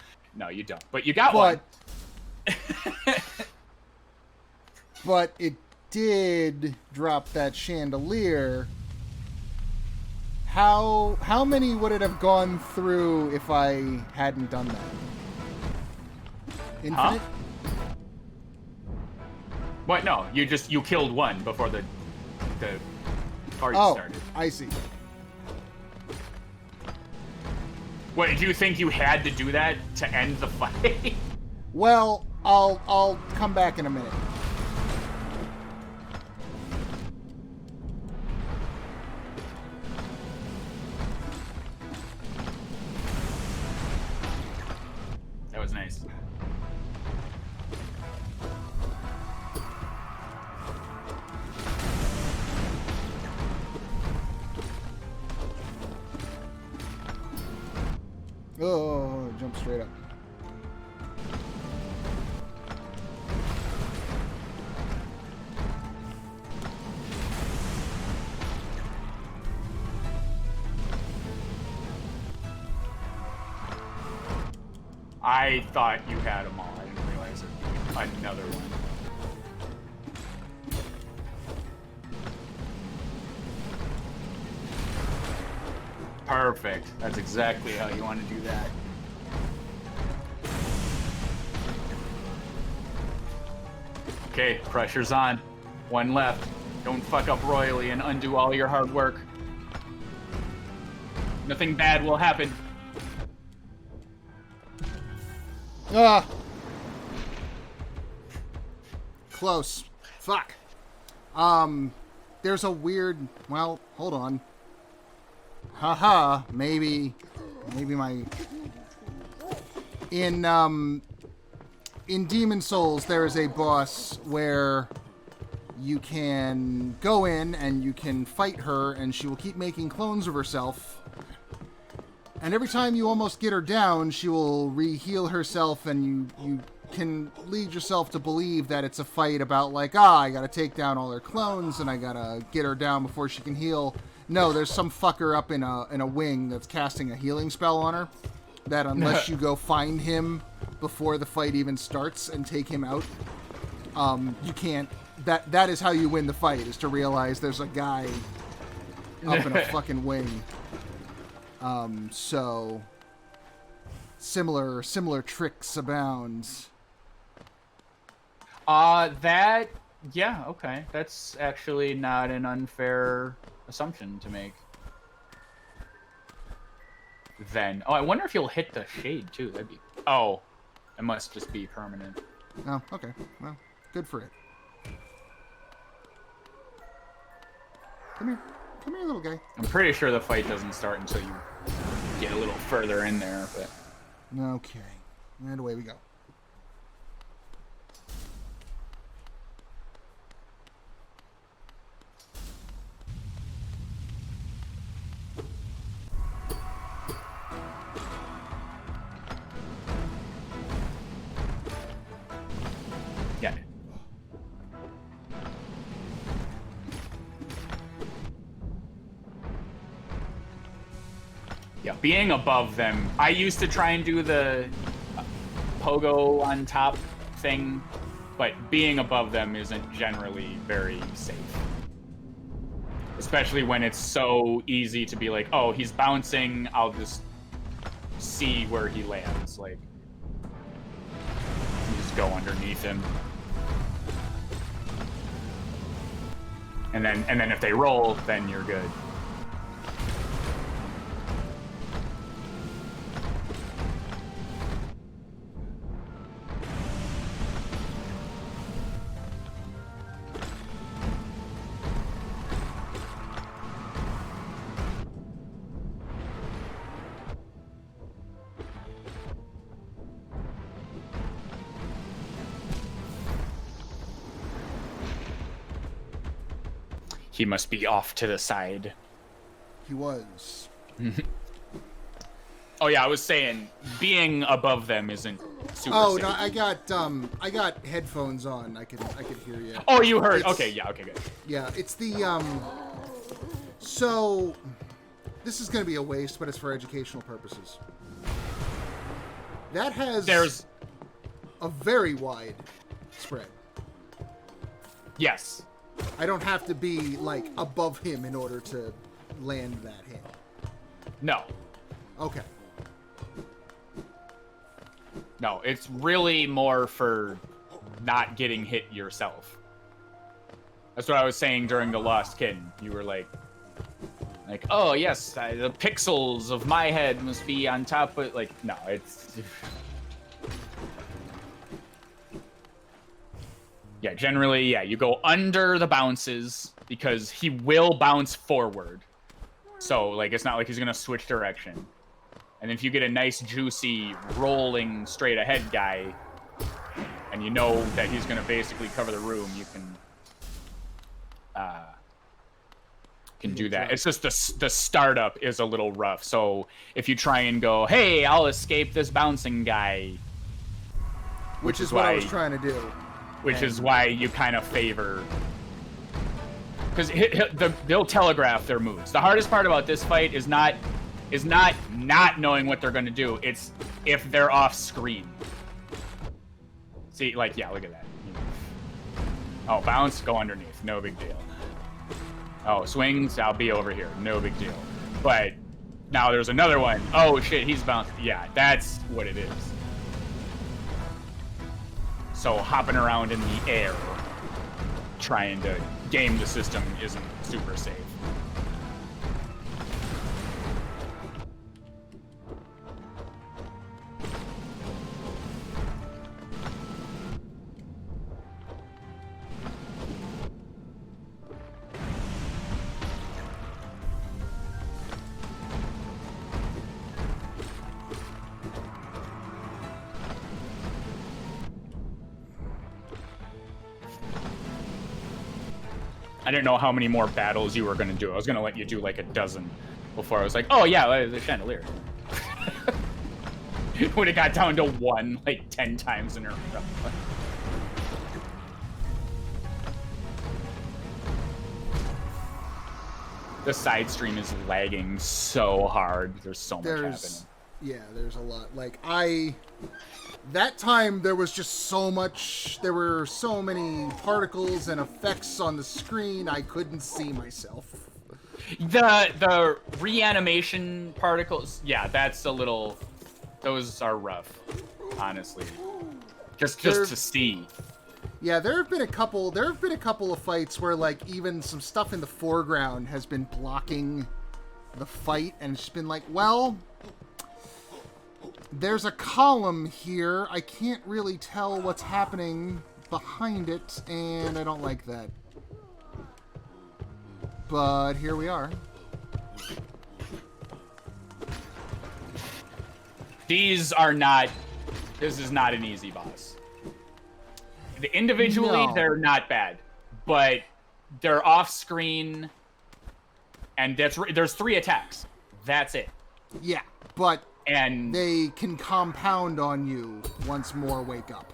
you don't. But you got one. But it did drop that chandelier. How many would it have gone through if I hadn't done that? Infinite? Huh? What? No, you killed one before the party started. I see. What, did you think you had to do that to end the fight? Well, I'll come back in a minute. That was nice. Oh, jump straight up. I thought you had them all. I didn't realize it. Another one. Perfect. That's exactly how you want to do that. Okay, pressure's on. One left. Don't fuck up royally and undo all your hard work. Nothing bad will happen. Ah! Close. Fuck. There's a weird... Well, hold on. Haha, maybe my... In Demon Souls, there is a boss where you can go in and you can fight her and she will keep making clones of herself. And every time you almost get her down, she will re-heal herself and you can lead yourself to believe that it's a fight about like, I gotta take down all her clones and I gotta get her down before she can heal. No, there's some fucker up in a wing that's casting a healing spell on her that unless you go find him before the fight even starts and take him out, you can't. That is how you win the fight, is to realize there's a guy up in a fucking wing. So similar tricks abound. Yeah, okay. That's actually not an unfair assumption to make. Then, I wonder if you'll hit the shade too. That'd be. Oh, it must just be permanent. Oh, okay. Well, good for it. Come here, little guy. I'm pretty sure the fight doesn't start until you get a little further in there, but. Okay, and away we go. Yeah. Yeah, being above them. I used to try and do the pogo on top thing, but being above them isn't generally very safe. Especially when it's so easy to be like, oh, he's bouncing, I'll just see where he lands. Like, you just go underneath him. And then if they roll, then you're good. He must be off to the side. He was. Oh yeah, I was saying being above them isn't super safe. No, I got headphones on. I could hear you. Oh, you heard. Okay, yeah, okay, good. Yeah, it's the so this is going to be a waste, but it's for educational purposes. That has a very wide spread. Yes. I don't have to be, like, above him in order to land that hit. No. Okay. No, it's really more for not getting hit yourself. That's what I was saying during the Lost Kitten. You were like, oh, yes, the pixels of my head must be on top of, like, no, it's... Yeah, generally, yeah, you go under the bounces because he will bounce forward. So, like, it's not like he's going to switch direction. And if you get a nice, juicy, rolling, straight-ahead guy, and you know that he's going to basically cover the room, you can do that. It's just the startup is a little rough. So if you try and go, hey, I'll escape this bouncing guy. Which is what I was trying to do. Which is why you kind of favor... Because they'll telegraph their moves. The hardest part about this fight is not knowing what they're going to do. It's if they're off screen. See, like, yeah, look at that. Oh, bounce, go underneath. No big deal. Oh, swings, I'll be over here. No big deal. But now there's another one. Oh, shit, he's bouncing. Yeah, that's what it is. So hopping around in the air, trying to game the system isn't super safe. I didn't know how many more battles you were going to do. I was going to let you do like a dozen before I was like, oh yeah, the chandelier. when it got down to 1 like 10 times in a row. The side stream is lagging so hard. There's so much happening. Yeah, there's a lot. Like, that time there was just so much, there were so many particles and effects on the screen, I couldn't see myself. The reanimation particles, yeah, that's a little, those are rough, honestly. Just to see. Yeah, there have been a couple of fights where, like, even some stuff in the foreground has been blocking the fight, and it's just been like, well, there's a column here. I can't really tell what's happening behind it, and I don't like that. But here we are. These are not, this is not an easy boss. Individually, No. they're not bad, but they're off-screen, and there's 3 attacks. That's it. Yeah, but And they can compound on you once more wake up.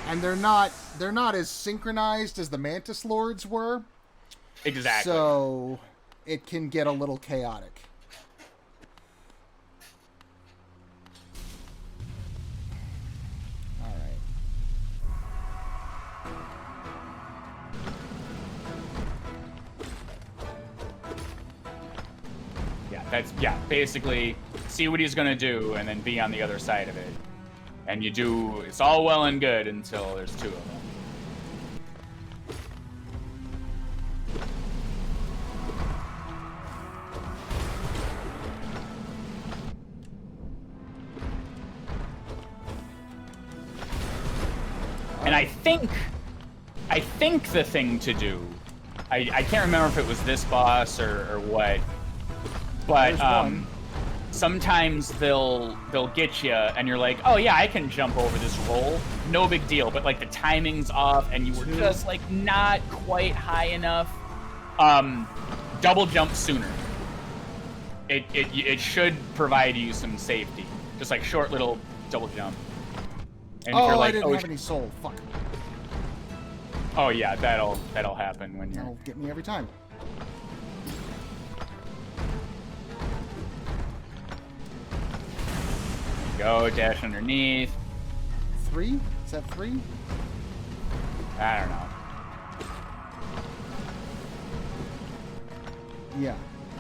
And they're not as synchronized as the Mantis Lords were. exactly. So it can get a little chaotic. All right. Yeah, basically see what he's gonna do and then be on the other side of it. And you do, it's all well and good until there's 2 of them. And I think the thing to do, I can't remember if it was this boss or what, but sometimes they'll get you and you're like, oh yeah, I can jump over this roll, no big deal, but like the timing's off and you were just like not quite high enough. Double jump sooner. It should provide you some safety, just like short little double jump. And if Oh, you're like, I didn't have any soul. Fuck. oh yeah, that'll happen when you're. That'll get me every time. Go dash underneath. 3? Is that 3? I don't know. Yeah.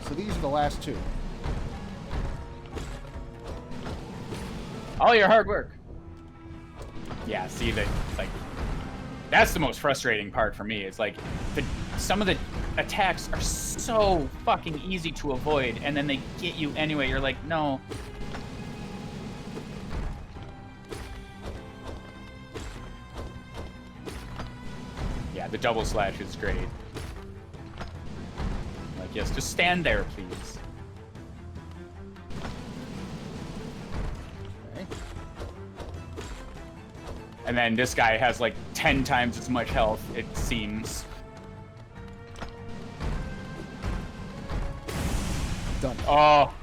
So these are the last 2. All your hard work. Yeah, see that, like, that's the most frustrating part for me. It's like some of the attacks are so fucking easy to avoid, and then they get you anyway. You're like, no. Yeah, the double slash is great. Like, yes, just stand there, please. Okay. And then this guy has like 10 times as much health, it seems. Done. Oh,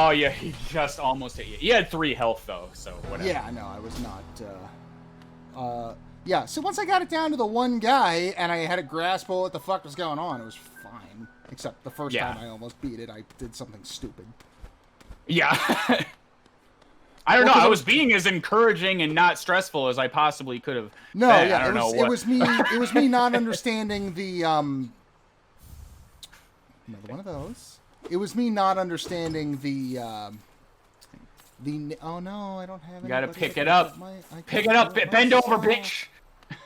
yeah, he just almost hit you. He had 3 health though, so whatever. Yeah, no, I was not. Yeah, so once I got it down to the one guy and I had a grasp of what the fuck was going on, it was fine. Except the first time I almost beat it, I did something stupid. Yeah. I don't know. I was being as encouraging and not stressful as I possibly could have. No, been. yeah, I don't know what. It was me not understanding the another one of those. It was me not understanding the oh no, I don't have it. You gotta pick it up. Pick it up. Bend over, bitch.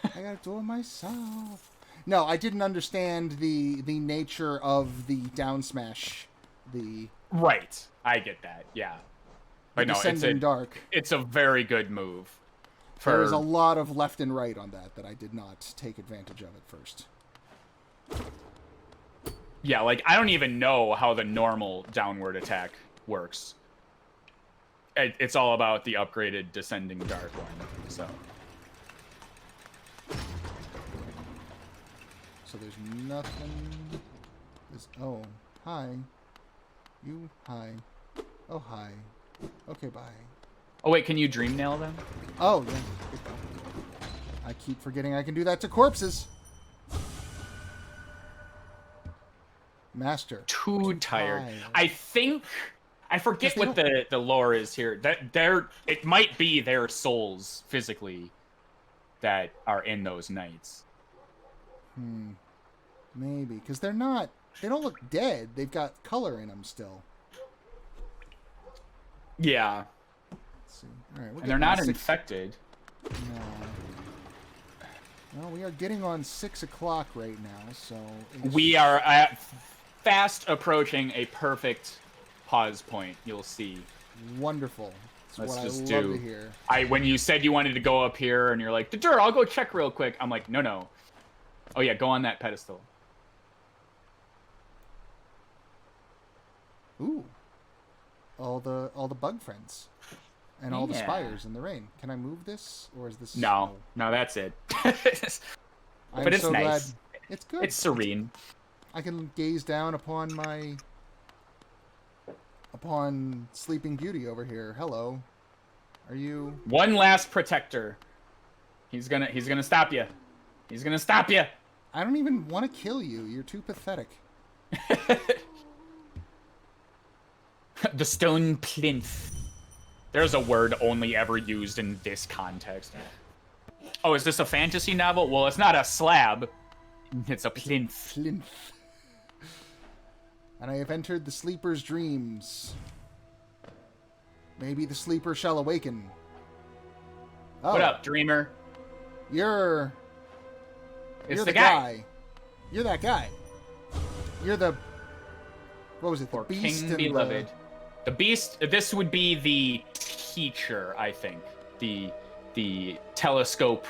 I gotta do it myself. No, I didn't understand the nature of the down smash. Right. I get that. Yeah. But no, dark. It's a very good move. There was a lot of left and right on that I did not take advantage of at first. Yeah, like, I don't even know how the normal downward attack works. It's all about the upgraded descending dark one, so. So there's nothing. Oh, hi. You, hi. Oh, hi. Okay, bye. Oh wait, can you dream nail them? Oh, yeah. I keep forgetting I can do that to corpses. Master. Too tired. tired. I forget what the lore is here. That it might be their souls physically that are in those knights. Maybe because they don't look dead. They've got color in them still. Yeah. Let's see. All right, and they're not infected. No. Well, we are getting on 6 o'clock right now, so we are fast approaching a perfect pause point. You'll see. Wonderful. That's what I love to hear. When you said you wanted to go up here, and you're like, "Dur, I'll go check real quick." I'm like, no. Oh yeah, go on that pedestal. Ooh. All the bug friends. And all the spires in the rain. Can I move this? Or is this... No, that's it. But it's so nice. Glad. It's good. It's serene. I can gaze down upon Sleeping Beauty over here. Hello. Are you... One last protector. He's gonna stop you. He's gonna stop you. I don't even want to kill you. You're too pathetic. The stone plinth. There's a word only ever used in this context. Oh, is this a fantasy novel? Well, it's not a slab. It's a plinth. Plinth. And I have entered the sleeper's dreams. Maybe the sleeper shall awaken. Oh, what up, dreamer? You're the guy. You're that guy. You're the... What was it? For the beast King Beloved. The beast... This would be the teacher, I think. The telescope...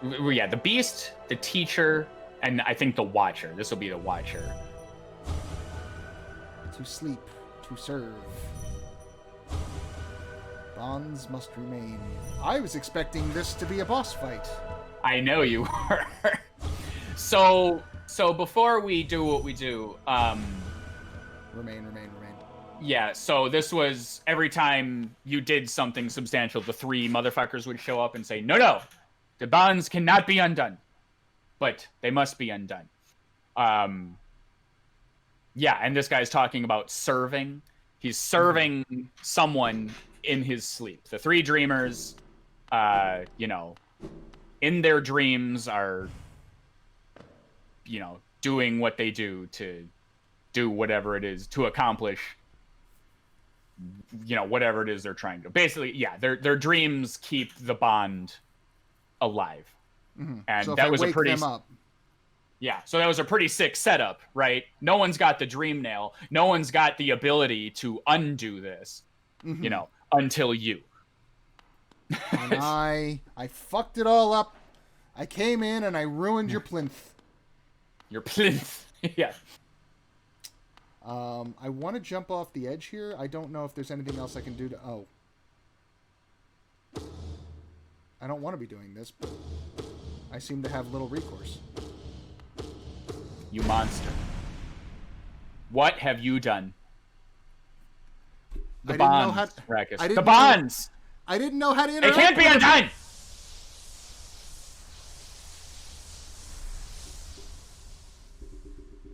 Yeah, the beast, the teacher, and I think the watcher. This will be the watcher. To sleep, to serve. Bonds must remain. I was expecting this to be a boss fight. I know you were. So before we do what we do, Remain. yeah, so this was every time you did something substantial, the 3 motherfuckers would show up and say, no, the bonds cannot be undone. But they must be undone. Yeah, and this guy's talking about serving. He's serving someone in his sleep. The 3 dreamers, in their dreams are, doing what they do to do whatever it is to accomplish, whatever it is they're trying to. Basically, yeah, their dreams keep the bond alive. Mm-hmm. And so that was a pretty... them up. Yeah, so that was a pretty sick setup, right? No one's got the dream nail. No one's got the ability to undo this, until you. And I fucked it all up. I came in and I ruined your plinth. Your plinth, yeah. I want to jump off the edge here. I don't know if there's anything else I can do to... Oh. I don't want to be doing this, but I seem to have little recourse. You monster. What have you done? The bonds, Raqus. The bonds! I didn't know how to interact. It can't be undone!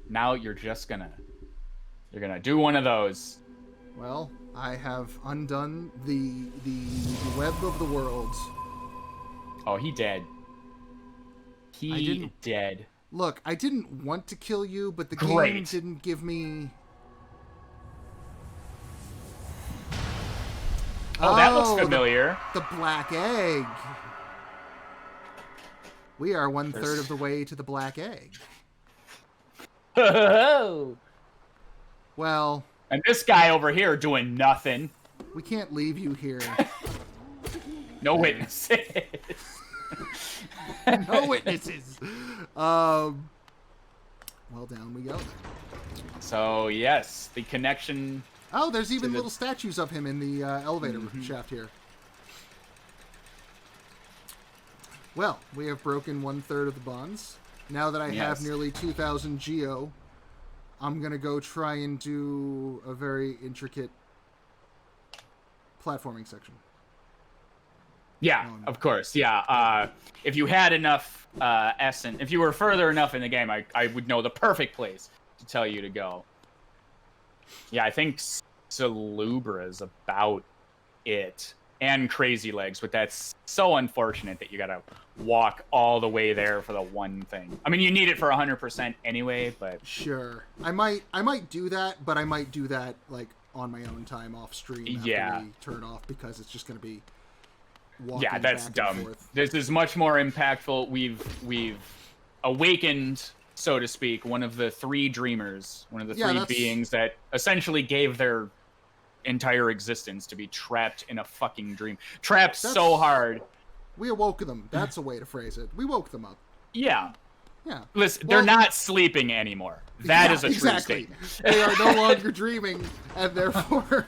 Now you're just gonna do one of those. Well, I have undone the web of the world. Oh, he dead. He dead. Look, I didn't want to kill you, but the game didn't give me... Oh, that looks familiar. The black egg. We are 1/3 of the way to the black egg. Well... And this guy over here doing nothing. We can't leave you here. No witnesses. No witnesses. Well, down we go. So, yes, the connection... Oh, there's even little statues of him in the elevator shaft here. Well, we have broken 1/3 of the bonds. now that I Yes. have nearly 2,000 geo, I'm gonna go try and do a very intricate platforming section. Yeah, of course. Yeah. If you had enough essence, if you were further enough in the game, I would know the perfect place to tell you to go. Yeah, I think Salubra is about it. And Crazy Legs, but that's so unfortunate that you gotta walk all the way there for the one thing. I mean, you need it for 100% anyway, but... Sure. I might do that, but I might do that, like, on my own time off stream after we turn off, because it's just gonna be walking yeah, that's back and dumb. forth. This is much more impactful. We've awakened, so to speak, one of the three dreamers, one of the three beings that essentially gave their entire existence to be trapped in a fucking dream. Trapped so hard. We awoke them. That's a way to phrase it. We woke them up. Yeah. Yeah. Listen, they're not sleeping anymore. That is a true statement. They are no longer dreaming, and therefore...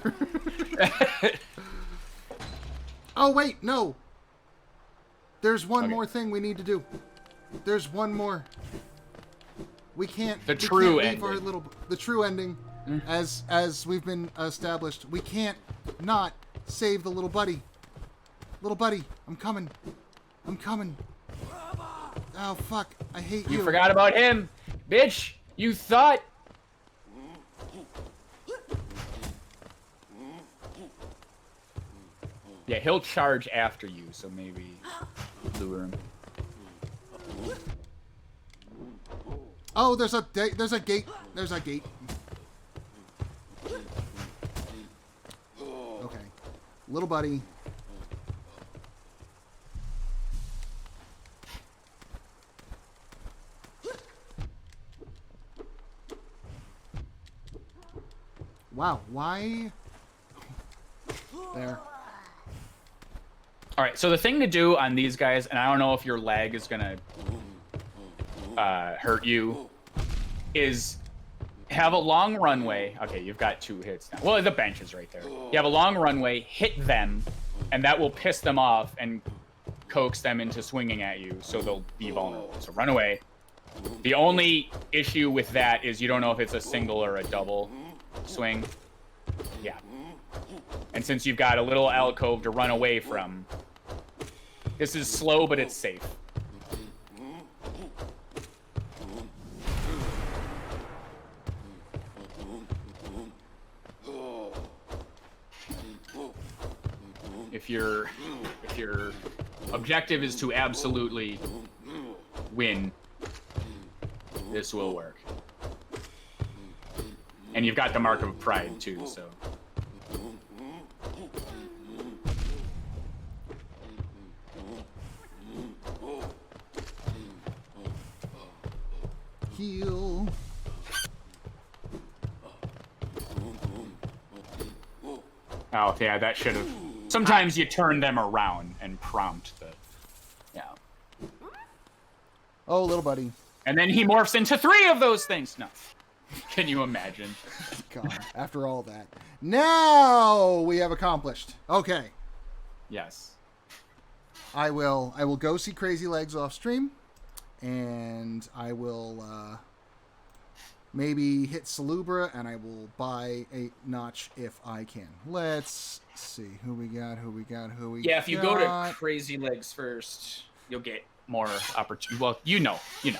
Oh, wait, no. There's one more thing we need to do. There's one more. We can't... The true ending. The true ending. As we've been established, we can't not save the little buddy. Little buddy, I'm coming. I'm coming. Oh, fuck. I hate you. You forgot about him. Bitch, you thought... Yeah, he'll charge after you, so maybe lure him. Oh, there's a gate. There's a gate. Okay. Little buddy. Wow, why? There. All right, so the thing to do on these guys, and I don't know if your lag is gonna hurt you, is have a long runway. Okay, you've got 2 hits now. Well, the bench is right there. You have a long runway, hit them, and that will piss them off and coax them into swinging at you, so they'll be vulnerable. So run away. The only issue with that is you don't know if it's a single or a double swing. Yeah. And since you've got a little alcove to run away from, this is slow, but it's safe. If your objective is to absolutely win, this will work. And you've got the Mark of Pride too, so. Heal. Oh, yeah, that should have... Sometimes you turn them around and prompt the... Yeah. Oh, little buddy. And then he morphs into 3 of those things. No. Can you imagine? God, after all that. Now we have accomplished. Okay. Yes. I will go see Crazy Legs off stream, and I will maybe hit Salubra, and I will buy a notch if I can. Let's see who we got. Yeah, if you go to Crazy Legs first, you'll get more opportunity. Well, you know. Yeah.